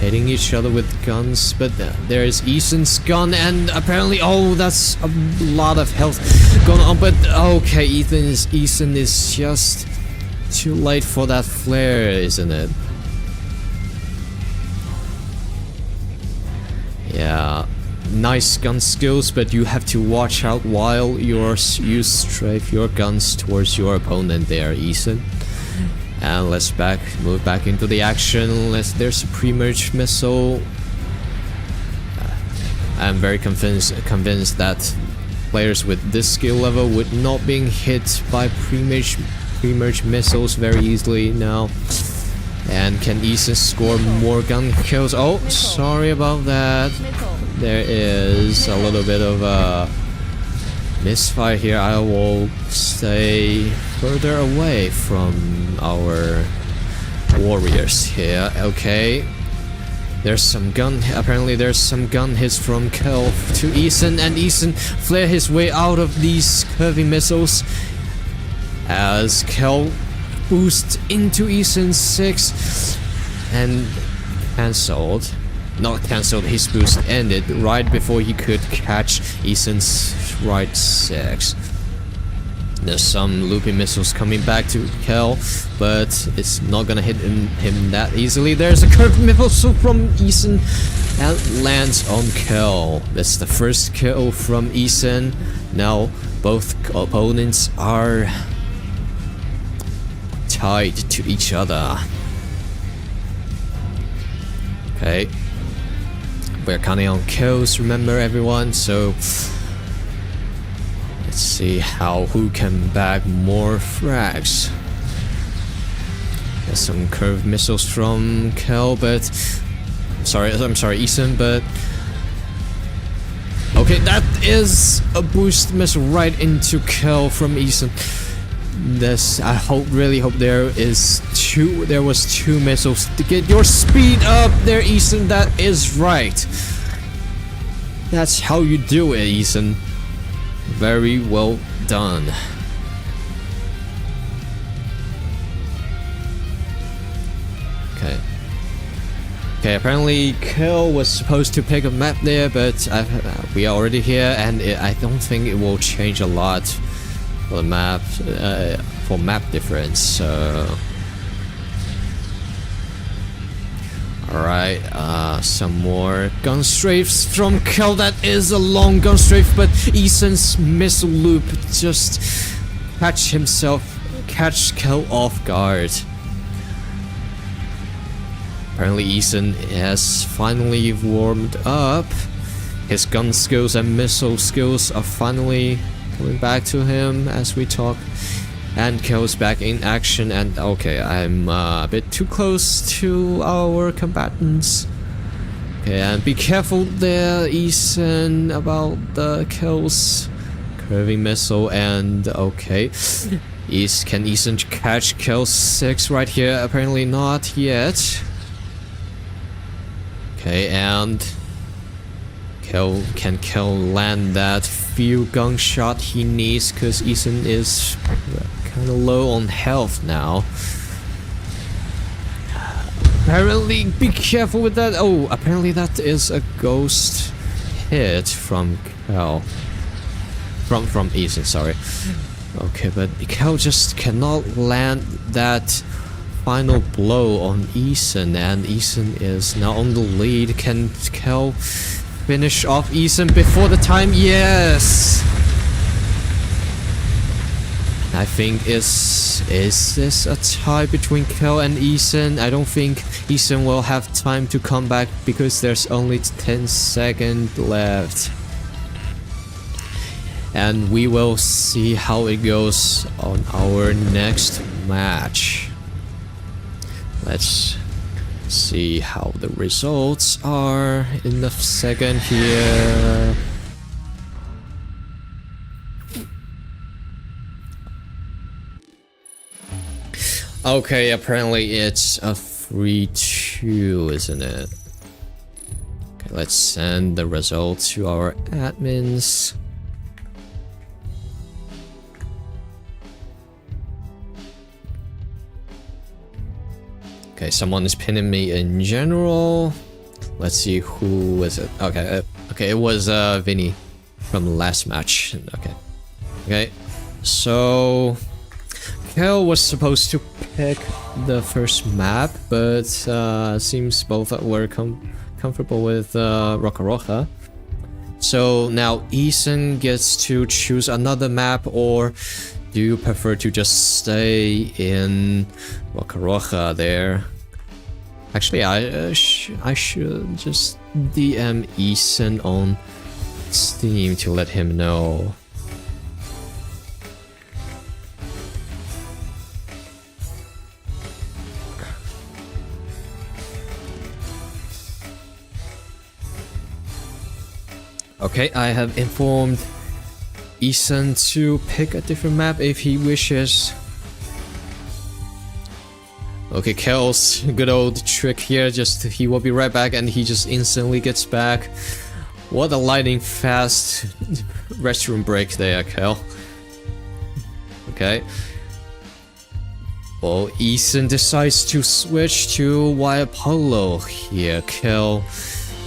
B: hitting each other with guns. But there is Ethan's gun, and apparently, oh, that's a lot of health going on. But okay, Ethan is just too late for that flare, isn't it? Yeah, nice gun skills, but you have to watch out while you strafe your guns towards your opponent there, Ethan. And let's move back into the action. There's a pre-merge missile. I'm very convinced that players with this skill level would not be hit by pre-merge missiles very easily now. And can Ethan score more gun kills? Oh, sorry about that. There is a little bit of a misfire here. I will stay further away from our warriors here. Okay. There's some gun. Apparently there's some gun hits from Kel to Ethan, and Ethan flare his way out of these curving missiles as Kel boosts into Ethan's 6 and cancelled. Not cancelled, his boost ended right before he could catch Ethan's right 6. There's some looping missiles coming back to Kel, but it's not gonna hit him that easily. There's a curved missile from Ethan and lands on Kel. That's the first kill from Ethan. Now both opponents are tied to each other. Okay. We're counting on kills, remember everyone, so let's see who can bag more frags. There's some curved missiles from Kel, but I'm sorry, Ethan, but okay, that is a boost missile right into Kel from Ethan. I really hope there was two missiles to get your speed up there, Ethan. That is right. That's how you do it, Ethan. Very well done. Okay. Okay, apparently Kill was supposed to pick a map there, but we are already here, and I don't think it will change a lot for the map, for map difference, so... Alright, some more gun strafes from Kill. That is a long gun strafe, but Ethan's missile loop just catch Kill off guard. Apparently Ethan has finally warmed up. His gun skills and missile skills are finally coming back to him as we talk. And Kill's back in action, and okay, I'm a bit too close to our combatants. Okay, and be careful there, Ethan, about the Kill's curving missile, and okay. Can Ethan catch Kill 6 right here? Apparently not yet. Okay, and can Kill land that few gunshot he needs, because Ethan is kind of low on health now. Apparently, be careful with that. Oh, apparently that is a ghost hit from Kill. From Ethan, sorry. Okay, but Kill just cannot land that final blow on Ethan, and Ethan is now on the lead. Can Kill finish off Ethan before the time? Yes! I think is this a tie between Kill and Ethan? I don't think Ethan will have time to come back because there's only 10 seconds left. And we will see how it goes on our next match. Let's see how the results are in the second here. Okay, apparently it's a 3-2, isn't it? Okay, let's send the results to our admins. Okay, someone is pinning me in general. Let's see who was it. Okay, okay, it was Vinny from the last match. Okay, so Kill was supposed to pick the first map, but seems both were comfortable with Roca Roja. So now Ethan gets to choose another map, or do you prefer to just stay in Roca Roja there? Actually, I should just DM Ethan on Steam to let him know. Okay, I have informed Ethan to pick a different map if he wishes. Okay, Kel's good old trick here, just he will be right back and he just instantly gets back. What a lightning fast restroom break there, Kel. Okay. Well, Ethan decides to switch to Wire Polo here, Kel.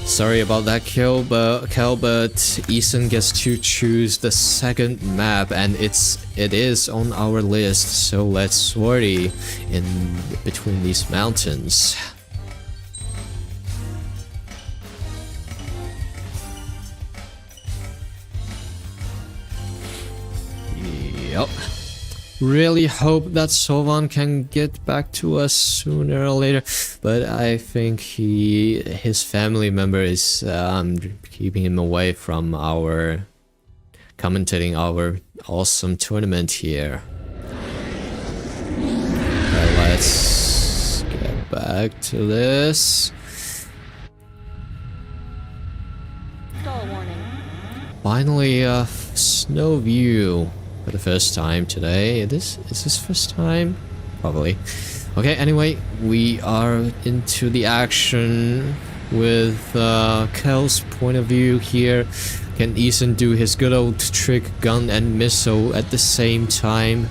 B: Sorry about that, Kel, but Ethan gets to choose the second map, and it is on our list. So let's sortie in between these mountains. Yep. Really hope that Sovan can get back to us sooner or later, but I think his family member is keeping him away from our commentating our awesome tournament here. Okay, let's get back to this.
E: Stall warning.
B: Finally, a snow view. For the first time today. Is this first time? Probably. Okay, anyway, we are into the action. with Kel's point of view here. Can Ethan do his good old trick gun and missile at the same time?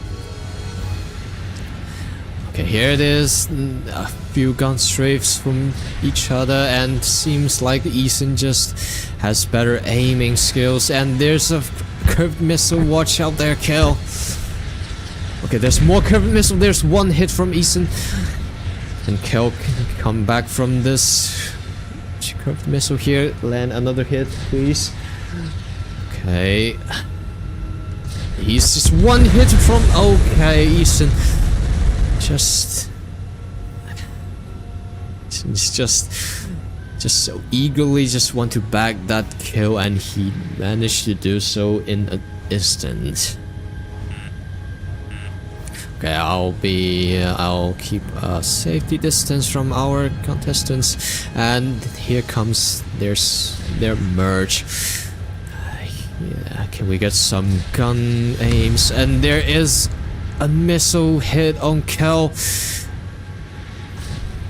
B: Okay, here it is. A few gun strafes from each other, and seems like Ethan just has better aiming skills. And there's a curved missile. Watch out there, Kel. Okay, there's more curved missile. There's one hit from Ethan. And Kel can come back from this curved missile here. Land another hit, please. Okay. He's just one hit from... Okay, Ethan. He's just so eagerly just want to bag that kill, and he managed to do so in an instant. Okay, I'll keep a safety distance from our contestants, and here comes their merge. Yeah, can we get some gun aims? And there is a missile hit on Kel.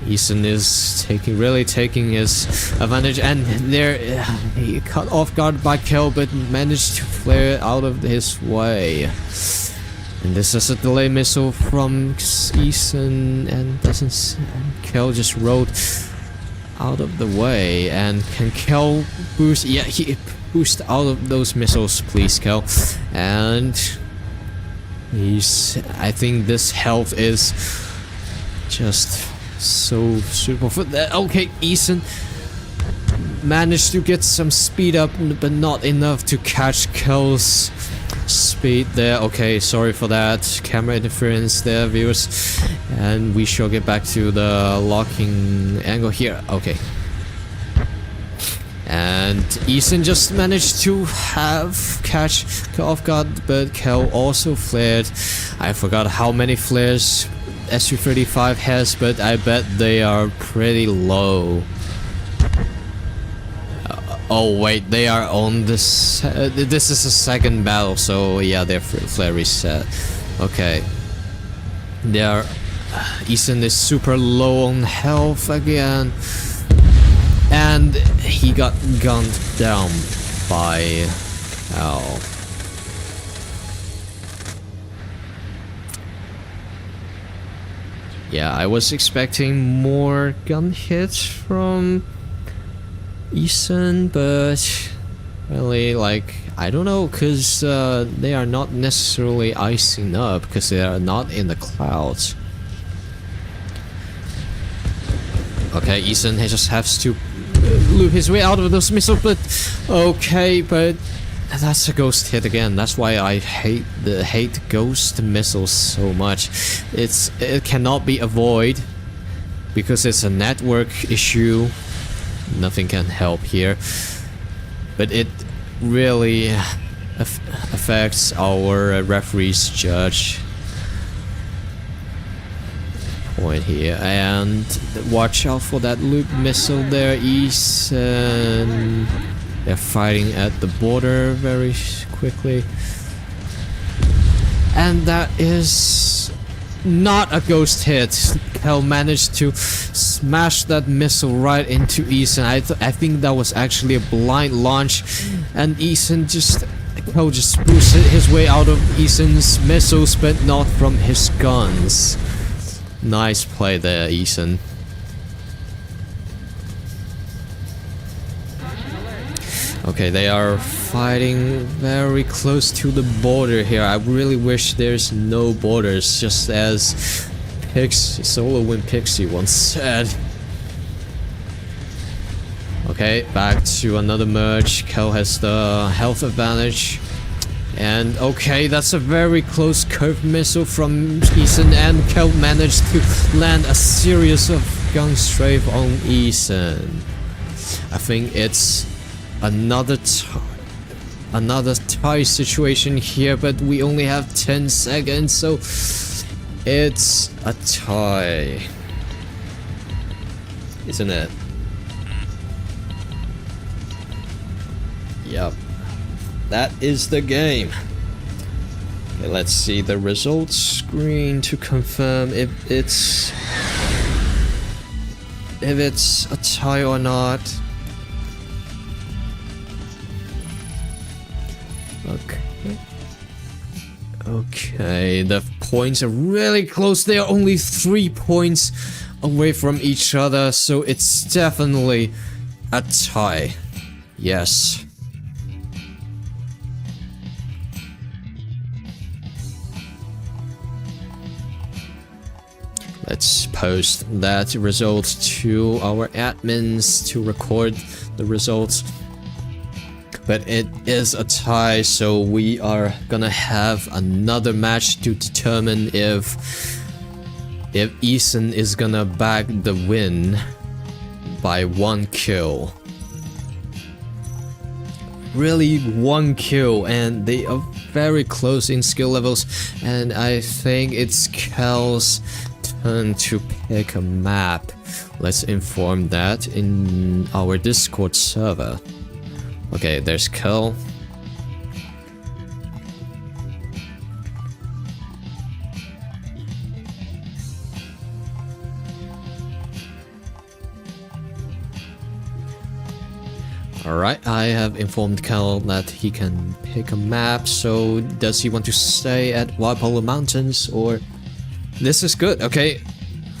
B: Ethan is really taking his advantage, and there he cut off guard by Kel, but managed to flare out of his way. And this is a delay missile from Ethan, and Kel just rode out of the way. And can Kel boost? Yeah, he boost out of those missiles, please, Kel. And I think this health is just so suitable for that. Okay, Ethan managed to get some speed up, but not enough to catch Kel's speed there. Okay, sorry for that camera interference there, viewers. And we shall get back to the locking angle here. Okay. And Ethan just managed to catch Kel off guard, but Kel also flared. I forgot how many flares SU-35 has, but I bet they are pretty low. Oh wait, they are on this. This is a second battle, so yeah, their flare reset. Okay, Ethan is super low on health again. And he got gunned down by Kel. Yeah, I was expecting more gun hits from Ethan, but really, like, I don't know, because they are not necessarily icing up, because they are not in the clouds. Okay, Ethan just has to loop his way out of those missiles, but okay, but that's a ghost hit again. That's why I hate ghost missiles so much. It cannot be avoided because it's a network issue. Nothing can help here, but it really affects our referee's judge point here. And watch out for that loop missile there, Ethan. They're fighting at the border very quickly. And that is not a ghost hit. Kel managed to smash that missile right into Ethan. I think that was actually a blind launch. And Kel just boosted his way out of Ethan's missiles, but not from his guns. Nice play there, Ethan. Okay, they are fighting very close to the border here. I really wish there's no borders, just as SolarWind Pixie once said. Okay, back to another merge. Kel has the health advantage. And okay, that's a very close curved missile from Ethan, and Kel managed to land a series of gun strafe on Ethan. I think it's another tie situation here, but we only have 10 seconds, so it's a tie, isn't it? Yep, that is the game. Okay, let's see the results screen to confirm if it's if it's a tie or not. Okay. Okay, the points are really close. They are only 3 points away from each other, so it's definitely a tie. Yes. Let's post that result to our admins to record the results. But it is a tie, so we are gonna have another match to determine if Ethan is gonna bag the win by 1 kill. Really 1 kill, and they are very close in skill levels, and I think it's Kel's turn to pick a map. Let's inform that in our Discord server. Okay, there's Kel. Alright, I have informed Kel that he can pick a map, so does he want to stay at Waipola Mountains or... This is good, okay.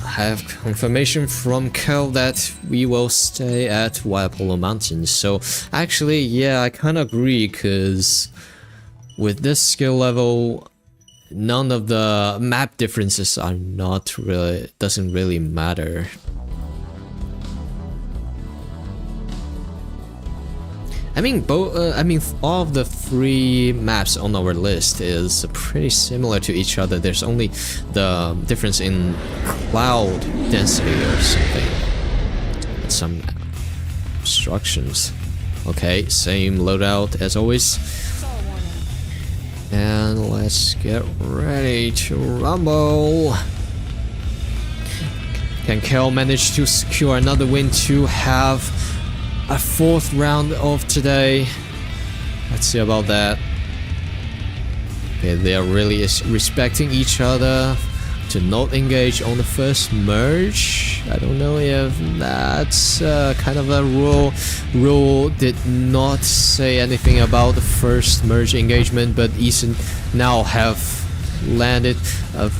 B: I have confirmation from Kel that we will stay at Waipola Mountains. So actually, yeah, I kind of agree, because with this skill level, none of the map differences are not really, doesn't really matter. I mean, all of the 3 maps on our list is pretty similar to each other. There's only the difference in cloud density or something. And some obstructions. Okay, same loadout as always.
E: Stall warning.
B: And let's get ready to rumble. Can Kel manage to secure another win to have a 4th round of today? Let's see about that. Okay, they are really respecting each other to not engage on the first merge. I don't know if that's kind of a rule. Rule did not say anything about the first merge engagement, but Ethan now have landed a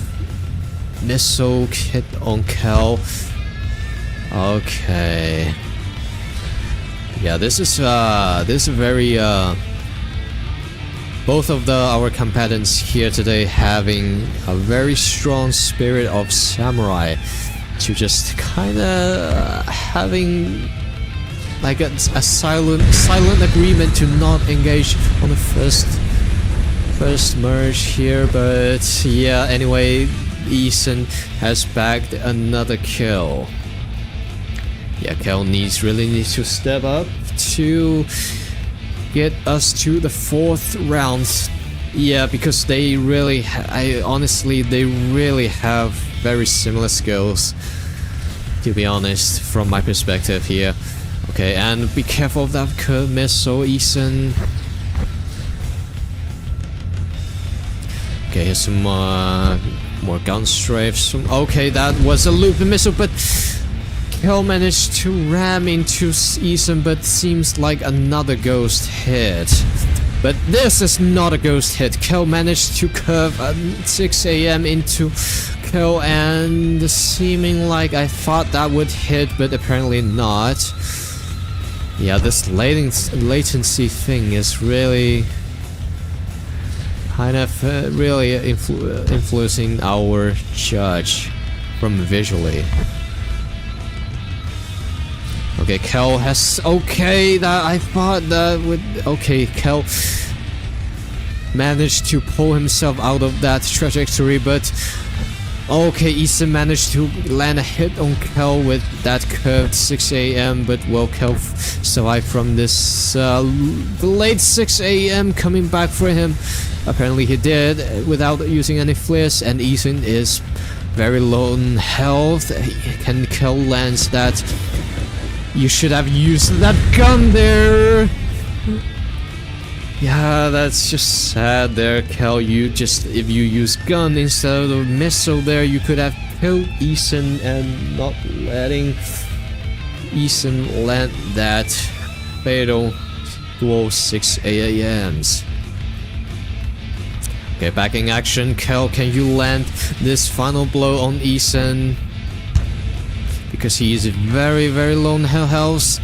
B: missile hit on Kel. Okay. Yeah, this is very both of our combatants here today having a very strong spirit of samurai to just kind of having like a silent agreement to not engage on the first merge here. But yeah, anyway, Ethan has bagged another kill. Yeah, Kel really needs to step up to get us to the 4th round. Yeah, because they really, they really have very similar skills, to be honest, from my perspective here. Okay, and be careful of that curve missile, Ethan. Okay, here's some more gun strafes. Okay, that was a looping missile, but Kel managed to ram into Ethan, but seems like another ghost hit. But this is not a ghost hit. Kel managed to curve at 6 AM into Kel, and seeming like I thought that would hit, but apparently not. Yeah, this latency thing is really kind of really influencing our judge from visually. Okay, Kel has... Okay, that I thought that would... Okay, Kel managed to pull himself out of that trajectory, but... Okay, Ethan managed to land a hit on Kel with that curved 6 AM, but will Kel survive from this late 6 AM coming back for him? Apparently he did, without using any flares, and Ethan is very low in health. Can Kel land that? You should have used that gun there. Yeah, that's just sad there, Kel. If you use gun instead of the missile there, you could have killed Ethan and not letting Ethan land that fatal 206 AAMs. Okay, back in action. Kel, can you land this final blow on Ethan? Because he is very, very low on health.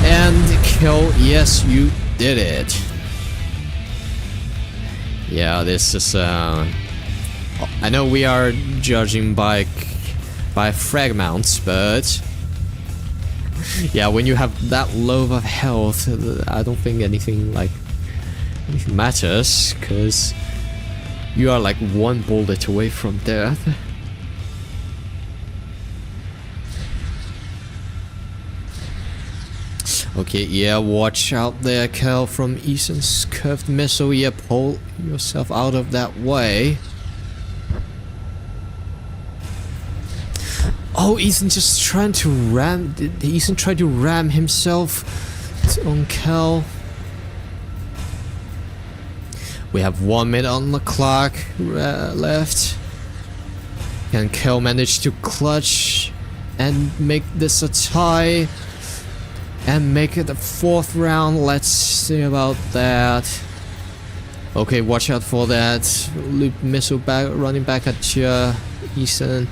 B: And Kel, yes, you did it. Yeah, this is I know we are judging by frag mounts, but yeah, when you have that low of health, I don't think anything matters, because you are like one bullet away from death. Okay, yeah, watch out there, Kel, from Ethan's curved missile. Yeah, pull yourself out of that way. Oh, Ethan just trying to ram. Did Ethan try to ram himself on Kel? We have 1 minute on the clock left. Can Kel manage to clutch and make this a tie? And make it the 4th round? Let's see about that. Okay, watch out for that loop missile running back at you, Ethan.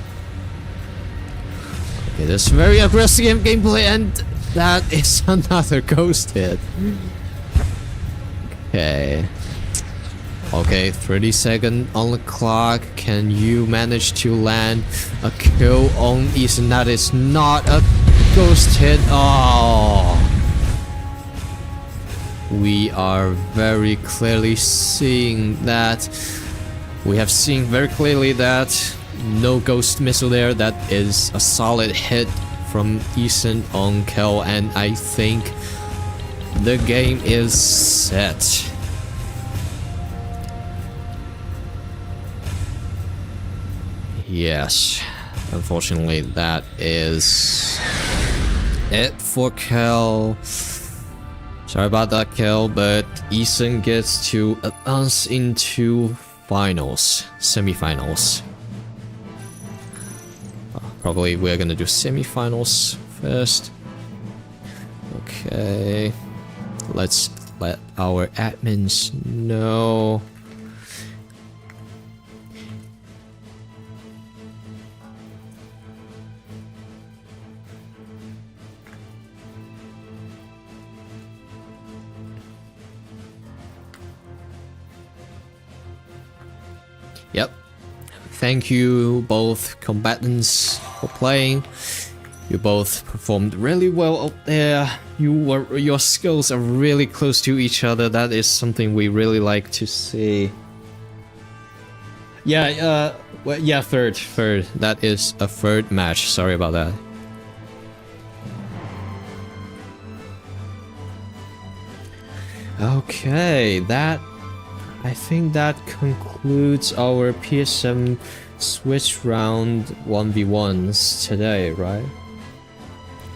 B: Okay, this very aggressive gameplay, and that is another ghost hit. Okay. Okay, 30 seconds on the clock. Can you manage to land a kill on Ethan? That is not a ghost hit. Oh. We are very clearly seeing that. We have seen very clearly that no ghost missile there. That is a solid hit from Ethan on Kel, and I think the game is set. Yes, unfortunately that is it for Kel. Sorry about that, Kel, but Ethan gets to advance into semifinals. Probably we're gonna do semifinals first. Okay, let's let our admins know. Yep. Thank you both combatants for playing. You both performed really well out there. Your skills are really close to each other. That is something we really like to see. Yeah, well, yeah, third. That is a third match. Sorry about that. Okay, I think that concludes our PS7 Switch round 1v1s today, right?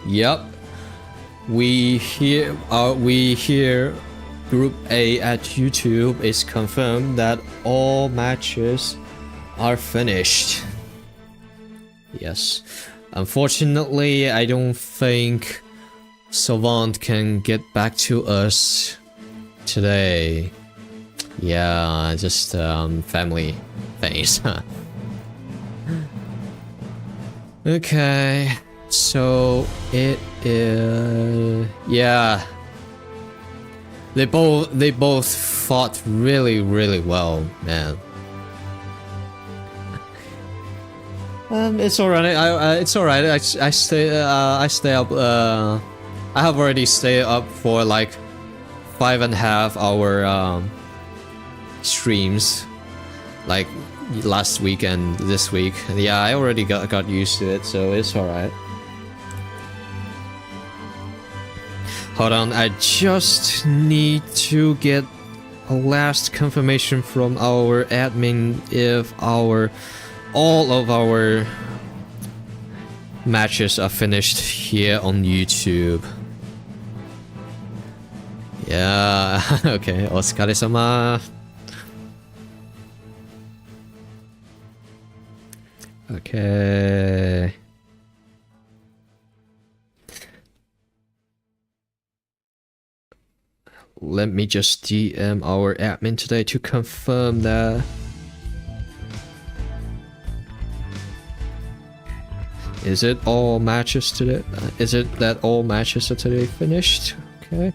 B: Yep. We hear Group A at YouTube is confirmed that all matches are finished. Yes. Unfortunately, I don't think Savant can get back to us today. Yeah, just family things. Okay, so it is, yeah. They both fought really well, man. It's alright. It's alright. I stay up. I have already stayed up for like 5.5 hour streams, like last week and this week. Yeah, I already got used to it, so it's alright. Hold on, I just need to get a last confirmation from our admin if all of our matches are finished here on YouTube. Yeah, okay, otsukare-sama. Okay. let me just DM our admin today to confirm that. Is it all matches today? Is it that all matches are today finished? Okay.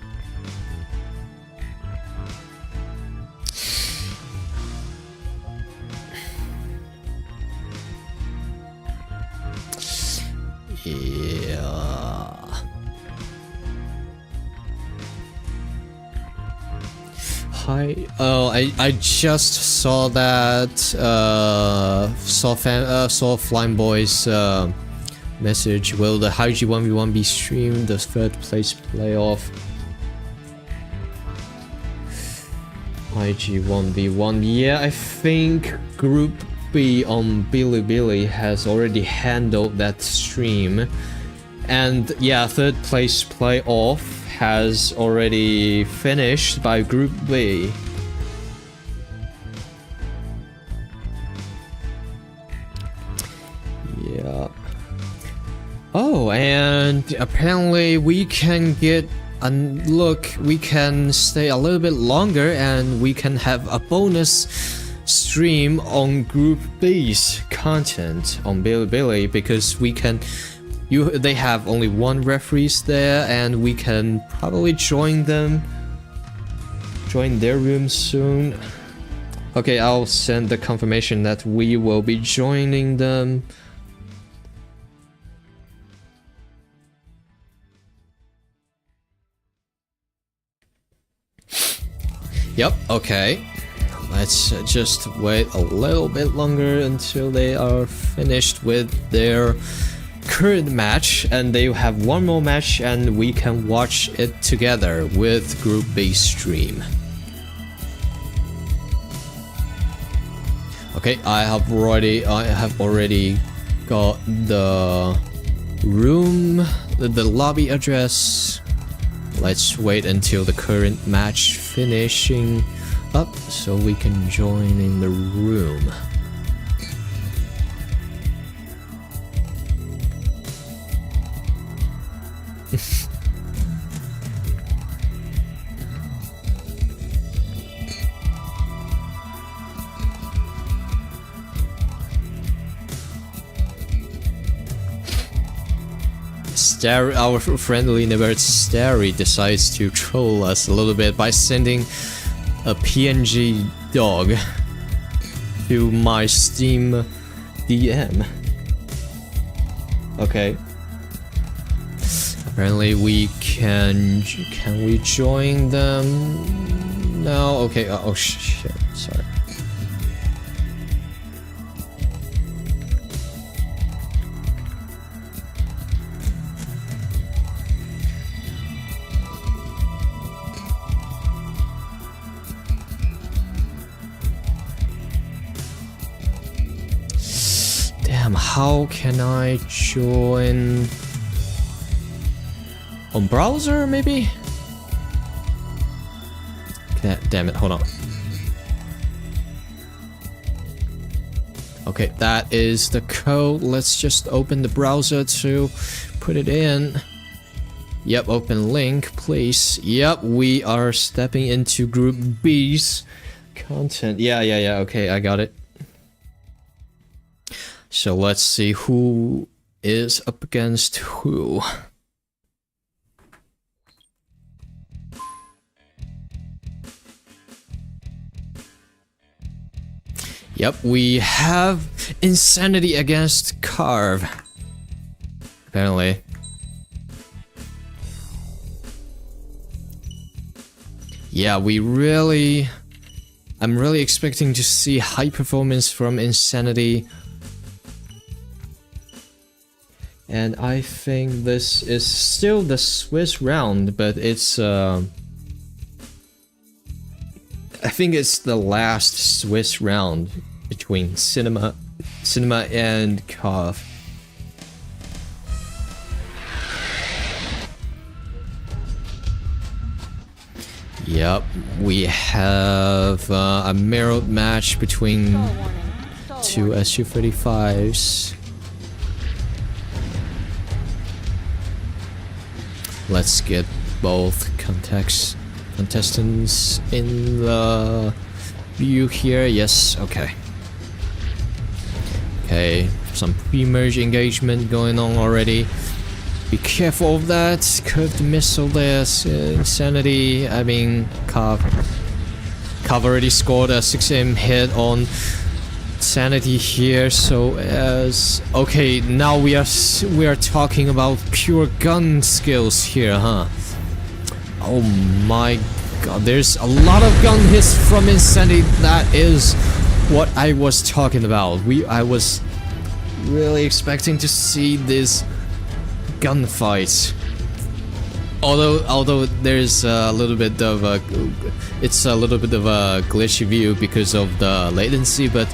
B: Yeah. Hi. Oh, I just saw that. Saw Flying Boy's message. Will the Haiji 1v1 be streamed? The third place playoff. Haiji 1v1. Yeah, I think Group B on Bilibili has already handled that stream. And yeah, third place playoff has already finished by Group B. Yeah. Oh, and apparently we can get a look, we can stay a little bit longer and we can have a bonus stream on Group B's content on Bilibili because we can they have only one referees there and we can probably join their room soon. Okay, I'll send the confirmation that we will be joining them. Yep, okay. Let's just wait a little bit longer until they are finished with their current match and they have one more match and we can watch it together with Group B stream. Okay, I have already got the room, the lobby address. Let's wait until the current match finishing up so we can join in the room. Our friendly neighbor Starry decides to troll us a little bit by sending a PNG dog to my Steam DM. Okay. Apparently we can we join them? No, okay. Oh shit, sorry. How can I join on browser maybe? Damn it, hold on. Okay, that is the code. Let's just open the browser to put it in. Yep, open link, please. Yep, we are stepping into Group B's content. Yeah, okay, I got it. So let's see who is up against who. Yep, we have Insanity against Carve. Apparently. Yeah, I'm really expecting to see high performance from Insanity. And I think this is still the Swiss round, but it's I think it's the last Swiss round between Cinema and Carve. Yep, we have a mirrored match between two SU-35s. Let's get both contexts contestants in the view here? Yes, okay. Okay, some pre-merge engagement going on already. Be careful of that. Curved missile there. Insanity. I mean, Carve already scored a 6M hit on Sanity here. So as okay, now we are talking about pure gun skills here, huh? Oh my god, there's a lot of gun hits from Insanity. That is what I was talking about. I was really expecting to see this gunfight. Although there's a little bit of a glitchy view because of the latency, but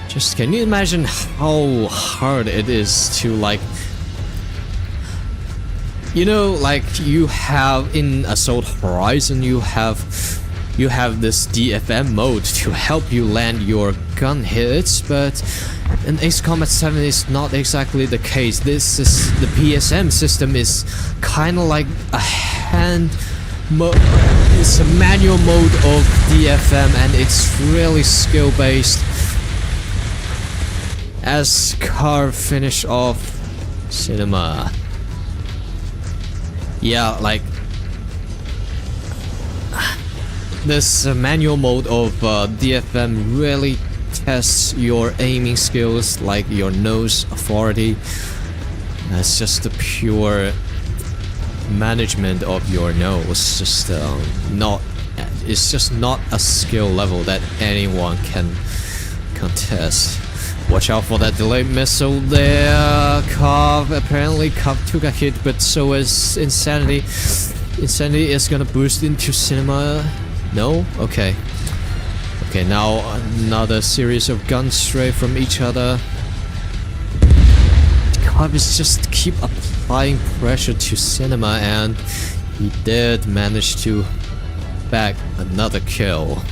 B: just can you imagine how hard it is to like, you know, like you have in Assault Horizon, you have this DFM mode to help you land your gun hits, but in Ace Combat 7 is not exactly the case. This is the PSM system is kind of like a hand mode. It's a manual mode of DFM, and it's really skill based. As Carve finish off Cinema. Yeah, like this manual mode of DFM really tests your aiming skills, like your nose authority. That's just the pure management of your nose. Just it's just not a skill level that anyone can contest. Watch out for that delayed missile there. Carve, apparently Carve took a hit, but so is Insanity. Insanity is gonna boost into Cinema. No? Okay. Okay, now another series of guns stray from each other. Carve is just keep applying pressure to Cinema, and he did manage to bag another kill.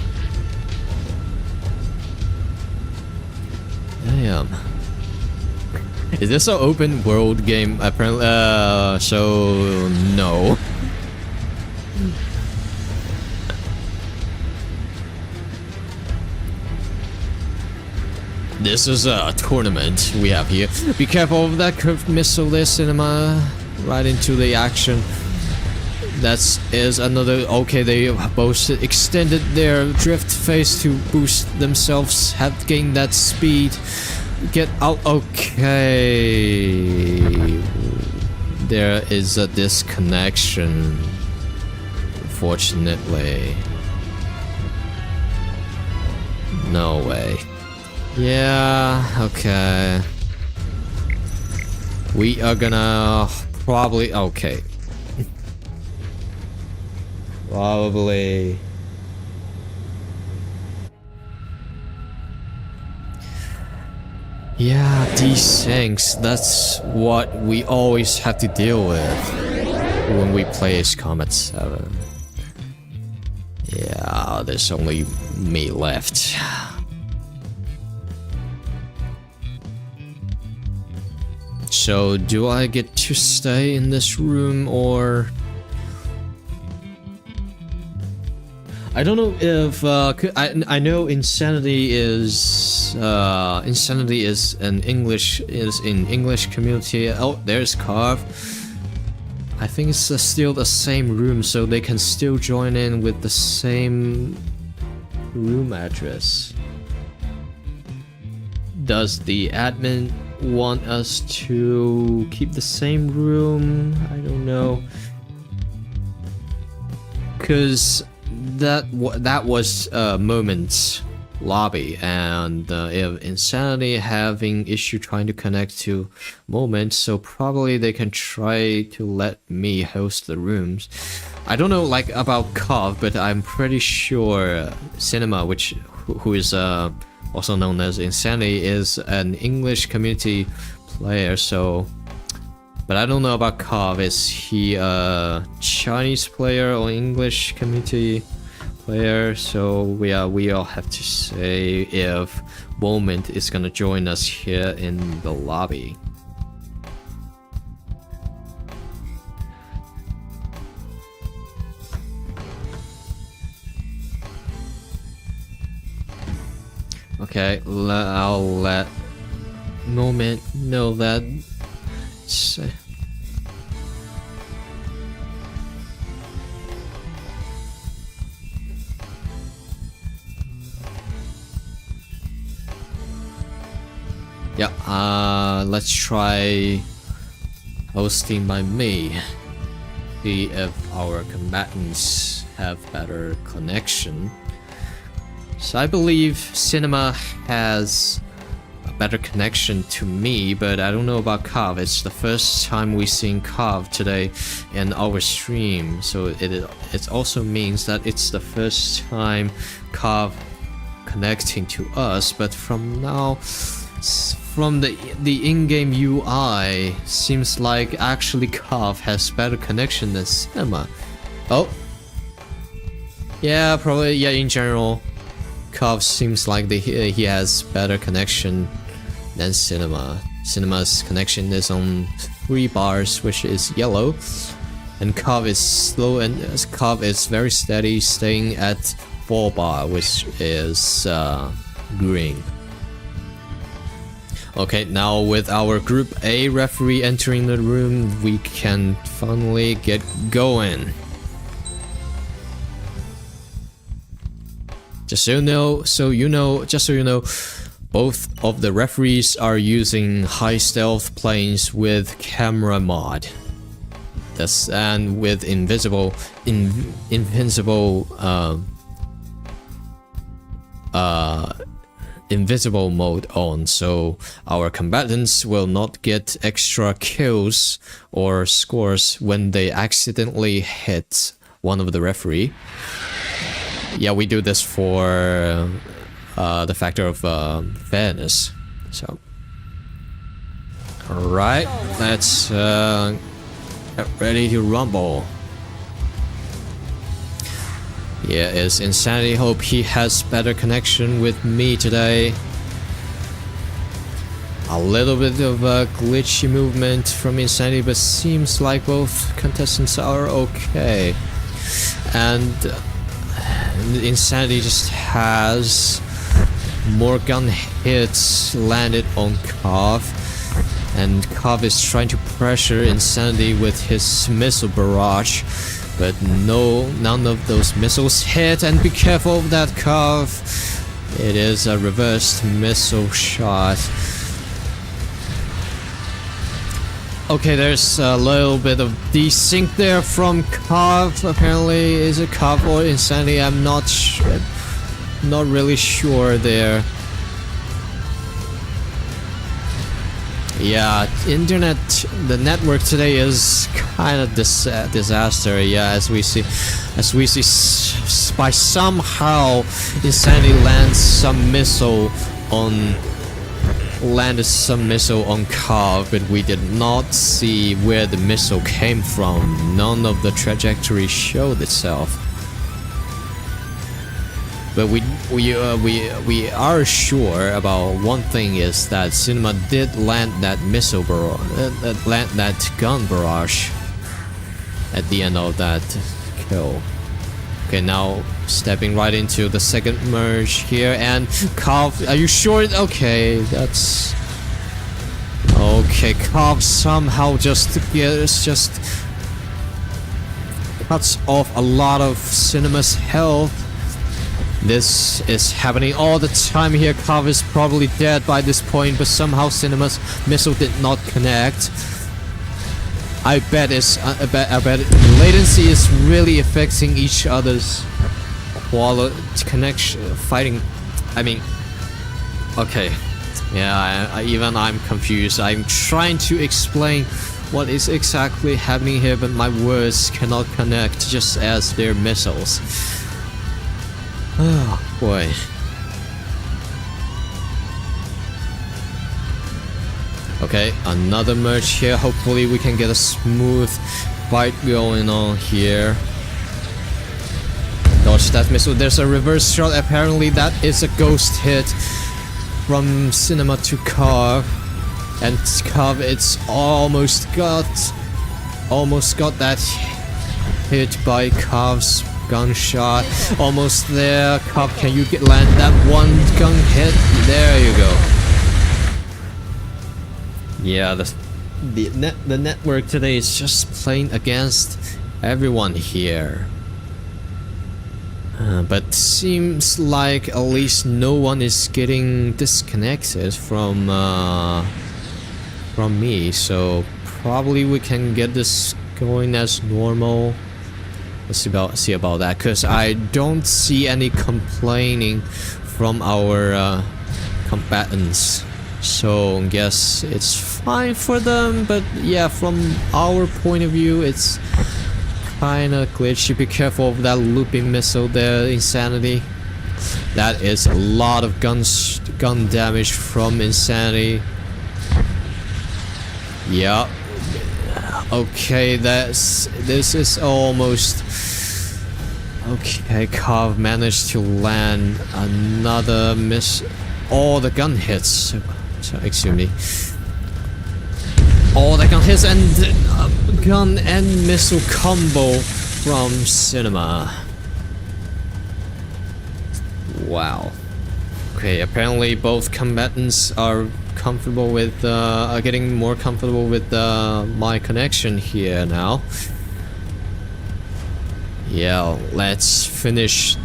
B: Damn. Is this an open world game? Apparently, so no. This is a tournament we have here. Be careful of that curved missile there, Cinema. Right into the action. That is another. Okay, they both extended their drift phase to boost themselves. Have gained that speed. Get out. Okay. There is a disconnection. Unfortunately. No way. Yeah, okay. We are gonna probably. Okay. Probably. Yeah, these things, that's what we always have to deal with when we play Ace Combat 7. Yeah, there's only me left. So, do I get to stay in this room or... I don't know if I know Insanity is in English community. Oh, there's Carve. I think it's still the same room, so they can still join in with the same room address. Does the admin want us to keep the same room? I don't know, cause that was Moment's lobby, and if Insanity having issue trying to connect to Moment, so probably they can try to let me host the rooms. I don't know like about Carve, but I'm pretty sure Cinema, who is also known as Insanity, is an English community player, so... But I don't know about Carve. Is he a Chinese player or English community player? So we all have to say if Moment is gonna join us here in the lobby. Okay, I'll let Moment know that. Yeah, let's try hosting by me. See if our combatants have better connection. So I believe Cinema has a better connection to me, but I don't know about Kav. It's the first time we've seen Kav today in our stream, so it also means that it's the first time Kav connecting to us. But from now, from the in-game UI, seems like actually Kav has better connection than Cinema. Oh, yeah, probably. Yeah, in general, Kav seems like he has better connection than Cinema. Cinema's connection is on 3 bars, which is yellow, and Kav is slow, and Kav is very steady, staying at 4 bar, which is green. Okay, now with our Group A referee entering the room, we can finally get going. Just so you know, both of the referees are using high stealth planes with camera mod. That's and with invincible mode on, so our combatants will not get extra kills or scores when they accidentally hit one of the referee. Yeah, we do this for the factor of fairness. So, alright, let's get ready to rumble. Yeah, it's Insanity. Hope he has better connection with me today. A little bit of a glitchy movement from Insanity, but seems like both contestants are okay. And Insanity just has more gun hits landed on Kav, and Kav is trying to pressure Insanity with his missile barrage, but none of those missiles hit. And be careful of that, Kav. It is a reversed missile shot. Okay, there's a little bit of desync there from Kav. Apparently, is it Kav or Insanity? I'm not really sure there. Yeah, the network today is kind of disaster. Yeah, as we see, by somehow Insanity landed some missile on Kav, but we did not see where the missile came from. None of the trajectory showed itself. But we are sure about one thing, is that Cinema did land that missile barrage, that gun barrage at the end of that kill. Okay, now stepping right into the second merge here, and Kav, are you sure? Okay, that's okay. Kav somehow just cuts off a lot of Cinema's health. This is happening all the time here. Kav is probably dead by this point, but somehow Cinema's missile did not connect. I bet latency is really affecting each other's quality connection fighting. I mean, okay, yeah, I'm confused. I'm trying to explain what is exactly happening here, but my words cannot connect, just as their missiles. Oh boy. Okay, another merge here. Hopefully we can get a smooth fight going on here. Dodge that missile. There's a reverse shot. Apparently that is a ghost hit from Cinema to Kav. And Kav, it's almost got that hit by Kav's gunshot. Almost there. Cop, can you land that one gun hit? There you go. Yeah, the network today is just playing against everyone here. But seems like at least no one is getting disconnected from me, so probably we can get this going as normal. Let's see about that, because I don't see any complaining from our combatants. So I guess it's fine for them, but yeah, from our point of view, it's kinda glitchy. Be careful of that looping missile there, Insanity. That is a lot of gun damage from Insanity. Yeah. Okay, this is almost okay. Kov managed to land another miss. All the gun hits. So excuse me. All the gun hits and gun and missile combo from Cinema. Wow. Okay, apparently both combatants are comfortable with are getting more comfortable with my connection here now. Yeah, let's finish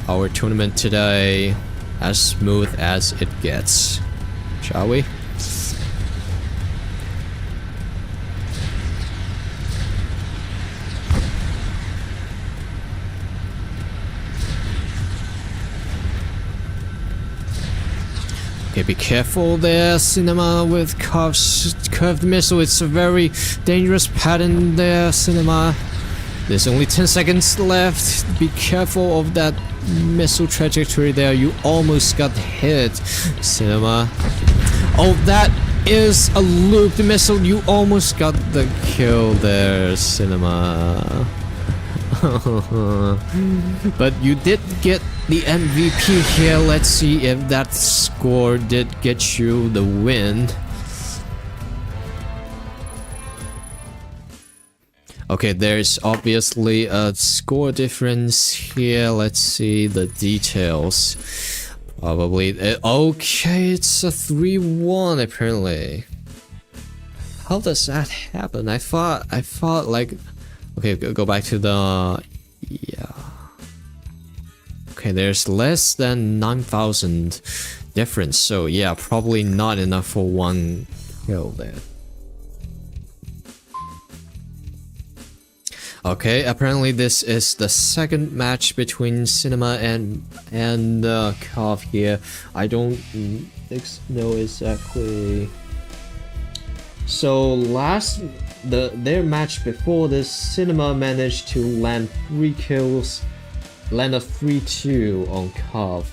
B: our tournament today as smooth as it gets, shall we? Okay, be careful there, Cinema, with curved missile. It's a very dangerous pattern there, Cinema. There's only 10 seconds left. Be careful of that missile trajectory there. You almost got hit, Cinema. Oh, that is a looped missile. You almost got the kill there, Cinema. But you did get the MVP here. Let's see if that score did get you the win. Okay, there's obviously a score difference here. Let's see the details. Probably okay, it's a 3-1 apparently. How does that happen? I thought like, okay, go back to the, yeah. Okay, there's less than 9,000 difference, so yeah, probably not enough for one kill there. Okay, apparently this is the second match between Cinema and Kov here. I don't know exactly. So their match before this, Cinema managed to land 3 kills, land a 3-2 on Kov.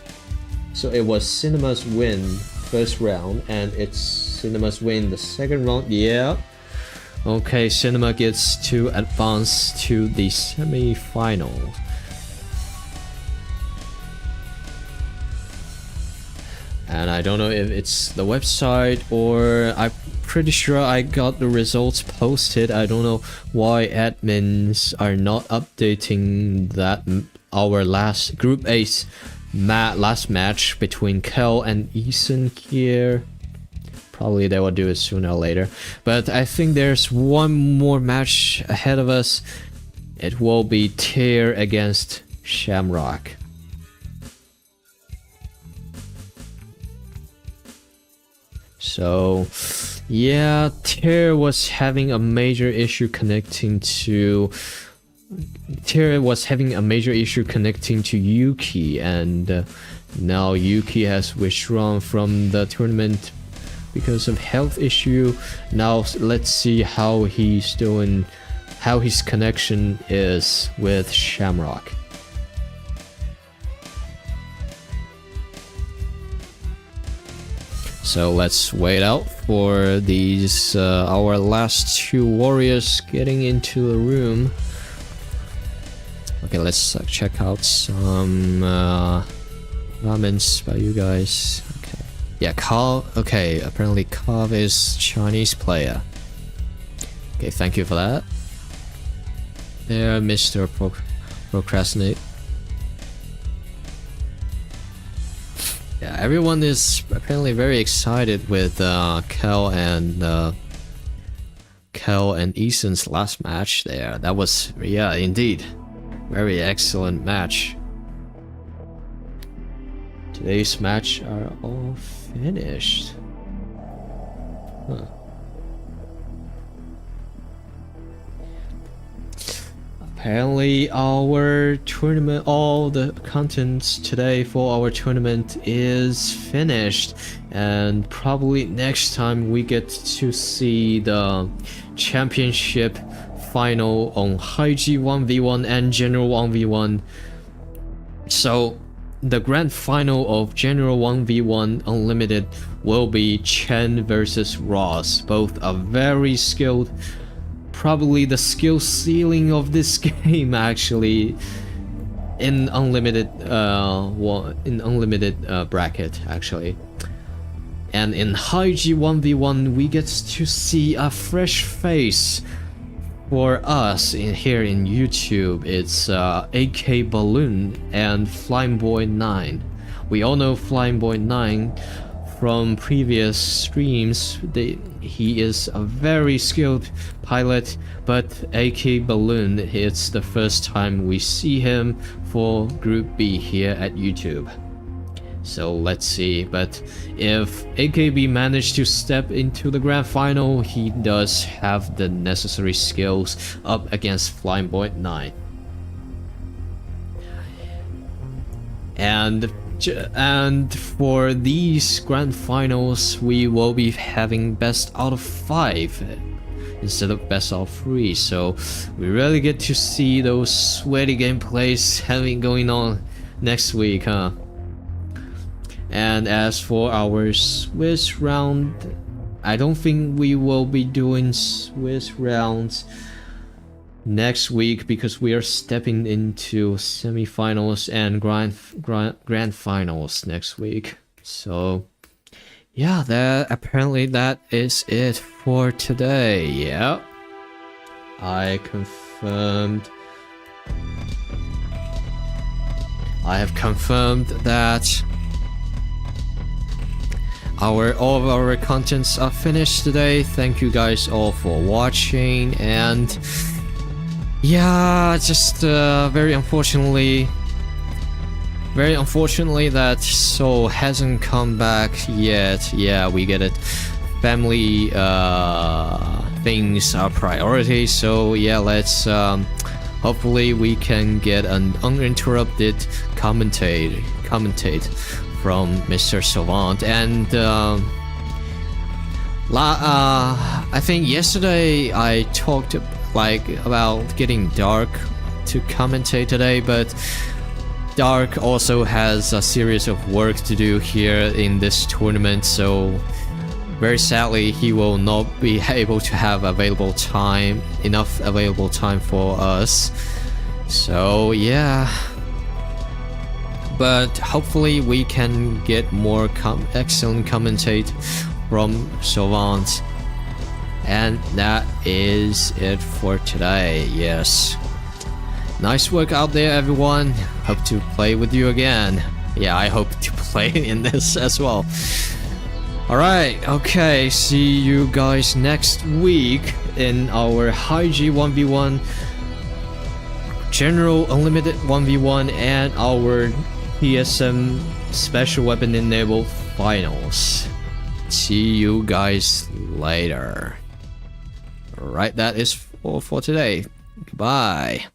B: So it was Cinema's win first round, and it's Cinema's win the second round. Yeah. Okay, Cinema gets to advance to the semi-final. And I don't know if it's the website or I'm pretty sure I got the results posted. I don't know why admins are not updating that our last Group A's last match between Kel and Eason here. Probably they will do it sooner or later. But I think there's one more match ahead of us. It will be Tear against Shamrock. So yeah, Tear was having a major issue connecting to Yuki, and now Yuki has withdrawn from the tournament because of health issue. Now let's see how he's doing, how his connection is with Shamrock. So let's wait out for these our last 2 warriors getting into the room. Okay, let's check out some comments by you guys. Okay. Yeah, Carl. Okay, apparently Carl is Chinese player. Okay, thank you for that. There, Mr. procrastinate. Yeah, everyone is apparently very excited with Kel and Eason's last match there. That was, yeah, indeed, very excellent match. Today's match are all finished. Huh. Apparently our tournament, all the contents today for our tournament is finished, and probably next time we get to see the championship final on High G 1v1 and General 1v1. So the grand final of General 1v1 Unlimited will be Chen versus Ross. Both are very skilled. Probably the skill ceiling of this game actually in unlimited bracket actually. And in High G 1v1 we get to see a fresh face for us here in YouTube. It's AK Balloon and Flying Boy 9. We all know Flying Boy 9 from previous streams. He is a very skilled pilot, but AK Balloon, it's the first time we see him for Group B here at YouTube. So let's see, but if AKB managed to step into the grand final, he does have the necessary skills up against Flying Boy 9. And for these grand finals, we will be having best out of 5 instead of best out of 3. So we really get to see those sweaty gameplays going on next week, huh? And as for our Swiss round, I don't think we will be doing Swiss rounds next week because we are stepping into semifinals and grand finals next week. So yeah, apparently that is it for today. Yeah, I have confirmed that all of our contents are finished today. Thank you guys all for watching, and yeah, just very unfortunately that Soul hasn't come back yet. Yeah, we get it. Family things are priority, so yeah, let's hopefully we can get an uninterrupted commentate from Mr. Savant. And I think yesterday I talked about getting Dark to commentate today, but Dark also has a series of work to do here in this tournament, so very sadly he will not be able to have enough available time for us. So yeah, but hopefully we can get more excellent commentate from Savant. And that is it for today. Yes, nice work out there, everyone. Hope to play with you again. Yeah, I hope to play in this as well. Alright, okay, see you guys next week in our High G 1v1, General Unlimited 1v1, and our PSM Special Weapon Enabled Finals. See you guys later. Alright, that is all for today. Goodbye.